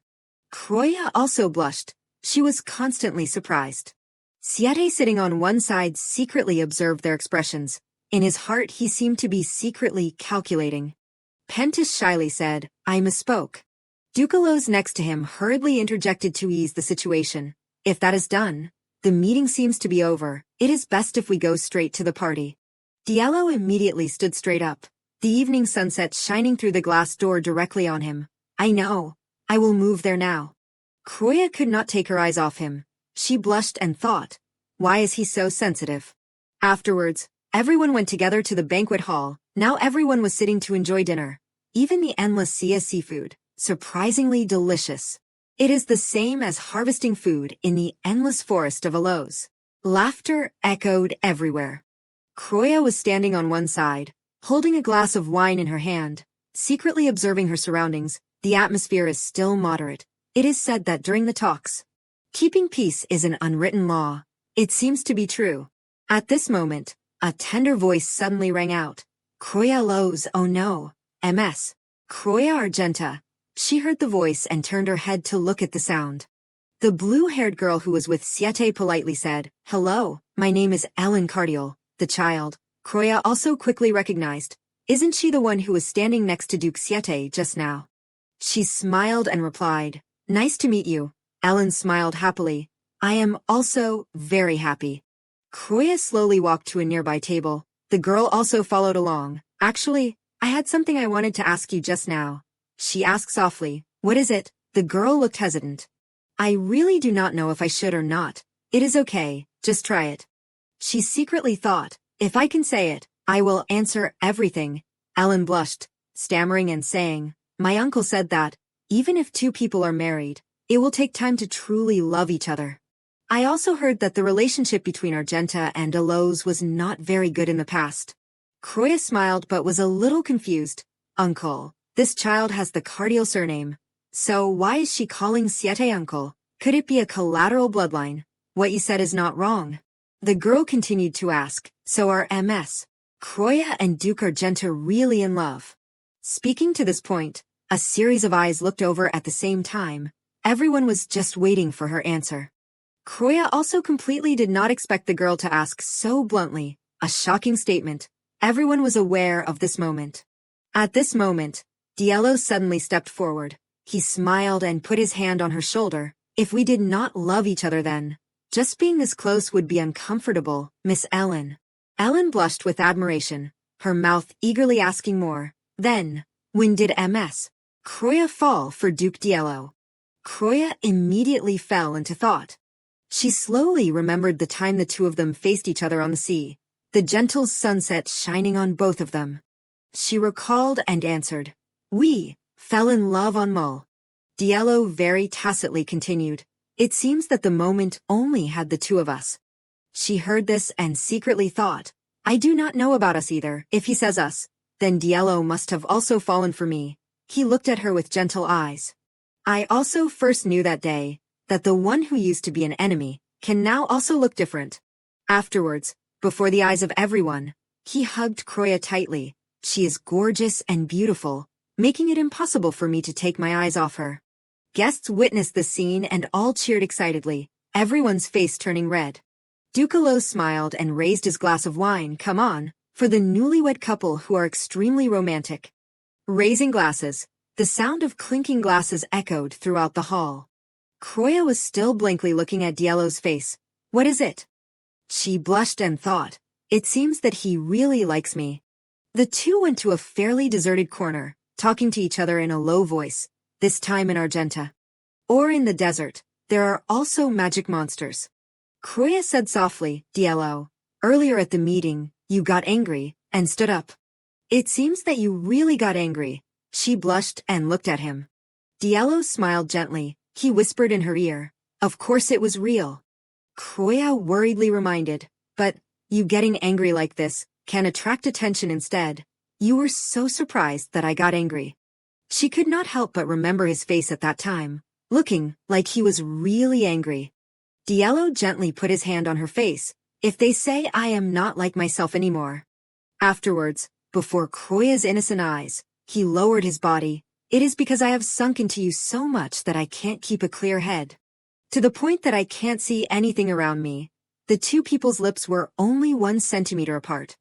Croya also blushed. She was constantly surprised. Siete sitting on one side secretly observed their expressions. In his heart he seemed to be secretly calculating. Pentis shyly said, I misspoke. Duke Aloes next to him hurriedly interjected to ease the situation. If that is done, the meeting seems to be over. It is best if we go straight to the party. Diallo immediately stood straight up. The evening sunset shining through the glass door directly on him. I know. I will move there now. Croya could not take her eyes off him. She blushed and thought, why is he so sensitive? Afterwards, everyone went together to the banquet hall. Now everyone was sitting to enjoy dinner. Even the endless sea of seafood, surprisingly delicious. It is the same as harvesting food in the endless forest of Aloes. Laughter echoed everywhere. Croya was standing on one side, holding a glass of wine in her hand, secretly observing her surroundings. The atmosphere is still moderate. It is said that during the talks, keeping peace is an unwritten law. It seems to be true. At this moment, a tender voice suddenly rang out. Croya Aloes, oh no. MS. Croya Argenta. She heard the voice and turned her head to look at the sound. The blue-haired girl who was with Siete politely said, hello, my name is Ellen Cardiel, the child. Croya also quickly recognized. Isn't she the one who was standing next to Duke Siete just now? She smiled and replied, nice to meet you. Ellen smiled happily. I am also very happy. Croya slowly walked to a nearby table. The girl also followed along. Actually, I had something I wanted to ask you just now. She asked softly, what is it? The girl looked hesitant. I really do not know if I should or not. It is okay, just try it. She secretly thought, if I can say it, I will answer everything. Ellen blushed, stammering and saying, my uncle said that, even if two people are married, it will take time to truly love each other. I also heard that the relationship between Argenta and Aloes was not very good in the past. Croya smiled but was a little confused. Uncle, this child has the Cardiel surname. So why is she calling Siete uncle? Could it be a collateral bloodline? What you said is not wrong. The girl continued to ask, so are MS. Croya and Duke Argenta really in love? Speaking to this point, a series of eyes looked over at the same time. Everyone was just waiting for her answer. Croya also completely did not expect the girl to ask so bluntly, a shocking statement. Everyone was aware of this moment. At this moment, Diallo suddenly stepped forward. He smiled and put his hand on her shoulder. If we did not love each other then, just being this close would be uncomfortable, Miss Ellen. Ellen blushed with admiration, her mouth eagerly asking more. Then, when did MS. Croya fall for Duke Diallo? Croya immediately fell into thought. She slowly remembered the time the two of them faced each other on the sea, the gentle sunset shining on both of them. She recalled and answered, "We fell in love on Mull." Diallo very tacitly continued, "It seems that the moment only had the two of us." She heard this and secretly thought, "I do not know about us either. If he says us, then Diallo must have also fallen for me." He looked at her with gentle eyes. "I also first knew that day that the one who used to be an enemy can now also look different." Afterwards, before the eyes of everyone, he hugged Croya tightly. "She is gorgeous and beautiful, making it impossible for me to take my eyes off her." Guests witnessed the scene and all cheered excitedly, everyone's face turning red. Ducalo smiled and raised his glass of wine. "Come on, for the newlywed couple who are extremely romantic." Raising glasses, the sound of clinking glasses echoed throughout the hall. Croya was still blankly looking at Diallo's face. "What is it?" She blushed and thought, "It seems that he really likes me." The two went to a fairly deserted corner, talking to each other in a low voice, this time in Argenta. "Or in the desert, there are also magic monsters." Croya said softly, "Diallo, earlier at the meeting, you got angry, and stood up. It seems that you really got angry." She blushed and looked at him. Diallo smiled gently. He whispered in her ear, "Of course it was real." Croya worriedly reminded, "But, you getting angry like this can attract attention instead. You were so surprised that I got angry." She could not help but remember his face at that time, looking like he was really angry. Diallo gently put his hand on her face. "If they say I am not like myself anymore." Afterwards, before Croya's innocent eyes, he lowered his body. "It is because I have sunk into you so much that I can't keep a clear head. To the point that I can't see anything around me." The two people's lips were only 1 centimeter apart.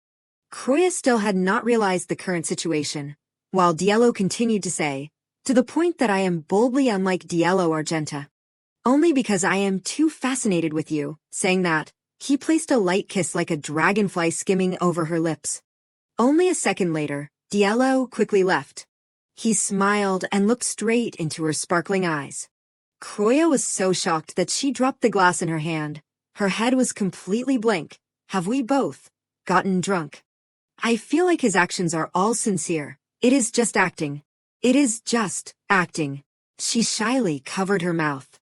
Croya still had not realized the current situation, while Diallo continued to say, "To the point that I am boldly unlike Diallo Argenta. Only because I am too fascinated with you." Saying that, he placed a light kiss like a dragonfly skimming over her lips. Only a second later, Diallo quickly left. He smiled and looked straight into her sparkling eyes. Croya was so shocked that she dropped the glass in her hand. Her head was completely blank. "Have we both gotten drunk? I feel like his actions are all sincere. It is just acting. It is just acting." She shyly covered her mouth.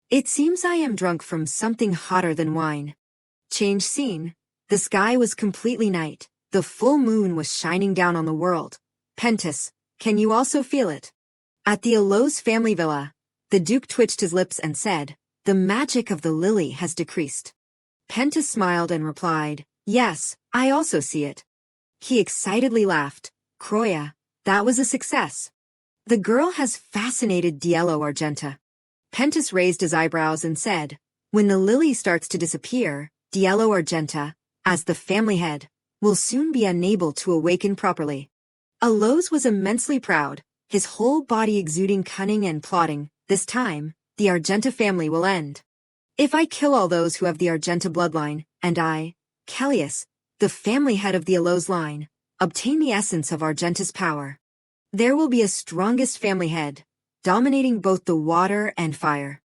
"It seems I am drunk from something hotter than wine." Change scene. The sky was completely night. The full moon was shining down on the world. "Pentis, can you also feel it?" At the Allos family villa, the Duke twitched his lips and said, "The magic of the lily has decreased." Pentis smiled and replied, "Yes, I also see it." He excitedly laughed. "Croya, that was a success." The girl has fascinated Diallo Argenta. Pentis raised his eyebrows and said, "When the lily starts to disappear, Diallo Argenta, as the family head, will soon be unable to awaken properly." Allos was immensely proud, his whole body exuding cunning and plotting. "This time, the Argenta family will end. If I kill all those who have the Argenta bloodline, and I, Callias, the family head of the Allos line, obtain the essence of Argenta's power, there will be a strongest family head, dominating both the water and fire."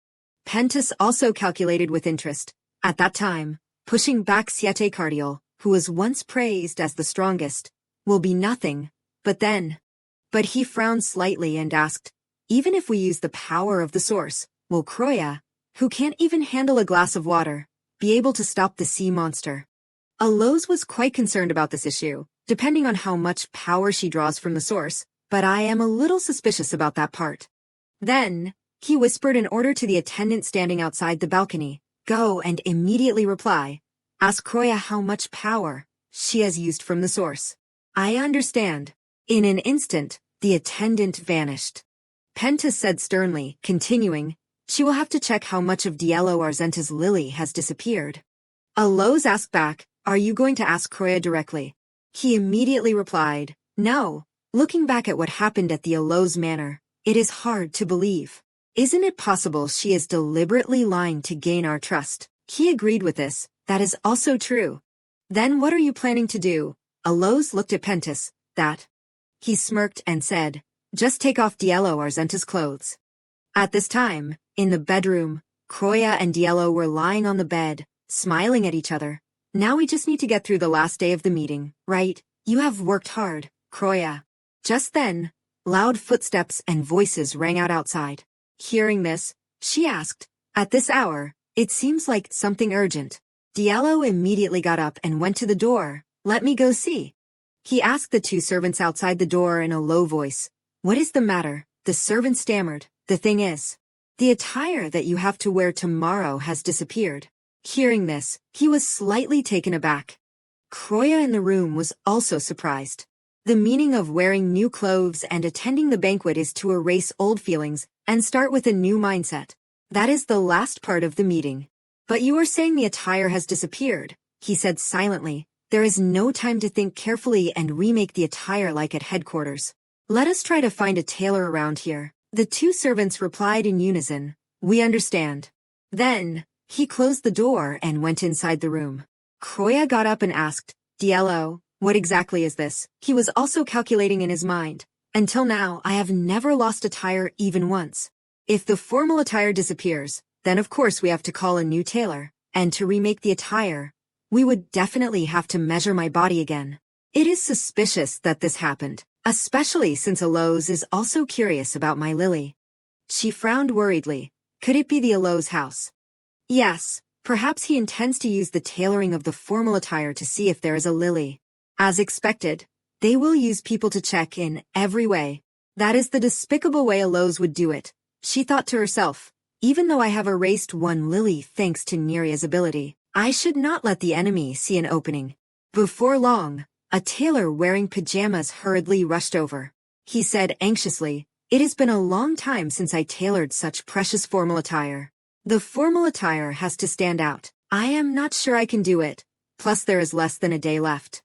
Pentis also calculated with interest. At that time, pushing back Siete Cardial, who was once praised as the strongest, will be nothing. But he frowned slightly and asked, "Even if we use the power of the source, will Croya, who can't even handle a glass of water, be able to stop the sea monster?" Allos was quite concerned about this issue, depending on how much power she draws from the source, but I am a little suspicious about that part. Then, he whispered an order to the attendant standing outside the balcony. Go and immediately reply. Ask Kroya how much power she has used from the source. I understand. In an instant, the attendant vanished. Penta said sternly, continuing, she will have to check how much of Diallo Arzenta's lily has disappeared. Aloz asked back, are you going to ask Kroya directly? He immediately replied, no. Looking back at what happened at the Aloz manor, it is hard to believe. Isn't it possible she is deliberately lying to gain our trust? He agreed with this, that is also true. Then what are you planning to do? Aloz looked at Pentus, that. He smirked and said, just take off Diallo Arzenta's clothes. At this time, in the bedroom, Kroya and Diallo were lying on the bed, smiling at each other. Now we just need to get through the last day of the meeting, right? You have worked hard, Kroya. Just then, loud footsteps and voices rang out outside. Hearing this, she asked, at this hour, it seems like something urgent. Diallo immediately got up and went to the door. Let me go see. He asked the two servants outside the door in a low voice. What is the matter? The servant stammered. The thing is, the attire that you have to wear tomorrow has disappeared. Hearing this, he was slightly taken aback. Kroya in the room was also surprised. The meaning of wearing new clothes and attending the banquet is to erase old feelings and start with a new mindset. That is the last part of the meeting. But you are saying the attire has disappeared, he said silently. There is no time to think carefully and remake the attire like at headquarters. Let us try to find a tailor around here. The two servants replied in unison, we understand. Then, he closed the door and went inside the room. Kroya got up and asked, Diallo, what exactly is this? He was also calculating in his mind. Until now, I have never lost attire even once. If the formal attire disappears, then of course we have to call a new tailor. And to remake the attire, we would definitely have to measure my body again. It is suspicious that this happened, especially since Aloz is also curious about my lily. She frowned worriedly. Could it be the Aloz house? Yes, perhaps he intends to use the tailoring of the formal attire to see if there is a lily. As expected, they will use people to check in every way. That is the despicable way Aloz would do it. She thought to herself, even though I have erased one lily thanks to Neria's ability, I should not let the enemy see an opening. Before long, a tailor wearing pajamas hurriedly rushed over. He said anxiously, it has been a long time since I tailored such precious formal attire. The formal attire has to stand out. I am not sure I can do it. Plus there is less than a day left.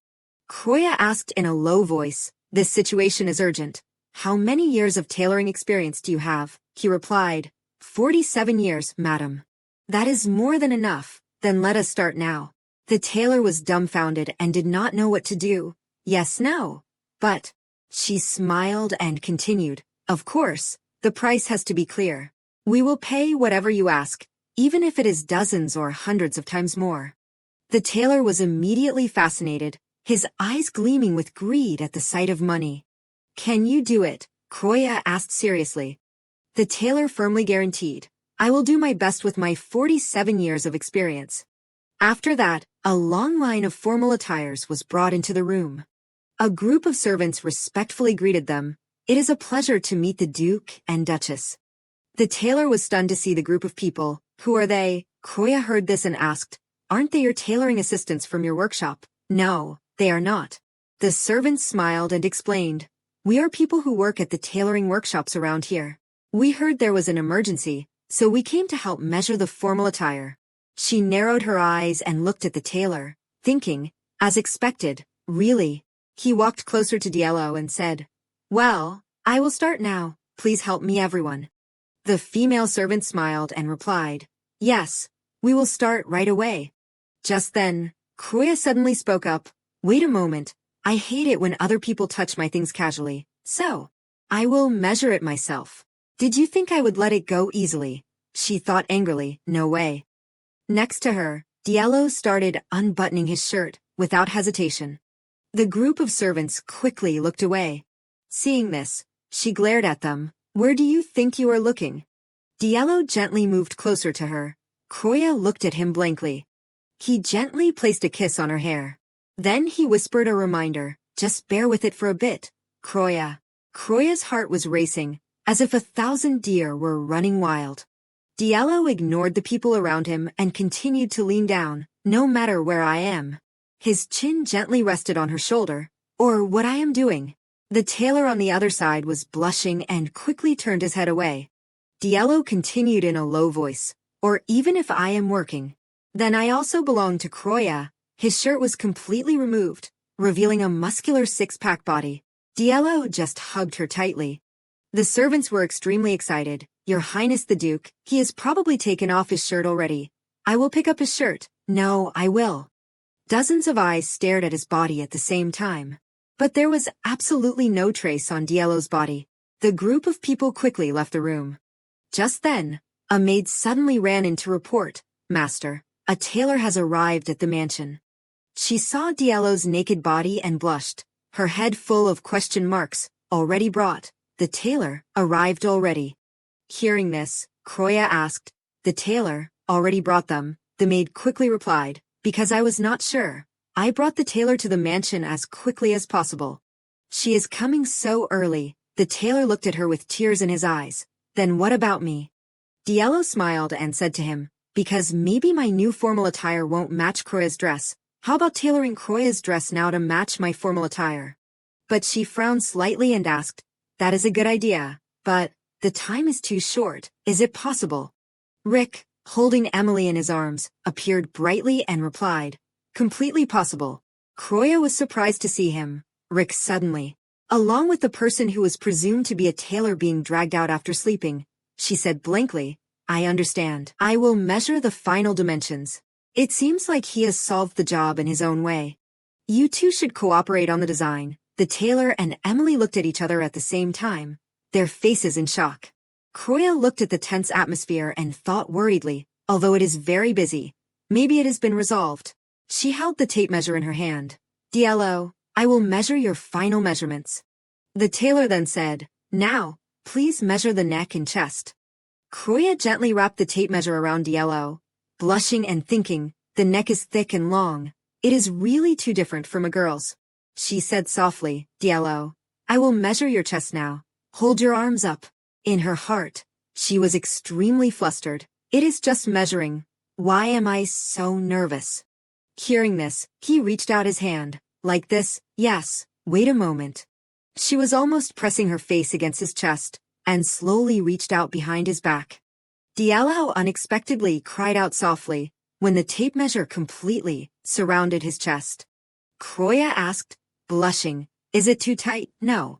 Kroya asked in a low voice, this situation is urgent. How many years of tailoring experience do you have? He replied, 47 years, madam. That is more than enough. Then let us start now. The tailor was dumbfounded and did not know what to do. Yes, no. But, she smiled and continued, of course, the price has to be clear. We will pay whatever you ask, even if it is dozens or hundreds of times more. The tailor was immediately fascinated, his eyes gleaming with greed at the sight of money. Can you do it? Kroya asked seriously. The tailor firmly guaranteed, I will do my best with my 47 years of experience. After that, a long line of formal attires was brought into the room. A group of servants respectfully greeted them. It is a pleasure to meet the Duke and Duchess. The tailor was stunned to see the group of people. Who are they? Kroya heard this and asked, aren't they your tailoring assistants from your workshop? No, they are not. The servants smiled and explained, we are people who work at the tailoring workshops around here. We heard there was an emergency, so we came to help measure the formal attire. She narrowed her eyes and looked at the tailor, thinking, as expected, really. He walked closer to Diallo and said, well, I will start now. Please help me, everyone. The female servant smiled and replied, yes, we will start right away. Just then, Kroya suddenly spoke up, wait a moment, I hate it when other people touch my things casually, so I will measure it myself. Did you think I would let it go easily? She thought angrily, no way. Next to her, Diallo started unbuttoning his shirt, without hesitation. The group of servants quickly looked away. Seeing this, she glared at them. Where do you think you are looking? Diallo gently moved closer to her. Kroya looked at him blankly. He gently placed a kiss on her hair. Then he whispered a reminder, just bear with it for a bit, Kroya. Kroya's heart was racing. as if 1,000 deer were running wild. Diallo ignored the people around him and continued to lean down, no matter where I am. His chin gently rested on her shoulder, or what I am doing. The tailor on the other side was blushing and quickly turned his head away. Diallo continued in a low voice, or even if I am working, then I also belong to Croya. His shirt was completely removed, revealing a muscular six-pack body. Diallo just hugged her tightly. The servants were extremely excited. Your Highness the Duke, he has probably taken off his shirt already. I will pick up his shirt. No, I will. Dozens of eyes stared at his body at the same time. But there was absolutely no trace on Diallo's body. The group of people quickly left the room. Just then, a maid suddenly ran in to report, Master, a tailor has arrived at the mansion. She saw Diallo's naked body and blushed, her head full of question marks. Already brought. The tailor arrived already. Hearing this, Croya asked, the tailor already brought them. The maid quickly replied, because I was not sure. I brought the tailor to the mansion as quickly as possible. She is coming so early. The tailor looked at her with tears in his eyes. Then what about me? Diallo smiled and said to him, because maybe my new formal attire won't match Croya's dress. How about tailoring Croya's dress now to match my formal attire? But she frowned slightly and asked, that is a good idea, but the time is too short. Is it possible? Rick, holding Emily in his arms, appeared brightly and replied, completely possible. Croya was surprised to see him, Rick suddenly, along with the person who was presumed to be a tailor being dragged out after sleeping. She said blankly, I understand. I will measure the final dimensions. It seems like he has solved the job in his own way. You two should cooperate on the design. The tailor and Emily looked at each other at the same time, their faces in shock. Croya looked at the tense atmosphere and thought worriedly, although it is very busy, maybe it has been resolved. She held the tape measure in her hand. Diallo, I will measure your final measurements. The tailor then said, now, please measure the neck and chest. Croya gently wrapped the tape measure around Diallo, blushing and thinking, the neck is thick and long. It is really too different from a girl's. She said softly, Diallo, I will measure your chest now. Hold your arms up. In her heart, she was extremely flustered. It is just measuring. Why am I so nervous? Hearing this, he reached out his hand. Like this, yes, wait a moment. She was almost pressing her face against his chest, and slowly reached out behind his back. Diallo unexpectedly cried out softly, when the tape measure completely surrounded his chest. Croya asked, blushing, is it too tight? No.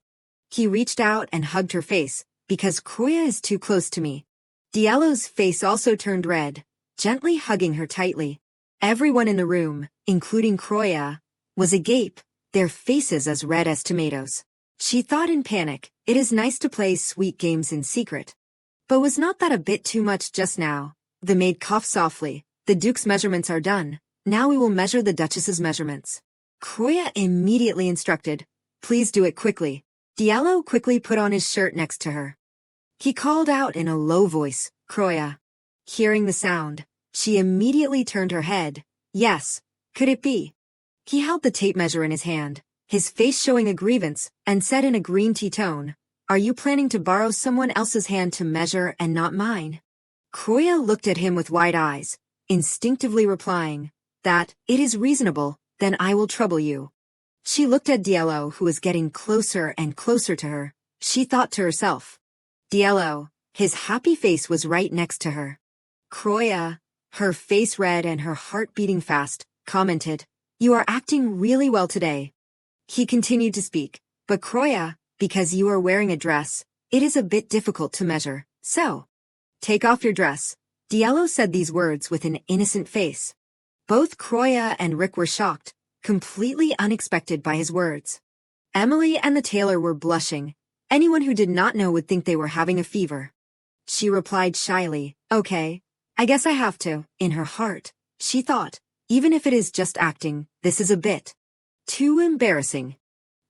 He reached out and hugged her face, because Croya is too close to me. Diallo's face also turned red, gently hugging her tightly. Everyone in the room, including Croya, was agape, their faces as red as tomatoes. She thought in panic, it is nice to play sweet games in secret. But was not that a bit too much just now? The maid coughed softly. The Duke's measurements are done. Now we will measure the Duchess's measurements. Croya immediately instructed, please do it quickly. Diallo quickly put on his shirt next to her. He called out in a low voice, Croya. Hearing the sound, she immediately turned her head. Yes, could it be? He held the tape measure in his hand, his face showing a grievance, and said in a green tea tone, are you planning to borrow someone else's hand to measure and not mine? Croya looked at him with wide eyes, instinctively replying, that, it is reasonable, then I will trouble you. She looked at Diallo, who was getting closer and closer to her. She thought to herself. Diallo, his happy face was right next to her. Croya, her face red and her heart beating fast, commented, you are acting really well today. He continued to speak, but Croya, because you are wearing a dress, it is a bit difficult to measure, so. Take off your dress. Diallo said these words with an innocent face. Both Croya and Rick were shocked, completely unexpected by his words. Emily and the tailor were blushing. Anyone who did not know would think they were having a fever. She replied shyly, okay, I guess I have to. In her heart, she thought, even if it is just acting, this is a bit too embarrassing.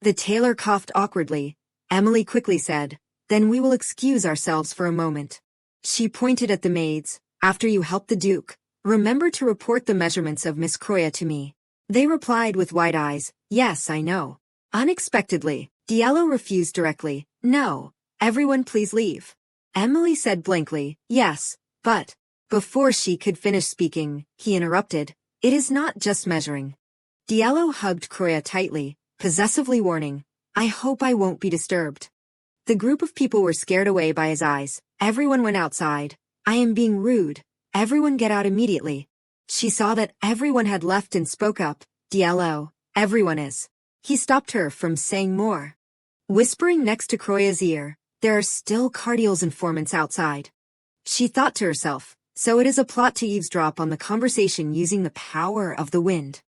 The tailor coughed awkwardly. Emily quickly said, then we will excuse ourselves for a moment. She pointed at the maids. After you help the Duke, remember to report the measurements of Miss Croya to me. They replied with wide eyes, yes, I know. Unexpectedly, Diallo refused directly, no, Everyone please leave. Emily said blankly, yes, but before she could finish speaking, he interrupted. It is not just measuring. Diallo hugged Croya tightly, possessively warning, I hope I won't be disturbed. The group of people were scared away by his eyes. Everyone went outside. I am being rude. Everyone get out immediately. She saw that everyone had left and spoke up. Diallo, everyone is. He stopped her from saying more. Whispering next to Croya's ear, there are still Cardial's informants outside. She thought to herself, so it is a plot to eavesdrop on the conversation using the power of the wind.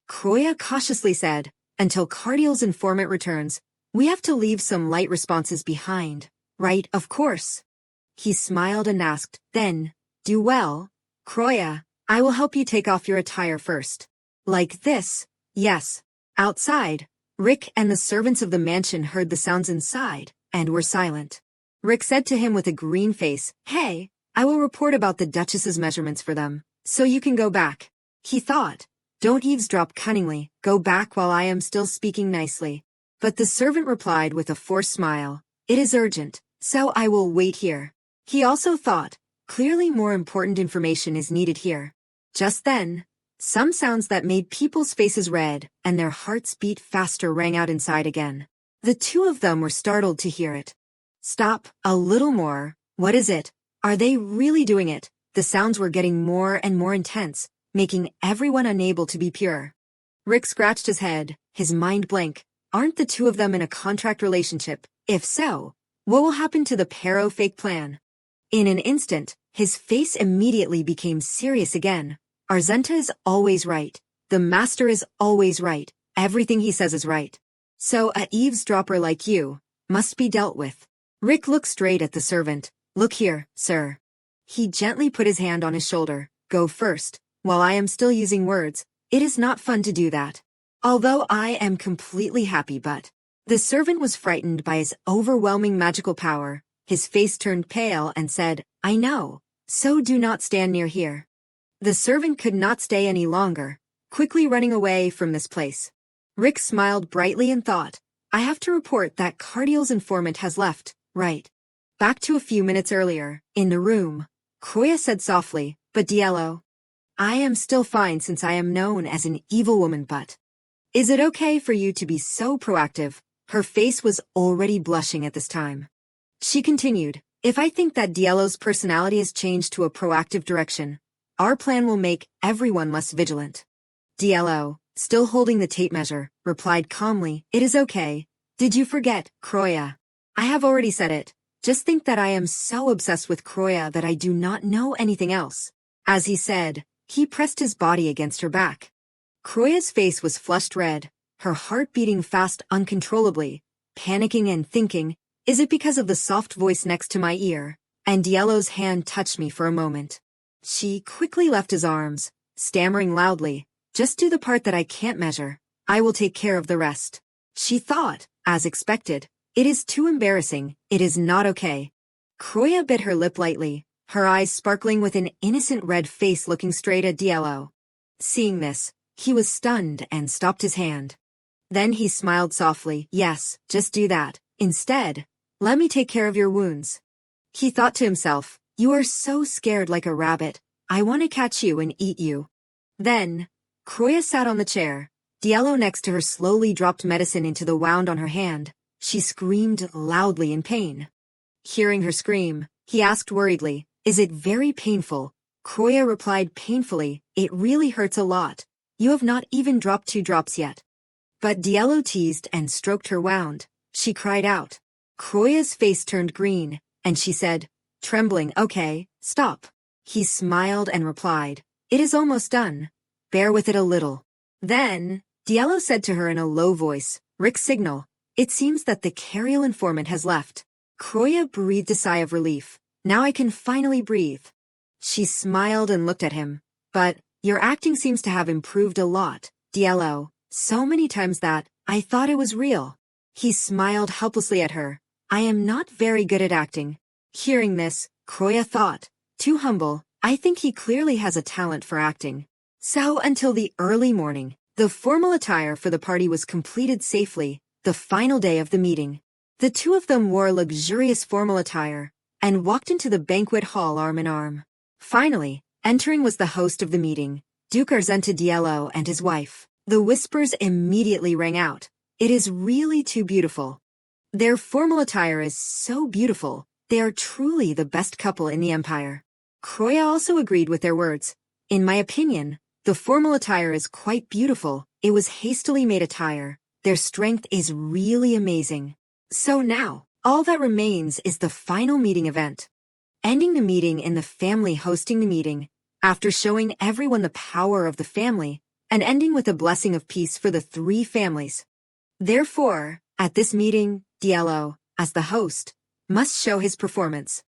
Croya cautiously said, until Cardial's informant returns, we have to leave some light responses behind, right? Of course. He smiled and asked, then, do well. Croya, I will help you take off your attire first. Like this, yes. Outside, Rick and the servants of the mansion heard the sounds inside, and were silent. Rick said to him with a green face, hey, I will report about the Duchess's measurements for them, so you can go back. He thought, don't eavesdrop cunningly, go back while I am still speaking nicely. But the servant replied with a forced smile, it is urgent, so I will wait here. He also thought, clearly more important information is needed here. Just then, some sounds that made people's faces red and their hearts beat faster rang out inside again. The two of them were startled to hear it. Stop, a little more, what is it? Are they really doing it? The sounds were getting more and more intense, making everyone unable to be pure. Rick scratched his head, his mind blank. Aren't the two of them in a contract relationship? If so, what will happen to the Pero-fake plan? In an instant, his face immediately became serious again. Arzenta is always right. The master is always right. Everything he says is right. So a eavesdropper like you must be dealt with. Rick looked straight at the servant. Look here, sir. He gently put his hand on his shoulder. Go first. While I am still using words, it is not fun to do that. Although I am completely happy, but the servant was frightened by his overwhelming magical power. His face turned pale and said, I know, so do not stand near here. The servant could not stay any longer, quickly running away from this place. Rick smiled brightly and thought, I have to report that Cardial's informant has left, right? Back to a few minutes earlier, in the room, Croya said softly, but Diallo, I am still fine since I am known as an evil woman, but is it okay for you to be so proactive? Her face was already blushing at this time. She continued, if I think that Diallo's personality has changed to a proactive direction, our plan will make everyone less vigilant. Diallo, still holding the tape measure, replied calmly, it is okay. Did you forget, Croya? I have already said it. Just think that I am so obsessed with Croya that I do not know anything else. As he said, he pressed his body against her back. Croya's face was flushed red, her heart beating fast uncontrollably, panicking and thinking, is it because of the soft voice next to my ear? And Diallo's hand touched me for a moment. She quickly left his arms, stammering loudly, just do the part that I can't measure. I will take care of the rest. She thought, as expected, it is too embarrassing, it is not okay. Croya bit her lip lightly, her eyes sparkling with an innocent red face looking straight at Diallo. Seeing this, he was stunned and stopped his hand. Then he smiled softly, yes, just do that. Instead, let me take care of your wounds. He thought to himself, you are so scared like a rabbit, I want to catch you and eat you. Then, Croya sat on the chair. Diallo next to her slowly dropped medicine into the wound on her hand. She screamed loudly in pain. Hearing her scream, he asked worriedly, is it very painful? Croya replied painfully, it really hurts a lot. You have not even dropped 2 drops yet. But Diallo teased and stroked her wound. She cried out. Croya's face turned green, and she said, trembling, okay, stop. He smiled and replied, it is almost done. Bear with it a little. Then, Diallo said to her in a low voice, Rick signal. It seems that the Cardial informant has left. Croya breathed a sigh of relief. Now I can finally breathe. She smiled and looked at him. But, your acting seems to have improved a lot, Diallo. So many times that, I thought it was real. He smiled helplessly at her. I am not very good at acting. Hearing this, Croya thought, too humble, I think he clearly has a talent for acting. So until the early morning, the formal attire for the party was completed safely, the final day of the meeting. The two of them wore luxurious formal attire and walked into the banquet hall arm in arm. Finally, entering was the host of the meeting, Duke Argenta Diallo and his wife. The whispers immediately rang out. It is really too beautiful. Their formal attire is so beautiful. They are truly the best couple in the empire. Croya also agreed with their words. In my opinion, the formal attire is quite beautiful. It was hastily made attire. Their strength is really amazing. So now, all that remains is the final meeting event. Ending the meeting in the family hosting the meeting, after showing everyone the power of the family, and ending with a blessing of peace for the three families. Therefore, at this meeting, Diallo, as the host, must show his performance.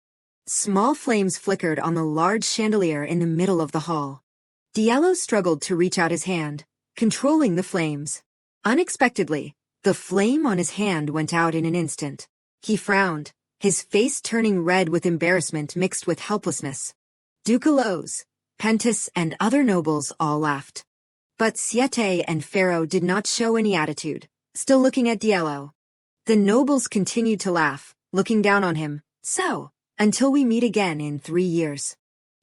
Small flames flickered on the large chandelier in the middle of the hall. Diallo struggled to reach out his hand, controlling the flames. Unexpectedly, the flame on his hand went out in an instant. He frowned, his face turning red with embarrassment mixed with helplessness. Ducalos, Pentis and other nobles all laughed. But Siete and Pharaoh did not show any attitude, still looking at Diallo. The nobles continued to laugh, looking down on him. So, until we meet again in 3 years.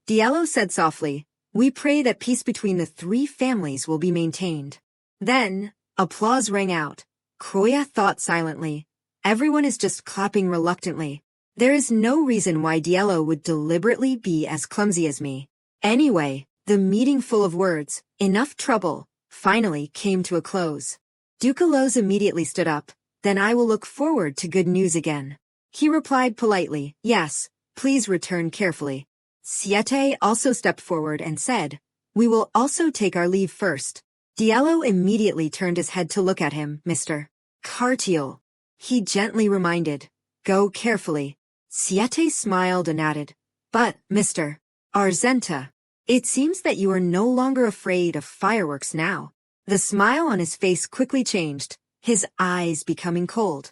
Diallo said softly, we pray that peace between the three families will be maintained. Then, applause rang out. Croya thought silently. Everyone is just clapping reluctantly. There is no reason why Diallo would deliberately be as clumsy as me. Anyway, the meeting full of words, enough trouble, finally came to a close. Ducalos immediately stood up. Then I will look forward to good news again. He replied politely, yes, please return carefully. Siete also stepped forward and said, we will also take our leave first. Diallo immediately turned his head to look at him, Mr. Cartiel. He gently reminded, go carefully. Siete smiled and added, but, Mr. Argenta, it seems that you are no longer afraid of fireworks now. The smile on his face quickly changed, his eyes becoming cold.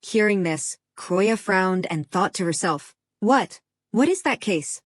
Hearing this, Croya frowned and thought to herself, what is that case?